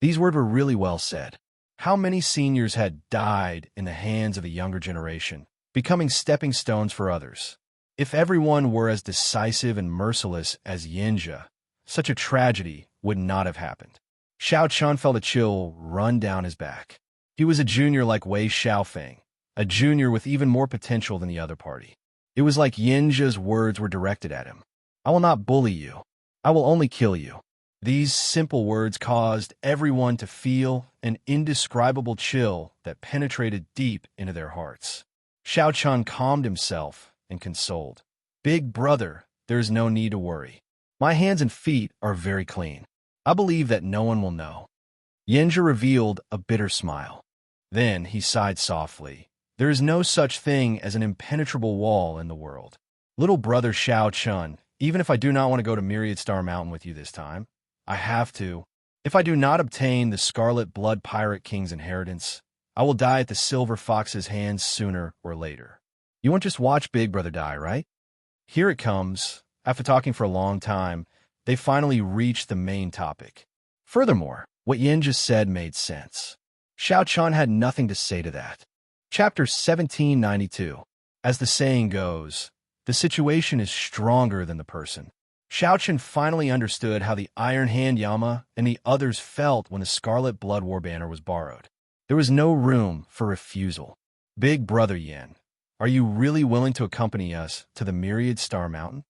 These words were really well said. How many seniors had died in the hands of the younger generation, becoming stepping stones for others? If everyone were as decisive and merciless as Xianxia, such a tragedy would not have happened. Xiaochun felt a chill run down his back. He was a junior like Wei Xiaofeng, a junior with even more potential than the other party. It was like Xianxia's words were directed at him. "I will not bully you. I will only kill you." These simple words caused everyone to feel an indescribable chill that penetrated deep into their hearts. Xiaochun calmed himself and consoled. "Big brother, there is no need to worry. My hands and feet are very clean. I believe that no one will know." Xianxia revealed a bitter smile. Then he sighed softly. "There is no such thing as an impenetrable wall in the world. Little brother Xiaochun, even if I do not want to go to Myriad Star Mountain with you this time, I have to. If I do not obtain the Scarlet Blood Pirate King's inheritance, I will die at the Silver Fox's hands sooner or later. You won't just watch Big Brother die, right?" Here it comes. After talking for a long time, they finally reached the main topic. Furthermore, what Xianxia said made sense. Xiaochun had nothing to say to that. Chapter 1792. As the saying goes, the situation is stronger than the person. Xiaochun finally understood how the Iron Hand Yama and the others felt when the Scarlet Blood War banner was borrowed. There was no room for refusal. "Big Brother Yin, are you really willing to accompany us to the Myriad Star Mountain?"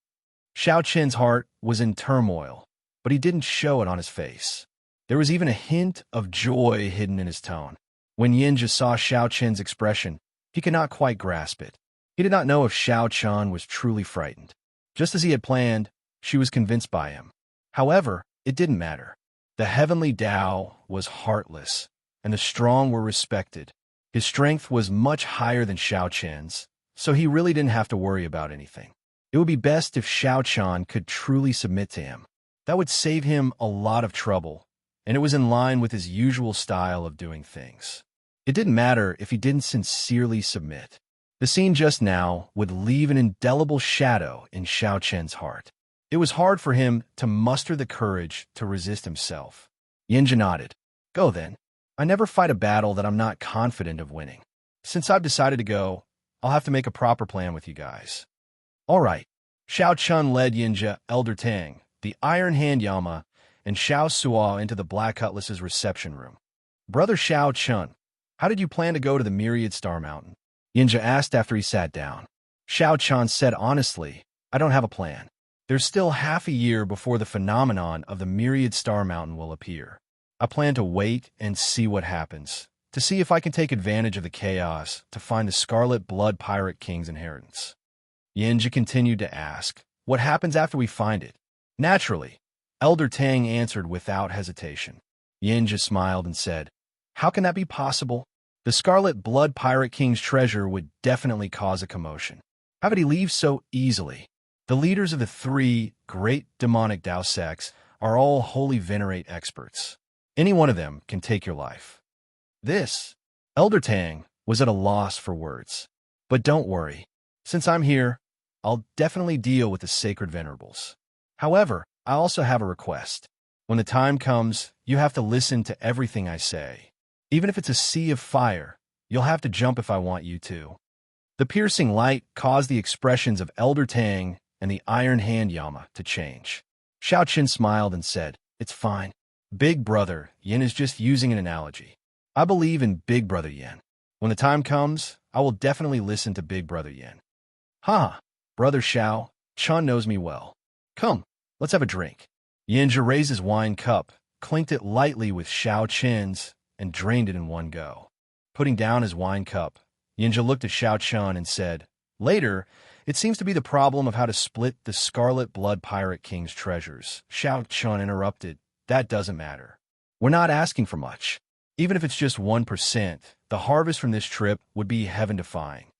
Xiaochun's heart was in turmoil, but he didn't show it on his face. There was even a hint of joy hidden in his tone. When Xianxia saw Xiaochun's expression, he could not quite grasp it. He did not know if Xiaochun was truly frightened. Just as he had planned, she was convinced by him. However, it didn't matter. The heavenly Tao was heartless, and the strong were respected. His strength was much higher than Xiaochun's, so he really didn't have to worry about anything. It would be best if Xiaochun could truly submit to him. That would save him a lot of trouble, and it was in line with his usual style of doing things. It didn't matter if he didn't sincerely submit. The scene just now would leave an indelible shadow in Xiaochun's heart. It was hard for him to muster the courage to resist himself. Xianxia nodded. "Go then. I never fight a battle that I'm not confident of winning. Since I've decided to go, I'll have to make a proper plan with you guys." "All right." Xiaochun led Xianxia, Elder Tang, the Iron Hand Yama, and Xiao Suo into the Black Cutlass's reception room. "Brother Xiaochun, how did you plan to go to the Myriad Star Mountain?" Xianxia asked after he sat down. Xiaochun said honestly, "I don't have a plan. There's still half a year before the phenomenon of the Myriad Star Mountain will appear. I plan to wait and see what happens, to see if I can take advantage of the chaos to find the Scarlet Blood Pirate King's inheritance." Xianxia continued to ask, "What happens after we find it?" "Naturally," Elder Tang answered without hesitation. Xianxia smiled and said, "How can that be possible? The Scarlet Blood Pirate King's treasure would definitely cause a commotion. How could he leave so easily? The leaders of the three great demonic Dao sects are all holy venerate experts. Any one of them can take your life." This, Elder Tang, was at a loss for words. "But don't worry. Since I'm here, I'll definitely deal with the sacred venerables. However, I also have a request. When the time comes, you have to listen to everything I say. Even if it's a sea of fire, you'll have to jump if I want you to." The piercing light caused the expressions of Elder Tang and the Iron Hand Yama to change. Xiaochun smiled and said, "It's fine. Big Brother Yin is just using an analogy. I believe in Big Brother Yin. When the time comes, I will definitely listen to Big Brother Yin." "Ha! Brother Xiao, Chun knows me well. Come, let's have a drink." Xianxia raised his wine cup, clinked it lightly with Xiaochun's, and drained it in one go. Putting down his wine cup, Xianxia looked at Xiaochun and said, "Later, it seems to be the problem of how to split the Scarlet Blood Pirate King's treasures." Xiaochun interrupted, "That doesn't matter. We're not asking for much. Even if it's just 1%, the harvest from this trip would be heaven-defying."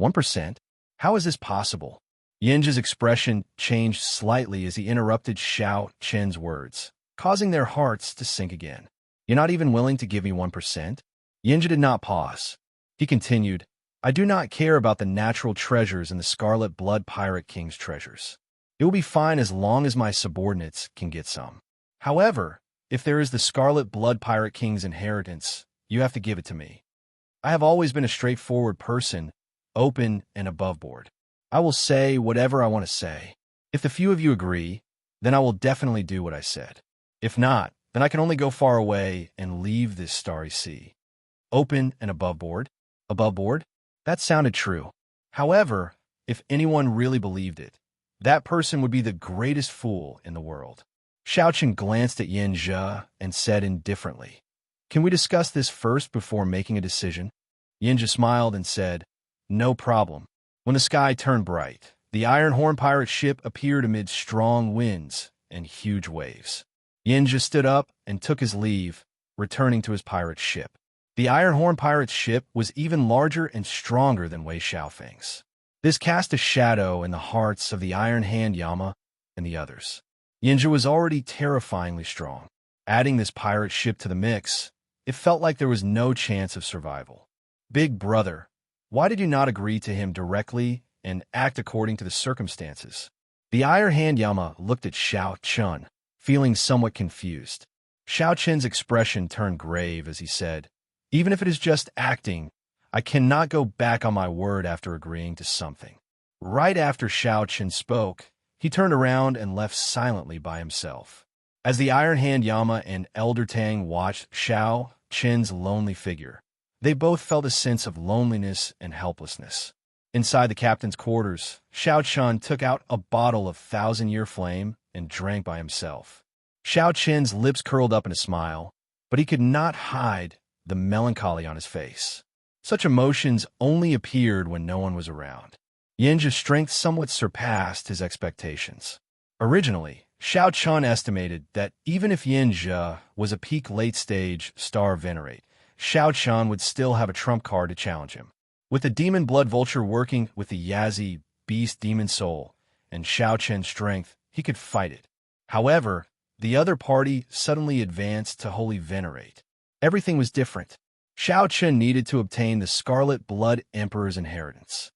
1%? How is this possible? Yinja's expression changed slightly as he interrupted Xiao Qin's words, causing their hearts to sink again. You're not even willing to give me 1%? Yinja did not pause. He continued, I do not care about the natural treasures and the Scarlet Blood Pirate King's treasures. It will be fine as long as my subordinates can get some. However, if there is the Scarlet Blood Pirate King's inheritance, you have to give it to me. I have always been a straightforward person, open and above board. I will say whatever I want to say. If the few of you agree, then I will definitely do what I said. If not, then I can only go far away and leave this starry sea. Open and above board? Above board? That sounded true. However, if anyone really believed it, that person would be the greatest fool in the world. Xiaoqin glanced at Yinja and said indifferently, Can we discuss this first before making a decision? Yinja smiled and said, No problem. When the sky turned bright, the Iron Horn pirate ship appeared amid strong winds and huge waves. Yinja stood up and took his leave, returning to his pirate ship. The Iron Horn pirate's ship was even larger and stronger than Wei Xiaofeng's. This cast a shadow in the hearts of the Iron Hand Yama and the others. Yinja was already terrifyingly strong. Adding this pirate ship to the mix, it felt like there was no chance of survival. Big brother, why did you not agree to him directly and act according to the circumstances? The Iron Hand Yama looked at Xiao Chun, feeling somewhat confused. Xiao Chen's expression turned grave as he said, Even if it is just acting, I cannot go back on my word after agreeing to something. Right after Xiao Chen spoke, he turned around and left silently by himself. As the Iron Hand Yama and Elder Tang watched Xiao Chen's lonely figure, they both felt a sense of loneliness and helplessness. Inside the captain's quarters, Xiao Chen took out a bottle of 1,000-year flame and drank by himself. Xiao Chen's lips curled up in a smile, but he could not hide the melancholy on his face. Such emotions only appeared when no one was around. Yinja's strength somewhat surpassed his expectations. Originally, Xiao Chen estimated that even if Yinja was a peak late-stage star venerate, Xiao Chen would still have a trump card to challenge him. With the demon blood vulture working with the Yazi beast demon soul and Xiao Chen's strength, he could fight it. However, the other party suddenly advanced to holy venerate. Everything was different. Xiao Chen needed to obtain the Scarlet Blood Emperor's inheritance.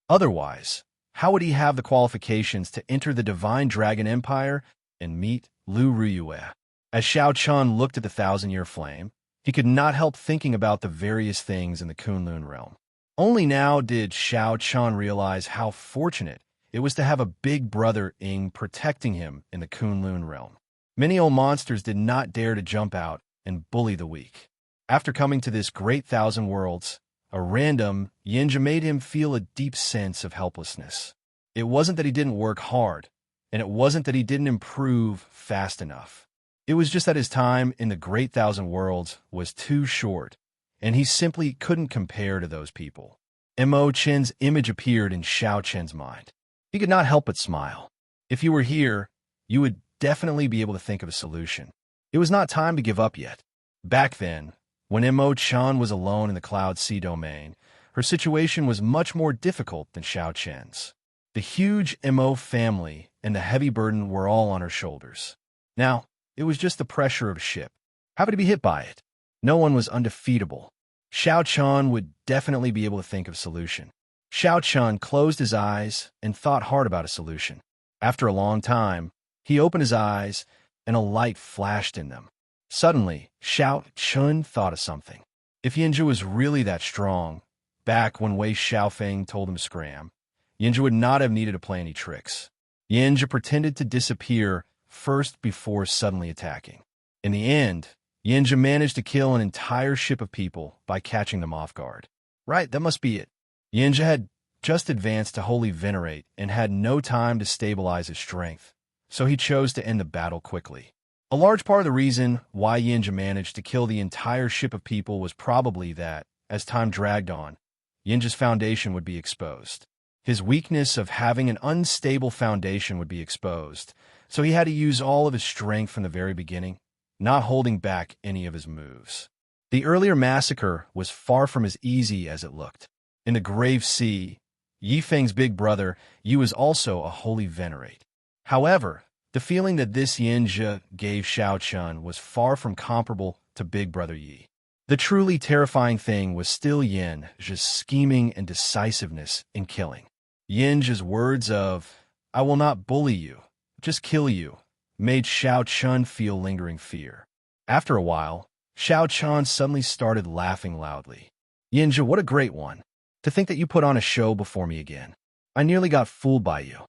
Otherwise, how would he have the qualifications to enter the Divine Dragon Empire and meet Lu Ruyue? As Xiao Chen looked at the 1,000-year flame, he could not help thinking about the various things in the Kunlun realm. Only now did Xiao Chen realize how fortunate it was to have a big brother Ing protecting him in the Kunlun realm. Many old monsters did not dare to jump out and bully the weak. After coming to this great 1,000 worlds, a random Yinja made him feel a deep sense of helplessness. It wasn't that he didn't work hard, and it wasn't that he didn't improve fast enough. It was just that his time in the great 1,000 worlds was too short, and he simply couldn't compare to those people. Mo Chen's image appeared in Xiao Chen's mind. He could not help but smile. If you were here, you would definitely be able to think of a solution. It was not time to give up yet. Back then, when Mo Chen was alone in the Cloud Sea domain, her situation was much more difficult than Xiao Chen's. The huge Mo family and the heavy burden were all on her shoulders. Now, it was just the pressure of a ship. Having to be hit by it. No one was undefeatable. Xiao Chen would definitely be able to think of a solution. Xiao Chen closed his eyes and thought hard about a solution. After a long time, he opened his eyes and a light flashed in them. Suddenly, Xiao Chen thought of something. If Yinja was really that strong, back when Wei Xiaofeng told him to scram, Yinja would not have needed to play any tricks. Yinja pretended to disappear first before suddenly attacking. In the end, Yinja managed to kill an entire ship of people by catching them off guard. Right, that must be it. Yinja had just advanced to Holy Venerate and had no time to stabilize his strength, so he chose to end the battle quickly. A large part of the reason why Yinja managed to kill the entire ship of people was probably that, as time dragged on, Yinja's foundation would be exposed. His weakness of having an unstable foundation would be exposed, so he had to use all of his strength from the very beginning, not holding back any of his moves. The earlier massacre was far from as easy as it looked. In the Grave Sea, Yifeng's big brother, Yu, is also a holy venerate. However, the feeling that this Xianxia gave Xiaochun was far from comparable to Big Brother Yi. The truly terrifying thing was still Yan's scheming and decisiveness in killing. Yan's words of, "I will not bully you, just kill you," made Xiaochun feel lingering fear. After a while, Xiaochun suddenly started laughing loudly. "Yanxia, what a great one. To think that you put on a show before me again. I nearly got fooled by you."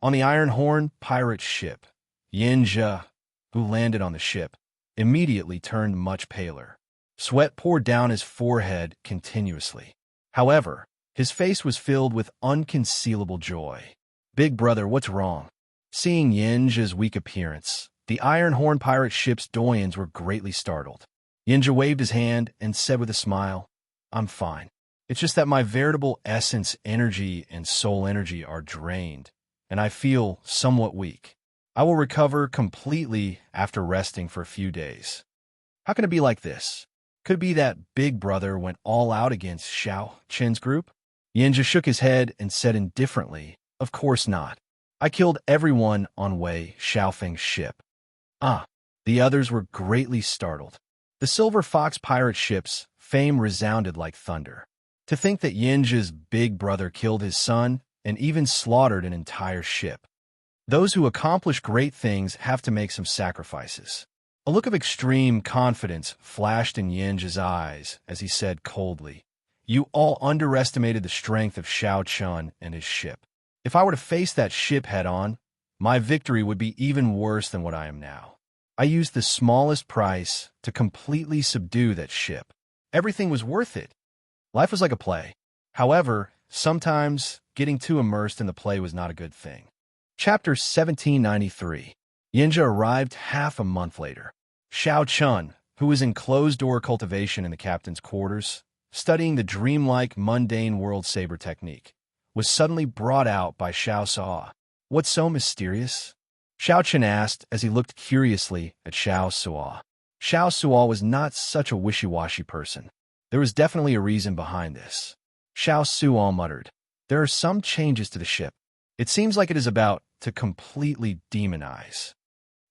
On the Iron Horn pirate ship, Xianxia, who landed on the ship, immediately turned much paler. Sweat poured down his forehead continuously. However, his face was filled with unconcealable joy. "Big brother, what's wrong?" Seeing Xianxia's weak appearance, the Iron Horn pirate ship's doyens were greatly startled. Xianxia waved his hand and said with a smile, "I'm fine. It's just that my veritable essence energy and soul energy are drained, and I feel somewhat weak. I will recover completely after resting for a few days." How can it be like this? Could it be that Big Brother went all out against Xiao Chen's group? Xianxia shook his head and said indifferently, "Of course not. I killed everyone on Wei Xiaofeng's ship." Ah, the others were greatly startled. The Silver Fox pirate ship's fame resounded like thunder. To think that Xianxia's big brother killed his son and even slaughtered an entire ship. Those who accomplish great things have to make some sacrifices. A look of extreme confidence flashed in Xianxia's eyes as he said coldly, "You all underestimated the strength of Xiaochun and his ship. If I were to face that ship head-on, my victory would be even worse than what I am now. I used the smallest price to completely subdue that ship. Everything was worth it. Life was like a play. However, sometimes getting too immersed in the play was not a good thing." Chapter 1793. Xianxia arrived half a month later. Xiaochun, who was in closed-door cultivation in the captain's quarters, studying the dreamlike, mundane world saber technique, was suddenly brought out by Xiaoxia. "What's so mysterious?" Xiaochun asked as he looked curiously at Xiaoxia. Xiaoxia was not such a wishy-washy person. There was definitely a reason behind this. Xiaoxia muttered, "There are some changes to the ship. It seems like it is about to completely demonize."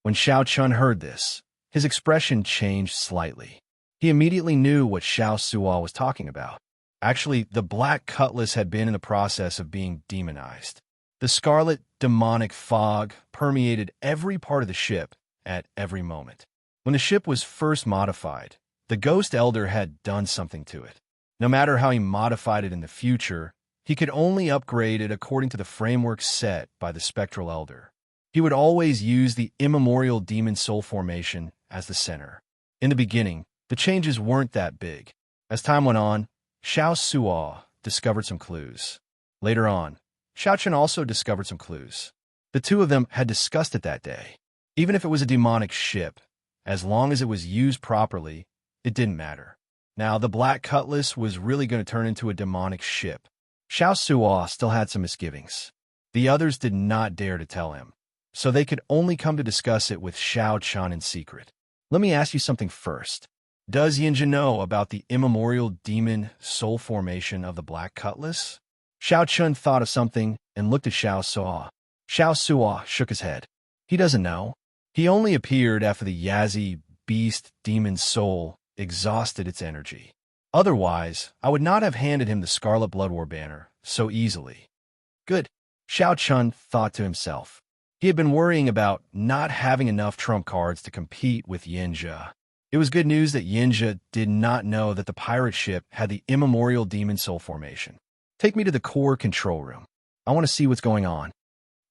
When Xiaochun heard this, his expression changed slightly. He immediately knew what Xiaoxia was talking about. Actually, the black cutlass had been in the process of being demonized. The scarlet demonic fog permeated every part of the ship at every moment. When the ship was first modified, the Ghost Elder had done something to it. No matter how he modified it in the future, he could only upgrade it according to the framework set by the Spectral Elder. He would always use the immemorial demon soul formation as the center. In the beginning, the changes weren't that big. As time went on, Xiaoxia discovered some clues. Later on, Xiaochun also discovered some clues. The two of them had discussed it that day. Even if it was a demonic ship, as long as it was used properly, it didn't matter. Now, the Black Cutlass was really going to turn into a demonic ship. Xiaoxia still had some misgivings. The others did not dare to tell him, so they could only come to discuss it with Xiaochun in secret. "Let me ask you something first. Does Xianxia know about the immemorial demon soul formation of the Black Cutlass?" Xiaochun thought of something and looked at Xiaoxia. Xiaoxia shook his head. "He doesn't know. He only appeared after the Yazi beast demon soul exhausted its energy. Otherwise, I would not have handed him the Scarlet Blood War banner so easily." Good, Xiaochun thought to himself. He had been worrying about not having enough trump cards to compete with Xianxia. It was good news that Xianxia did not know that the pirate ship had the immemorial demon soul formation. "Take me to the core control room. I want to see what's going on."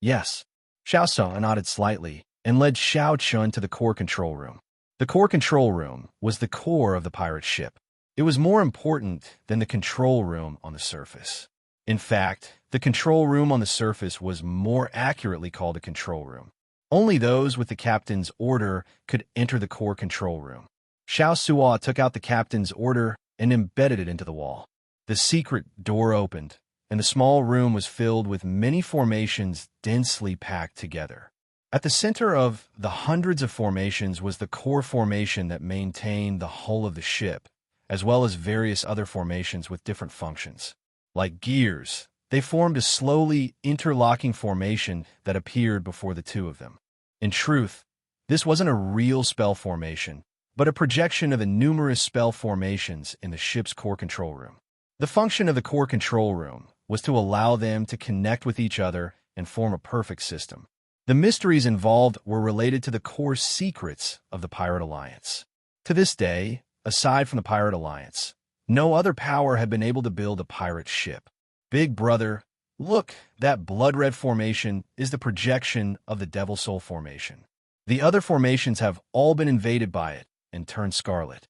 "Yes." Xiaoxia nodded slightly and led Xiaochun to the core control room. The core control room was the core of the pirate ship. It was more important than the control room on the surface. In fact, the control room on the surface was more accurately called a control room. Only those with the captain's order could enter the core control room. Xiaoxia took out the captain's order and embedded it into the wall. The secret door opened, and the small room was filled with many formations densely packed together. At the center of the hundreds of formations was the core formation that maintained the hull of the ship, as well as various other formations with different functions. Like gears, They formed a slowly interlocking formation that appeared before the two of them. In truth, this wasn't a real spell formation, but a projection of the numerous spell formations in the ship's core control room. The function of the core control room was to allow them to connect with each other and form a perfect system. The mysteries involved were related to the core secrets of the Pirate Alliance. To this day, aside from the Pirate Alliance, no other power had been able to build a pirate ship. Big brother, look, that blood-red formation is the projection of the Devil Soul formation. The other formations have all been invaded by it and turned scarlet.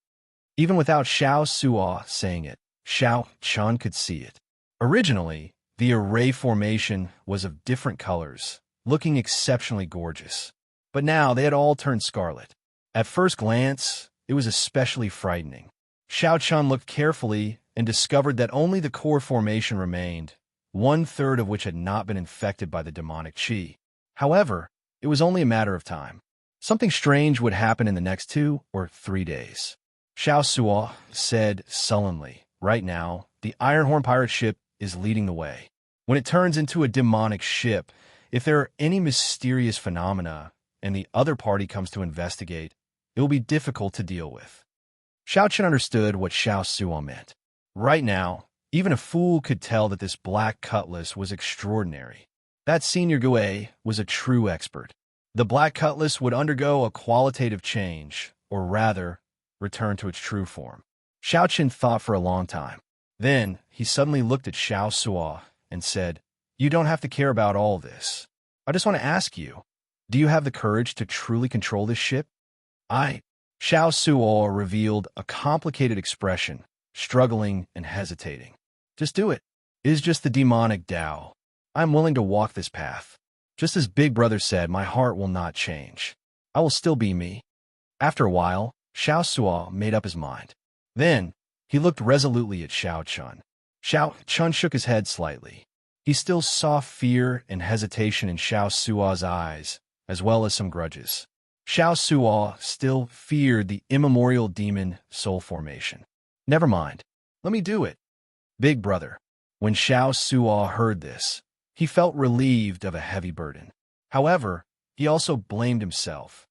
Even without Xianxia saying it, Xianxia could see it. Originally, the array formation was of different colors, looking exceptionally gorgeous. But now they had all turned scarlet. At first glance, it was especially frightening. Xianxia looked carefully and discovered that only the core formation remained, 1/3 of which had not been infected by the demonic qi. However, it was only a matter of time. Something strange would happen in the next 2 or 3 days. Xianxia said sullenly, "Right now, the Ironhorn pirate ship is leading the way. When it turns into a demonic ship, if there are any mysterious phenomena and the other party comes to investigate, it will be difficult to deal with." Xianxia understood what Xianxia meant. Right now, even a fool could tell that this black cutlass was extraordinary. That Senior Gue was a true expert. The black cutlass would undergo a qualitative change, or rather, return to its true form. Xianxia thought for a long time. Then, he suddenly looked at Xianxia and said, "You don't have to care about all this. I just want to ask you, do you have the courage to truly control this ship?" Xianxia revealed a complicated expression, struggling and hesitating. "Just do it. It is just the demonic Tao. I am willing to walk this path. Just as Big Brother said, my heart will not change. I will still be me." After a while, Xianxia made up his mind. Then, he looked resolutely at Xianxia. Xianxia shook his head slightly. He still saw fear and hesitation in Xianxia's eyes, as well as some grudges. Xianxia still feared the immemorial demon soul formation. "Never mind. Let me do it." Big Brother. When Xianxia heard this, he felt relieved of a heavy burden. However, he also blamed himself.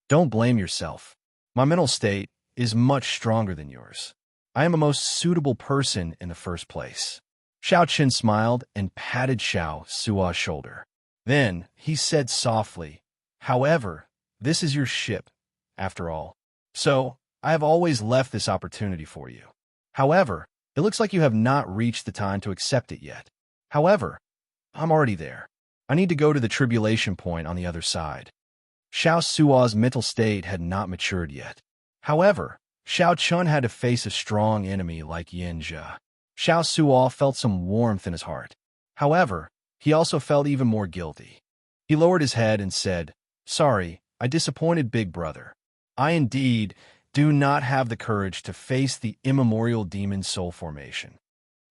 "Don't blame yourself. My mental state is much stronger than yours. I am a most suitable person in the first place." Xianxia smiled and patted Xianxia's shoulder. Then he said softly, "However, this is your ship, after all. So, I have always left this opportunity for you. However, it looks like you have not reached the time to accept it yet. However, I'm already there. I need to go to the tribulation point on the other side." Xianxia's mental state had not matured yet. However, Xianxia had to face a strong enemy like Xianxia. Xianxia felt some warmth in his heart. However, he also felt even more guilty. He lowered his head and said, "Sorry, I disappointed Big Brother. I indeed do not have the courage to face the immemorial demon soul formation."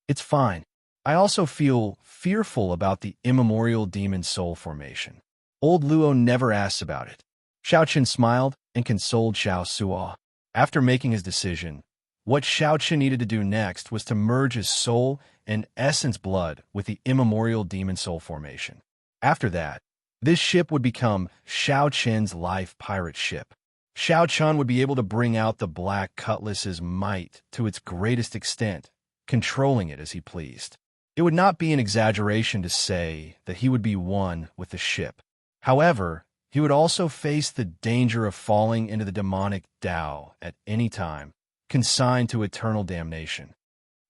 "It's fine. I also feel fearful about the immemorial demon soul formation. Old Luo never asks about it." Xianxia smiled and consoled Xianxia. After making his decision, what Xianxia needed to do next was to merge his soul and essence blood with the immemorial demon soul formation. After that, this ship would become Xiaoqian's life pirate ship. Xiaoqian would be able to bring out the black cutlass's might to its greatest extent, controlling it as he pleased. It would not be an exaggeration to say that he would be one with the ship. However, he would also face the danger of falling into the demonic Tao at any time, consigned to eternal damnation.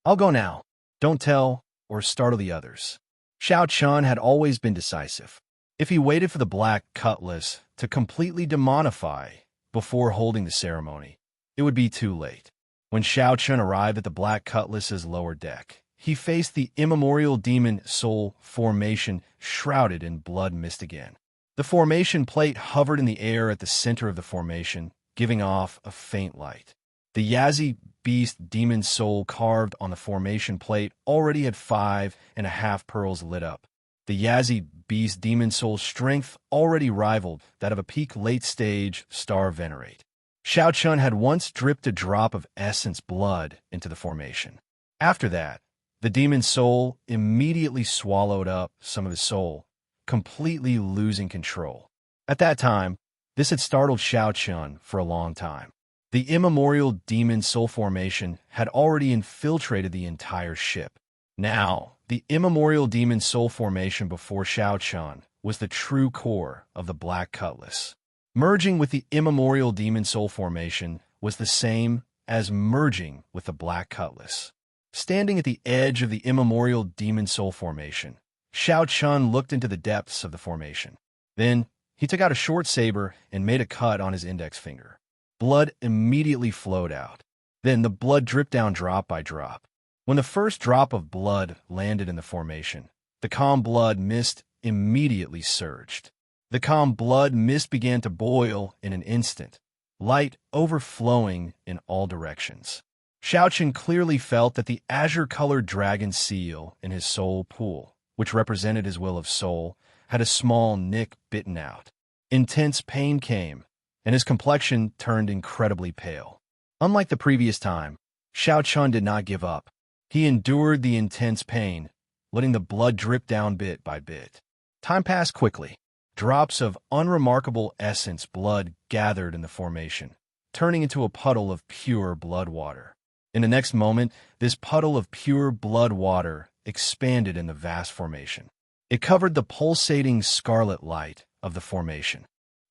"I'll go now. Don't tell or startle the others." Xiaoqian had always been decisive. If he waited for the black cutlass to completely demonify before holding the ceremony, it would be too late. When Xiaoqian arrived at the black cutlass's lower deck, he faced the immemorial demon soul formation shrouded in blood mist again. The formation plate hovered in the air at the center of the formation, giving off a faint light. The Yazi beast demon soul carved on the formation plate already had 5.5 pearls lit up. The Yazi beast demon soul's strength already rivaled that of a peak late-stage star venerate. Xiaoqian had once dripped a drop of essence blood into the formation. After that, The demon's soul immediately swallowed up some of his soul, completely losing control. At that time, this had startled Xianxia for a long time. The immemorial demon soul formation had already infiltrated the entire ship. Now, the immemorial demon soul formation before Xianxia was the true core of the Black Cutlass. Merging with the immemorial demon soul formation was the same as merging with the Black Cutlass. Standing at the edge of the immemorial demon soul formation, Xianxia looked into the depths of the formation. Then, he took out a short saber and made a cut on his index finger. Blood immediately flowed out. Then the blood dripped down drop by drop. When the first drop of blood landed in the formation, the calm blood mist immediately surged. The calm blood mist began to boil in an instant, light overflowing in all directions. Xianxia clearly felt that the azure-colored dragon seal in his soul pool, which represented his will of soul, had a small nick bitten out. Intense pain came, and his complexion turned incredibly pale. Unlike the previous time, Xianxia did not give up. He endured the intense pain, letting the blood drip down bit by bit. Time passed quickly. Drops of unremarkable essence blood gathered in the formation, turning into a puddle of pure blood water. In the next moment, this puddle of pure blood water expanded in the vast formation. It covered the pulsating scarlet light of the formation.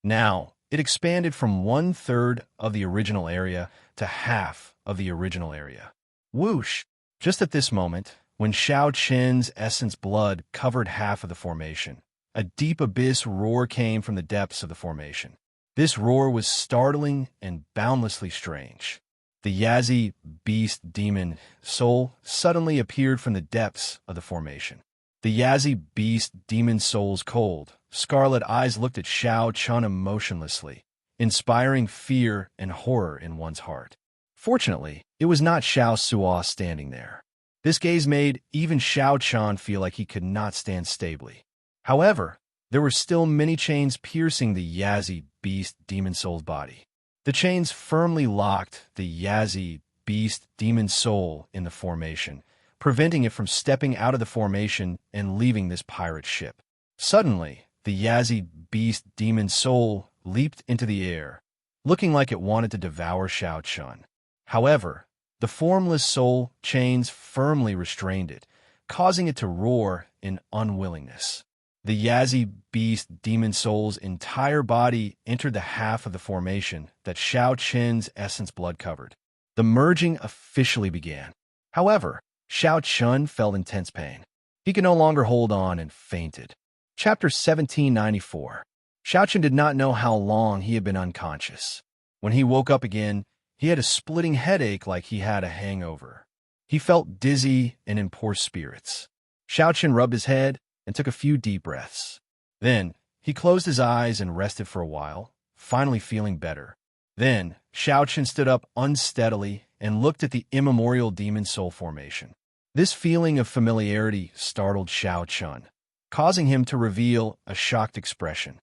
Now, it expanded from 1/3 of the original area to half of the original area. Whoosh! Just at this moment, when Xianxia's essence blood covered half of the formation, a deep abyss roar came from the depths of the formation. This roar was startling and boundlessly strange. The Yazi beast demon soul suddenly appeared from the depths of the formation. The Yazi beast demon soul's cold, scarlet eyes looked at Xianxia emotionlessly, inspiring fear and horror in one's heart. Fortunately, it was not Xianxia standing there. This gaze made even Xianxia feel like he could not stand stably. However, there were still many chains piercing the Yazi beast demon soul's body. The chains firmly locked the Yazi beast demon soul in the formation, preventing it from stepping out of the formation and leaving this pirate ship. Suddenly, the Yazi beast demon soul leaped into the air, looking like it wanted to devour Xianxia. However, the formless soul chains firmly restrained it, causing it to roar in unwillingness. The Yazi beast demon soul's entire body entered the half of the formation that Xianxia's essence blood covered. The merging officially began. However, Xianxia felt intense pain. He could no longer hold on and fainted. Chapter 1794. Xianxia did not know how long he had been unconscious. When he woke up again, he had a splitting headache like he had a hangover. He felt dizzy and in poor spirits. Xianxia rubbed his head and took a few deep breaths. Then, he closed his eyes and rested for a while, finally feeling better. Then, Xianxia stood up unsteadily and looked at the immemorial demon soul formation. This feeling of familiarity startled Xianxia, causing him to reveal a shocked expression.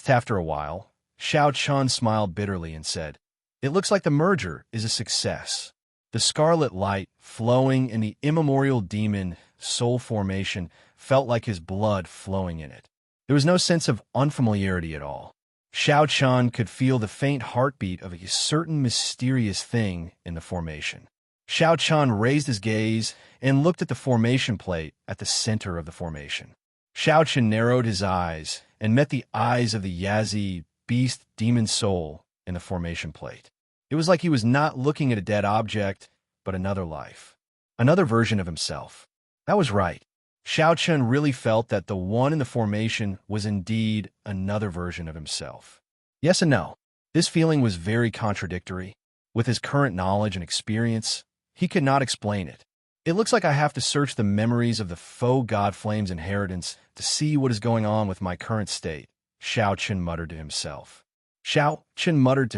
After a while, Xianxia smiled bitterly and said, "It looks like the merger is a success." The scarlet light flowing in the immemorial demon soul formation felt like his blood flowing in it. There was no sense of unfamiliarity at all. Xianxia could feel the faint heartbeat of a certain mysterious thing in the formation. Xianxia raised his gaze and looked at the formation plate at the center of the formation. Xianxia narrowed his eyes and met the eyes of the Yazi beast demon soul in the formation plate. It was like he was not looking at a dead object, but another life. Another version of himself. That was right. Xianxia really felt that the one in the formation was indeed another version of himself. Yes and no. This feeling was very contradictory. With his current knowledge and experience, he could not explain it. It looks like I have to search the memories of the faux God Flame's inheritance to see what is going on with my current state, Xianxia muttered to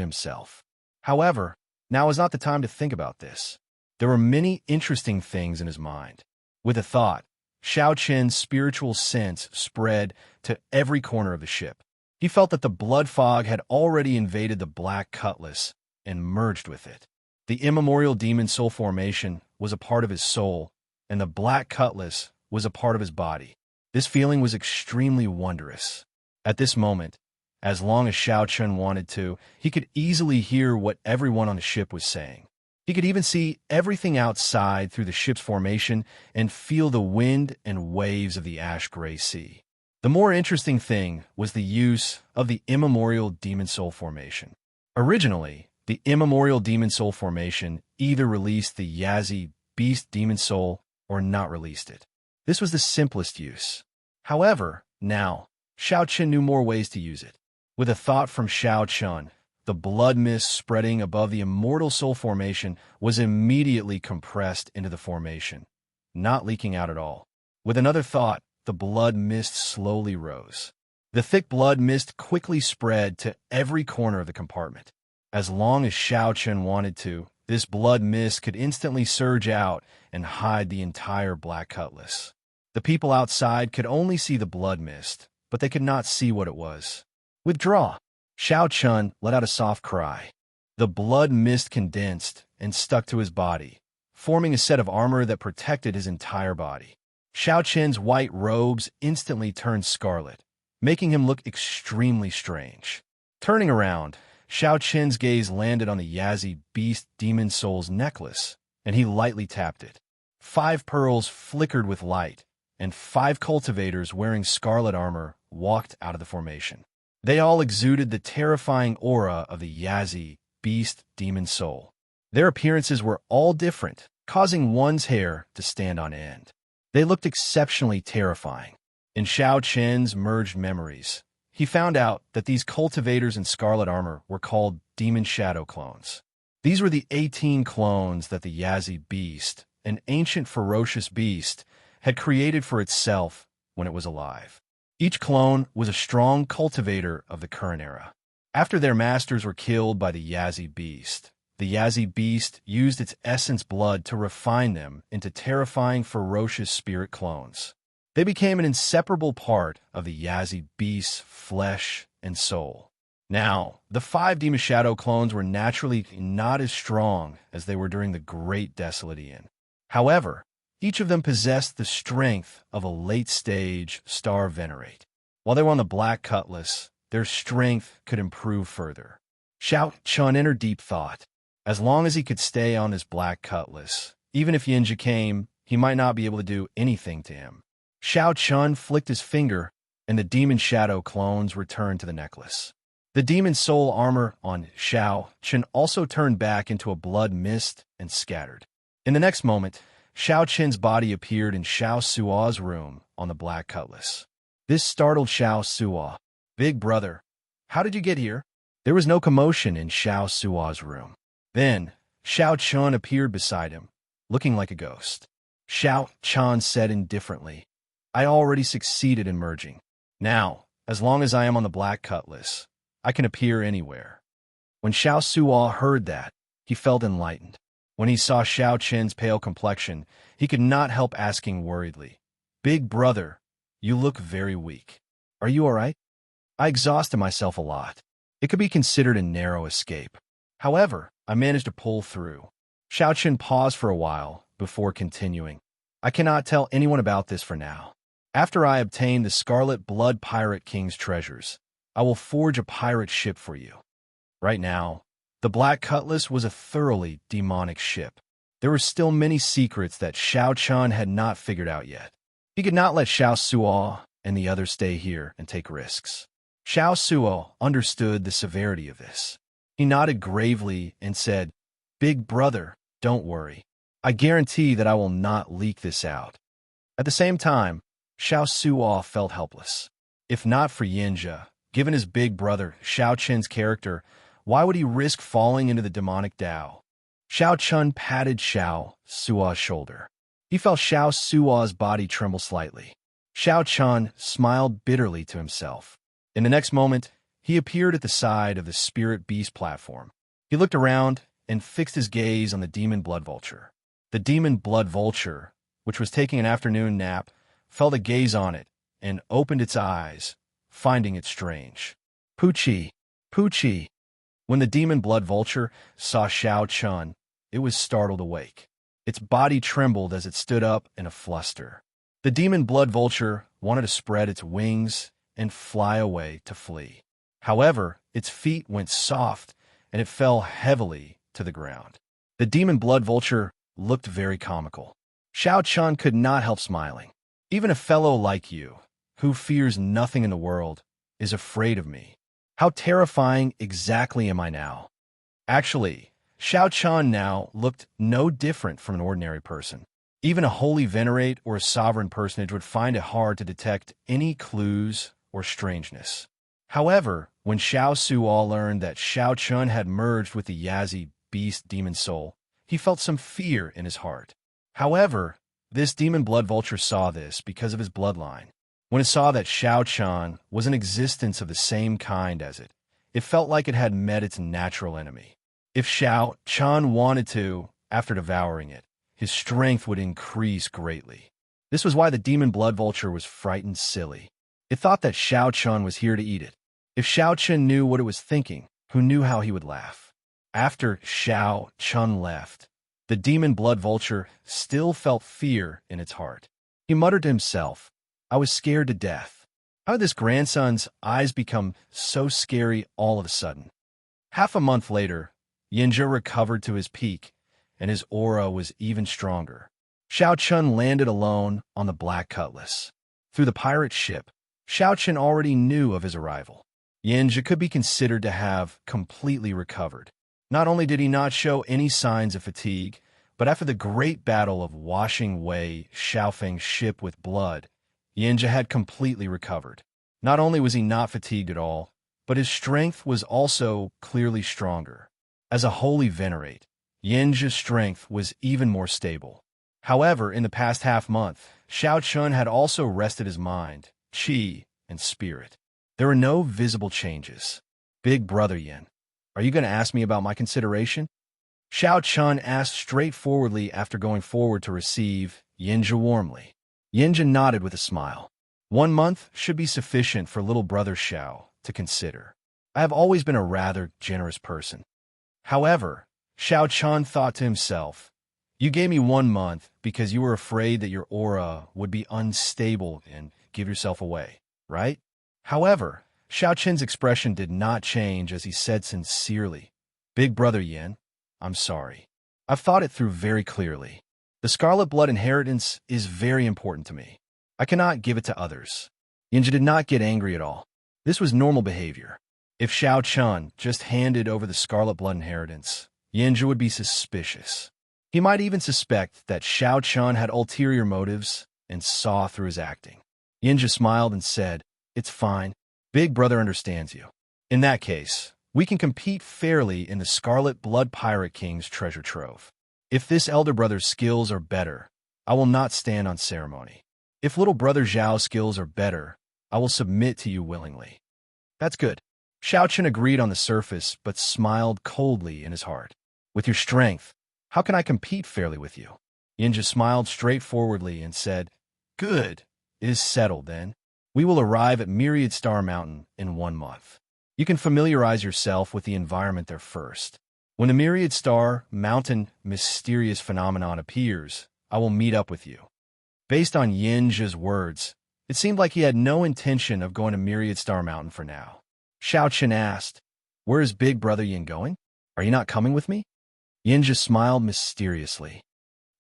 himself. However, now is not the time to think about this. There were many interesting things in his mind. With a thought, Xianxia's spiritual sense spread to every corner of the ship. He felt that the blood fog had already invaded the Black Cutlass and merged with it. The immemorial demon soul formation was a part of his soul, and the black cutlass was a part of his body. This feeling was extremely wondrous. At this moment, as long as Xianxia wanted to, he could easily hear what everyone on the ship was saying. He could even see everything outside through the ship's formation and feel the wind and waves of the ash-gray sea. The more interesting thing was the use of the immemorial demon soul formation. Originally, the immemorial demon soul formation either released the Yazi beast demon soul or not released it. This was the simplest use. However, now, Xianxia knew more ways to use it. With a thought from Xianxia, the blood mist spreading above the immortal soul formation was immediately compressed into the formation, not leaking out at all. With another thought, the blood mist slowly rose. The thick blood mist quickly spread to every corner of the compartment. As long as Xianxia wanted to, this blood mist could instantly surge out and hide the entire black cutlass. The people outside could only see the blood mist, but they could not see what it was. Withdraw! Xianxia let out a soft cry. The blood mist condensed and stuck to his body, forming a set of armor that protected his entire body. Xianxia's white robes instantly turned scarlet, making him look extremely strange. Turning around, Xianxia's gaze landed on the Yazi beast demon soul's necklace, and he lightly tapped it. 5 pearls flickered with light, and 5 cultivators wearing scarlet armor walked out of the formation. They all exuded the terrifying aura of the Yazi beast demon soul. Their appearances were all different, causing one's hair to stand on end. They looked exceptionally terrifying. In Xianxia's merged memories, he found out that these cultivators in scarlet armor were called demon shadow clones. These were the 18 clones that the Yazi beast, an ancient ferocious beast, had created for itself when it was alive. Each clone was a strong cultivator of the current era. After their masters were killed by the Yazi beast used its essence blood to refine them into terrifying ferocious spirit clones. They became an inseparable part of the Yazi beast's flesh and soul. Now, the 5 demon shadow clones were naturally not as strong as they were during the Great Desolate Inn. However, each of them possessed the strength of a late-stage star venerate. While they were on the black cutlass, their strength could improve further. Xianxia entered deep thought. As long as he could stay on his black cutlass, even if Xianxia came, he might not be able to do anything to him. Xianxia flicked his finger, and the demon shadow clones returned to the necklace. The demon soul armor on Xianxia also turned back into a blood mist and scattered. In the next moment, Xianxia's body appeared in Xianxia's room on the black cutlass. This startled Xianxia. "Big brother, how did you get here?" There was no commotion in Xianxia's room. Then, Xianxia appeared beside him, looking like a ghost. Xianxia said indifferently, "I already succeeded in merging. Now, as long as I am on the black cutlass, I can appear anywhere." When Xianxia heard that, he felt enlightened. When he saw Xianxia's pale complexion, he could not help asking worriedly, "Big brother, you look very weak. Are you all right?" "I exhausted myself a lot. It could be considered a narrow escape. However, I managed to pull through." Xianxia paused for a while before continuing, "I cannot tell anyone about this for now. After I obtain the Scarlet Blood Pirate King's treasures, I will forge a pirate ship for you." Right now, the Black Cutlass was a thoroughly demonic ship. There were still many secrets that Xianxia had not figured out yet. He could not let Xianxia and the others stay here and take risks. Xianxia understood the severity of this. He nodded gravely and said, "Big brother, don't worry. I guarantee that I will not leak this out." At the same time, Xianxia felt helpless. If not for Xianxia, given his big brother Xiaoqian's character, why would he risk falling into the demonic Tao? Xiaoqian patted Xiaoxia's shoulder. He felt Xiaoxia's body tremble slightly. Xiaoqian smiled bitterly to himself. In the next moment, he appeared at the side of the spirit beast platform. He looked around and fixed his gaze on the demon blood vulture. The demon blood vulture, which was taking an afternoon nap, felt a gaze on it and opened its eyes, finding it strange. "Pucci, Pucci." When the demon blood vulture saw Xiaoqian, it was startled awake. Its body trembled as it stood up in a fluster. The demon blood vulture wanted to spread its wings and fly away to flee. However, its feet went soft, and it fell heavily to the ground. The demon blood vulture looked very comical. Xianxia could not help smiling. Even a fellow like you, who fears nothing in the world, is afraid of me. How terrifying exactly am I now? Actually, Xianxia now looked no different from an ordinary person. Even a holy venerate or a sovereign personage would find it hard to detect any clues or strangeness. However, when Xiao Suo learned that Xianxia had merged with the Yazi beast demon soul, he felt some fear in his heart. However, this demon blood vulture saw this because of his bloodline. When it saw that Xianxia was an existence of the same kind as it, it felt like it had met its natural enemy. If Xianxia wanted to, after devouring it, his strength would increase greatly. This was why the demon blood vulture was frightened silly. It thought that Xianxia was here to eat it. If Xianxia knew what it was thinking, who knew how he would laugh? After Xianxia left, the demon blood vulture still felt fear in its heart. He muttered to himself, I was scared to death. How did this grandson's eyes become so scary all of a sudden? Half a month later, Xianxia recovered to his peak, and his aura was even stronger. Xianxia landed alone on the Black Cutlass. Through the pirate ship, Xianxia already knew of his arrival. Xianxia could be considered to have completely recovered. Not only did he not show any signs of fatigue, but after the great battle of washing away Xiaofeng's ship with blood, Xianxia had completely recovered. Not only was he not fatigued at all, but his strength was also clearly stronger. As a holy venerate, Xianxia's strength was even more stable. However, in the past half-month, Xianxia had also rested his mind, qi, and spirit. There were no visible changes. Big brother Yin, are you going to ask me about my consideration? Xianxia asked straightforwardly after going forward to receive Xianxia warmly. Xianxia nodded with a smile. 1 month should be sufficient for little brother Xiao to consider. I have always been a rather generous person. However, Xianxia thought to himself, you gave me 1 month because you were afraid that your aura would be unstable and give yourself away, right? However, Xiaoqian's expression did not change as he said sincerely, Big brother Yin, I'm sorry. I've thought it through very clearly. The scarlet blood inheritance is very important to me. I cannot give it to others. Xianxia did not get angry at all. This was normal behavior. If Xiaoqian just handed over the scarlet blood inheritance, Xianxia would be suspicious. He might even suspect that Xiaoqian had ulterior motives and saw through his acting. Xianxia smiled and said, It's fine. Big brother understands you. In that case, we can compete fairly in the Scarlet Blood Pirate King's treasure trove. If this elder brother's skills are better, I will not stand on ceremony. If little brother Zhao's skills are better, I will submit to you willingly. That's good. Xiaoqian agreed on the surface, but smiled coldly in his heart. With your strength, how can I compete fairly with you? Xianxia smiled straightforwardly and said, Good. It is settled, then. We will arrive at Myriad Star Mountain in 1 month. You can familiarize yourself with the environment there first. When the Myriad Star Mountain mysterious phenomenon appears, I will meet up with you. Based on Xianxia's words, it seemed like he had no intention of going to Myriad Star Mountain for now. Xiaoqian asked, Where is Big Brother Yin going? Are you not coming with me? Xianxia smiled mysteriously.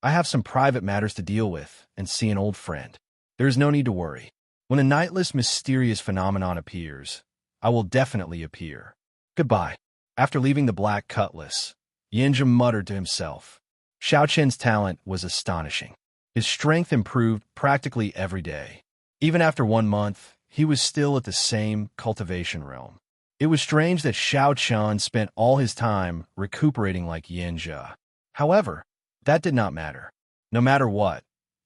I have some private matters to deal with and see an old friend. There is no need to worry. When a nightless mysterious phenomenon appears, I will definitely appear. Goodbye. After leaving the Black Cutlass, Xianxia muttered to himself. Xiaoqian's talent was astonishing. His strength improved practically every day. Even after 1 month, he was still at the same cultivation realm. It was strange that Xiaoqian spent all his time recuperating like Xianxia. However, that did not matter. No matter what,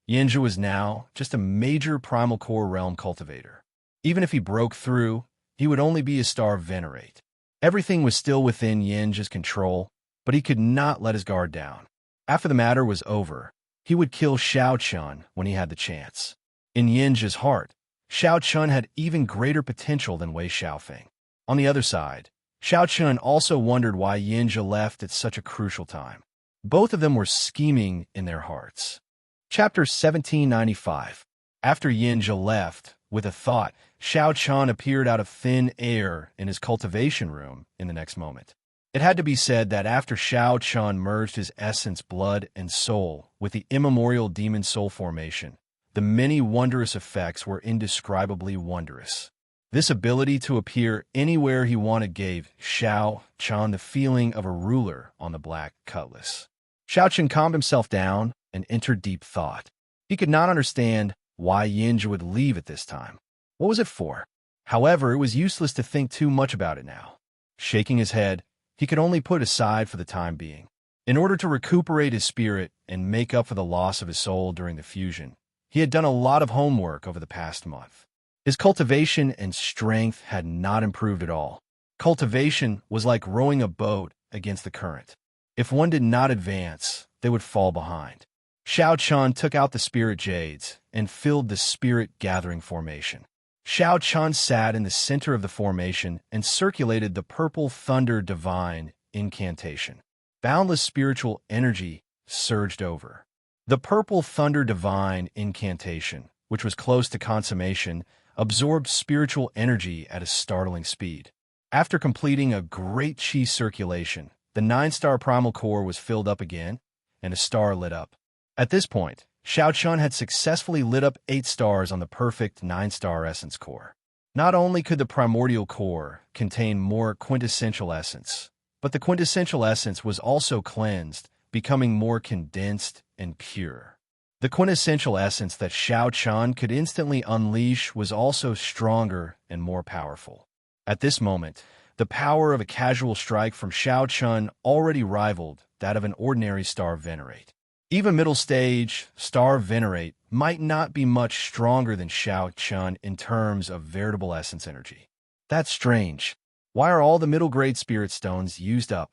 Xianxia was now just a major primal core realm cultivator. Even if he broke through, he would only be a star venerate. Everything was still within Xianxia's control, but he could not let his guard down. After the matter was over, he would kill Xiaoqian when he had the chance. In Xianxia's heart, Xiaoqian had even greater potential than Wei Xiaofeng. On the other side, Xiaoqian also wondered why Xianxia left at such a crucial time. Both of them were scheming in their hearts. Chapter 1795. After Xianxia left, with a thought, Xiaoqian appeared out of thin air in his cultivation room in the next moment. It had to be said that after Xiaoqian merged his essence, blood, and soul with the immemorial demon soul formation, the many wondrous effects were indescribably wondrous. This ability to appear anywhere he wanted gave Xiaoqian the feeling of a ruler on the black cutlass. Xiaoqian calmed himself down and entered deep thought. He could not understand why Xianxia would leave at this time. What was it for? However, it was useless to think too much about it now. Shaking his head, he could only put aside for the time being. In order to recuperate his spirit and make up for the loss of his soul during the fusion, he had done a lot of homework over the past month. His cultivation and strength had not improved at all. Cultivation was like rowing a boat against the current. If one did not advance, they would fall behind. Xiaoqian took out the spirit jades and filled the spirit gathering formation. Xiaoqian sat in the center of the formation and circulated the purple thunder divine incantation. Boundless spiritual energy surged over. The purple thunder divine incantation, which was close to consummation, absorbed spiritual energy at a startling speed. After completing a great chi circulation, the 9-star primal core was filled up again, and a star lit up. At this point, Xiaoqian had successfully lit up 8 stars on the perfect 9-star essence core. Not only could the primordial core contain more quintessential essence, but the quintessential essence was also cleansed, becoming more condensed and pure. The quintessential essence that Xiaoqian could instantly unleash was also stronger and more powerful. At this moment, the power of a casual strike from Xiaoqian already rivaled that of an ordinary star venerate. Even middle stage star venerate might not be much stronger than Xiaoqian in terms of veritable essence energy. That's strange. Why are all the middle grade spirit stones used up?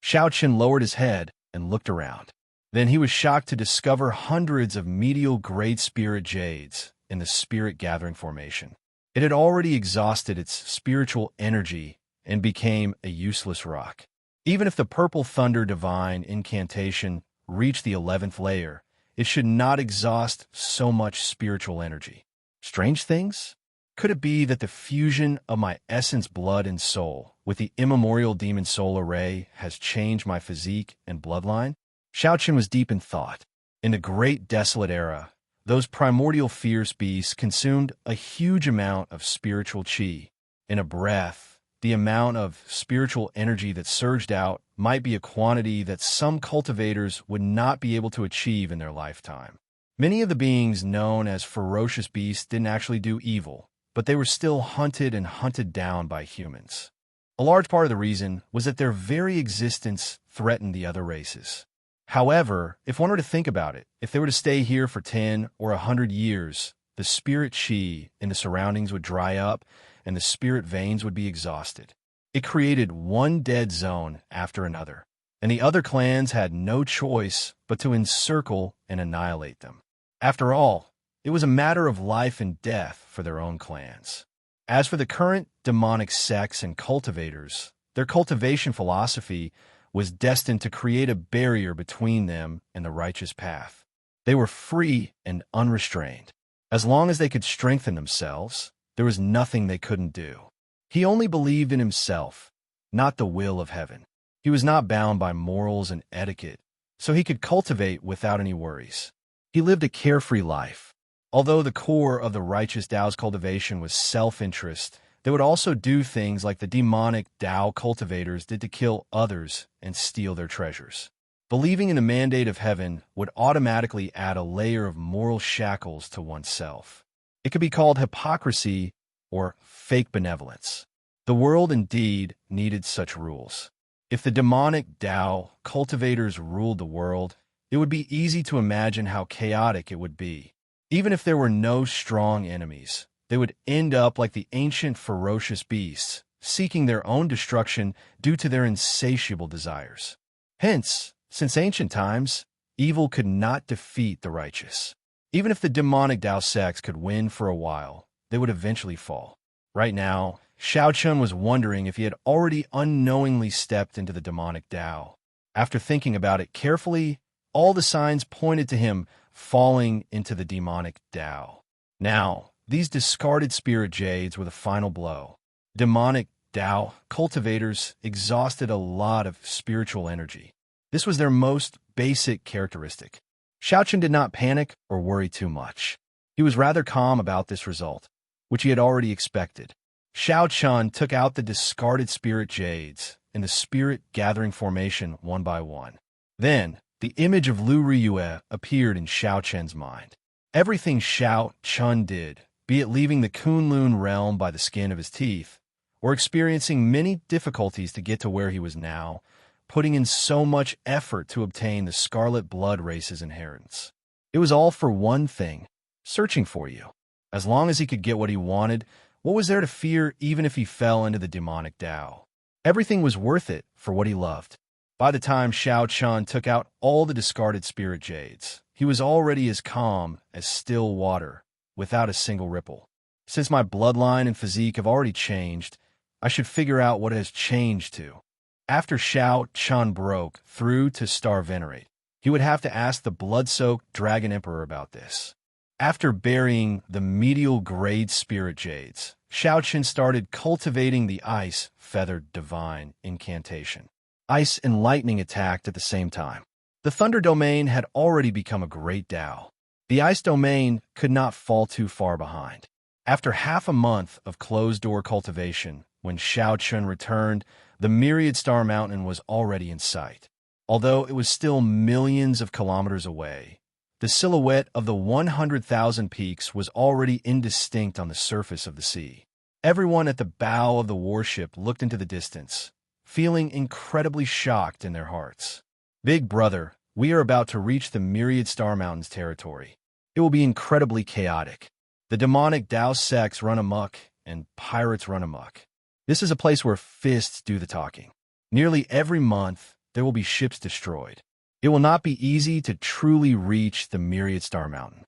Xiaoqian lowered his head and looked around. Then he was shocked to discover hundreds of medial grade spirit jades in the spirit gathering formation. It had already exhausted its spiritual energy and became a useless rock. Even if the purple thunder divine incantation reached the 11th layer, it should not exhaust so much spiritual energy. Strange things? Could it be that the fusion of my essence, blood, and soul with the immemorial demon soul array has changed my physique and bloodline? Xiaoqian was deep in thought. In the great desolate era, those primordial fierce beasts consumed a huge amount of spiritual qi. In a breath, the amount of spiritual energy that surged out might be a quantity that some cultivators would not be able to achieve in their lifetime. Many of the beings known as ferocious beasts didn't actually do evil, but they were still hunted and hunted down by humans. A large part of the reason was that their very existence threatened the other races. However, if one were to think about it, if they were to stay here for 10 or 100 years, the spirit qi in the surroundings would dry up and the spirit veins would be exhausted. It created one dead zone after another, and the other clans had no choice but to encircle and annihilate them. After all, it was a matter of life and death for their own clans. As for the current demonic sects and cultivators, their cultivation philosophy was destined to create a barrier between them and the righteous path. They were free and unrestrained. As long as they could strengthen themselves, there was nothing they couldn't do. He only believed in himself, not the will of heaven. He was not bound by morals and etiquette, so he could cultivate without any worries. He lived a carefree life. Although the core of the righteous Tao's cultivation was self-interest, they would also do things like the demonic Tao cultivators did to kill others and steal their treasures. Believing in the mandate of heaven would automatically add a layer of moral shackles to oneself. It could be called hypocrisy or fake benevolence. The world indeed needed such rules. If the demonic Tao cultivators ruled the world, it would be easy to imagine how chaotic it would be. Even if there were no strong enemies, they would end up like the ancient ferocious beasts, seeking their own destruction due to their insatiable desires. Hence, since ancient times, evil could not defeat the righteous. Even if the demonic Tao sects could win for a while, they would eventually fall. Right now, Xiaoqian was wondering if he had already unknowingly stepped into the demonic Tao. After thinking about it carefully, all the signs pointed to him falling into the demonic Tao. Now, these discarded spirit jades were the final blow. Demonic Tao cultivators exhausted a lot of spiritual energy. This was their most basic characteristic. Xiaochen did not panic or worry too much. He was rather calm about this result, which he had already expected. Xiaochen took out the discarded spirit jades in the spirit-gathering formation one by one. Then, the image of Lu Riyue appeared in Xiaochen's mind. Everything Xiaochen did, be it leaving the Kunlun realm by the skin of his teeth, or experiencing many difficulties to get to where he was now, putting in so much effort to obtain the Scarlet Blood Race's inheritance. It was all for one thing, searching for you. As long as he could get what he wanted, what was there to fear even if he fell into the demonic Tao? Everything was worth it for what he loved. By the time Xiaochen took out all the discarded spirit jades, he was already as calm as still water, without a single ripple. Since my bloodline and physique have already changed, I should figure out what it has changed to. After Xiaochen broke through to Star Venerate, he would have to ask the blood-soaked Dragon Emperor about this. After burying the medial grade spirit jades, Xiaochen started cultivating the Ice Feathered Divine incantation. Ice and lightning attacked at the same time. The Thunder Domain had already become a great Tao. The Ice Domain could not fall too far behind. After half a month of closed-door cultivation, when Xiaochen returned, the Myriad Star Mountain was already in sight. Although it was still millions of kilometers away, the silhouette of the 100,000 peaks was already indistinct on the surface of the sea. Everyone at the bow of the warship looked into the distance, feeling incredibly shocked in their hearts. Big brother, we are about to reach the Myriad Star Mountains territory. It will be incredibly chaotic. The demonic Tao sects run amok, and pirates run amok. This is a place where fists do the talking. Nearly every month, there will be ships destroyed. It will not be easy to truly reach the Myriad Star Mountain.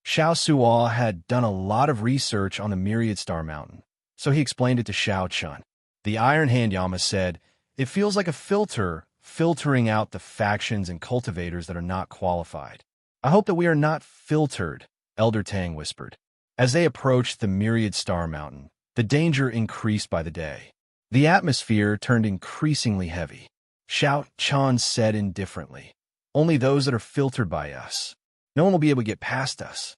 Xiao Suo had done a lot of research on the Myriad Star Mountain, so he explained it to Xiaochen. The Iron Hand Yama said, "It feels like a filter filtering out the factions and cultivators that are not qualified." "I hope that we are not filtered," Elder Tang whispered. As they approached the Myriad Star Mountain, the danger increased by the day. The atmosphere turned increasingly heavy. Xiaochen said indifferently, "Only those that are filtered by us. No one will be able to get past us."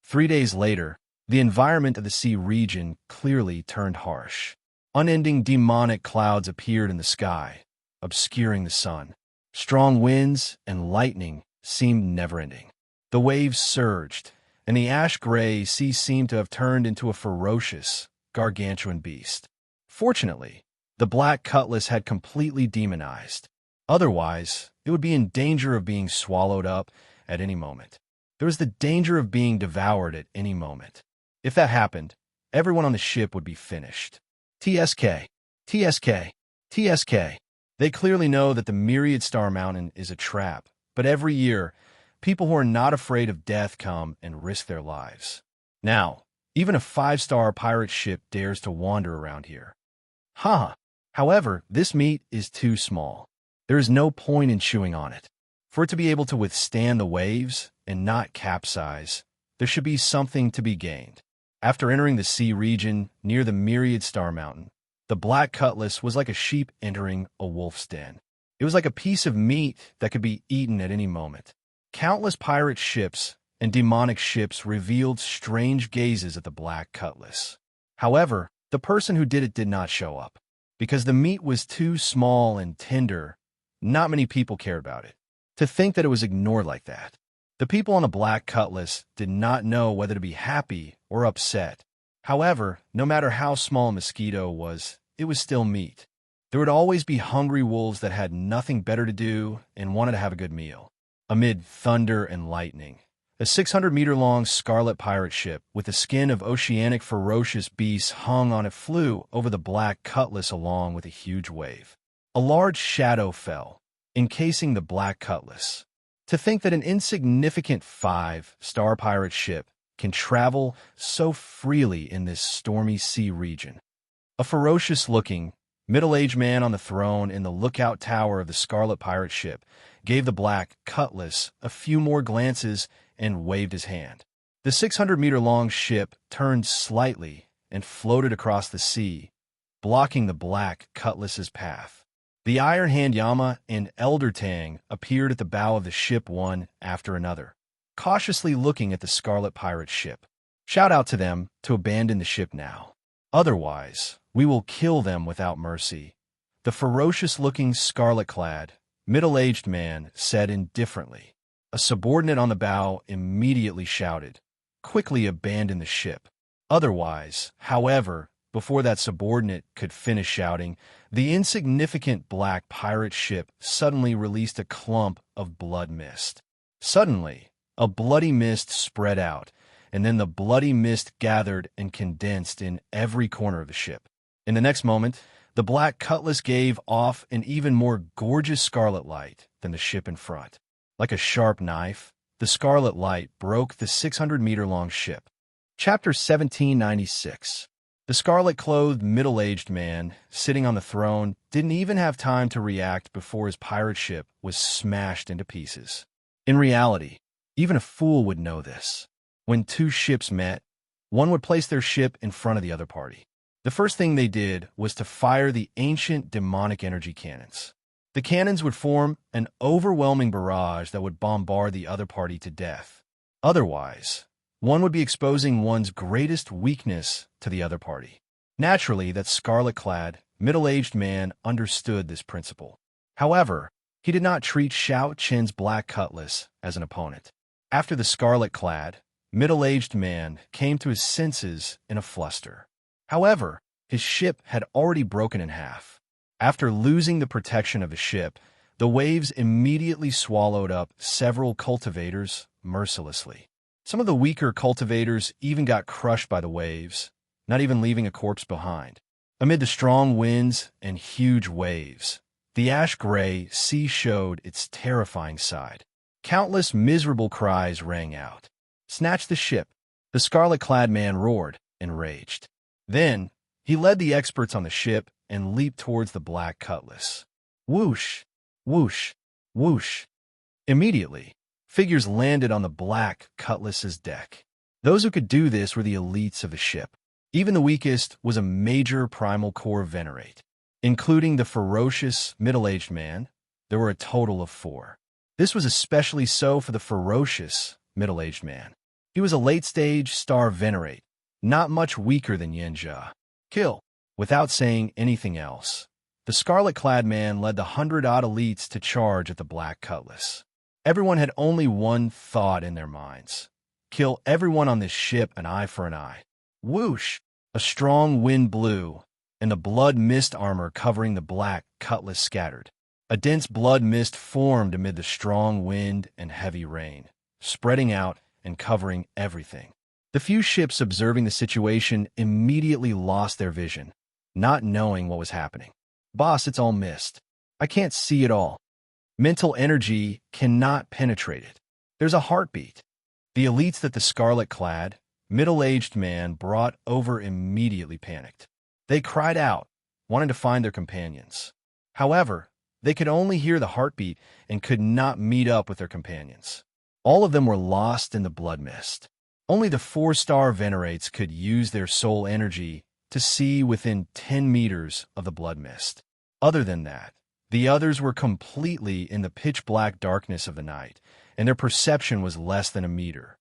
3 days later, the environment of the sea region clearly turned harsh. Unending demonic clouds appeared in the sky, obscuring the sun. Strong winds and lightning seemed never-ending. The waves surged, and the ash-gray sea seemed to have turned into a ferocious, gargantuan beast. Fortunately, the Black Cutlass had completely demonized. Otherwise, it would be in danger of being swallowed up at any moment. There was the danger of being devoured at any moment. If that happened, everyone on the ship would be finished. TSK, TSK, TSK. They clearly know that the Myriad Star Mountain is a trap, but every year, people who are not afraid of death come and risk their lives. Now, even a 5-star pirate ship dares to wander around here. However, this meat is too small. There is no point in chewing on it. For it to be able to withstand the waves and not capsize, there should be something to be gained. After entering the sea region near the Myriad Star Mountain, the Black Cutlass was like a sheep entering a wolf's den. It was like a piece of meat that could be eaten at any moment. Countless pirate ships and demonic ships revealed strange gazes at the Black Cutlass. However, the person who did it did not show up. Because the meat was too small and tender, not many people cared about it. To think that it was ignored like that. The people on the Black Cutlass did not know whether to be happy or upset. However, no matter how small a mosquito was, it was still meat. There would always be hungry wolves that had nothing better to do and wanted to have a good meal. Amid thunder and lightning, a 600-meter-long scarlet pirate ship with the skin of oceanic ferocious beasts hung on it flew over the Black Cutlass along with a huge wave. A large shadow fell, encasing the Black Cutlass. To think that an insignificant 5-star pirate ship can travel so freely in this stormy sea region. A ferocious-looking, middle-aged man on the throne in the lookout tower of the Scarlet pirate ship, gave the black cutlass a few more glances and waved his hand. The 600-meter-long ship turned slightly and floated across the sea, blocking the black cutlass's path. The Iron Hand Yama and Elder Tang appeared at the bow of the ship one after another, cautiously looking at the Scarlet pirate ship. Shout out to them to abandon the ship now. Otherwise, we will kill them without mercy. The ferocious-looking scarlet-clad, middle-aged man said indifferently. A subordinate on the bow immediately shouted, "Quickly abandon the ship." Otherwise, however, before that subordinate could finish shouting, the insignificant black pirate ship suddenly released a clump of blood mist. Suddenly, a bloody mist spread out, and then the bloody mist gathered and condensed in every corner of the ship. In the next moment, the black cutlass gave off an even more gorgeous scarlet light than the ship in front. Like a sharp knife, the scarlet light broke the 600-meter-long ship. Chapter 1796. The scarlet-clothed middle-aged man, sitting on the throne, didn't even have time to react before his pirate ship was smashed into pieces. In reality, even a fool would know this. When two ships met, one would place their ship in front of the other party. The first thing they did was to fire the ancient demonic energy cannons. The cannons would form an overwhelming barrage that would bombard the other party to death. Otherwise, one would be exposing one's greatest weakness to the other party. Naturally, that scarlet-clad, middle-aged man understood this principle. However, he did not treat Xiao Qin's black cutlass as an opponent. After the scarlet-clad, middle-aged man came to his senses in a fluster. However, his ship had already broken in half. After losing the protection of his ship, the waves immediately swallowed up several cultivators mercilessly. Some of the weaker cultivators even got crushed by the waves, not even leaving a corpse behind. Amid the strong winds and huge waves, the ash-gray sea showed its terrifying side. Countless miserable cries rang out. "Snatch the ship!" The scarlet-clad man roared, enraged. Then, he led the experts on the ship and leaped towards the black cutlass. Whoosh! Whoosh! Whoosh! Immediately, figures landed on the black cutlass's deck. Those who could do this were the elites of the ship. Even the weakest was a major primal core venerate. Including the ferocious, middle-aged man, there were a total of 4. This was especially so for the ferocious, middle-aged man. He was a late-stage star venerate, not much weaker than Xianxia. Kill! Without saying anything else, the scarlet-clad man led the 100-odd elites to charge at the black cutlass. Everyone had only one thought in their minds. Kill everyone on this ship, an eye for an eye. Whoosh! A strong wind blew, and the blood mist armor covering the black cutlass scattered. A dense blood mist formed amid the strong wind and heavy rain, spreading out and covering everything. The few ships observing the situation immediately lost their vision, not knowing what was happening. "Boss, it's all mist. I can't see it all. Mental energy cannot penetrate it. There's a heartbeat." The elites that the scarlet-clad, middle-aged man brought over immediately panicked. They cried out, wanting to find their companions. However, they could only hear the heartbeat and could not meet up with their companions. All of them were lost in the blood mist. Only the 4-star venerates could use their soul energy to see within 10 meters of the blood mist. Other than that, the others were completely in the pitch-black darkness of the night, and their perception was less than a meter.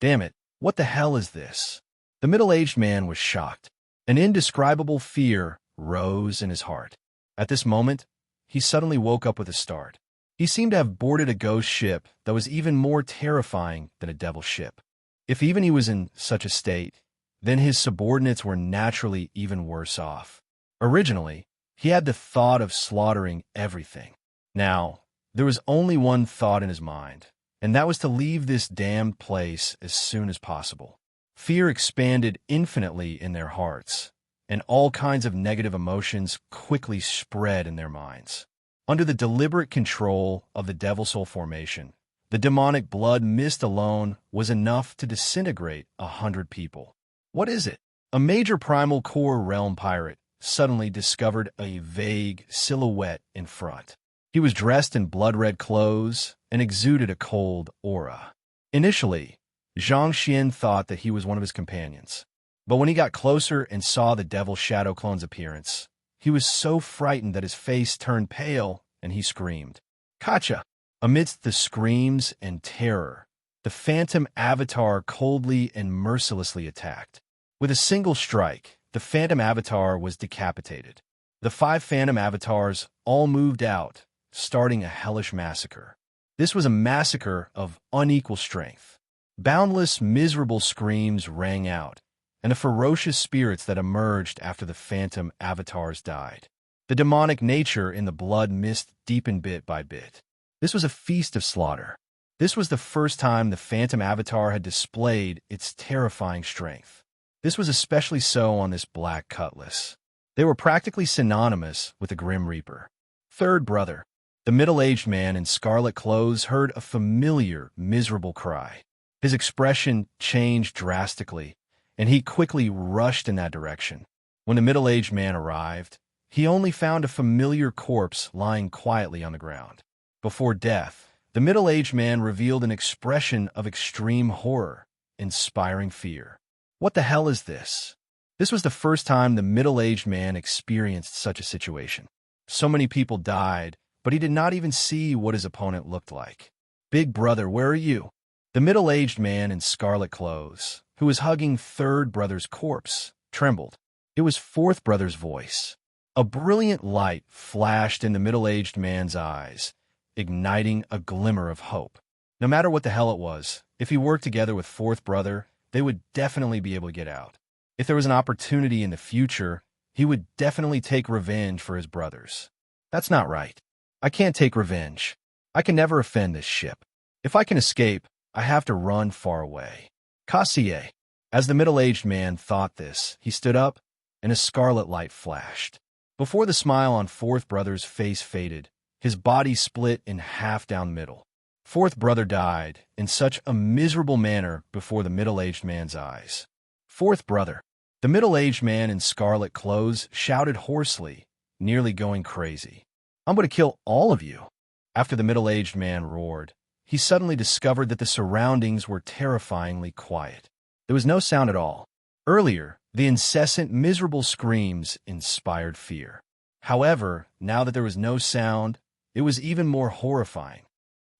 Damn it, what the hell is this? The middle-aged man was shocked. An indescribable fear rose in his heart. At this moment, he suddenly woke up with a start. He seemed to have boarded a ghost ship that was even more terrifying than a devil ship. If even he was in such a state, then his subordinates were naturally even worse off. Originally, he had the thought of slaughtering everything. Now, there was only one thought in his mind, and that was to leave this damned place as soon as possible. Fear expanded infinitely in their hearts, and all kinds of negative emotions quickly spread in their minds. Under the deliberate control of the Devil Soul formation, the demonic blood mist alone was enough to disintegrate 100 people. What is it? A major primal core realm pirate suddenly discovered a vague silhouette in front. He was dressed in blood-red clothes and exuded a cold aura. Initially, Xianxia thought that he was one of his companions. But when he got closer and saw the Devil Shadow Clone's appearance, he was so frightened that his face turned pale and he screamed. "Kacha!" Amidst the screams and terror, the Phantom Avatar coldly and mercilessly attacked. With a single strike, the Phantom Avatar was decapitated. The 5 Phantom Avatars all moved out, starting a hellish massacre. This was a massacre of unequal strength. Boundless, miserable screams rang out, and the ferocious spirits that emerged after the Phantom Avatars died. The demonic nature in the blood mist deepened bit by bit. This was a feast of slaughter. This was the first time the Phantom Avatar had displayed its terrifying strength. This was especially so on this black cutlass. They were practically synonymous with the Grim Reaper. Third brother, the middle-aged man in scarlet clothes, heard a familiar, miserable cry. His expression changed drastically, and he quickly rushed in that direction. When the middle-aged man arrived, he only found a familiar corpse lying quietly on the ground. Before death, the middle-aged man revealed an expression of extreme horror, inspiring fear. What the hell is this? This was the first time the middle-aged man experienced such a situation. So many people died, but he did not even see what his opponent looked like. "Big brother, where are you?" The middle-aged man in scarlet clothes, who was hugging third brother's corpse, trembled. It was fourth brother's voice. A brilliant light flashed in the middle-aged man's eyes, igniting a glimmer of hope. No matter what the hell it was, if he worked together with fourth brother, they would definitely be able to get out. If there was an opportunity in the future, he would definitely take revenge for his brothers. That's not right. I can't take revenge. I can never offend this ship. If I can escape, I have to run far away. Kassier. As the middle-aged man thought this, he stood up, and a scarlet light flashed. Before the smile on fourth brother's face faded, his body split in half down the middle. Fourth brother died in such a miserable manner before the middle-aged man's eyes. Fourth brother. The middle-aged man in scarlet clothes shouted hoarsely, nearly going crazy. "I'm going to kill all of you." After the middle-aged man roared, he suddenly discovered that the surroundings were terrifyingly quiet. There was no sound at all. Earlier, the incessant, miserable screams inspired fear. However, now that there was no sound, it was even more horrifying.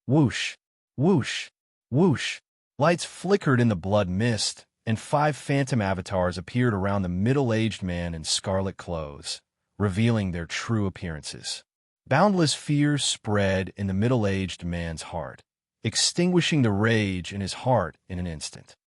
Whoosh, whoosh, whoosh. Lights flickered in the blood mist, and 5 phantom avatars appeared around the middle-aged man in scarlet clothes, revealing their true appearances. Boundless fear spread in the middle-aged man's heart, extinguishing the rage in his heart in an instant.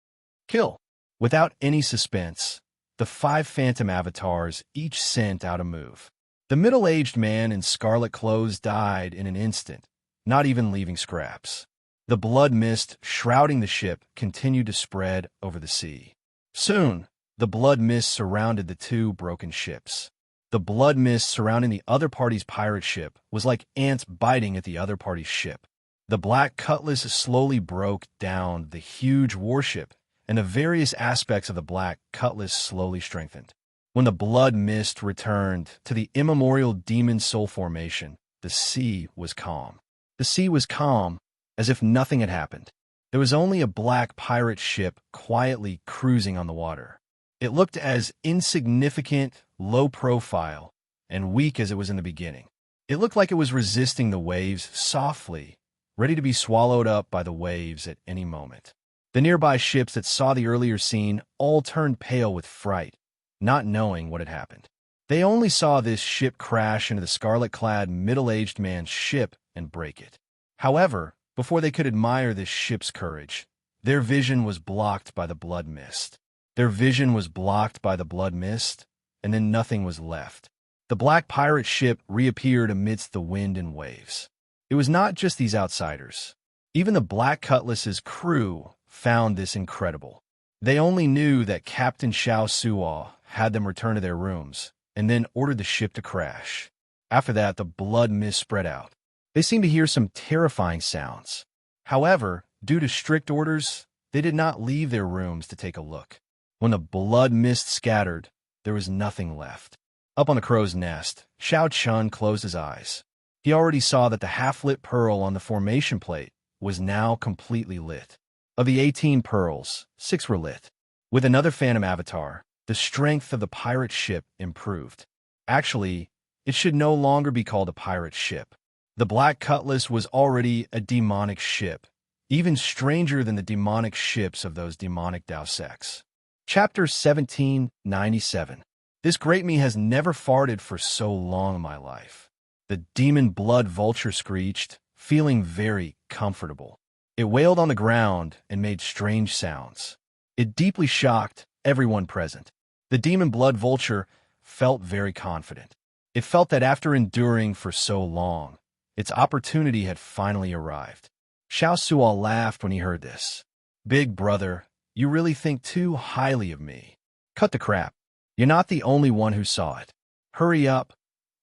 Kill. Without any suspense, the 5 phantom avatars each sent out a move. The middle-aged man in scarlet clothes died in an instant, not even leaving scraps. The blood mist shrouding the ship continued to spread over the sea. Soon, the blood mist surrounded the 2 broken ships. The blood mist surrounding the other party's pirate ship was like ants biting at the other party's ship. The Black Cutlass slowly broke down the huge warship, and the various aspects of the Black Cutlass slowly strengthened. When the blood mist returned to the immemorial demon soul formation, the sea was calm. The sea was calm, as if nothing had happened. There was only a black pirate ship quietly cruising on the water. It looked as insignificant, low profile, and weak as it was in the beginning. It looked like it was resisting the waves softly, ready to be swallowed up by the waves at any moment. The nearby ships that saw the earlier scene all turned pale with fright, not knowing what had happened. They only saw this ship crash into the scarlet-clad middle-aged man's ship and break it. However, before they could admire this ship's courage, their vision was blocked by the blood mist. Their vision was blocked by the blood mist, and then nothing was left. The black pirate ship reappeared amidst the wind and waves. It was not just these outsiders. Even the Black Cutlass's crew found this incredible. They only knew that Captain Xiao Suo had them return to their rooms, and then ordered the ship to crash. After that, the blood mist spread out. They seemed to hear some terrifying sounds. However, due to strict orders, they did not leave their rooms to take a look. When the blood mist scattered, there was nothing left. Up on the crow's nest, Xiao Chun closed his eyes. He already saw that the half-lit pearl on the formation plate was now completely lit. Of the 18 pearls, 6 were lit. With another phantom avatar, the strength of the pirate ship improved. Actually, it should no longer be called a pirate ship. The Black Cutlass was already a demonic ship, even stranger than the demonic ships of those demonic Dao sects. Chapter 1797. This great me has never farted for so long in my life. The demon blood vulture screeched, feeling very comfortable. It wailed on the ground and made strange sounds. It deeply shocked everyone present. The demon blood vulture felt very confident. It felt that after enduring for so long, its opportunity had finally arrived. Xiaoxia laughed when he heard this. Big brother, you really think too highly of me. Cut the crap. You're not the only one who saw it. Hurry up,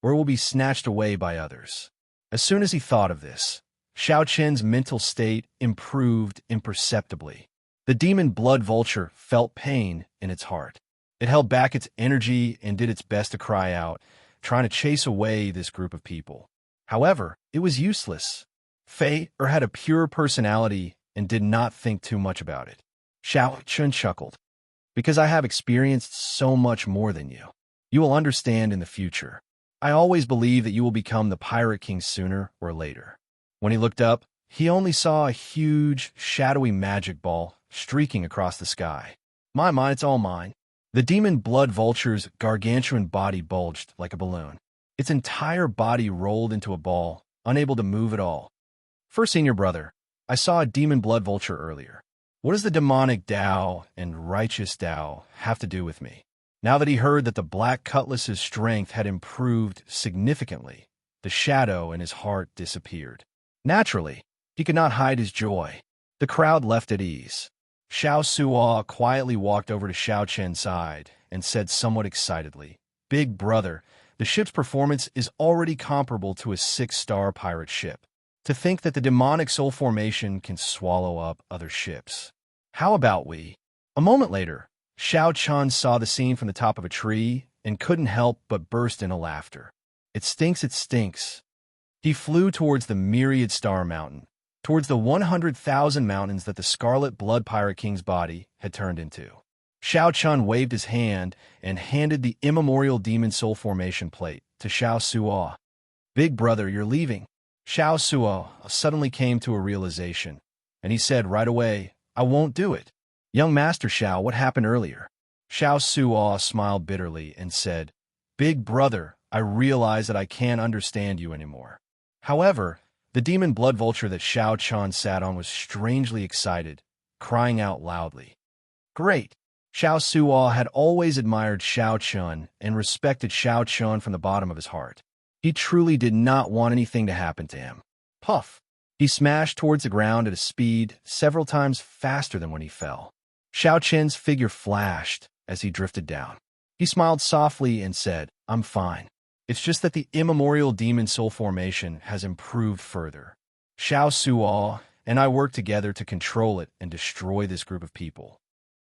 or it will be snatched away by others. As soon as he thought of this, Xiao Chen's mental state improved imperceptibly. The demon blood vulture felt pain in its heart. It held back its energy and did its best to cry out, trying to chase away this group of people. However, it was useless. Fei had a pure personality and did not think too much about it. Xiao Chen chuckled. Because I have experienced so much more than you. You will understand in the future. I always believe that you will become the Pirate King sooner or later. When he looked up, he only saw a huge, shadowy magic ball streaking across the sky. My, it's all mine. The demon blood vulture's gargantuan body bulged like a balloon. Its entire body rolled into a ball, unable to move at all. First senior brother, I saw a demon blood vulture earlier. What does the demonic Dao and righteous Dao have to do with me? Now that he heard that the Black Cutlass's strength had improved significantly, the shadow in his heart disappeared. Naturally, he could not hide his joy. The crowd left at ease. Xiaoxia quietly walked over to Xiao Chen's side and said somewhat excitedly, Big brother, the ship's performance is already comparable to a 6-star pirate ship. To think that the demonic soul formation can swallow up other ships. How about we? A moment later, Xiao Chun saw the scene from the top of a tree and couldn't help but burst into laughter. It stinks, it stinks. He flew towards the myriad star mountain, towards the 100,000 mountains that the Scarlet Blood Pirate King's body had turned into. Xiao Chun waved his hand and handed the immemorial demon soul formation plate to Xiaoxia. Big brother, you're leaving. Xiaoxia suddenly came to a realization, and he said right away, I won't do it. Young Master Xiao, what happened earlier? Xiaoxia smiled bitterly and said, Big brother, I realize that I can't understand you anymore. However, the demon blood vulture that Xiao Chun sat on was strangely excited, crying out loudly. Great! Xiaoxia had always admired Xiao Chun and respected Xiao Chun from the bottom of his heart. He truly did not want anything to happen to him. Puff! He smashed towards the ground at a speed several times faster than when he fell. Xiao Chen's figure flashed as he drifted down. He smiled softly and said, I'm fine. It's just that the immemorial demon soul formation has improved further. Xiaoxia and I worked together to control it and destroy this group of people.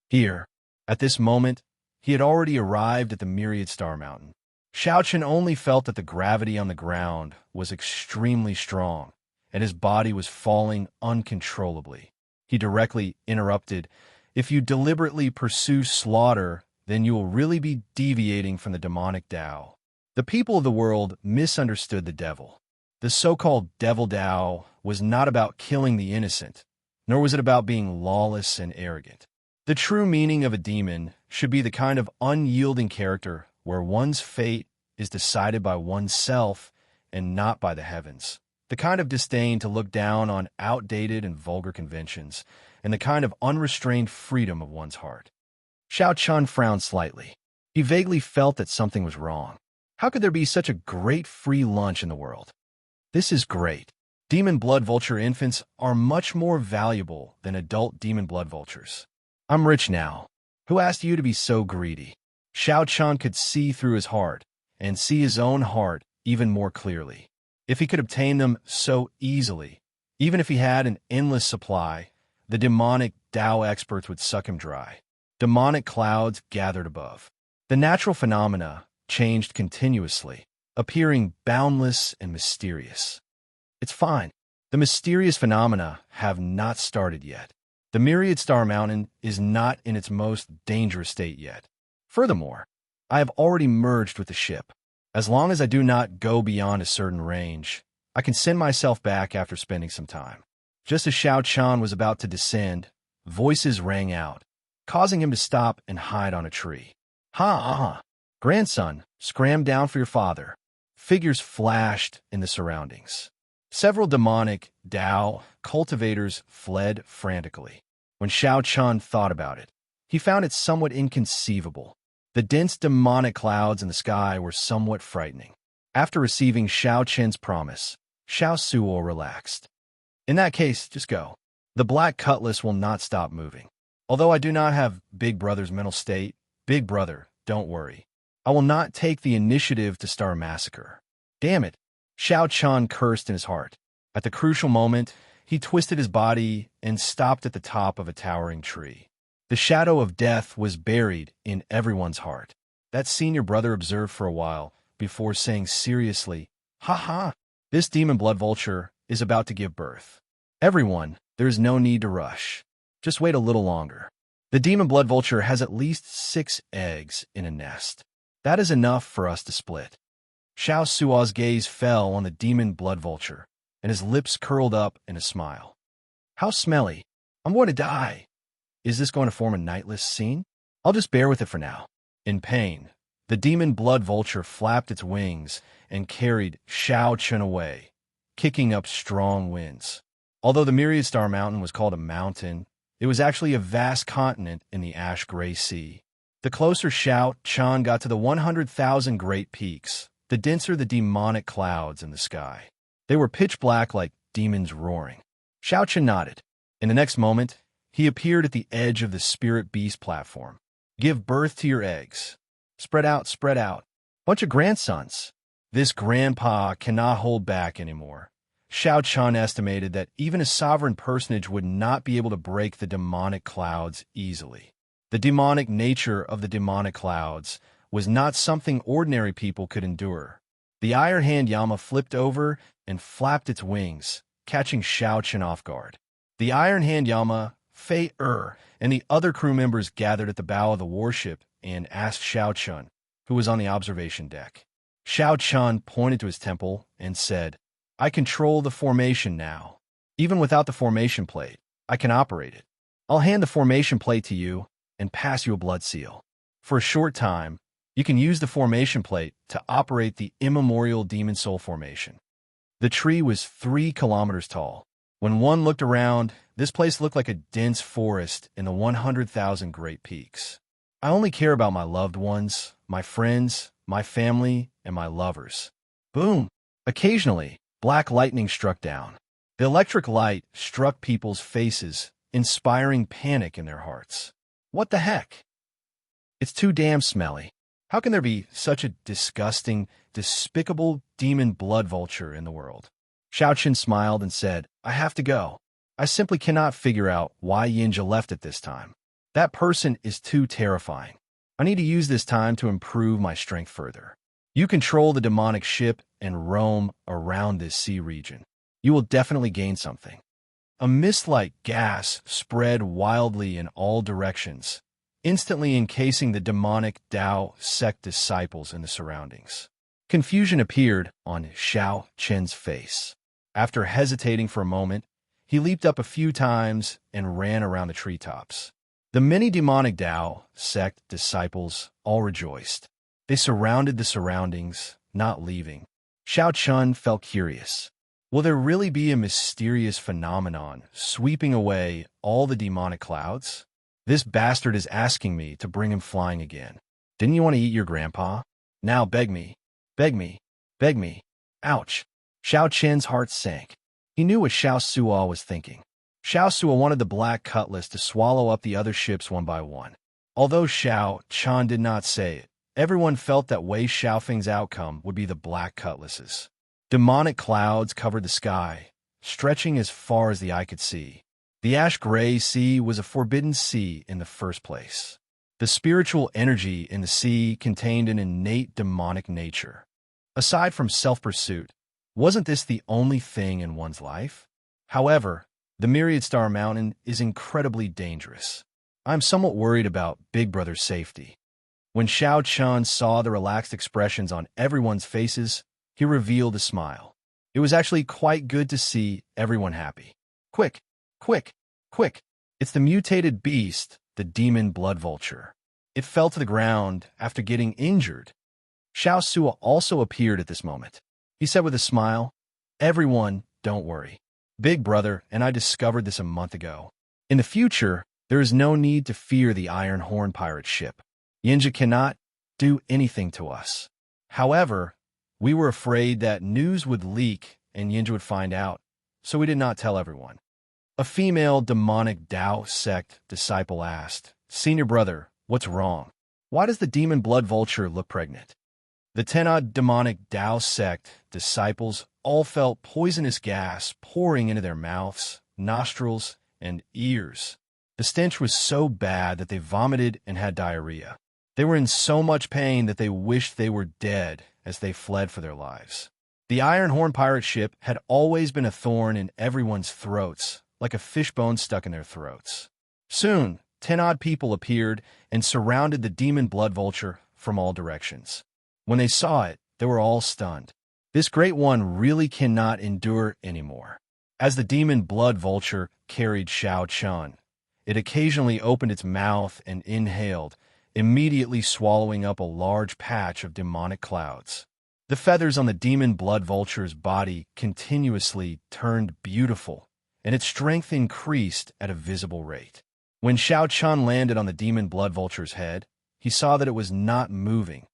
Here, at this moment, he had already arrived at the Myriad Star Mountain. Xiao Chen only felt that the gravity on the ground was extremely strong, and his body was falling uncontrollably. He directly interrupted, If you deliberately pursue slaughter, then you will really be deviating from the demonic Dao. The people of the world misunderstood the devil. The so-called devil Dao was not about killing the innocent, nor was it about being lawless and arrogant. The true meaning of a demon should be the kind of unyielding character where one's fate is decided by oneself and not by the heavens, the kind of disdain to look down on outdated and vulgar conventions, and the kind of unrestrained freedom of one's heart. Xiao Chun frowned slightly. He vaguely felt that something was wrong. How could there be such a great free lunch in the world? This is great. Demon blood vulture infants are much more valuable than adult demon blood vultures. I'm rich now. Who asked you to be so greedy? Xiao Chun could see through his heart, and see his own heart even more clearly. If he could obtain them so easily, even if he had an endless supply, the demonic Dao experts would suck him dry. Demonic clouds gathered above. The natural phenomena changed continuously, appearing boundless and mysterious. It's fine. The mysterious phenomena have not started yet. The Myriad Star Mountain is not in its most dangerous state yet. Furthermore, I have already merged with the ship. As long as I do not go beyond a certain range, I can send myself back after spending some time. Just as Xiao Chan was about to descend, voices rang out, causing him to stop and hide on a tree. Ha! Grandson, scram down for your father. Figures flashed in the surroundings. Several demonic Dao cultivators fled frantically. When Xiao Chan thought about it, he found it somewhat inconceivable. The dense demonic clouds in the sky were somewhat frightening. After receiving Xiao Chen's promise, Xiao Suo relaxed. In that case, just go. The Black Cutlass will not stop moving. Although I do not have Big Brother's mental state, Big Brother, don't worry. I will not take the initiative to start a massacre. Damn it, Xiao Chan cursed in his heart. At the crucial moment, he twisted his body and stopped at the top of a towering tree. The shadow of death was buried in everyone's heart. That senior brother observed for a while before saying seriously, "Ha! This demon blood vulture is about to give birth. Everyone, there is no need to rush. Just wait a little longer. The demon blood vulture has at least 6 eggs in a nest. That is enough for us to split." Xiao Suo's gaze fell on the demon blood vulture, and his lips curled up in a smile. How smelly. I'm going to die. Is this going to form a nightless scene? I'll just bear with it for now. In pain, the demon blood vulture flapped its wings and carried Xiao Chen away, kicking up strong winds. Although the Myriad Star Mountain was called a mountain, it was actually a vast continent in the ash-gray sea. The closer Xiao Chen got to the 100,000 great peaks, the denser the demonic clouds in the sky. They were pitch black like demons roaring. Xiao Chen nodded. In the next moment, he appeared at the edge of the spirit beast platform. Give birth to your eggs. Spread out, spread out. Bunch of grandsons. This grandpa cannot hold back anymore. Xiao Chen estimated that even a sovereign personage would not be able to break the demonic clouds easily. The demonic nature of the demonic clouds was not something ordinary people could endure. The Iron Hand Llama flipped over and flapped its wings, catching Xiao Chen off guard. The Iron Hand Llama, Fei and the other crew members gathered at the bow of the warship and asked Xiao Chen, who was on the observation deck. Xiao Chen pointed to his temple and said, I control the formation now. Even without the formation plate, I can operate it. I'll hand the formation plate to you and pass you a blood seal. For a short time, you can use the formation plate to operate the immemorial demon soul formation. The tree was 3 kilometers tall. When one looked around, this place looked like a dense forest in the 100,000 great peaks. I only care about my loved ones, my friends, my family, and my lovers. Boom! Occasionally, black lightning struck down. The electric light struck people's faces, inspiring panic in their hearts. What the heck? It's too damn smelly. How can there be such a disgusting, despicable demon blood vulture in the world? Xiao Chen smiled and said, I have to go. I simply cannot figure out why Yinja left at this time. That person is too terrifying. I need to use this time to improve my strength further. You control the demonic ship and roam around this sea region. You will definitely gain something. A mist-like gas spread wildly in all directions, instantly encasing the demonic Dao sect disciples in the surroundings. Confusion appeared on Xiao Chen's face. After hesitating for a moment, he leaped up a few times and ran around the treetops. The many demonic Dao sect disciples all rejoiced. They surrounded the surroundings, not leaving. Xiao Chen felt curious. Will there really be a mysterious phenomenon sweeping away all the demonic clouds? This bastard is asking me to bring him flying again. Didn't you want to eat your grandpa? Now beg me. Beg me. Beg me. Ouch. Xiao Chen's heart sank. He knew what Xiao Suo was thinking. Xiao Suo wanted the Black Cutlass to swallow up the other ships one by one. Although Xiao Chen did not say it, everyone felt that Wei Xiaofeng's outcome would be the Black Cutlasses. Demonic clouds covered the sky, stretching as far as the eye could see. The ash-gray sea was a forbidden sea in the first place. The spiritual energy in the sea contained an innate demonic nature. Aside from self-pursuit, wasn't this the only thing in one's life? However, the Myriad Star Mountain is incredibly dangerous. I'm somewhat worried about Big Brother's safety. When Xiao Chun saw the relaxed expressions on everyone's faces, he revealed a smile. It was actually quite good to see everyone happy. Quick, quick, quick. It's the mutated beast, the demon blood vulture. It fell to the ground after getting injured. Xiaoxia also appeared at this moment. He said with a smile, "Everyone, don't worry. Big Brother and I discovered this a month ago. In the future, there is no need to fear the Iron Horn pirate ship. Xianxia cannot do anything to us. However, we were afraid that news would leak and Xianxia would find out, so we did not tell everyone." A female demonic Dao sect disciple asked, "Senior Brother, what's wrong? Why does the demon blood vulture look pregnant?" The 10-odd demonic Dao sect disciples all felt poisonous gas pouring into their mouths, nostrils, and ears. The stench was so bad that they vomited and had diarrhea. They were in so much pain that they wished they were dead as they fled for their lives. The Iron Horn pirate ship had always been a thorn in everyone's throats, like a fishbone stuck in their throats. Soon, 10-odd people appeared and surrounded the demon blood vulture from all directions. When they saw it, they were all stunned. This great one really cannot endure anymore. As the demon blood vulture carried Xiao Chun, it occasionally opened its mouth and inhaled, immediately swallowing up a large patch of demonic clouds. The feathers on the demon blood vulture's body continuously turned beautiful, and its strength increased at a visible rate. When Xiao Chun landed on the demon blood vulture's head, he saw that it was not moving,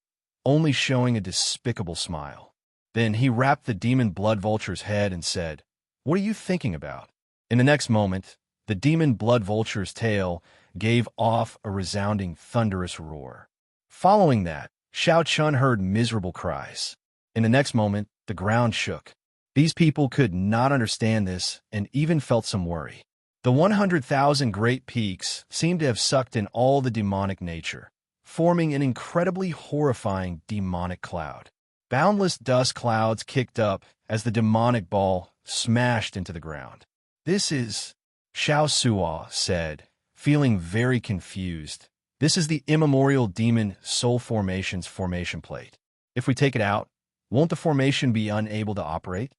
only showing a despicable smile. Then he rapped the demon blood vulture's head and said, "What are you thinking about?" In the next moment, the demon blood vulture's tail gave off a resounding thunderous roar. Following that, Xiao Chun heard miserable cries. In the next moment, the ground shook. These people could not understand this and even felt some worry. The 100,000 great peaks seemed to have sucked in all the demonic nature, forming an incredibly horrifying demonic cloud. Boundless dust clouds kicked up as the demonic ball smashed into the ground. "This is," Xiaoxia said, feeling very confused. "This is the immemorial demon soul formation's formation plate. If we take it out, won't the formation be unable to operate?"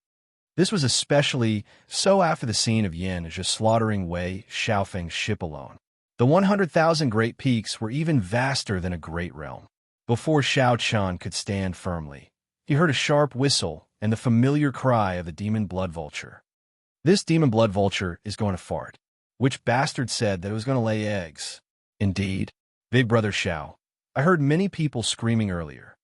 This was especially so after the scene of Xianxia slaughtering Wei Xiaofeng's ship alone. The 100,000 great peaks were even vaster than a great realm. Before Xiao Chun could stand firmly, he heard a sharp whistle and the familiar cry of the demon blood vulture. "This demon blood vulture is going to fart. Which bastard said that it was going to lay eggs?" "Indeed, Big Brother Xiao. I heard many people screaming earlier."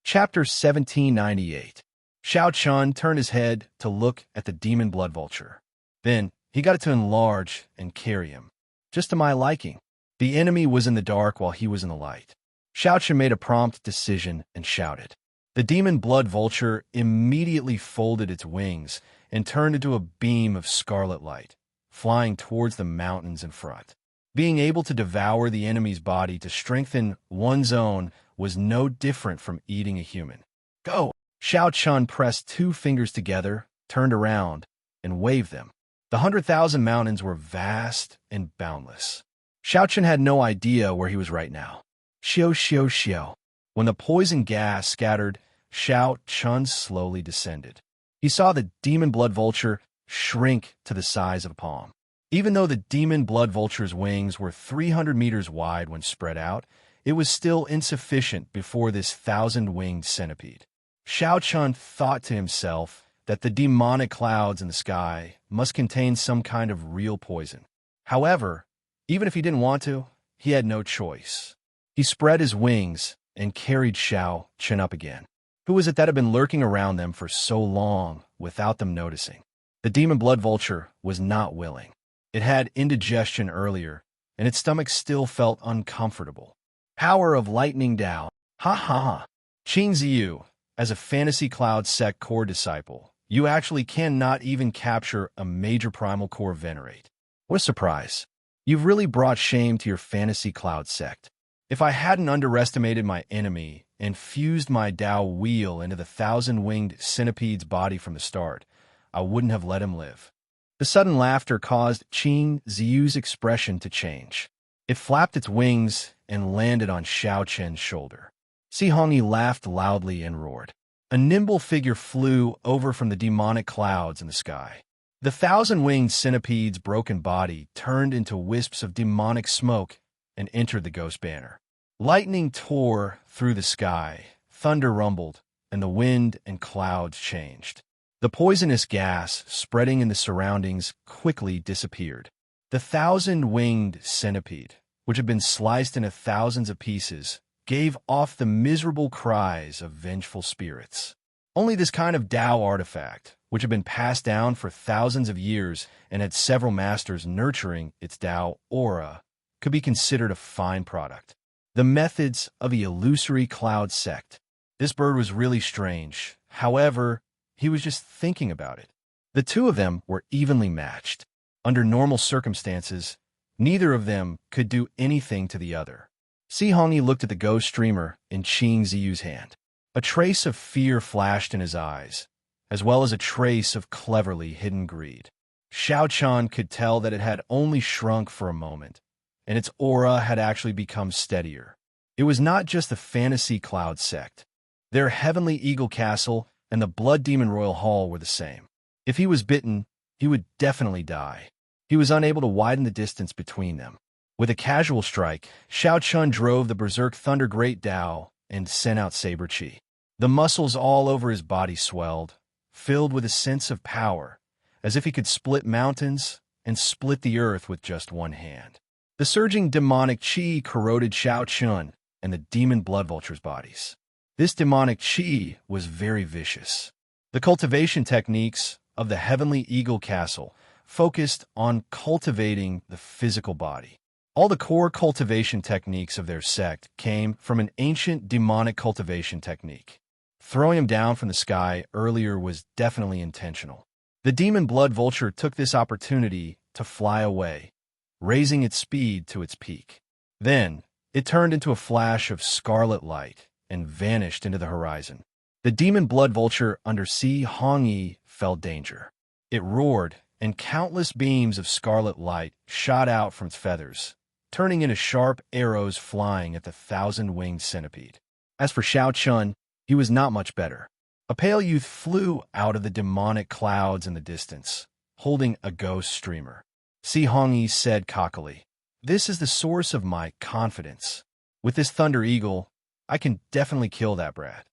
Chapter 1798. Xiao Chun turned his head to look at the demon blood vulture. Then he got it to enlarge and carry him, just to my liking. The enemy was in the dark while he was in the light. Xiao Chun made a prompt decision and shouted. The demon blood vulture immediately folded its wings and turned into a beam of scarlet light, flying towards the mountains in front. Being able to devour the enemy's body to strengthen one's own was no different from eating a human. "Go!" Xiao Chun pressed 2 fingers together, turned around, and waved them. The 100,000 mountains were vast and boundless. Xiao Chun had no idea where he was right now. Xiao, xiao, xiao. When the poison gas scattered, Xiao Chun slowly descended. He saw the demon blood vulture shrink to the size of a palm. Even though the demon blood vulture's wings were 300 meters wide when spread out, it was still insufficient before this 1,000-winged centipede. Xiao Chun thought to himself that the demonic clouds in the sky must contain some kind of real poison. However, even if he didn't want to, he had no choice. He spread his wings and carried Xiao Chun up again. Who was it that had been lurking around them for so long without them noticing? The demon blood vulture was not willing. It had indigestion earlier, and its stomach still felt uncomfortable. Power of lightning Dao. Ha ha ha. Qing Ziyu, as a fantasy cloud sect core disciple, you actually cannot even capture a major primal core venerate. What a surprise. You've really brought shame to your fantasy cloud sect. If I hadn't underestimated my enemy and fused my Tao wheel into the thousand-winged centipede's body from the start, I wouldn't have let him live. The sudden laughter caused Qing Ziyu's expression to change. It flapped its wings and landed on Xiao Chen's shoulder. Si Hongyi laughed loudly and roared. A nimble figure flew over from the demonic clouds in the sky. The thousand-winged centipede's broken body turned into wisps of demonic smoke and entered the ghost banner. Lightning tore through the sky, thunder rumbled, and the wind and clouds changed. The poisonous gas spreading in the surroundings quickly disappeared. The thousand-winged centipede, which had been sliced into thousands of pieces, gave off the miserable cries of vengeful spirits. Only this kind of Tao artifact, which had been passed down for thousands of years and had several masters nurturing its Tao aura, could be considered a fine product. The methods of the illusory cloud sect. This bird was really strange. However, he was just thinking about it. The two of them were evenly matched. Under normal circumstances, neither of them could do anything to the other. Si Hongyi looked at the ghost streamer in Qing Ziyu's hand. A trace of fear flashed in his eyes, as well as a trace of cleverly hidden greed. Xiao Chen could tell that it had only shrunk for a moment, and its aura had actually become steadier. It was not just the fantasy cloud sect. Their heavenly eagle castle and the blood demon royal hall were the same. If he was bitten, he would definitely die. He was unable to widen the distance between them. With a casual strike, Xiao Chen drove the berserk thunder great Tao and sent out saber chi. The muscles all over his body swelled, filled with a sense of power, as if he could split mountains and split the earth with just one hand. The surging demonic chi corroded Xiao Chen and the demon blood vulture's bodies. This demonic chi was very vicious. The cultivation techniques of the heavenly eagle castle focused on cultivating the physical body. All the core cultivation techniques of their sect came from an ancient demonic cultivation technique. Throwing him down from the sky earlier was definitely intentional. The demon blood vulture took this opportunity to fly away, raising its speed to its peak. Then, it turned into a flash of scarlet light and vanished into the horizon. The demon blood vulture under Si Hongyi felt danger. It roared, and countless beams of scarlet light shot out from its feathers, turning into sharp arrows flying at the thousand-winged centipede. As for Xiao Chen, he was not much better. A pale youth flew out of the demonic clouds in the distance, holding a ghost streamer. Si Hongyi said cockily, "This is the source of my confidence. With this thunder eagle, I can definitely kill that brat."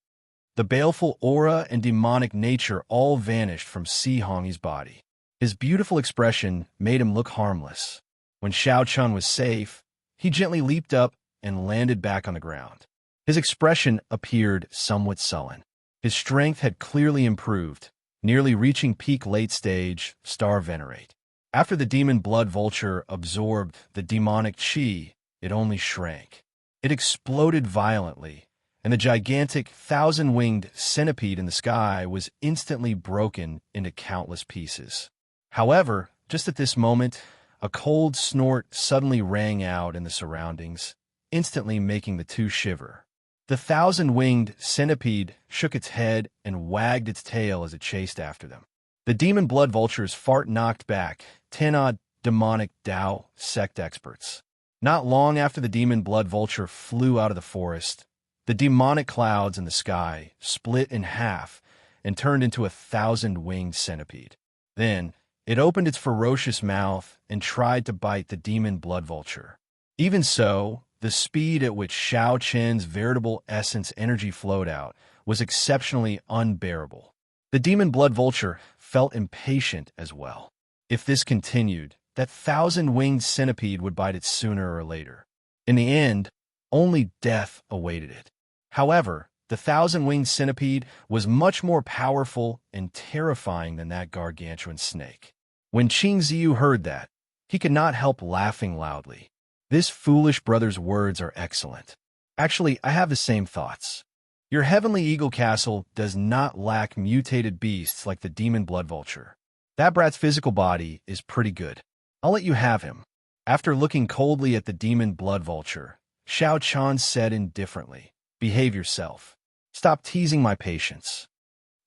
The baleful aura and demonic nature all vanished from Si Hongyi's body. His beautiful expression made him look harmless. When Xiao Chen was safe, he gently leaped up and landed back on the ground. His expression appeared somewhat sullen. His strength had clearly improved, nearly reaching peak late-stage star venerate. After the demon blood vulture absorbed the demonic chi, it only shrank. It exploded violently, and the gigantic thousand-winged centipede in the sky was instantly broken into countless pieces. However, just at this moment, a cold snort suddenly rang out in the surroundings, instantly making the two shiver. The thousand-winged centipede shook its head and wagged its tail as it chased after them. The demon blood vulture's fart knocked back 10-odd demonic Tao sect experts. Not long after the demon blood vulture flew out of the forest, the demonic clouds in the sky split in half and turned into a thousand-winged centipede. Then, it opened its ferocious mouth and tried to bite the demon blood vulture. Even so, the speed at which Xiao Chen's veritable essence energy flowed out was exceptionally unbearable. The demon blood vulture felt impatient as well. If this continued, that thousand-winged centipede would bite it sooner or later. In the end, only death awaited it. However, the thousand-winged centipede was much more powerful and terrifying than that gargantuan snake. When Qing Ziyu heard that, he could not help laughing loudly. This foolish brother's words are excellent. Actually, I have the same thoughts. Your heavenly eagle castle does not lack mutated beasts like the demon blood vulture. That brat's physical body is pretty good. I'll let you have him. After looking coldly at the demon blood vulture, Xiao Chan said indifferently. Behave yourself. Stop teasing my patience.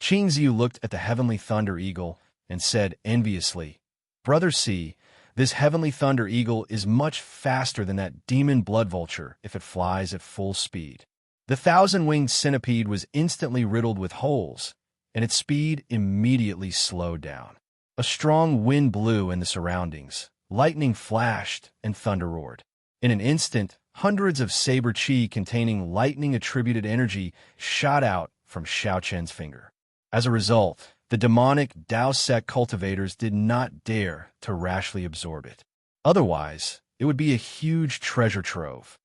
Qingziu looked at the heavenly thunder eagle and said enviously, Brother C, this heavenly thunder eagle is much faster than that demon blood vulture if it flies at full speed. The thousand-winged centipede was instantly riddled with holes, and its speed immediately slowed down. A strong wind blew in the surroundings, lightning flashed, and thunder roared. In an instant, hundreds of saber chi containing lightning-attributed energy shot out from Xiao Chen's finger. As a result, the demonic Dao sect cultivators did not dare to rashly absorb it. Otherwise, it would be a huge treasure trove.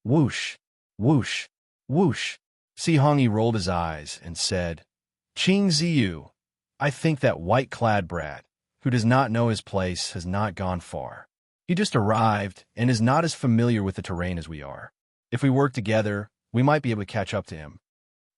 Whoosh, whoosh, whoosh. Si Hongyi rolled his eyes and said, Qing Ziyu, I think that white-clad brat, who does not know his place, has not gone far. He just arrived and is not as familiar with the terrain as we are. If we work together, we might be able to catch up to him.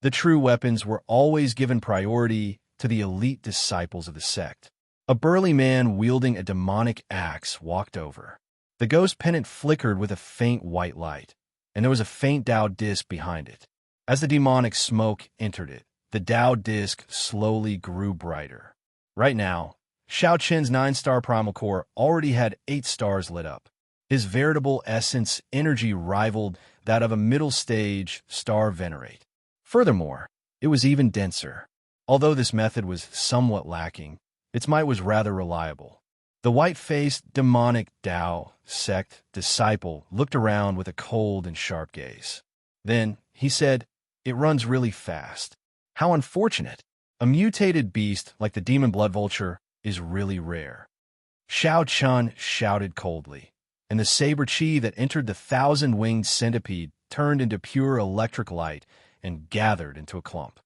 The true weapons were always given priority to the elite disciples of the sect. A burly man wielding a demonic axe walked over. The ghost pennant flickered with a faint white light, and there was a faint Dao disc behind it. As the demonic smoke entered it, the Dao disc slowly grew brighter. Right now, Xiao Chen's 9-star primal core already had 8 stars lit up. His veritable essence energy rivaled that of a middle-stage star venerate. Furthermore, it was even denser. Although this method was somewhat lacking, its might was rather reliable. The white-faced, demonic Dao sect disciple looked around with a cold and sharp gaze. Then, he said, It runs really fast. How unfortunate. A mutated beast like the demon blood vulture is really rare. Xiao Chun shouted coldly, and the saber chi that entered the thousand-winged centipede turned into pure electric light and gathered into a clump.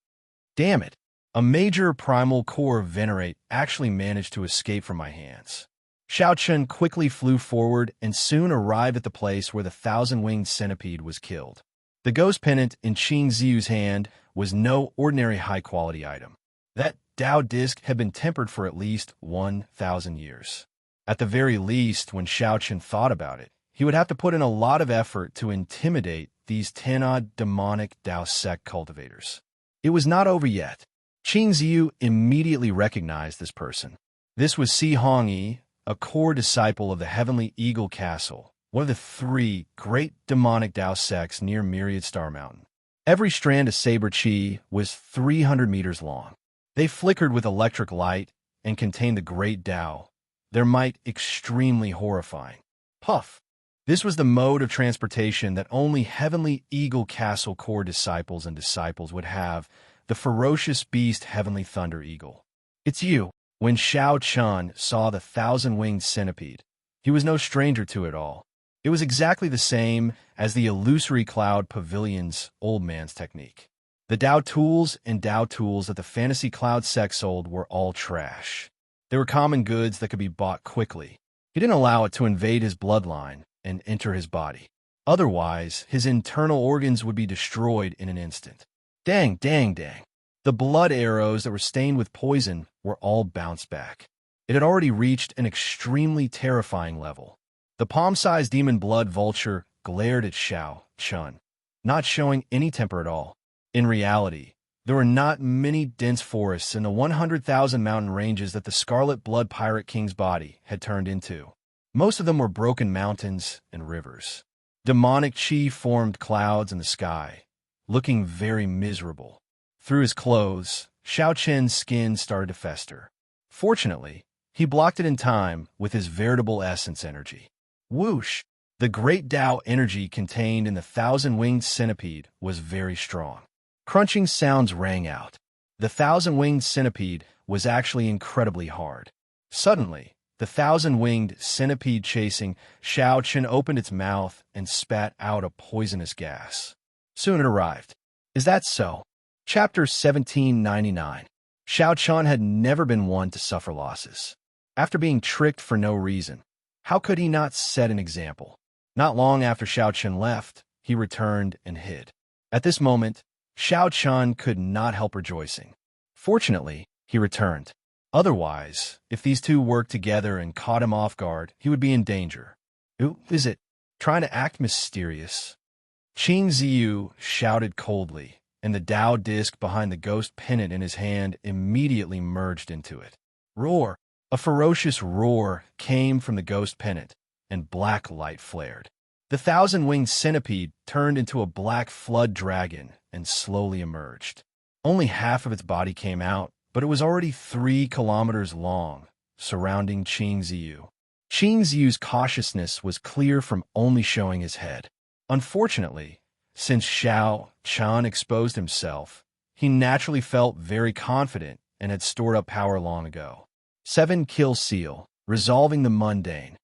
Damn it! A major primal core venerate actually managed to escape from my hands. Xiao Chun quickly flew forward and soon arrived at the place where the thousand-winged centipede was killed. The ghost pennant in Qing Ziyu's hand was no ordinary high-quality item. That Dao disc had been tempered for at least 1,000 years. At the very least, when Xiao Chun thought about it, he would have to put in a lot of effort to intimidate these 10-odd demonic Dao sect cultivators. It was not over yet. Qing Ziyu immediately recognized this person. This was Si Hongyi, a core disciple of the Heavenly Eagle Castle, one of the 3 great demonic Dao sects near Myriad Star Mountain. Every strand of saber chi was 300 meters long. They flickered with electric light and contained the great Dao, their might extremely horrifying. Puff! This was the mode of transportation that only Heavenly Eagle Castle core disciples and disciples would have, the ferocious beast Heavenly Thunder Eagle. It's you. When Xiao Chun saw the thousand-winged centipede, he was no stranger to it all. It was exactly the same as the illusory cloud pavilion's old man's technique. The Dao tools and Dao tools that the fantasy cloud sect sold were all trash. They were common goods that could be bought quickly. He didn't allow it to invade his bloodline and enter his body. Otherwise, his internal organs would be destroyed in an instant. Dang, dang, dang. The blood arrows that were stained with poison were all bounced back. It had already reached an extremely terrifying level. The palm-sized demon blood vulture glared at Xiao Chun, not showing any temper at all. In reality, there were not many dense forests in the 100,000 mountain ranges that the Scarlet Blood Pirate King's body had turned into. Most of them were broken mountains and rivers. Demonic chi formed clouds in the sky, looking very miserable. Through his clothes, Xiao Chen's skin started to fester. Fortunately, he blocked it in time with his veritable essence energy. Whoosh! The great Dao energy contained in the thousand-winged centipede was very strong. Crunching sounds rang out. The thousand-winged centipede was actually incredibly hard. Suddenly, the thousand-winged centipede chasing Xiao Chen opened its mouth and spat out a poisonous gas. Soon it arrived. Is that so? Chapter 1799. Xiao Chen had never been one to suffer losses. After being tricked for no reason, how could he not set an example? Not long after Xiao Chen left, he returned and hid. At this moment, Xiao Chen could not help rejoicing. Fortunately, he returned. Otherwise, if these two worked together and caught him off guard, he would be in danger. Who is it? Trying to act mysterious. Qing Ziyu shouted coldly, and the Dao disc behind the ghost pennant in his hand immediately merged into it. Roar! A ferocious roar came from the ghost pennant, and black light flared. The thousand-winged centipede turned into a black flood dragon and slowly emerged. Only half of its body came out, but it was already 3 kilometers long, surrounding Qing Ziyu. Qing Ziyu's cautiousness was clear from only showing his head. Unfortunately, since Xianxia exposed himself, he naturally felt very confident and had stored up power long ago. 7-kill seal, resolving the mundane.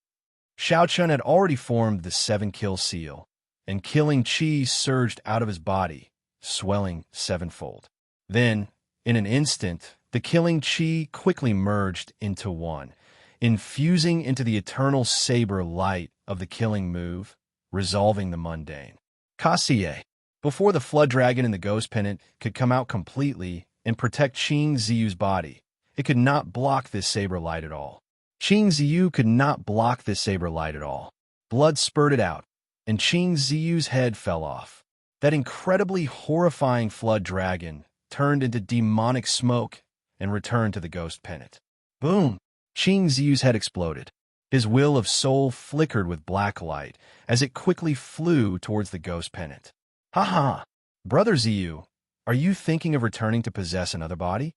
Xianxia had already formed the 7-kill seal, and killing chi surged out of his body, swelling 7-fold. Then, in an instant, the killing chi quickly merged into one, infusing into the eternal saber light of the killing move, resolving the mundane. Kasie. Before the flood dragon and the ghost pennant could come out completely and protect Qing Ziyu's body, it could not block this saber light at all. Qing Ziyu could not block this saber light at all. Blood spurted out, and Qing Ziyu's head fell off. That incredibly horrifying flood dragon turned into demonic smoke and returned to the ghost pennant. Boom! Qing Ziyu's head exploded. His will of soul flickered with black light as it quickly flew towards the ghost pennant. Ha! Brother Ziyu, are you thinking of returning to possess another body?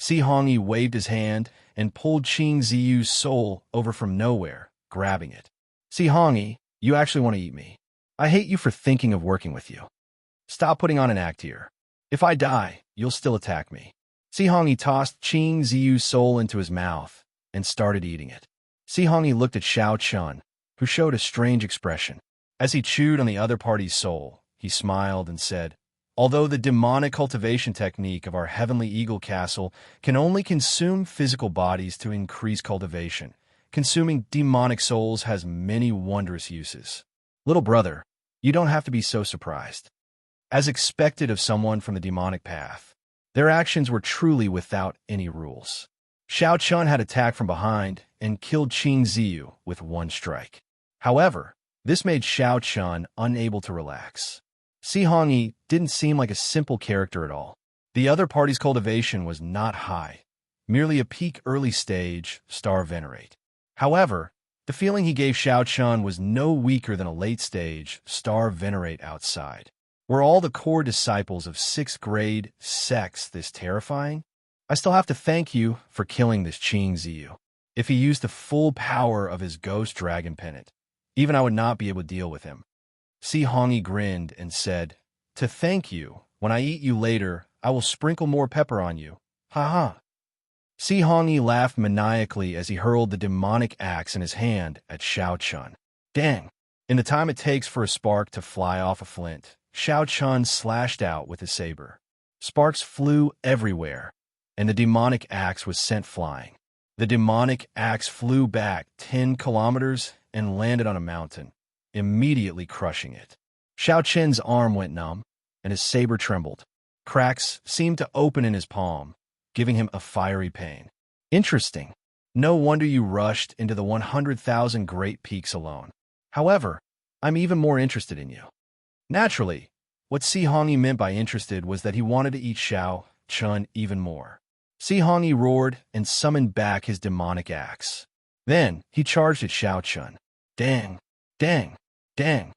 Xianxia waved his hand and pulled Qing Ziyu's soul over from nowhere, grabbing it. Xianxia, you actually want to eat me. I hate you for thinking of working with you. Stop putting on an act here. If I die, you'll still attack me. Xianxia tossed Qing Ziyu's soul into his mouth and started eating it. Xianxia looked at Xianxia, who showed a strange expression. As he chewed on the other party's soul, he smiled and said, "Although the demonic cultivation technique of our heavenly eagle castle can only consume physical bodies to increase cultivation, consuming demonic souls has many wondrous uses. Little brother, you don't have to be so surprised. As expected of someone from the demonic path, their actions were truly without any rules." Xianxia had attacked from behind and killed Qing Ziyu with one strike. However, this made Xianxia unable to relax. Xianxia didn't seem like a simple character at all. The other party's cultivation was not high, merely a peak early stage star venerate. However, the feeling he gave Xianxia was no weaker than a late stage star venerate outside. Were all the core disciples of 6th grade sects this terrifying? I still have to thank you for killing this Qing Ziyu. If he used the full power of his ghost dragon pennant, even I would not be able to deal with him. Xianxia grinned and said, "To thank you, when I eat you later, I will sprinkle more pepper on you. Ha!" Xianxia laughed maniacally as he hurled the demonic axe in his hand at Xianxia. Dang! In the time it takes for a spark to fly off a flint, Xianxia slashed out with his saber. Sparks flew everywhere, and the demonic axe was sent flying. The demonic axe flew back 10 kilometers and landed on a mountain, immediately crushing it. Xiaoqian's arm went numb, and his saber trembled. Cracks seemed to open in his palm, giving him a fiery pain. Interesting. No wonder you rushed into the 100,000 Great Peaks alone. However, I'm even more interested in you. Naturally, what Xianxia meant by interested was that he wanted to eat Xianxia even more. Xianxia roared and summoned back his demonic axe. Then he charged at Xianxia. Dang! Dang! Dang!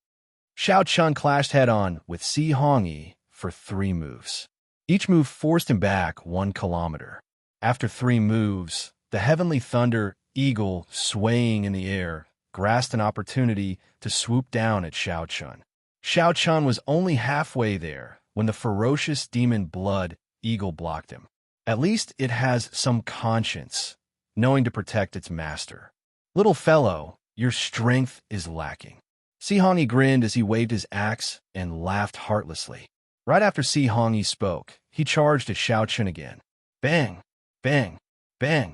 Xianxia clashed head-on with Xianxia for 3 moves. Each move forced him back 1 kilometer. After 3 moves, the heavenly thunder eagle swaying in the air grasped an opportunity to swoop down at Xianxia. Xianxia was only halfway there when the ferocious demon blood eagle blocked him. At least it has some conscience, knowing to protect its master. Little fellow, your strength is lacking. Xianxia grinned as he waved his axe and laughed heartlessly. Right after Xianxia spoke, he charged at Xianxia again. Bang! Bang! Bang!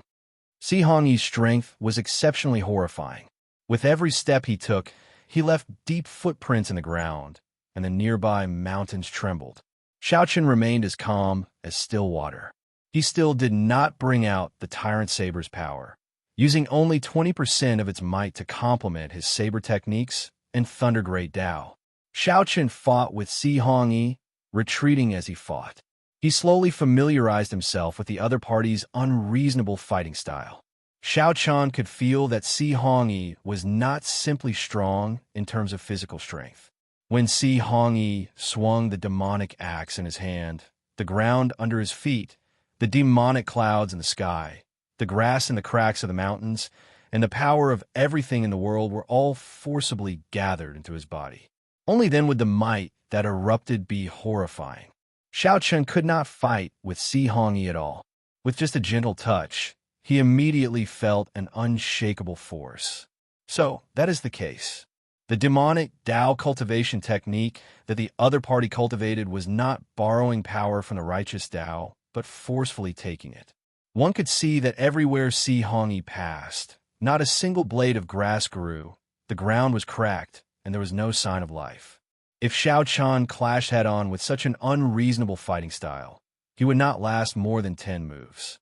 Xianxia's strength was exceptionally horrifying. With every step he took, he left deep footprints in the ground, and the nearby mountains trembled. Xianxia remained as calm as still water. He still did not bring out the Tyrant Saber's power, using only 20% of its might to complement his saber techniques and Thunder Great Dao. Xiaochen fought with Hongyi, retreating as he fought. He slowly familiarized himself with the other party's unreasonable fighting style. Xiaochen could feel that Hongyi was not simply strong in terms of physical strength. When Hongyi swung the demonic axe in his hand, the ground under his feet, the demonic clouds in the sky, the grass in the cracks of the mountains, and the power of everything in the world were all forcibly gathered into his body. Only then would the might that erupted be horrifying. Xiaochen could not fight with Hongyi at all. With just a gentle touch, he immediately felt an unshakable force. So, that is the case. The demonic Dao cultivation technique that the other party cultivated was not borrowing power from the righteous Dao, but forcefully taking it. One could see that everywhere Hongyi passed, not a single blade of grass grew, the ground was cracked, and there was no sign of life. If Xiaochen clashed head-on with such an unreasonable fighting style, he would not last more than 10 moves.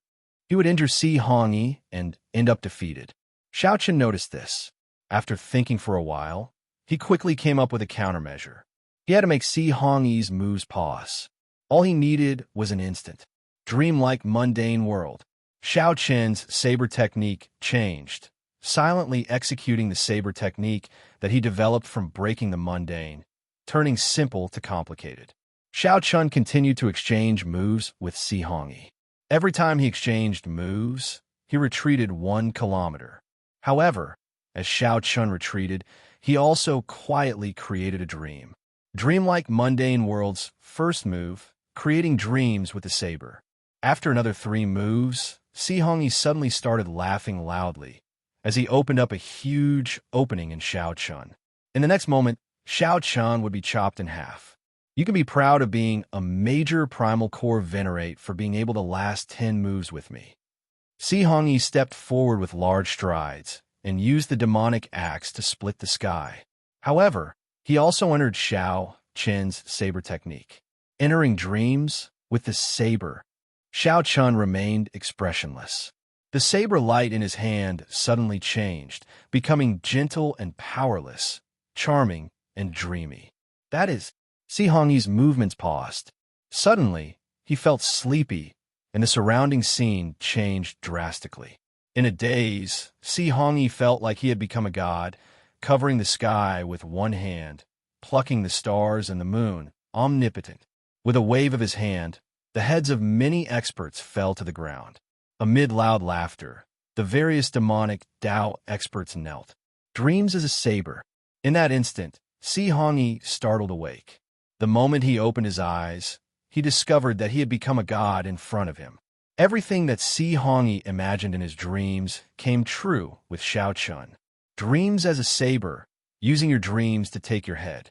He would injure Hongyi and end up defeated. Xiaochen noticed this. After thinking for a while, he quickly came up with a countermeasure. He had to make Hongyi's moves pause. All he needed was an instant. Dreamlike mundane world. Xiaochen's saber technique changed, silently executing the saber technique that he developed from breaking the mundane, turning simple to complicated. Xiaochen continued to exchange moves with Hongyi. Every time he exchanged moves, he retreated 1 kilometer. However, as Xiaochen retreated, he also quietly created a dream. Dreamlike mundane world's first move, creating dreams with the saber. After another 3 moves, Hongyi suddenly started laughing loudly as he opened up a huge opening in Xiaochen. In the next moment, Xiaochen would be chopped in half. You can be proud of being a major primal core venerate for being able to last 10 moves with me. Hongyi stepped forward with large strides and used the demonic axe to split the sky. However, he also entered Xiaochen's saber technique. Entering dreams with the saber, Xiaochen remained expressionless. The saber light in his hand suddenly changed, becoming gentle and powerless, charming and dreamy. That is, Hongyi's movements paused. Suddenly, he felt sleepy, and the surrounding scene changed drastically. In a daze, Hongyi felt like he had become a god, covering the sky with one hand, plucking the stars and the moon, omnipotent. With a wave of his hand, the heads of many experts fell to the ground. Amid loud laughter, the various demonic Dao experts knelt. Dreams as a saber. In that instant, Hongyi startled awake. The moment he opened his eyes, he discovered that he had become a god in front of him. Everything that Hongyi imagined in his dreams came true with Xiaochen. Dreams as a saber, using your dreams to take your head.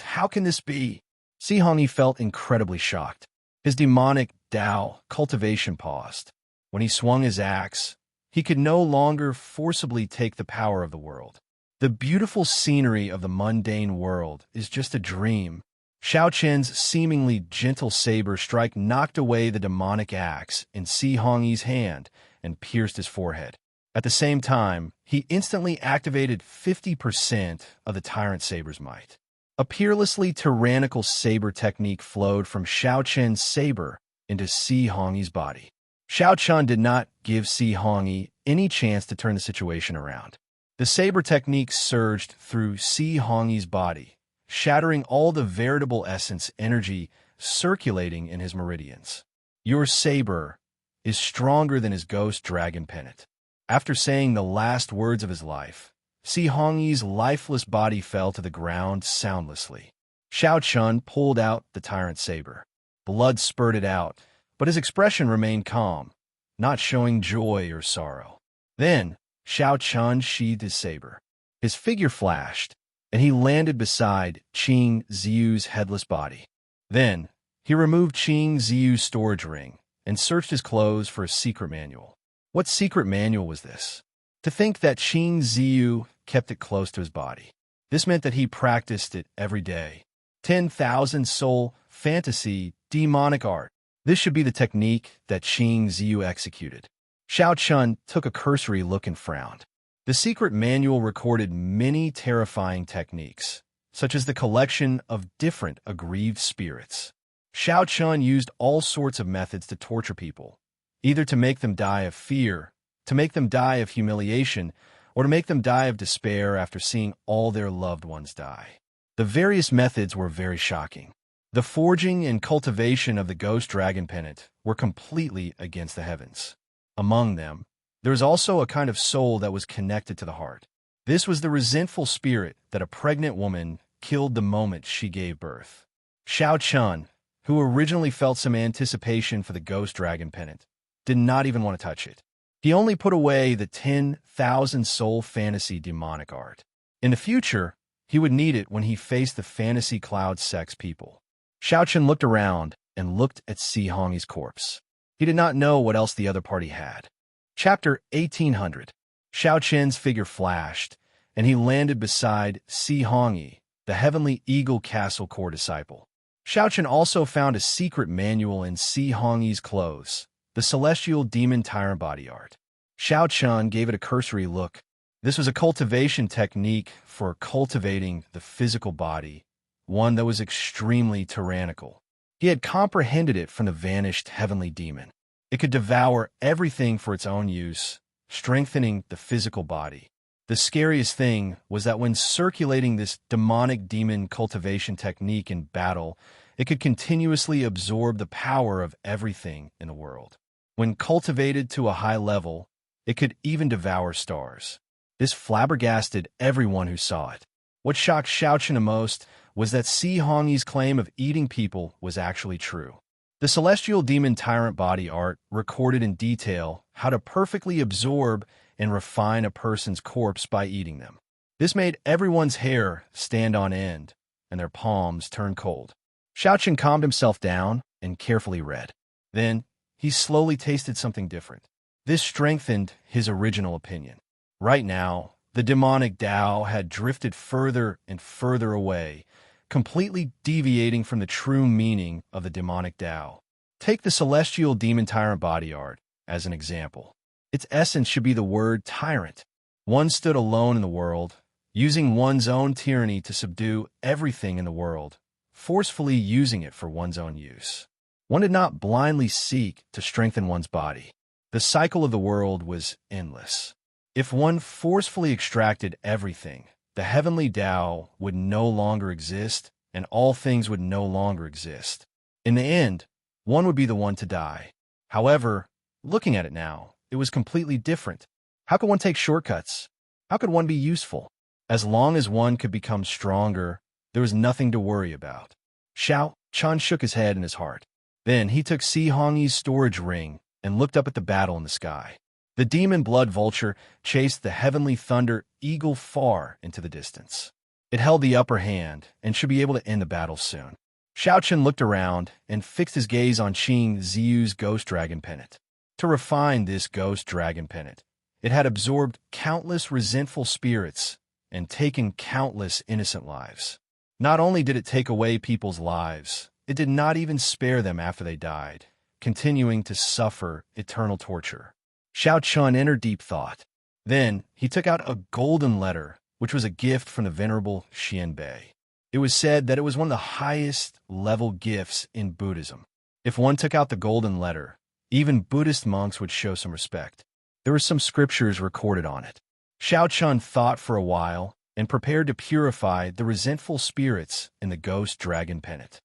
How can this be? Hongyi felt incredibly shocked. His demonic Dao cultivation paused. When he swung his axe, he could no longer forcibly take the power of the world. The beautiful scenery of the mundane world is just a dream. Xiaochen's seemingly gentle saber strike knocked away the demonic axe in Hongyi's hand and pierced his forehead. At the same time, he instantly activated 50% of the tyrant saber's might. A peerlessly tyrannical saber technique flowed from Xiaochen's saber into Hongyi's body. Xiaochen did not give Hongyi any chance to turn the situation around. The saber technique surged through Hongyi's body, shattering all the veritable essence energy circulating in his meridians. Your saber is stronger than his ghost dragon pennant. After saying the last words of his life, Hongyi's lifeless body fell to the ground soundlessly. Xiaochen pulled out the tyrant saber. Blood spurted out, but his expression remained calm, not showing joy or sorrow. Then, Xiaochen sheathed his saber. His figure flashed, and he landed beside Qing Ziyu's headless body. Then, he removed Qing Ziyu's storage ring and searched his clothes for a secret manual. What secret manual was this? To think that Qing Ziyu kept it close to his body. This meant that he practiced it every day. 10,000 soul, fantasy, demonic art. This should be the technique that Qing Ziyu executed. Xiaochen took a cursory look and frowned. The secret manual recorded many terrifying techniques, such as the collection of different aggrieved spirits. Xianxia used all sorts of methods to torture people, either to make them die of fear, to make them die of humiliation, or to make them die of despair after seeing all their loved ones die. The various methods were very shocking. The forging and cultivation of the ghost dragon pennant were completely against the heavens. Among them, there was also a kind of soul that was connected to the heart. This was the resentful spirit that a pregnant woman killed the moment she gave birth. Xianxia, who originally felt some anticipation for the ghost dragon pennant, did not even want to touch it. He only put away the 10,000 soul fantasy demonic art. In the future, he would need it when he faced the fantasy cloud sex people. Xianxia looked around and looked at Xianxia's corpse. He did not know what else the other party had. Chapter 1800. Xianxia's figure flashed, and he landed beside Xianxia, the heavenly eagle castle core disciple. Xianxia also found a secret manual in Xianxia's clothes, the celestial demon tyrant body art. Xianxia gave it a cursory look. This was a cultivation technique for cultivating the physical body, one that was extremely tyrannical. He had comprehended it from the vanished heavenly demon. It could devour everything for its own use, strengthening the physical body. The scariest thing was that when circulating this demonic demon cultivation technique in battle, it could continuously absorb the power of everything in the world. When cultivated to a high level, it could even devour stars. This flabbergasted everyone who saw it. What shocked Xianxia most was that Xianxia's claim of eating people was actually true. The celestial demon tyrant body art recorded in detail how to perfectly absorb and refine a person's corpse by eating them. This made everyone's hair stand on end and their palms turn cold. Xianxia calmed himself down and carefully read. Then, he slowly tasted something different. This strengthened his original opinion. Right now, the demonic Tao had drifted further and further away, completely deviating from the true meaning of the demonic Tao. Take the celestial demon tyrant body art as an example. Its essence should be the word tyrant. One stood alone in the world, using one's own tyranny to subdue everything in the world, forcefully using it for one's own use. One did not blindly seek to strengthen one's body. The cycle of the world was endless. If one forcefully extracted everything, the heavenly Tao would no longer exist, and all things would no longer exist. In the end, one would be the one to die. However, looking at it now, it was completely different. How could one take shortcuts? How could one be useful? As long as one could become stronger, there was nothing to worry about. Xianxia shook his head in his heart. Then he took Xianxia's storage ring and looked up at the battle in the sky. The demon blood vulture chased the heavenly thunder eagle far into the distance. It held the upper hand and should be able to end the battle soon. Xianxia looked around and fixed his gaze on Qing Ziyu's ghost dragon pennant. To refine this ghost dragon pennant, it had absorbed countless resentful spirits and taken countless innocent lives. Not only did it take away people's lives, it did not even spare them after they died, continuing to suffer eternal torture. Xianxia entered deep thought. Then he took out a golden letter, which was a gift from the venerable Xianbei. It was said that it was one of the highest level gifts in Buddhism. If one took out the golden letter, even Buddhist monks would show some respect. There were some scriptures recorded on it. Xianxia thought for a while and prepared to purify the resentful spirits in the ghost dragon pennant.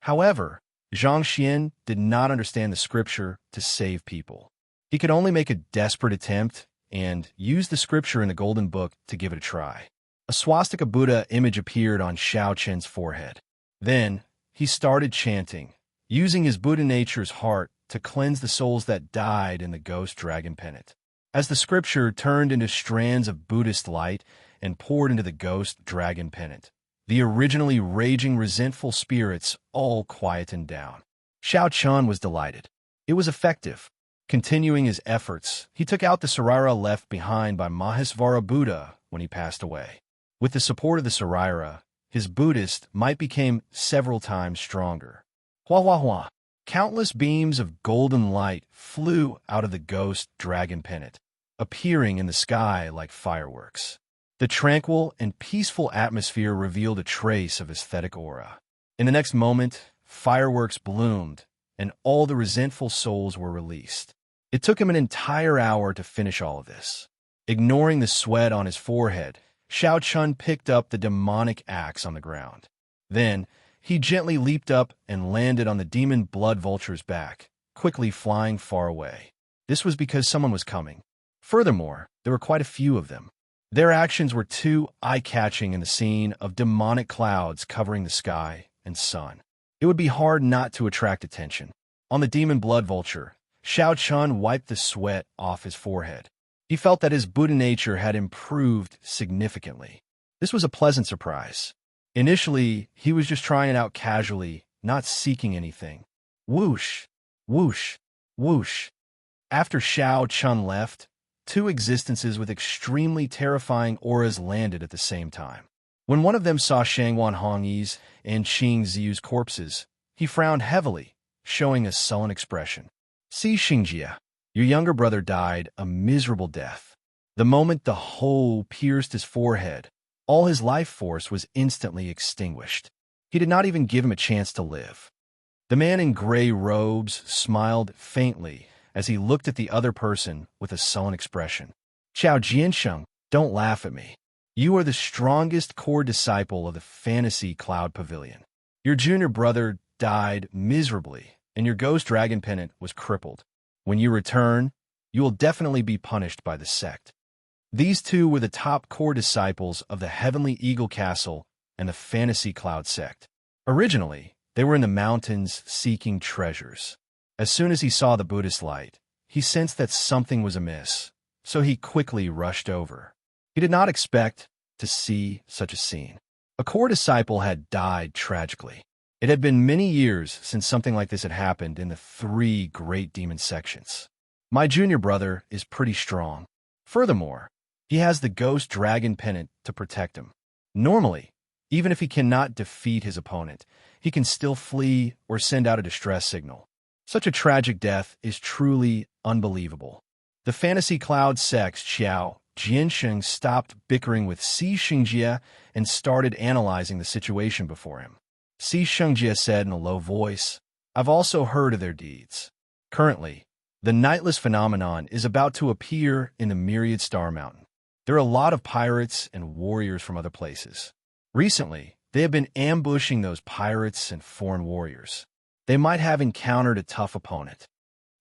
However, Xianxia did not understand the scripture to save people. He could only make a desperate attempt and use the scripture in the golden book to give it a try. A swastika Buddha image appeared on Xianxia's forehead. Then he started chanting, using his Buddha nature's heart to cleanse the souls that died in the ghost dragon pennant. As the scripture turned into strands of Buddhist light and poured into the ghost dragon pennant, the originally raging resentful spirits all quietened down. Xianxia was delighted. It was effective. Continuing his efforts, he took out the Saraira left behind by Mahesvara Buddha when he passed away. With the support of the Saraira, his Buddhist might became several times stronger. Hua hua hua. Countless beams of golden light flew out of the ghost dragon pennant, appearing in the sky like fireworks. The tranquil and peaceful atmosphere revealed a trace of aesthetic aura. In the next moment, fireworks bloomed, and all the resentful souls were released. It took him an entire hour to finish all of this. Ignoring the sweat on his forehead, Xiao Chun picked up the demonic axe on the ground. Then, he gently leaped up and landed on the demon blood vulture's back, quickly flying far away. This was because someone was coming. Furthermore, there were quite a few of them. Their actions were too eye-catching in the scene of demonic clouds covering the sky and sun. It would be hard not to attract attention. On the demon blood vulture, Xiao Chun wiped the sweat off his forehead. He felt that his Buddha nature had improved significantly. This was a pleasant surprise. Initially, he was just trying it out casually, not seeking anything. Whoosh, whoosh, whoosh. After Xiao Chun left, two existences with extremely terrifying auras landed at the same time. When one of them saw Shangwan Hongyi's and Qing Ziu's corpses, he frowned heavily, showing a sullen expression. Xianxia, your younger brother died a miserable death. The moment the hole pierced his forehead, all his life force was instantly extinguished. He did not even give him a chance to live. The man in gray robes smiled faintly as he looked at the other person with a sullen expression. Xiao Jiansheng, don't laugh at me. You are the strongest core disciple of the Fantasy Cloud Pavilion. Your junior brother died miserably, and your ghost dragon pennant was crippled. When you return, you will definitely be punished by the sect. These two were the top core disciples of the Heavenly Eagle Castle and the Fantasy Cloud sect. Originally, they were in the mountains seeking treasures. As soon as he saw the Buddhist light, he sensed that something was amiss, so he quickly rushed over. He did not expect to see such a scene. A core disciple had died tragically. It had been many years since something like this had happened in the three great demon sections. My junior brother is pretty strong. Furthermore, he has the ghost dragon pennant to protect him. Normally, even if he cannot defeat his opponent, he can still flee or send out a distress signal. Such a tragic death is truly unbelievable. The Fantasy Cloud sect's Xiao Jiansheng stopped bickering with Xianxia and started analyzing the situation before him. Xianxia said in a low voice, I've also heard of their deeds. Currently, the nightless phenomenon is about to appear in the Myriad Star Mountain. There are a lot of pirates and warriors from other places. Recently, they have been ambushing those pirates and foreign warriors. They might have encountered a tough opponent.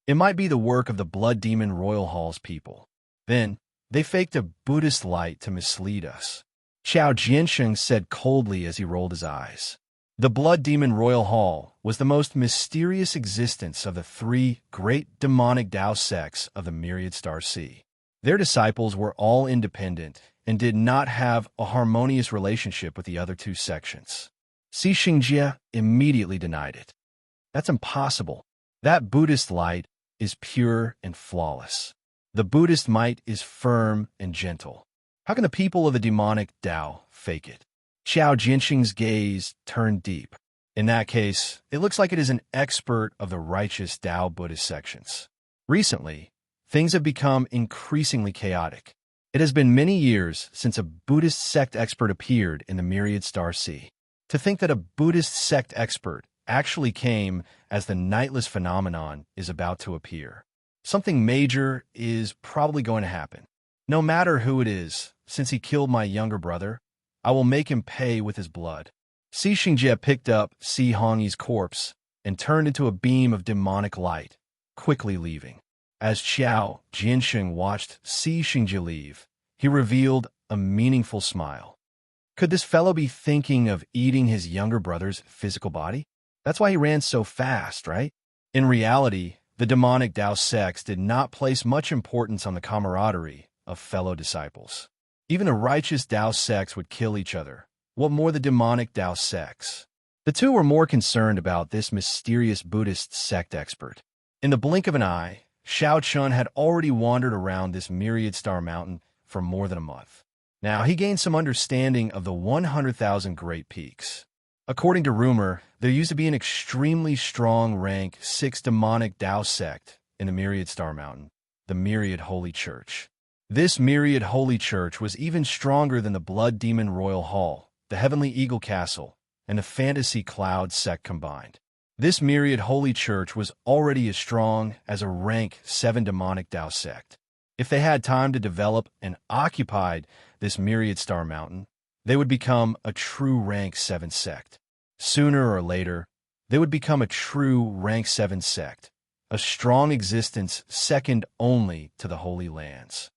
It might be the work of the Blood Demon Royal Hall's people. Then, they faked a Buddhist light to mislead us. Xiao Jiansheng said coldly as he rolled his eyes. The Blood Demon Royal Hall was the most mysterious existence of the three great demonic Tao sects of the Myriad Star Sea. Their disciples were all independent and did not have a harmonious relationship with the other two sections. Xianxia immediately denied it. That's impossible. That Buddhist light is pure and flawless. The Buddhist might is firm and gentle. How can the people of the demonic Tao fake it? Xiao Jiansheng's gaze turned deep. In that case, it looks like it is an expert of the righteous Tao Buddhist sections. Recently, things have become increasingly chaotic. It has been many years since a Buddhist sect expert appeared in the Myriad Star Sea. To think that a Buddhist sect expert actually came as the nightless phenomenon is about to appear. Something major is probably going to happen. No matter who it is, since he killed my younger brother, I will make him pay with his blood. Xianxia picked up Si Hongyi's corpse and turned into a beam of demonic light, quickly leaving. As Xiao Jiansheng watched Xianxia leave, he revealed a meaningful smile. Could this fellow be thinking of eating his younger brother's physical body? That's why he ran so fast, right? In reality, the demonic Tao sects did not place much importance on the camaraderie of fellow disciples. Even the righteous Tao sects would kill each other. What more the demonic Tao sects? The two were more concerned about this mysterious Buddhist sect expert. In the blink of an eye, Xiao Chun had already wandered around this Myriad Star Mountain for more than a month. Now, he gained some understanding of the 100,000 Great Peaks. According to rumor, there used to be an extremely strong rank 6 demonic Tao sect in the Myriad Star Mountain, the Myriad Holy Church. This myriad holy church was even stronger than the Blood Demon Royal Hall, the Heavenly Eagle Castle, and the Fantasy Cloud sect combined. This myriad holy church was already as strong as a rank 7 demonic Tao sect. If they had time to develop and occupied this myriad star mountain, they would become a true rank 7 sect. Sooner or later, they would become a true rank 7 sect, a strong existence second only to the Holy Lands.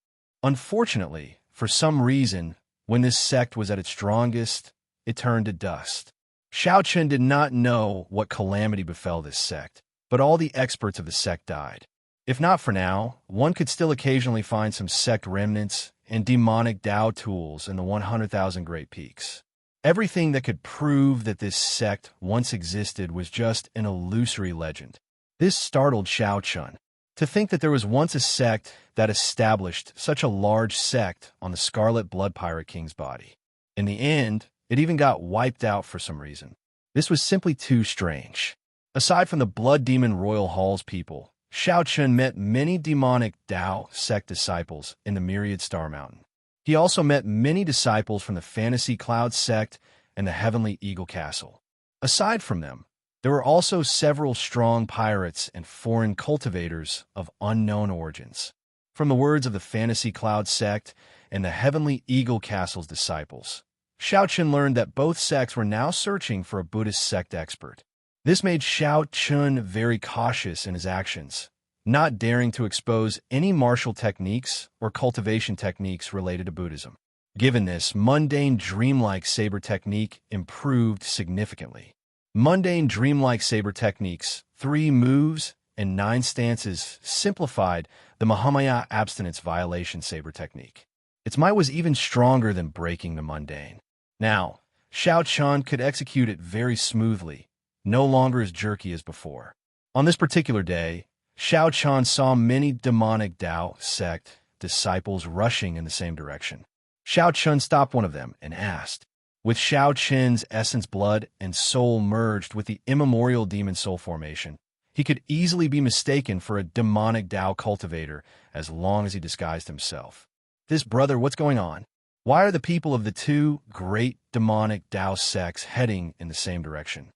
Unfortunately, for some reason, when this sect was at its strongest, it turned to dust. Xianxia did not know what calamity befell this sect, but all the experts of the sect died. If not for now, one could still occasionally find some sect remnants and demonic Tao tools in the 100,000 Great Peaks. Everything that could prove that this sect once existed was just an illusory legend. This startled Xianxia. To think that there was once a sect that established such a large sect on the Scarlet Blood Pirate King's body. In the end, it even got wiped out for some reason. This was simply too strange. Aside from the Blood Demon Royal Hall's people, Xianxia met many demonic Tao sect disciples in the Myriad Star Mountain. He also met many disciples from the Fantasy Cloud sect and the Heavenly Eagle Castle. Aside from them, there were also several strong pirates and foreign cultivators of unknown origins. From the words of the Fantasy Cloud sect and the Heavenly Eagle Castle's disciples, Xianxia learned that both sects were now searching for a Buddhist sect expert. This made Xianxia very cautious in his actions, not daring to expose any martial techniques or cultivation techniques related to Buddhism. Given this, mundane dreamlike saber technique improved significantly. Mundane dreamlike saber techniques, 3 moves, and 9 stances simplified the Mahamaya abstinence violation saber technique. Its might was even stronger than breaking the mundane. Now, Xianxia could execute it very smoothly, no longer as jerky as before. On this particular day, Xianxia saw many demonic Tao sect disciples rushing in the same direction. Xianxia stopped one of them and asked, with Xiaoqian's essence blood and soul merged with the immemorial demon soul formation, he could easily be mistaken for a demonic Tao cultivator as long as he disguised himself. This brother, what's going on? Why are the people of the 2 great demonic Tao sects heading in the same direction?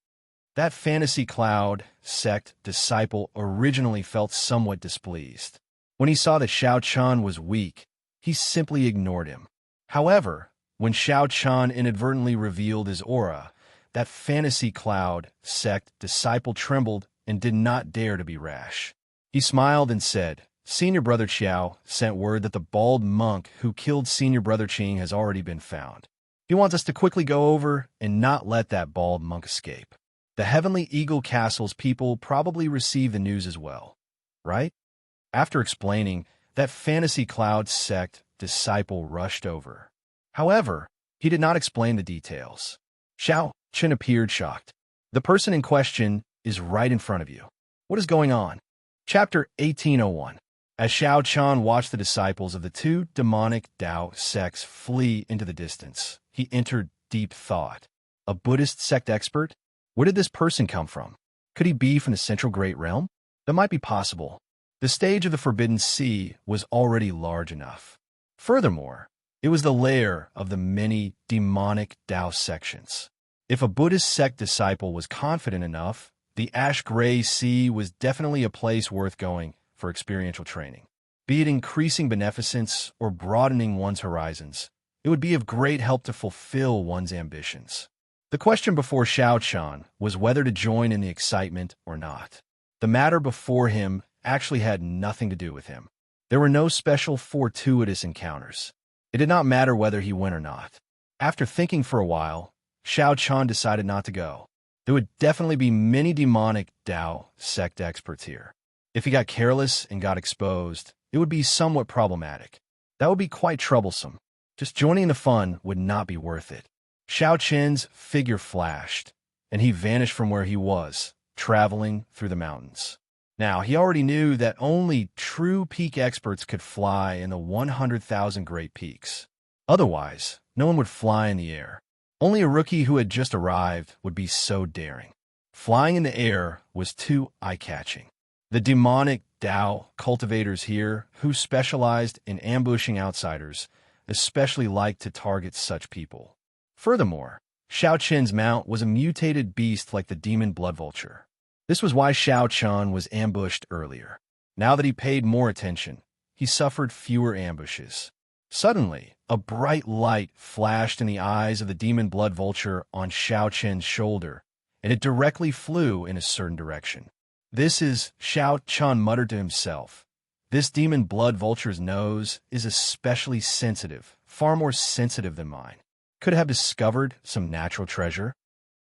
That Fantasy Cloud sect disciple originally felt somewhat displeased. When he saw that Xianxia was weak, he simply ignored him. However, when Xianxia inadvertently revealed his aura, that Fantasy Cloud sect disciple trembled and did not dare to be rash. He smiled and said, Senior Brother Xiao sent word that the bald monk who killed Senior Brother Qing has already been found. He wants us to quickly go over and not let that bald monk escape. The Heavenly Eagle Castle's people probably received the news as well, right? After explaining, that Fantasy Cloud sect disciple rushed over. However, he did not explain the details. Xianxia appeared shocked. The person in question is right in front of you. What is going on? Chapter 1801. As Xianxia watched the disciples of the 2 demonic Tao sects flee into the distance, he entered deep thought. A Buddhist sect expert? Where did this person come from? Could he be from the Central Great Realm? That might be possible. The stage of the Forbidden Sea was already large enough. Furthermore, it was the lair of the many demonic Tao sections. If a Buddhist sect disciple was confident enough, the Ash-Gray Sea was definitely a place worth going for experiential training. Be it increasing beneficence or broadening one's horizons, it would be of great help to fulfill one's ambitions. The question before Xianxia was whether to join in the excitement or not. The matter before him actually had nothing to do with him. There were no special fortuitous encounters. It did not matter whether he went or not. After thinking for a while, Xianxia decided not to go. There would definitely be many demonic Tao sect experts here. If he got careless and got exposed, it would be somewhat problematic. That would be quite troublesome. Just joining the fun would not be worth it. Xiaoqian's figure flashed, and he vanished from where he was, traveling through the mountains. Now, he already knew that only true peak experts could fly in the 100,000 Great Peaks. Otherwise, no one would fly in the air. Only a rookie who had just arrived would be so daring. Flying in the air was too eye-catching. The demonic Tao cultivators here, who specialized in ambushing outsiders, especially liked to target such people. Furthermore, Xiao Qin's mount was a mutated beast like the demon blood vulture. This was why Xiao Qian was ambushed earlier. Now that he paid more attention, he suffered fewer ambushes. Suddenly, a bright light flashed in the eyes of the demon blood vulture on Xiao Qin's shoulder, and it directly flew in a certain direction. "This is," Xiao Qian muttered to himself. "This demon blood vulture's nose is especially sensitive, far more sensitive than mine. Could have discovered some natural treasure."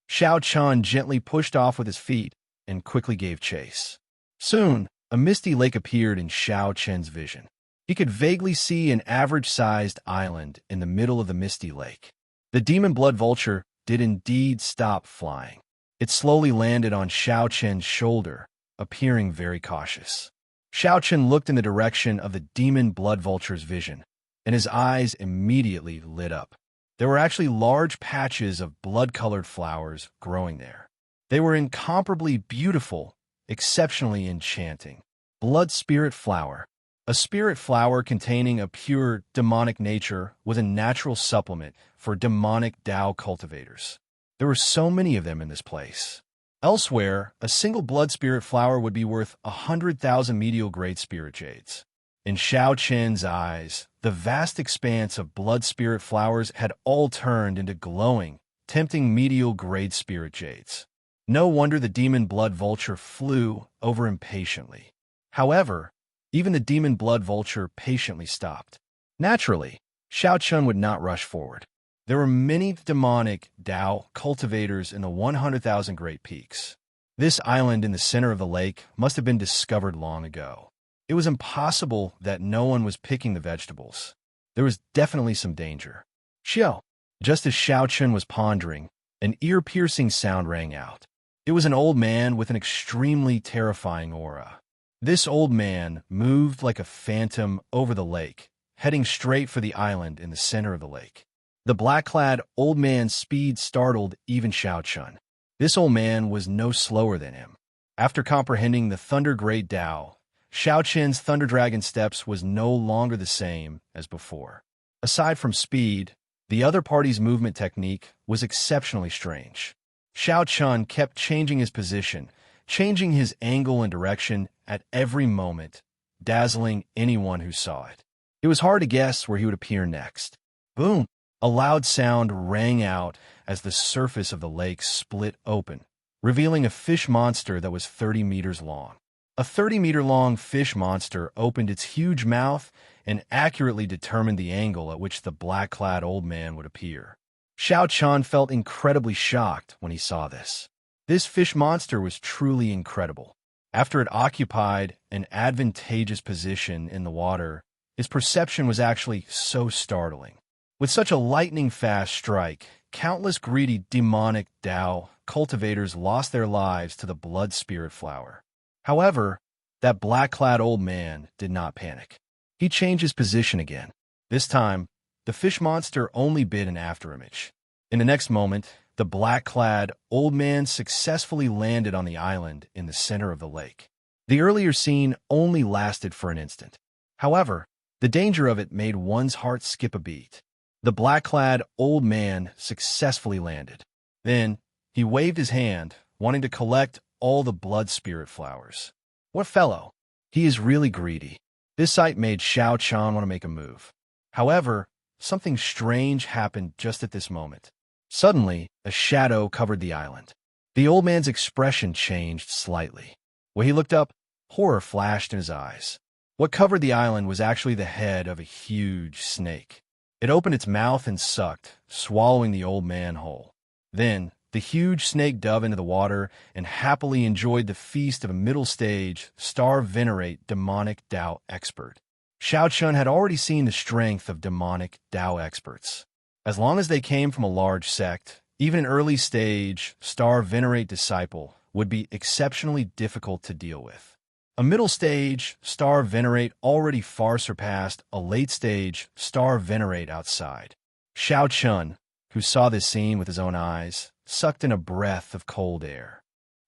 Xiao Qian gently pushed off with his feet and quickly gave chase. Soon, a misty lake appeared in Xiao Qian's vision. He could vaguely see an average-sized island in the middle of the misty lake. The demon blood vulture did indeed stop flying. It slowly landed on Xiao Qian's shoulder, appearing very cautious. Xiao Qian looked in the direction of the demon blood vulture's vision, and his eyes immediately lit up. There were actually large patches of blood-colored flowers growing there. They were incomparably beautiful, exceptionally enchanting. Blood spirit flower. A spirit flower containing a pure demonic nature was a natural supplement for demonic Tao cultivators. There were so many of them in this place. Elsewhere, a single blood spirit flower would be worth 100,000 medial grade spirit jades. In Xiao Qian's eyes, the vast expanse of blood spirit flowers had all turned into glowing, tempting medial grade spirit jades. No wonder the demon blood vulture flew over impatiently. However, even the demon blood vulture patiently stopped. Naturally, Xiao Qian would not rush forward. There were many demonic Tao cultivators in the 100,000 Great Peaks. This island in the center of the lake must have been discovered long ago. It was impossible that no one was picking the vegetables. There was definitely some danger. "Xiao!" Just as Xiao Qian was pondering, an ear-piercing sound rang out. It was an old man with an extremely terrifying aura. This old man moved like a phantom over the lake, heading straight for the island in the center of the lake. The black-clad old man's speed startled even Xiao Qian. This old man was no slower than him. After comprehending the Thunder Great Tao, Xiao Qian's Thunder Dragon steps was no longer the same as before. Aside from speed, the other party's movement technique was exceptionally strange. Xiao Qian kept changing his position, changing his angle and direction at every moment, dazzling anyone who saw it. It was hard to guess where he would appear next. Boom! A loud sound rang out as the surface of the lake split open, revealing a fish monster that was 30 meters long. A 30-meter-long fish monster opened its huge mouth and accurately determined the angle at which the black-clad old man would appear. Xiao Qian felt incredibly shocked when he saw this. This fish monster was truly incredible. After it occupied an advantageous position in the water, its perception was actually so startling. With such a lightning-fast strike, countless greedy demonic Tao cultivators lost their lives to the blood spirit flower. However, that black-clad old man did not panic. He changed his position again. This time, the fish monster only bit an afterimage. In the next moment, the black-clad old man successfully landed on the island in the center of the lake. The earlier scene only lasted for an instant. However, the danger of it made one's heart skip a beat. The black-clad old man successfully landed. Then, he waved his hand, wanting to collect all the blood spirit flowers. What fellow! He is really greedy. This sight made Xiao Qian want to make a move. However, something strange happened just at this moment. Suddenly, a shadow covered the island. The old man's expression changed slightly. When he looked up, horror flashed in his eyes. What covered the island was actually the head of a huge snake. It opened its mouth and sucked, swallowing the old man whole. Then, the huge snake dove into the water and happily enjoyed the feast of a middle-stage, star-venerate demonic Tao expert. Xiao Qian had already seen the strength of demonic Tao experts. As long as they came from a large sect, even an early-stage, star-venerate disciple would be exceptionally difficult to deal with. A middle-stage, star-venerate already far surpassed a late-stage, star-venerate outside. Xiao Qian, who saw this scene with his own eyes, sucked in a breath of cold air.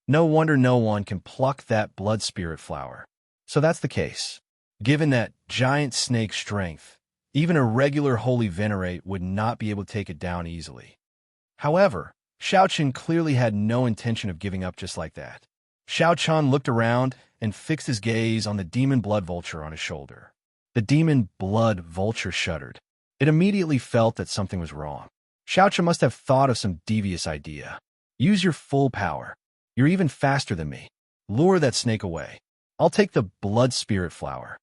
No wonder no one can pluck that blood spirit flower. So that's the case. Given that giant snake strength, even a regular holy venerate would not be able to take it down easily. However, Xiaoqian clearly had no intention of giving up just like that. Xiaoqian looked around and fixed his gaze on the demon blood vulture on his shoulder. The demon blood vulture shuddered. It immediately felt that something was wrong. Xiaoqian must have thought of some devious idea. Use your full power. You're even faster than me. Lure that snake away. I'll take the blood spirit flower.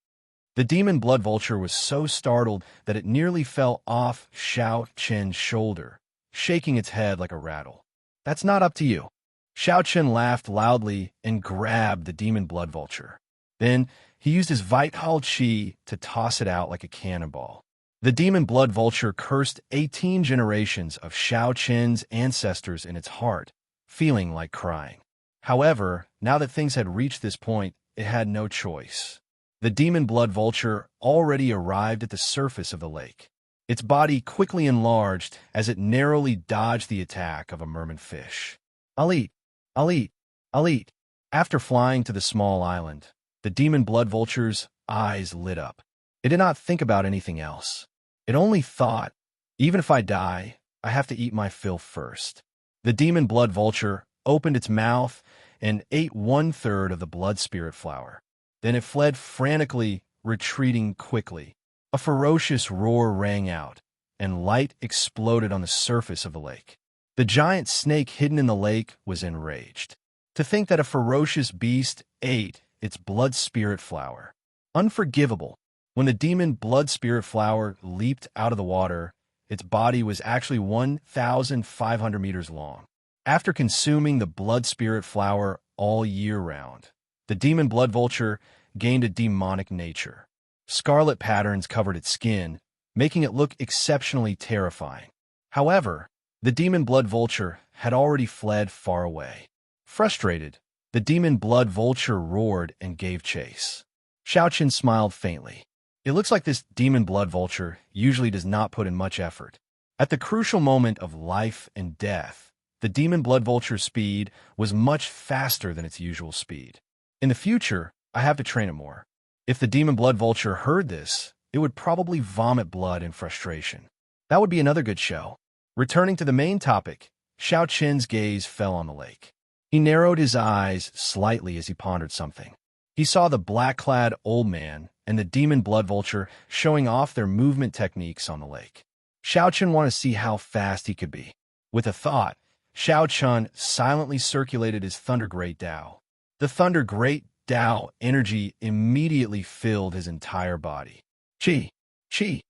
The demon blood vulture was so startled that it nearly fell off Xiaoqian's shoulder, shaking its head like a rattle. That's not up to you. Xiaoqian laughed loudly and grabbed the demon blood vulture. Then he used his vital qi to toss it out like a cannonball. The demon blood vulture cursed 18 generations of Xiaoqian's ancestors in its heart, feeling like crying. However, now that things had reached this point, it had no choice. The demon blood vulture already arrived at the surface of the lake. Its body quickly enlarged as it narrowly dodged the attack of a merman fish. I'll eat, I'll eat, I'll eat. After flying to the small island, the demon blood vulture's eyes lit up. It did not think about anything else. It only thought, even if I die, I have to eat my fill first. The demon blood vulture opened its mouth and ate 1/3 of the blood spirit flower. Then it fled frantically, retreating quickly. A ferocious roar rang out, and light exploded on the surface of the lake. The giant snake hidden in the lake was enraged. To think that a ferocious beast ate its blood spirit flower. Unforgivable. When the demon blood spirit flower leaped out of the water, its body was actually 1,500 meters long. After consuming the blood spirit flower all year round, the demon blood vulture gained a demonic nature. Scarlet patterns covered its skin, making it look exceptionally terrifying. However, the demon blood vulture had already fled far away. Frustrated, the demon blood vulture roared and gave chase. Xiaoqian smiled faintly. It looks like this demon blood vulture usually does not put in much effort. At the crucial moment of life and death, the demon blood vulture's speed was much faster than its usual speed. In the future, I have to train it more. If the demon blood vulture heard this, it would probably vomit blood in frustration. That would be another good show. Returning to the main topic, Xiaoqian's gaze fell on the lake. He narrowed his eyes slightly as he pondered something. He saw the black-clad old man and the demon blood vulture showing off their movement techniques on the lake. Xiaoqian wanted to see how fast he could be. With a thought, Xiaoqian silently circulated his Thunder Great Tao. The Thunder Great Tao energy immediately filled his entire body. Chi! Chi!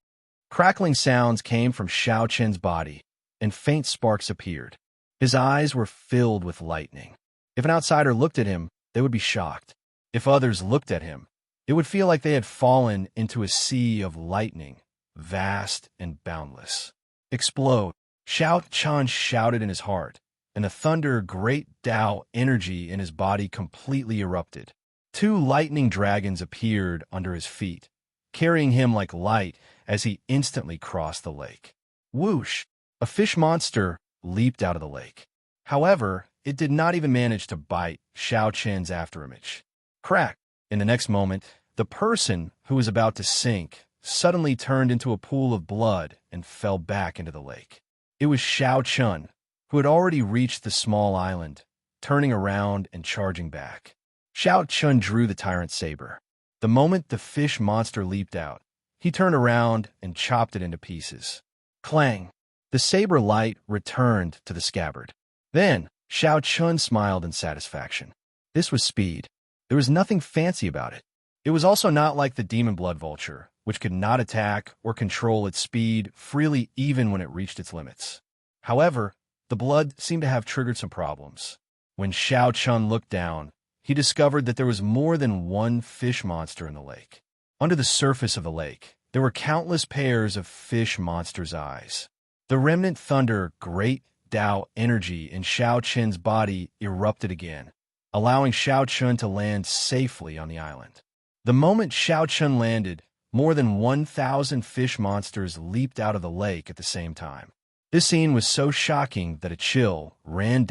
Crackling sounds came from Xiaoqian's body, and faint sparks appeared. His eyes were filled with lightning. If an outsider looked at him, they would be shocked. If others looked at him, it would feel like they had fallen into a sea of lightning, vast and boundless. Explode! Xiaoqian shouted in his heart, and the Thunder Great Tao energy in his body completely erupted. 2 lightning dragons appeared under his feet, carrying him like light as he instantly crossed the lake. Whoosh! A fish monster leaped out of the lake. However, it did not even manage to bite Xiaoqian's afterimage. Crack! In the next moment, the person who was about to sink suddenly turned into a pool of blood and fell back into the lake. It was Xiaoqian, who had already reached the small island, turning around and charging back. Xiaoqian drew the tyrant saber. The moment the fish monster leaped out, he turned around and chopped it into pieces. Clang! The saber light returned to the scabbard. Then, Xiaoqian smiled in satisfaction. This was speed. There was nothing fancy about it. It was also not like the demon blood vulture, which could not attack or control its speed freely even when it reached its limits. However, the blood seemed to have triggered some problems. When Xiaoqian looked down, he discovered that there was more than one fish monster in the lake. Under the surface of the lake, there were countless pairs of fish monsters' eyes. The remnant Thunder Great Tao energy in Xiaoqian's body erupted again, allowing Xiaoqian to land safely on the island. The moment Xiaoqian landed, more than 1,000 fish monsters leaped out of the lake at the same time. This scene was so shocking that a chill ran down